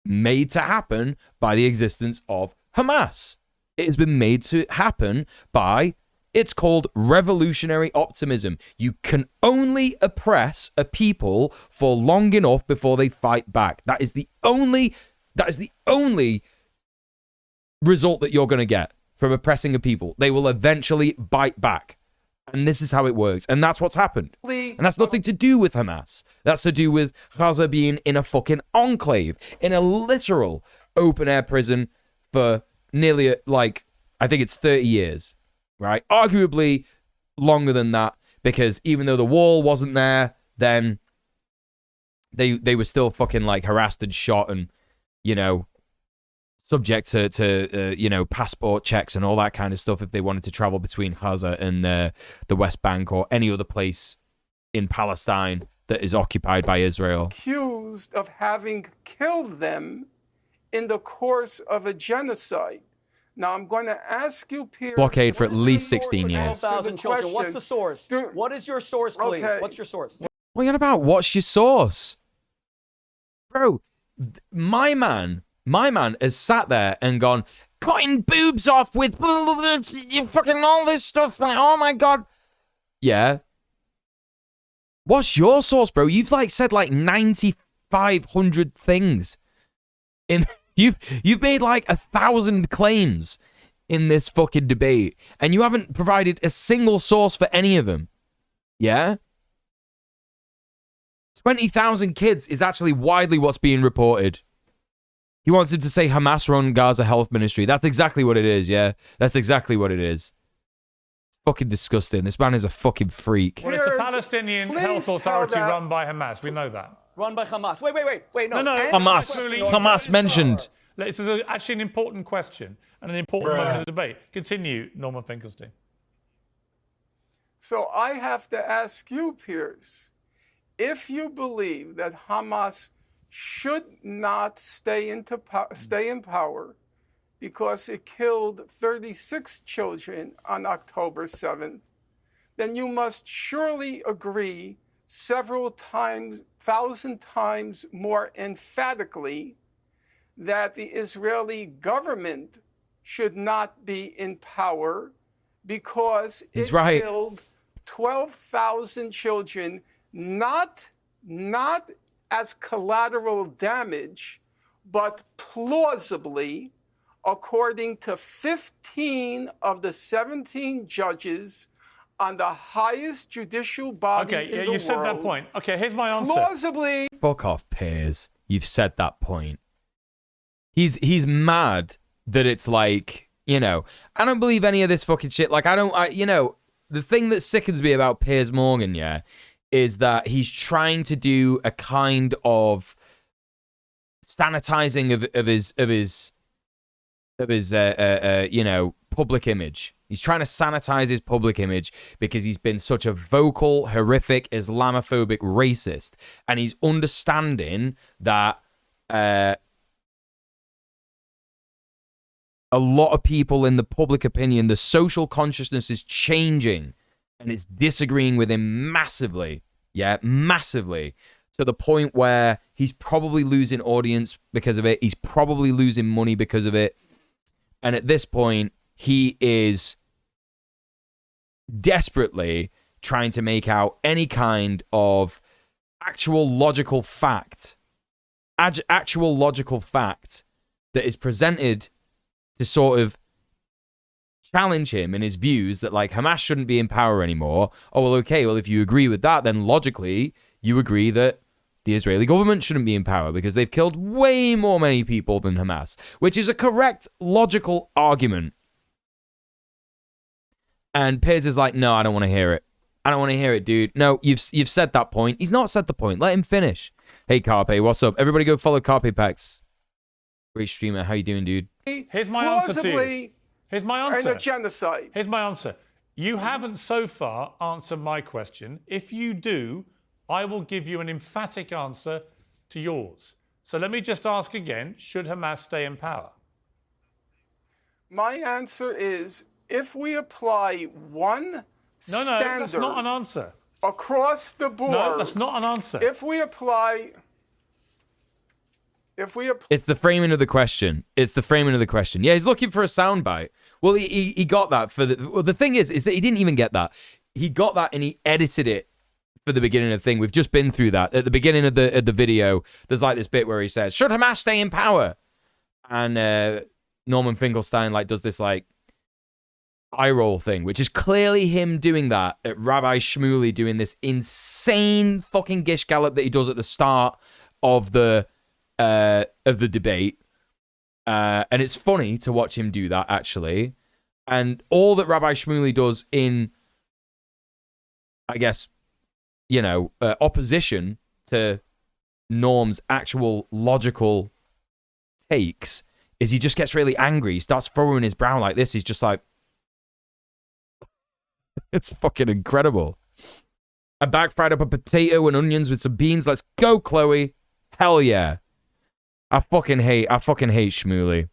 made to happen by the existence of Hamas. It has been made to happen by, it's called revolutionary optimism. You can only oppress a people for long enough before they fight back. That is the only result that you're going to get from oppressing a people. They will eventually bite back. And this is how it works. And that's what's happened. And that's nothing to do with Hamas. That's to do with Gaza being in a fucking enclave, in a literal open-air prison for nearly, I think it's 30 years, right? Arguably longer than that, because even though the wall wasn't there, then they were still fucking, harassed and shot and, subject to passport checks and all that kind of stuff if they wanted to travel between Gaza and the West Bank or any other place in Palestine that is occupied by Israel. Accused of having killed them in the course of a genocide. Now, I'm going to ask you, Pierce. Blockade for at least 16 years. 12,000 children. What's the source? What is your source, please? Okay. What's your source? What are you on about? What's your source? Bro, my man has sat there and gone, cutting boobs off with fucking all this stuff. Like, oh my God. Yeah. What's your source, bro? You've said 9,500 things. You've made 1,000 claims in this fucking debate, and you haven't provided a single source for any of them. Yeah? 20,000 kids is actually widely what's being reported. He wants him to say Hamas-run Gaza Health Ministry. That's exactly what it is, yeah? That's exactly what it is. It's fucking disgusting. This man is a fucking freak. Well, it's a Palestinian health authority run by Hamas. We know that. Run by Hamas. Wait, no. No. Hamas mentioned. This is actually an important question and an important moment of the debate. Continue, Norman Finkelstein. So I have to ask you, Pierce, if you believe that Hamas should not stay in power because it killed 36 children on October 7th, then you must surely agree several times, 1,000 times more emphatically that the Israeli government should not be in power because it killed 12,000 children, not as collateral damage, but plausibly, according to 15 of the 17 judges on the highest judicial body in the world. Okay, you said that point. Okay, here's my answer. Plausibly. Fuck off, Piers. You've said that point. He's mad that it's I don't believe any of this fucking shit. The thing that sickens me about Piers Morgan, yeah, is that he's trying to do a kind of sanitizing of his public image. He's trying to sanitize his public image because he's been such a vocal, horrific, Islamophobic racist. And he's understanding that a lot of people in the public opinion, the social consciousness is changing and it's disagreeing with him massively. Yeah, massively. To the point where he's probably losing audience because of it. He's probably losing money because of it. And at this point, he is desperately trying to make out any kind of actual logical fact that is presented to sort of challenge him in his views that, like, Hamas shouldn't be in power anymore. Oh, well, okay, well, if you agree with that, then logically you agree that the Israeli government shouldn't be in power because they've killed way more many people than Hamas, which is a correct, logical argument. And Piers is like, no, I don't want to hear it. I don't want to hear it, dude. No, you've said that point. He's not said the point. Let him finish. Hey, Carpe, what's up? Everybody go follow Carpe Pex. Great streamer. How you doing, dude? Here's my answer to you. Here's my answer. And a genocide. Here's my answer. You haven't so far answered my question. If you do, I will give you an emphatic answer to yours. So let me just ask again, should Hamas stay in power? My answer is, if we apply one standard... No, that's not an answer. Across the board... No, that's not an answer. If we apply... It's the framing of the question. It's the framing of the question. Yeah, he's looking for a soundbite. Well, he got that for the... Well, the thing is that he didn't even get that. He got that and he edited it for the beginning of the thing. We've just been through that. At the beginning of the video, there's like this bit where he says, should Hamas stay in power? And Norman Finkelstein like does this like eye roll thing, which is clearly him doing that at Rabbi Shmuley doing this insane fucking gish gallop that he does at the start of the debate. And it's funny to watch him do that, actually. And all that Rabbi Shmuley does in, I guess, you know, opposition to Norm's actual logical takes is he just gets really angry. He starts throwing his brow like this. He's just like, it's fucking incredible. I backfried up a potato and onions with some beans. Let's go, Chloe. Hell yeah. I fucking hate Shmuley.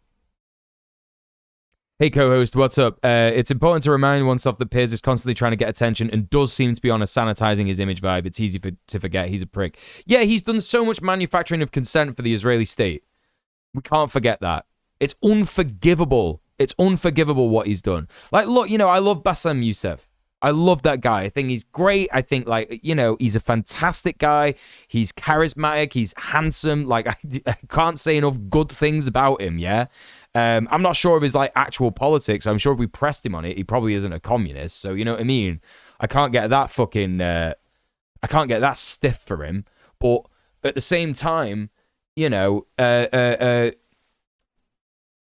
Hey, co-host, what's up? It's important to remind oneself that Piers is constantly trying to get attention and does seem to be on a sanitizing his image vibe. It's easy to forget he's a prick. Yeah, he's done so much manufacturing of consent for the Israeli state. We can't forget that. It's unforgivable. It's unforgivable what he's done. Like, look, you know, I love Bassem Youssef. I love that guy. I think he's great. I think, like, you know, he's a fantastic guy. He's charismatic. He's handsome. Like, I can't say enough good things about him, yeah? I'm not sure of his, like, actual politics. I'm sure if we pressed him on it, he probably isn't a communist. So, you know what I mean? I can't get that fucking... I can't get that stiff for him. But at the same time, you know...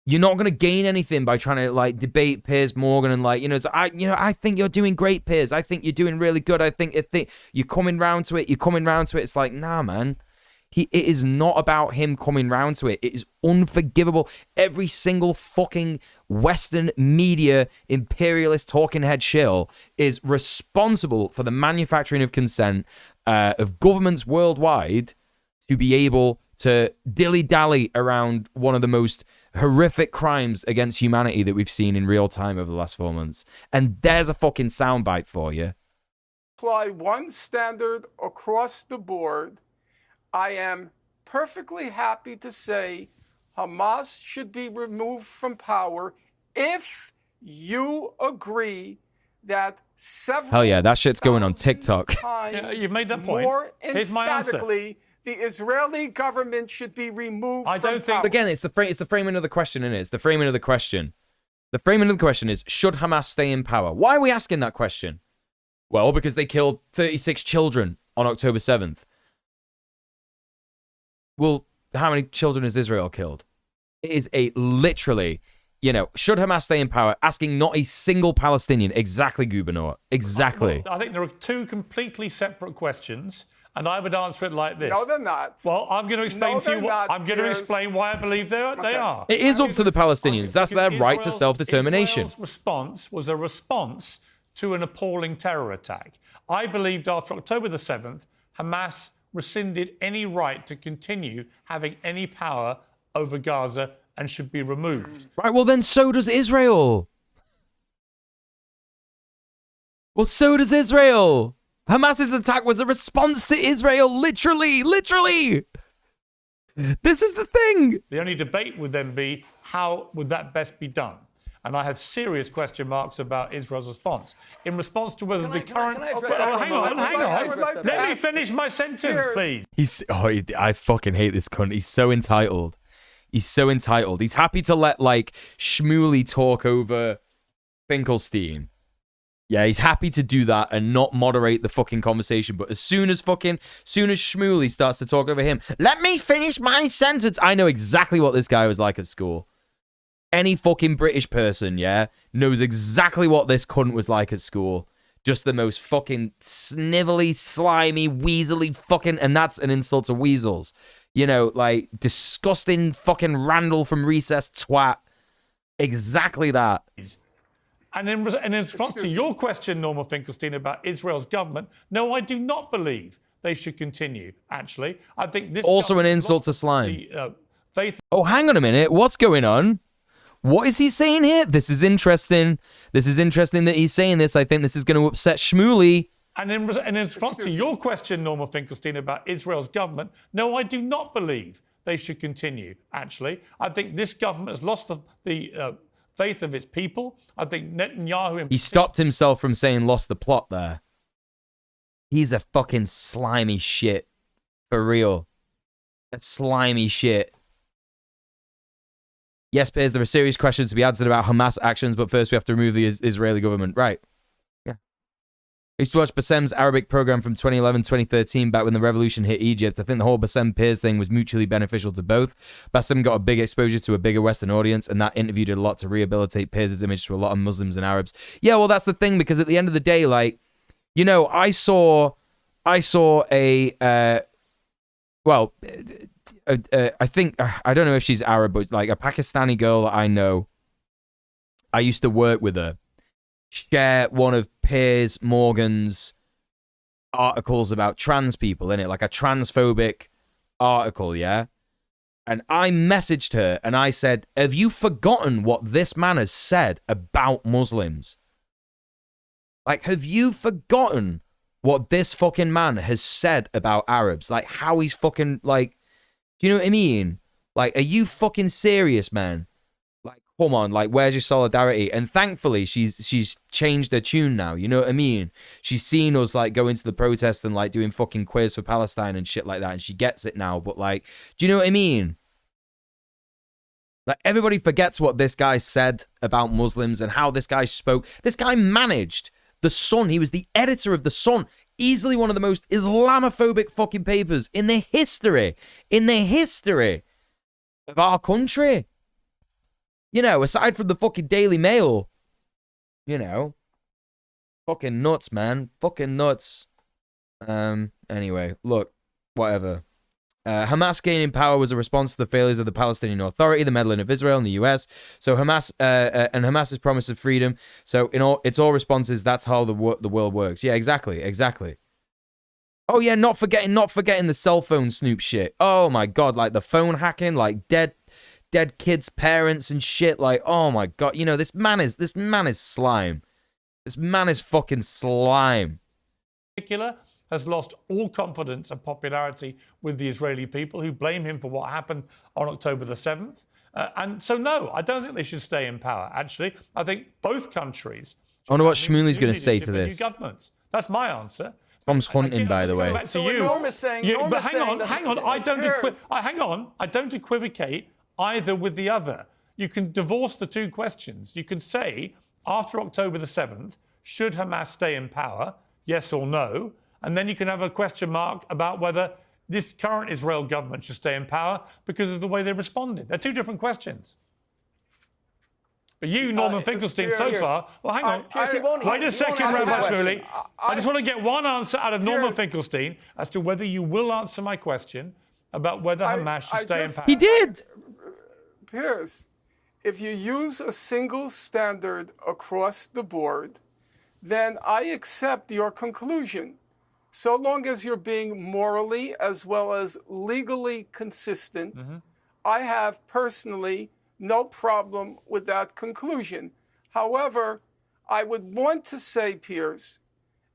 you're not going to gain anything by trying to, like, debate Piers Morgan and, like, you know, I think you're doing great, Piers. I think you're doing really good. I think you're coming round to it. You're coming round to it. It's like, nah, man. It is not about him coming round to it. It is unforgivable. Every single fucking Western media imperialist talking head shill is responsible for the manufacturing of consent of governments worldwide to be able to dilly-dally around one of the most horrific crimes against humanity that we've seen in real time over the last 4 months. And there's a fucking soundbite for you. Apply one standard across the board. I am perfectly happy to say Hamas should be removed from power if you agree that several Hell yeah, that shit's going on TikTok. Yeah, you've made that point. More Here's my answer. The Israeli government should be removed I don't from think... power. Again, it's the framing of the question, isn't it? It's the framing of the question. The framing of the question is, should Hamas stay in power? Why are we asking that question? Well, because they killed 36 children on October 7th. Well, how many children has Israel killed? It is a literally, you know, should Hamas stay in power? Asking not a single Palestinian. Exactly, Gubernur. Exactly. I think there are two completely separate questions. And I would answer it like this. No, they're not. Well, I'm going to explain to you. I'm going to explain why I believe they are. It is up to the Palestinians. That's their right to self-determination. Israel's response was a response to an appalling terror attack. I believed after October the 7th, Hamas rescinded any right to continue having any power over Gaza and should be removed. Right. Well, then so does Israel. Well, so does Israel. Hamas's attack was a response to Israel, literally. This is the thing. The only debate would then be, how would that best be done? And I have serious question marks about Israel's response. In response to whether current... hang on. Let me finish my sentence, please. I fucking hate this cunt. He's so entitled. He's so entitled. He's happy to let, like, Shmuley talk over Finkelstein. Yeah, he's happy to do that and not moderate the fucking conversation. But as soon as Shmuley starts to talk over him, let me finish my sentence. I know exactly what this guy was like at school. Any fucking British person, yeah, knows exactly what this cunt was like at school. Just the most fucking snivelly, slimy, weaselly fucking, and that's an insult to weasels. You know, like, disgusting fucking Randall from Recess twat. Exactly that. And in response to your question, Norma Finkelstein, about Israel's government, no, I do not believe they should continue, actually. I think this... Also an insult to slime. Faith... Oh, hang on a minute. What's going on? What is he saying here? This is interesting. This is interesting that he's saying this. I think this is going to upset Shmuley. And in response to your question, Norma Finkelstein, about Israel's government, no, I do not believe they should continue, actually. I think this government has lost the faith of its people. I think Netanyahu... He stopped himself from saying lost the plot there. He's a fucking slimy shit. For real. A slimy shit. Yes, Piers, there are serious questions to be answered about Hamas actions, but first we have to remove the Israeli government. Right. Yeah. I used to watch Bassem's Arabic program from 2011, 2013, back when the revolution hit Egypt. I think the whole Bassem-Piers thing was mutually beneficial to both. Bassem got a big exposure to a bigger Western audience, and that interview did a lot to rehabilitate Piers' image to a lot of Muslims and Arabs. Yeah, well, that's the thing, because at the end of the day, like, you know, I saw a, I think, I don't know if she's Arab, but like a Pakistani girl that I know, I used to work with her, share one of Piers Morgan's articles about trans people in it, like a transphobic article, yeah? And I messaged her and I said, have you forgotten what this man has said about Muslims? Like, have you forgotten what this fucking man has said about Arabs? Like, how he's fucking, like, do you know what I mean? Like, are you fucking serious, man? Like, come on, like, where's your solidarity? And thankfully, she's changed her tune now, you know what I mean? She's seen us, like, go into the protest and, like, doing fucking quiz for Palestine and shit like that, and she gets it now, but, like, do you know what I mean? Like, everybody forgets what this guy said about Muslims and how this guy spoke. This guy managed The Sun. He was the editor of The Sun. Easily one of the most Islamophobic fucking papers in the history of our country. You know, aside from the fucking Daily Mail. You know. Fucking nuts, man. Fucking nuts. Anyway, look, whatever. Hamas gaining power was a response to the failures of the Palestinian Authority, the meddling of Israel and the US. So Hamas and Hamas's promise of freedom. So it's all responses. That's how the world works. Yeah, exactly. Oh yeah, not forgetting the cell phone snoop shit. Oh my god, like the phone hacking, like dead kids' parents and shit. Like, oh my god, you know, this man is slime. This man is fucking slime. Particular has lost all confidence and popularity with the Israeli people, who blame him for what happened on October the 7th. And so, no, I don't think they should stay in power, actually. I think both countries... I wonder what Shmuley's going to say to this. Governments. That's my answer. Tom's hunting, by the way. Back to you. But hang on. I don't equivocate either with the other. You can divorce the two questions. You can say, after October the 7th, should Hamas stay in power, yes or no? And then you can have a question mark about whether this current Israel government should stay in power because of the way they responded. They're two different questions. But you, Norman Finkelstein, so far... Well, hang on. Wait a second, Rabbi Shmuley. I just want to get one answer out of Norman Finkelstein as to whether you will answer my question about whether Hamas should stay in power. He did! Piers, if you use a single standard across the board, then I accept your conclusion. So long as you're being morally as well as legally consistent, I have personally no problem with that conclusion. However, I would want to say, Piers,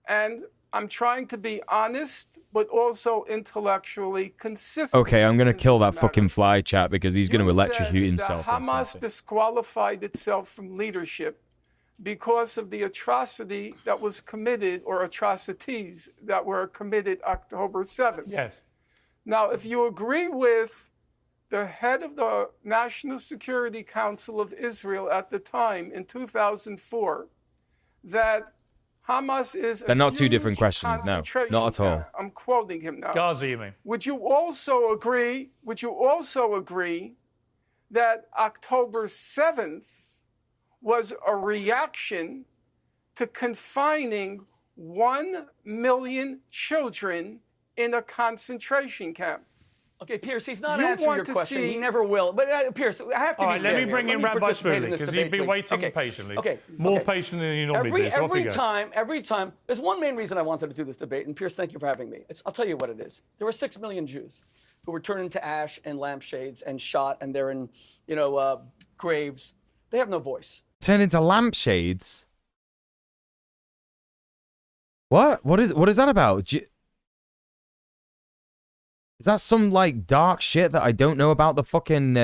and I'm trying to be honest, but also intellectually consistent. Okay, I'm going to kill that fucking fly, chat, because he's going to electrocute himself. Hamas disqualified itself from leadership because of the atrocity that was committed, or atrocities that were committed October 7th. Yes. Now, if you agree with the head of the National Security Council of Israel at the time in 2004 that Hamas is They're not two different questions, no. Not at all. I'm quoting him now. Gaza, you mean? Would you also agree that October 7th was a reaction to confining 1 million children in a concentration camp? Okay, Pierce, he's not answering your question. He never will. But Pierce, I have to be fair. All right, let me bring in Rabbi participate Spoolie, in this because debate, you've been please. waiting patiently. Okay. More patient than you normally do. So off you go. Every time, there's one main reason I wanted to do this debate, and Pierce, thank you for having me. I'll tell you what it is. There were 6 million Jews who were turned into ash and lampshades and shot, and they're in, graves. They have no voice. Turn into lampshades? What? What is that about? Is that some, like, dark shit that I don't know about the fucking,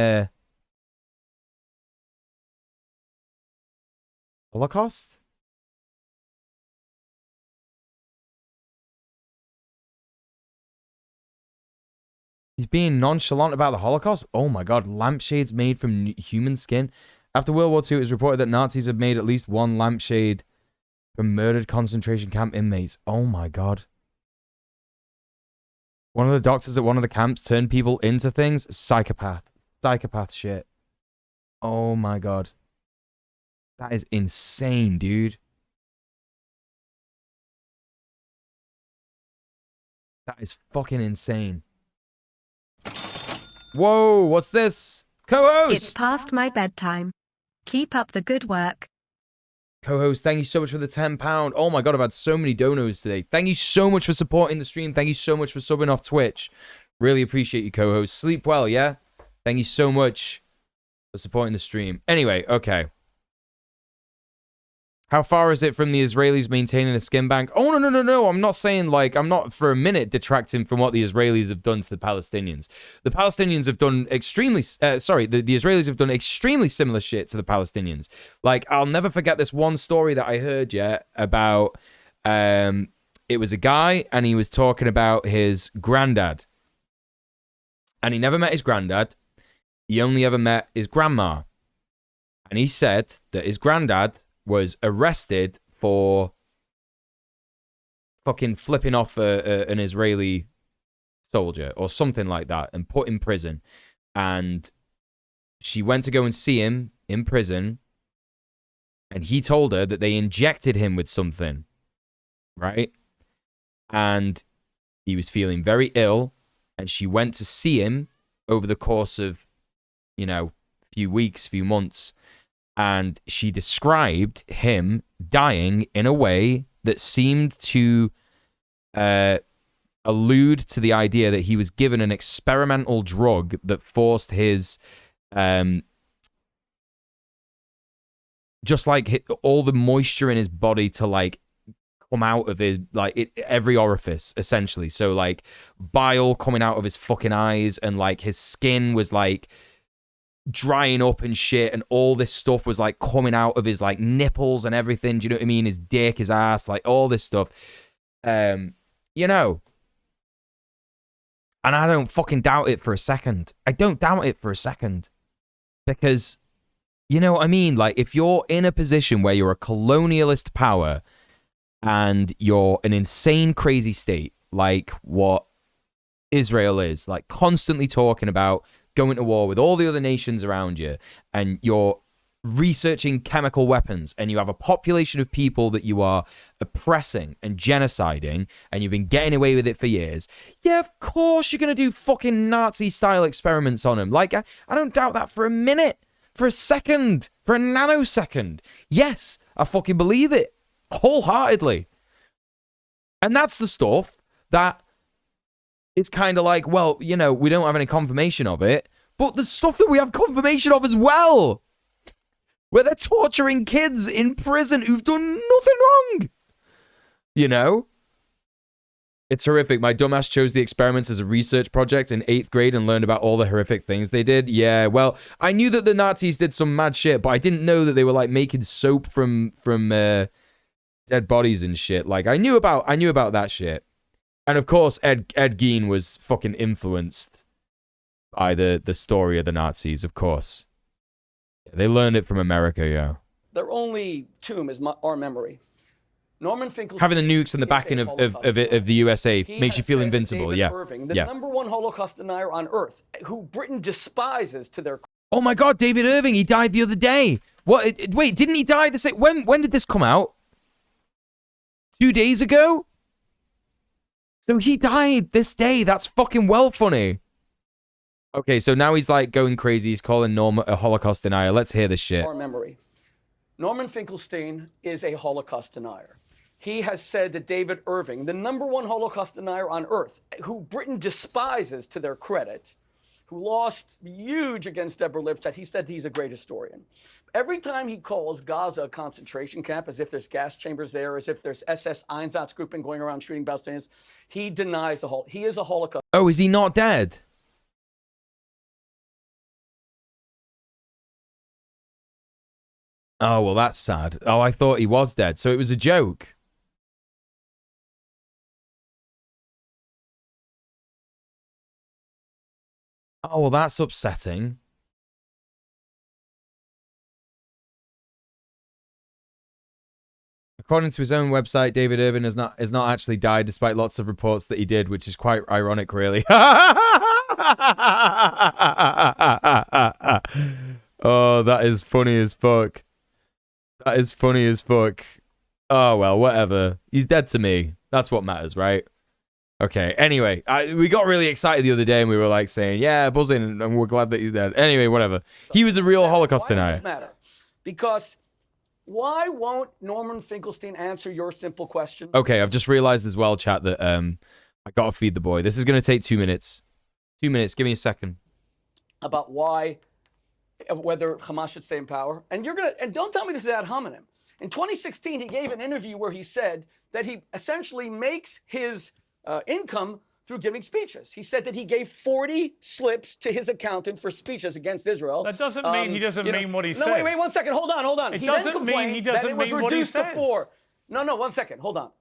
Holocaust? He's being nonchalant about the Holocaust? Oh my god, lampshades made from human skin? After World War II, it is reported that Nazis have made at least one lampshade from murdered concentration camp inmates. Oh my god. One of the doctors at one of the camps turned people into things? Psychopath. Psychopath shit. Oh my god. That is insane, dude. That is fucking insane. Whoa, what's this? Co-host! It's past my bedtime. Keep up the good work. Co-host, thank you so much for the £10. Oh my god, I've had so many donos today. Thank you so much for supporting the stream. Thank you so much for subbing off Twitch. Really appreciate you, co-host. Sleep well, yeah? Thank you so much for supporting the stream. Anyway, okay. How far is it from the Israelis maintaining a skin bank? Oh, no. I'm not saying, like, I'm not for a minute detracting from what the Israelis have done to the Palestinians. The Palestinians have done extremely, the Israelis have done extremely similar shit to the Palestinians. Like, I'll never forget this one story that I heard, about, it was a guy, and he was talking about his granddad. And he never met his granddad. He only ever met his grandma. And he said that his granddad was arrested for fucking flipping off an Israeli soldier or something like that and put in prison. And she went to go and see him in prison, and he told her that they injected him with something, right? And he was feeling very ill, and she went to see him over the course of, few weeks, few months. And she described him dying in a way that seemed to allude to the idea that he was given an experimental drug that forced his, just like all the moisture in his body to like come out of his, every orifice, essentially. So like bile coming out of his fucking eyes, and like his skin was like drying up and shit, and all this stuff was like coming out of his like nipples and everything. Do you know what I mean? His dick, his ass, like all this stuff. And I don't fucking doubt it for a second. I don't doubt it for a second. Because, you know what I mean? Like, if you're in a position where you're a colonialist power and you're an insane, crazy state, like what Israel is, like constantly talking about going to war with all the other nations around you, and you're researching chemical weapons, and you have a population of people that you are oppressing and genociding, and you've been getting away with it for years, yeah, of course you're going to do fucking Nazi-style experiments on them. Like, I don't doubt that for a minute, for a second, for a nanosecond. Yes, I fucking believe it wholeheartedly. And that's the stuff that it's kind of like, well, we don't have any confirmation of it, but the stuff that we have confirmation of as well, where they're torturing kids in prison who've done nothing wrong. It's horrific. My dumbass chose the experiments as a research project in 8th grade and learned about all the horrific things they did. Yeah, well, I knew that the Nazis did some mad shit, but I didn't know that they were like making soap from dead bodies and shit. Like, I knew about that shit. And of course, Ed Gein was fucking influenced by the story of the Nazis, of course. They learned it from America, yeah. Their only tomb is our memory. Norman Finkelstein. Having the nukes in the backing of the USA makes you feel invincible, David yeah. Irving, the yeah. #1 Holocaust denier on Earth, who Britain despises to their. Oh my God, David Irving, he died the other day. What? Wait, didn't he die the same? When did this come out? 2 days ago? So he died this day. That's fucking well funny. Okay, so now he's like going crazy. He's calling Norma a Holocaust denier. Let's hear this shit. Our memory. Norman Finkelstein is a Holocaust denier. He has said that David Irving, the #1 Holocaust denier on Earth, who Britain despises to their credit, who lost huge against Deborah Lipstadt, he said he's a great historian. Every time he calls Gaza a concentration camp, as if there's gas chambers there, as if there's SS Einsatzgruppen going around shooting Palestinians, he denies the whole. He is a Holocaust. Oh, is he not dead? Oh, well, that's sad. Oh, I thought he was dead, so it was a joke. Oh, well, that's upsetting. According to his own website, David Irving has not actually died, despite lots of reports that he did, which is quite ironic, really. Oh, that is funny as fuck. That is funny as fuck. Oh, well, whatever. He's dead to me. That's what matters, right? Okay, anyway, we got really excited the other day and we were like saying, yeah, buzzing, and we're glad that he's dead. Anyway, whatever. He was a real Holocaust denier. Why does this matter? Because why won't Norman Finkelstein answer your simple question? Okay, I've just realized as well, chat, that I gotta feed the boy. This is gonna take 2 minutes. 2 minutes, give me a second. About whether Hamas should stay in power. And don't tell me this is ad hominem. In 2016, he gave an interview where he said that he essentially makes his income through giving speeches. He said that he gave 40 slips to his accountant for speeches against Israel. That doesn't mean he doesn't mean what he says. No, wait 1 second. Hold on. It He doesn't then complained mean he doesn't that it was mean what he reduced to says. 4. No, 1 second. Hold on.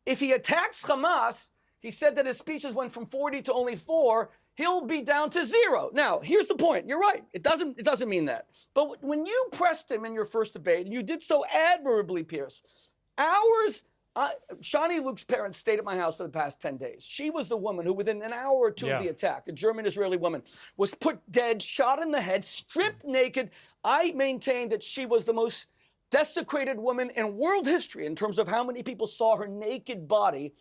If he attacks Hamas, he said that his speeches went from 40 to only 4. He'll be down to 0. Now, here's the point. You're right. It doesn't mean that. But when you pressed him in your first debate, and you did so admirably, Pierce, Shani Luke's parents stayed at my house for the past 10 days. She was the woman who, within an hour or two of the attack, the German-Israeli woman, was put dead, shot in the head, stripped naked. I maintain that she was the most desecrated woman in world history in terms of how many people saw her naked body.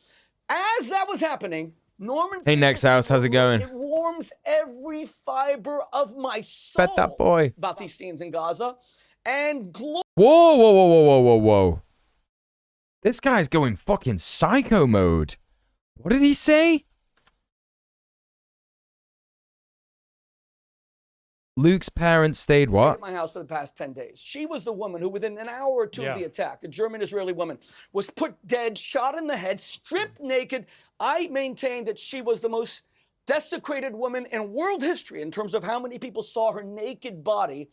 As that was happening, Norman. Hey, Next House, how's it going? It warms every fiber of my soul. Bet that boy. About these scenes in Gaza. And Whoa. This guy's going fucking psycho mode. What did he say? Luke's parents stayed what? At my house for the past 10 days. She was the woman who, within an hour or two of the attack, the German-Israeli woman, was put dead, shot in the head, stripped naked. I maintain that she was the most desecrated woman in world history in terms of how many people saw her naked body.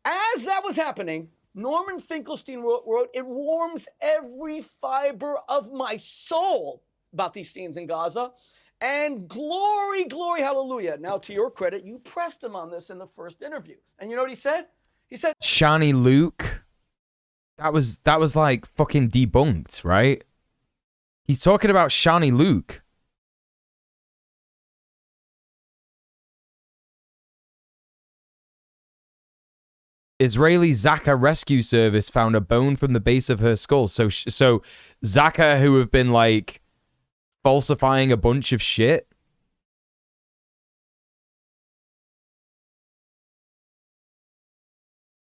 As that was happening, Norman Finkelstein wrote, it warms every fiber of my soul about these scenes in Gaza. And glory, hallelujah. Now, to your credit, you pressed him on this in the first interview. And you know what he said? He said, Shani Luke. That was like fucking debunked, right? He's talking about Shani Luke. Israeli Zaka rescue service found a bone from the base of her skull. So Zaka, who have been like falsifying a bunch of shit.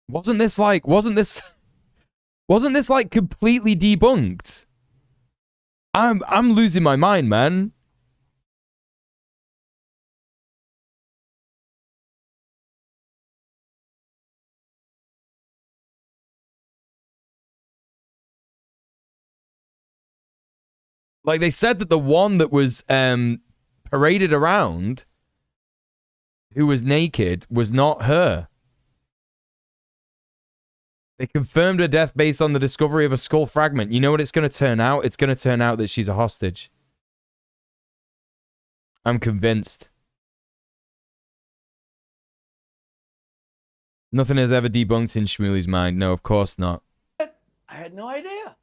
Wasn't this like completely debunked? I'm losing my mind, man. Like, they said that the one that was paraded around, who was naked, was not her. They confirmed her death based on the discovery of a skull fragment. You know what it's going to turn out? It's going to turn out that she's a hostage. I'm convinced. Nothing has ever debunked in Shmuley's mind. No, of course not. I had no idea.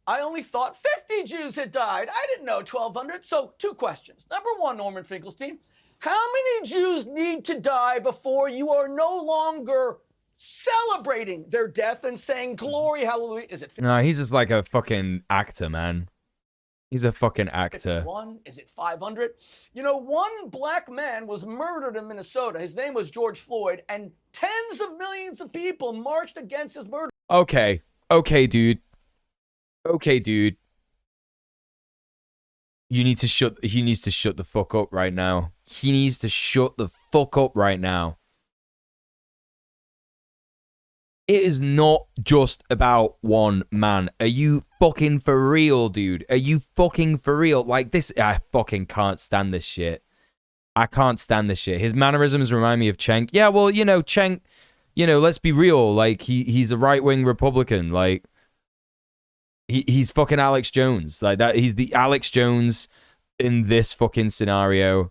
I only thought 50 Jews had died. I didn't know 1,200. So, 2 questions. Number 1, Norman Finkelstein, how many Jews need to die before you are no longer celebrating their death and saying glory, hallelujah? Is it 50? No, he's just like a fucking actor, man. He's a fucking actor. 51? Is it 500? You know, one black man was murdered in Minnesota. His name was George Floyd, and tens of millions of people marched against his murder. Okay. Okay, dude. Okay, dude. He needs to shut the fuck up right now. He needs to shut the fuck up right now. It is not just about one man. Are you fucking for real, dude? Are you fucking for real? Like this, I fucking can't stand this shit. I can't stand this shit. His mannerisms remind me of Cenk. Yeah, well, you know, Cenk, you know, let's be real. Like, he's a right-wing Republican. Like, he's fucking Alex Jones. Like, that. He's the Alex Jones in this fucking scenario.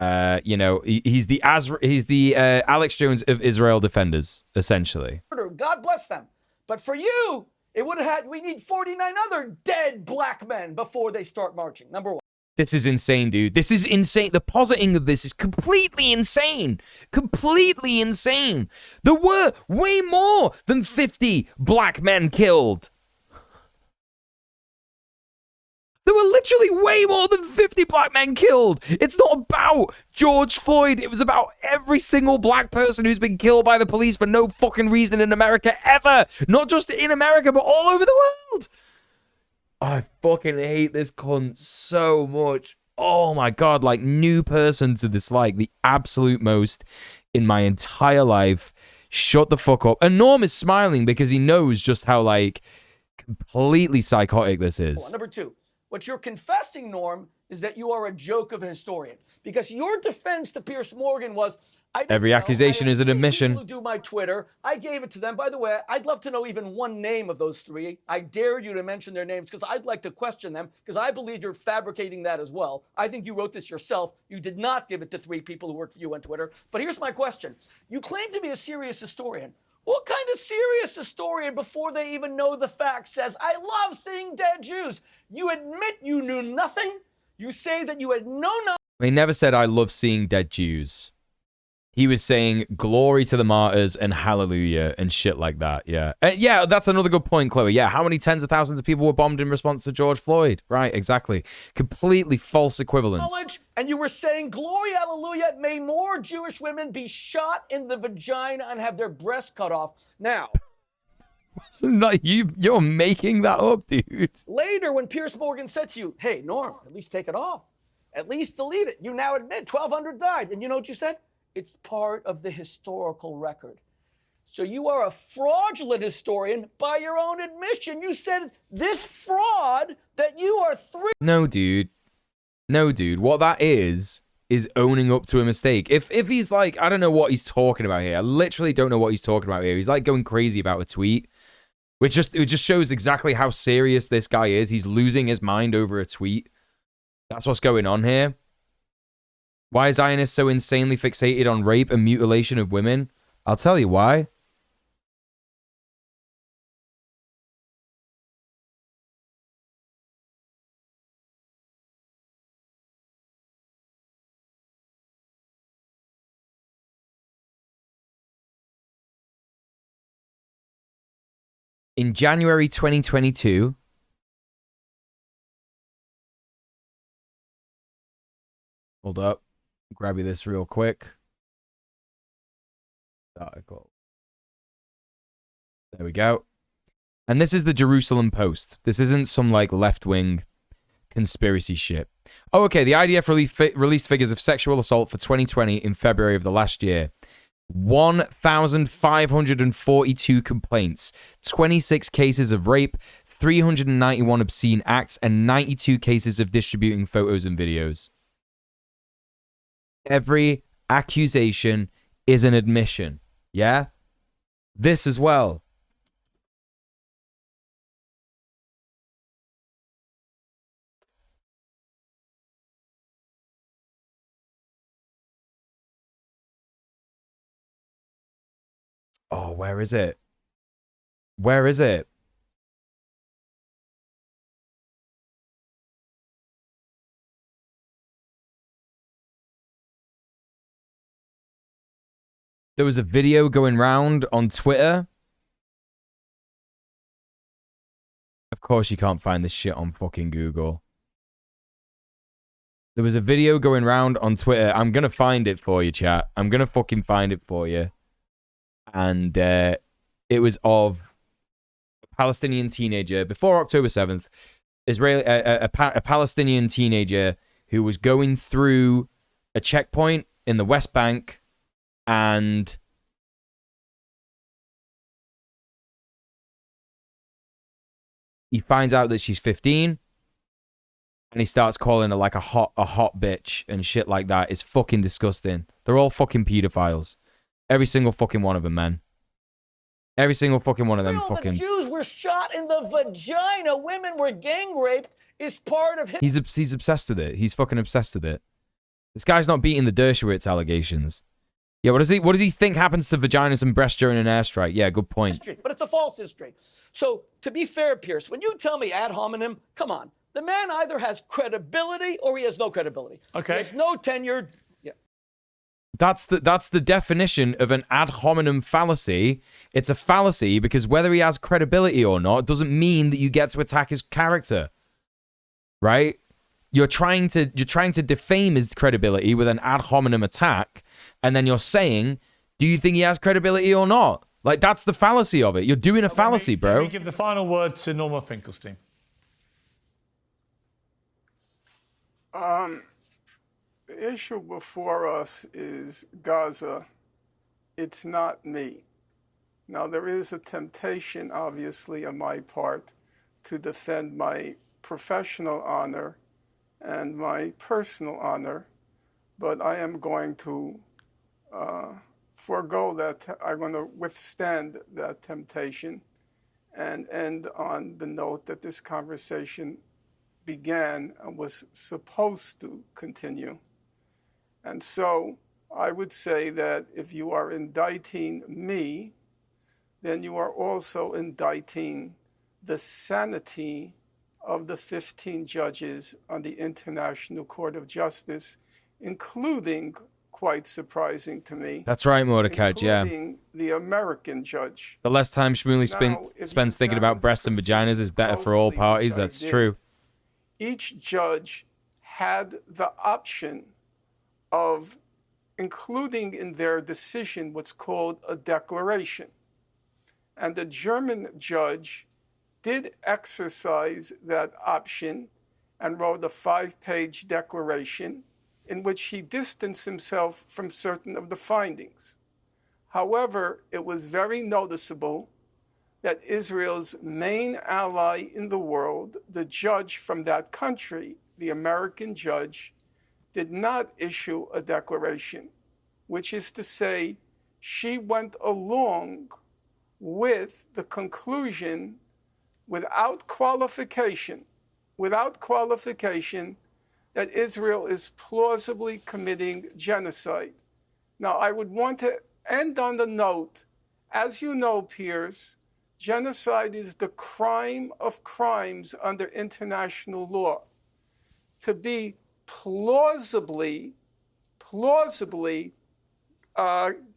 You know, he's the Alex Jones of Israel defenders, essentially. God bless them. But for you, it would have we need 49 other dead black men before they start marching. Number 1. This is insane, dude. This is insane. The positing of this is completely insane. Completely insane. There were way more than 50 black men killed. There were literally way more than 50 black men killed. It's not about George Floyd. It was about every single black person who's been killed by the police for no fucking reason in America ever. Not just in America, but all over the world. I fucking hate this cunt so much. Oh my God, like new person to dislike the absolute most in my entire life. Shut the fuck up. And Norm is smiling because he knows just how like completely psychotic this is. Number 2. What you're confessing, Norm, is that you are a joke of a historian. Because your defense to Piers Morgan was, every accusation is an admission. People who do my Twitter, I gave it to them. By the way, I'd love to know even one name of those 3. I dare you to mention their names because I'd like to question them because I believe you're fabricating that as well. I think you wrote this yourself. You did not give it to 3 people who work for you on Twitter. But here's my question. You claim to be a serious historian. What kind of serious historian, before they even know the facts, says, I love seeing dead Jews? You admit you knew nothing. You say that you had no knowledge. He never said, I love seeing dead Jews. He was saying glory to the martyrs and hallelujah and shit like that. Yeah. Yeah, that's another good point, Chloe. Yeah, how many tens of thousands of people were bombed in response to George Floyd? Right, exactly. Completely false equivalence. And you were saying, glory, hallelujah, may more Jewish women be shot in the vagina and have their breasts cut off. Now, wasn't that you're making that up, dude. Later, when Piers Morgan said to you, hey, Norm, at least take it off. At least delete it. You now admit 1,200 died. And you know what you said? It's part of the historical record. So you are a fraudulent historian by your own admission. You said this fraud that you are 3. No, dude. No, dude. What that is owning up to a mistake. If he's like, I don't know what he's talking about here. I literally don't know what he's talking about here. He's like going crazy about a tweet. It just shows exactly how serious this guy is. He's losing his mind over a tweet. That's what's going on here. Why is Zionists so insanely fixated on rape and mutilation of women? I'll tell you why. In January 2022, hold up, grab you this real quick. Article. There we go. And this is the Jerusalem Post. This isn't some like left-wing conspiracy shit. Oh, okay. The IDF released figures of sexual assault for 2020 in February of the last year. 1,542 complaints, 26 cases of rape, 391 obscene acts, and 92 cases of distributing photos and videos. Every accusation is an admission. Yeah? This as well. Oh, where is it? Where is it? There was a video going round on Twitter. Of course you can't find this shit on fucking Google. There was a video going round on Twitter. I'm going to find it for you, chat. I'm going to fucking find it for you. And it was of a Palestinian teenager before October 7th. A Palestinian teenager who was going through a checkpoint in the West Bank, and he finds out that she's 15, and he starts calling her like a hot bitch and shit like that. It's fucking disgusting. They're all fucking pedophiles. Every single fucking one of them, man. Every single fucking one of them fucking... The Jews were shot in the vagina. Women were gang raped. Is part of him. He's obsessed with it. He's fucking obsessed with it. This guy's not beating the Dershowitz allegations. Yeah, what does he think happens to vaginas and breasts during an airstrike? Yeah, good point. History, but it's a false history. So, to be fair, Pierce, when you tell me ad hominem, come on. The man either has credibility or he has no credibility. Okay. He has no tenure. Yeah. That's the definition of an ad hominem fallacy. It's a fallacy because whether he has credibility or not doesn't mean that you get to attack his character. Right? You're trying to defame his credibility with an ad hominem attack, and then you're saying, do you think he has credibility or not? Like, that's the fallacy of it. You're doing a fallacy, bro. Let me give the final word to Norma Finkelstein. The issue before us is Gaza. It's not me. Now, there is a temptation, obviously, on my part to defend my professional honor and my personal honor, but I am going to forego that. I'm going to withstand that temptation and end on the note that this conversation began and was supposed to continue. And so I would say that if you are indicting me, then you are also indicting the sanity of the 15 judges on the International Court of Justice, including, quite surprising to me, That's right, Mordecai, yeah. including the American judge. The less time Shmuley Now, if spends you thinking about examine breasts and vaginas is better for all closely, parties. which I That's did, true. Each judge had the option of including in their decision what's called a declaration. And the German judge did exercise that option and wrote a 5-page declaration in which he distanced himself from certain of the findings. However, it was very noticeable that Israel's main ally in the world, the judge from that country, the American judge, did not issue a declaration, which is to say, she went along with the conclusion without qualification, that Israel is plausibly committing genocide. Now, I would want to end on the note, as you know, Piers, genocide is the crime of crimes under international law. To be plausibly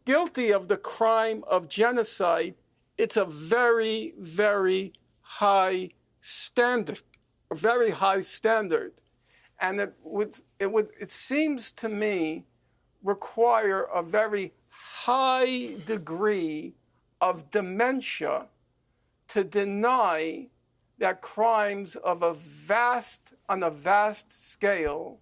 guilty of the crime of genocide, it's a very, very high standard, a very high standard. And it seems to me, require a very high degree of dementia to deny that crimes of on a vast scale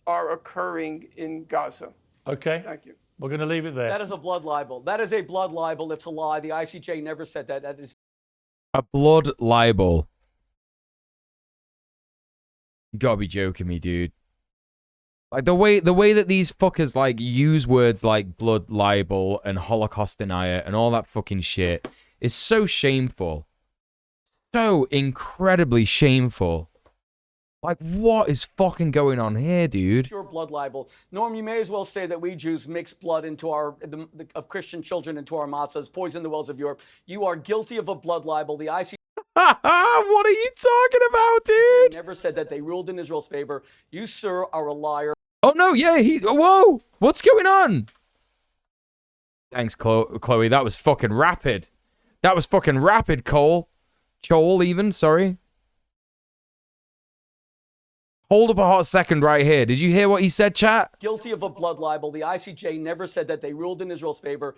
are occurring in Gaza. Okay. Thank you. We're going to leave it there. That is a blood libel. That is a blood libel. It's a lie. The ICJ never said that. That is A blood libel. You gotta be joking me, dude. Like the way that these fuckers like use words like blood libel and Holocaust denier and all that fucking shit is so shameful. So incredibly shameful. Like, what is fucking going on here, dude? Pure blood libel. Norm, you may as well say that we Jews mix blood into of Christian children into our matzahs, poison the wells of Europe. You are guilty of a blood libel. The ICJ What are you talking about, dude? never said that they ruled in Israel's favor. You, sir, are a liar. Oh, no, yeah, whoa, what's going on? Thanks, Chloe. That was fucking rapid. That was fucking rapid, Cole. Joel, even, sorry. Hold up a hot second right here. Did you hear what he said, chat? Guilty of a blood libel. The ICJ never said that they ruled in Israel's favor.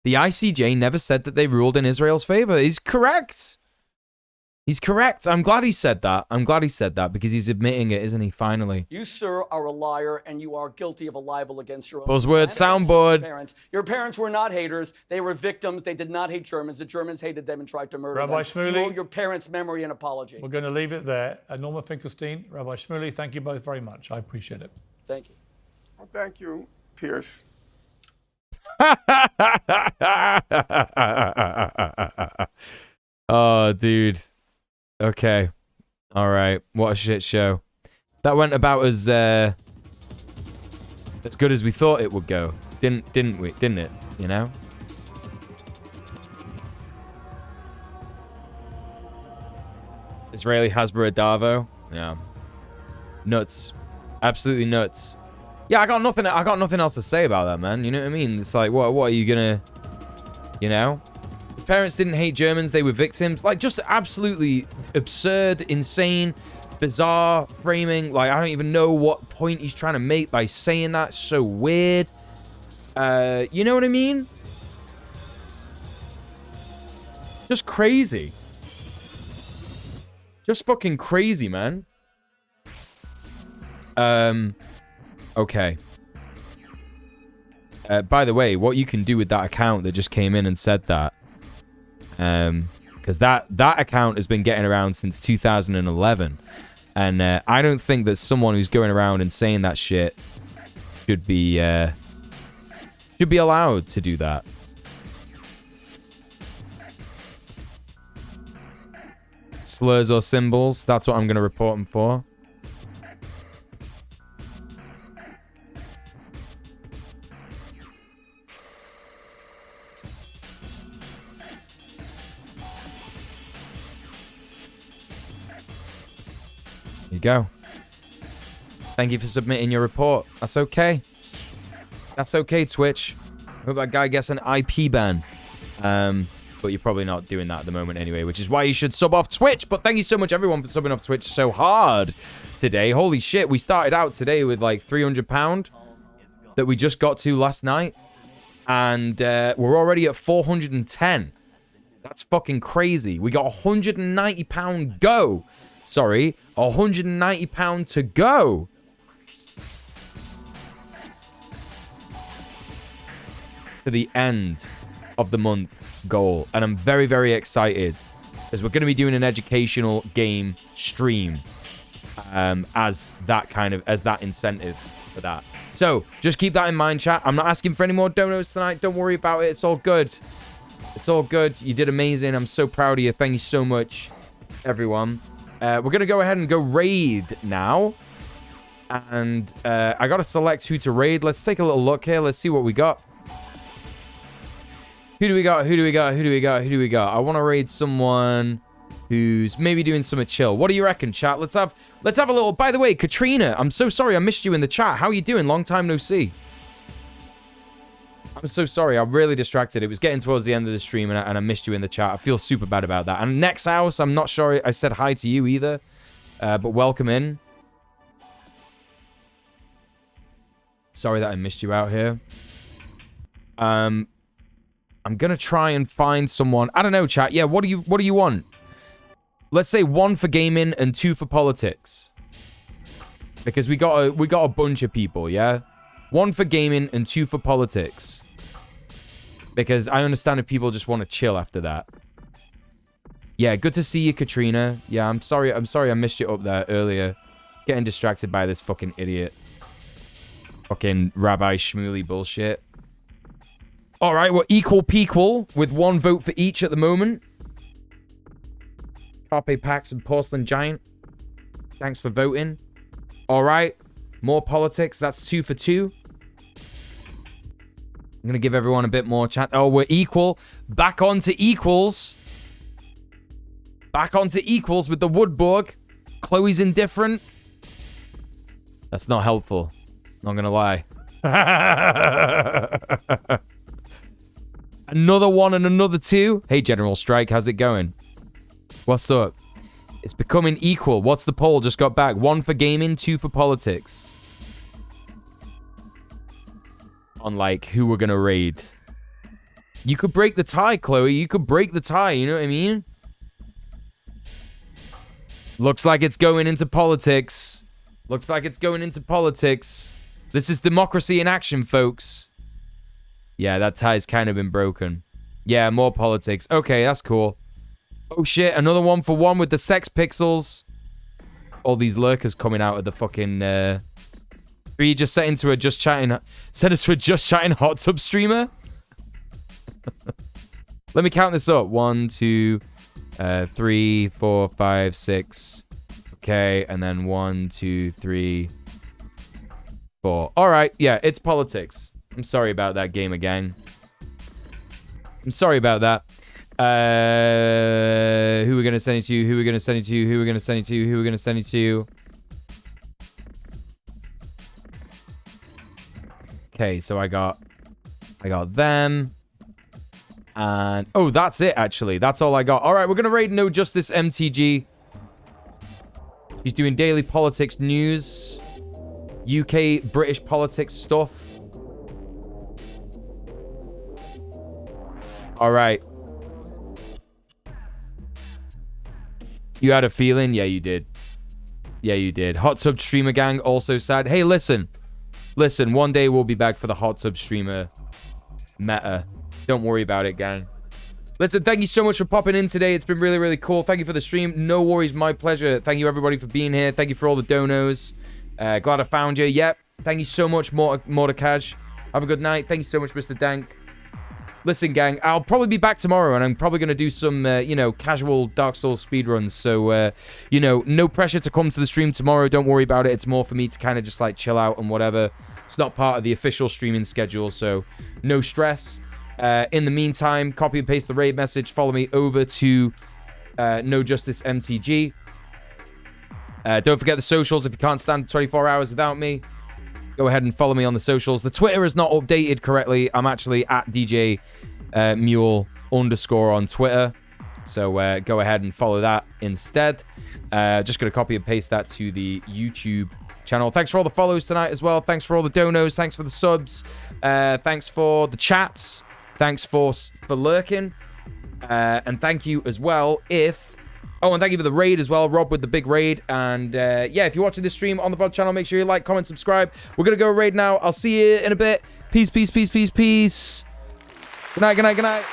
The ICJ never said that they ruled in Israel's favor. He's correct. He's correct. I'm glad he said that. I'm glad he said that because he's admitting it, isn't he, finally? You, sir, are a liar, and you are guilty of a libel against your own Buzzword soundboard. parents. Your parents were not haters. They were victims. They did not hate Germans. The Germans hated them and tried to murder Rabbi them. Shmuley. You owe your parents' memory an apology. We're going to leave it there. Norma Finkelstein, Rabbi Shmuley, thank you both very much. I appreciate it. Thank you. Well, thank you, Pierce. Oh, dude. Okay. All right. What a shit show. That went about as good as we thought it would go. Didn't we? Didn't it? You know? Israeli Hasbro Davo. Yeah. Nuts. Absolutely nuts. Yeah, I got nothing else to say about that, man. You know what I mean? It's like, what are you gonna, you know? His parents didn't hate Germans, they were victims. Like, just absolutely absurd, insane, bizarre framing. Like, I don't even know what point he's trying to make by saying that. So weird. You know what I mean? Just crazy. Just fucking crazy, man. Okay. By the way, what you can do with that account that just came in and said that, because that account has been getting around since 2011, and I don't think that someone who's going around and saying that shit should be allowed to do that. Slurs or symbols, that's what I'm going to report him for. There you go. Thank you for submitting your report. That's okay. That's okay, Twitch. Hope that guy gets an IP ban. But you're probably not doing that at the moment anyway, which is why you should sub off Twitch. But thank you so much, everyone, for subbing off Twitch so hard today. Holy shit, we started out today with like £300 that we just got to last night. And we're already at 410. That's fucking crazy. We got £190 go. Sorry, £190 to go. To the end of the month goal. And I'm very, very excited because we're going to be doing an educational game stream as that incentive for that. So just keep that in mind, chat. I'm not asking for any more donos tonight. Don't worry about it. It's all good. It's all good. You did amazing. I'm so proud of you. Thank you so much, everyone. We're going to go ahead and go raid now. And I got to select who to raid. Let's take a little look here. Let's see what we got. Who do we got? Who do we got? Who do we got? Who do we got? I want to raid someone who's maybe doing something chill. What do you reckon, chat? Let's have a little... By the way, Katrina, I'm so sorry I missed you in the chat. How are you doing? Long time no see. I'm so sorry. I'm really distracted. It was getting towards the end of the stream and I missed you in the chat. I feel super bad about that. And Next House, I'm not sure I said hi to you either. But welcome in. Sorry that I missed you out here. I'm gonna try and find someone. I don't know, chat. Yeah, what do you want? Let's say 1 for gaming and 2 for politics. Because we got a bunch of people, yeah? 1 for gaming and 2 for politics. Because I understand if people just want to chill after that. Yeah, good to see you, Katrina. Yeah, I'm sorry I missed you up there earlier. Getting distracted by this fucking idiot. Fucking Rabbi Shmuley bullshit. Alright, we're equal with 1 vote for each at the moment. Carpe Pax and Porcelain Giant. Thanks for voting. All right. More politics. That's 2 for 2. I'm going to give everyone a bit more chat. Oh, we're equal. Back on to equals. Back on to equals with the Woodburg. Chloe's indifferent. That's not helpful. Not going to lie. Another 1 and another 2. Hey, General Strike. How's it going? What's up? It's becoming equal. What's the poll? Just got back. 1 for gaming, 2 for politics. On, like, who we're gonna raid. You could break the tie, Chloe. You could break the tie, you know what I mean? Looks like it's going into politics. Looks like it's going into politics. This is democracy in action, folks. Yeah, that tie's kind of been broken. Yeah, more politics. Okay, that's cool. Oh shit, another 1 for 1 with the sex pixels. All these lurkers coming out of the fucking 3 just set into a just chatting hot tub streamer. Let me count this up. 1, 2, 3, 4, 5, 6. Okay, and then 1, 2, 3, 4. All right, yeah, it's politics. I'm sorry about that, gamer gang. I'm sorry about that. Who we're gonna send it to? Who we're gonna send it to? Who we're gonna send it to? Who we're gonna send it to? Okay, so I got them. And oh, that's it actually. That's all I got. All right, we're gonna raid No Justice MTG. He's doing daily politics news, UK British politics stuff. All right. You had a feeling? Yeah, you did. Yeah, you did. Hot Tub Streamer Gang also sad. Hey, listen. Listen, one day we'll be back for the Hot Tub Streamer meta. Don't worry about it, gang. Listen, thank you so much for popping in today. It's been really, really cool. Thank you for the stream. No worries, my pleasure. Thank you, everybody, for being here. Thank you for all the donos. Glad I found you. Yep. Thank you so much, Mordecaj. Have a good night. Thank you so much, Mr. Dank. Listen, gang, I'll probably be back tomorrow, and I'm probably going to do some, casual Dark Souls speedruns. So, no pressure to come to the stream tomorrow. Don't worry about it. It's more for me to kind of just, like, chill out and whatever. It's not part of the official streaming schedule, so no stress. In the meantime, copy and paste the raid message. Follow me over to No Justice MTG. Don't forget the socials if you can't stand 24 hours without me. Go ahead and follow me on the socials. The Twitter is not updated correctly. I'm actually at djmuel_ on Twitter. So go ahead and follow that instead. Just going to copy and paste that to the YouTube channel. Thanks for all the follows tonight as well. Thanks for all the donos. Thanks for the subs. Thanks for the chats. Thanks for lurking. And thank you as well and thank you for the raid as well, Rob, with the big raid. And if you're watching this stream on the VOD channel, make sure you like, comment, subscribe. We're going to go raid now. I'll see you in a bit. Peace, peace, peace, peace, peace. Good night, good night, good night.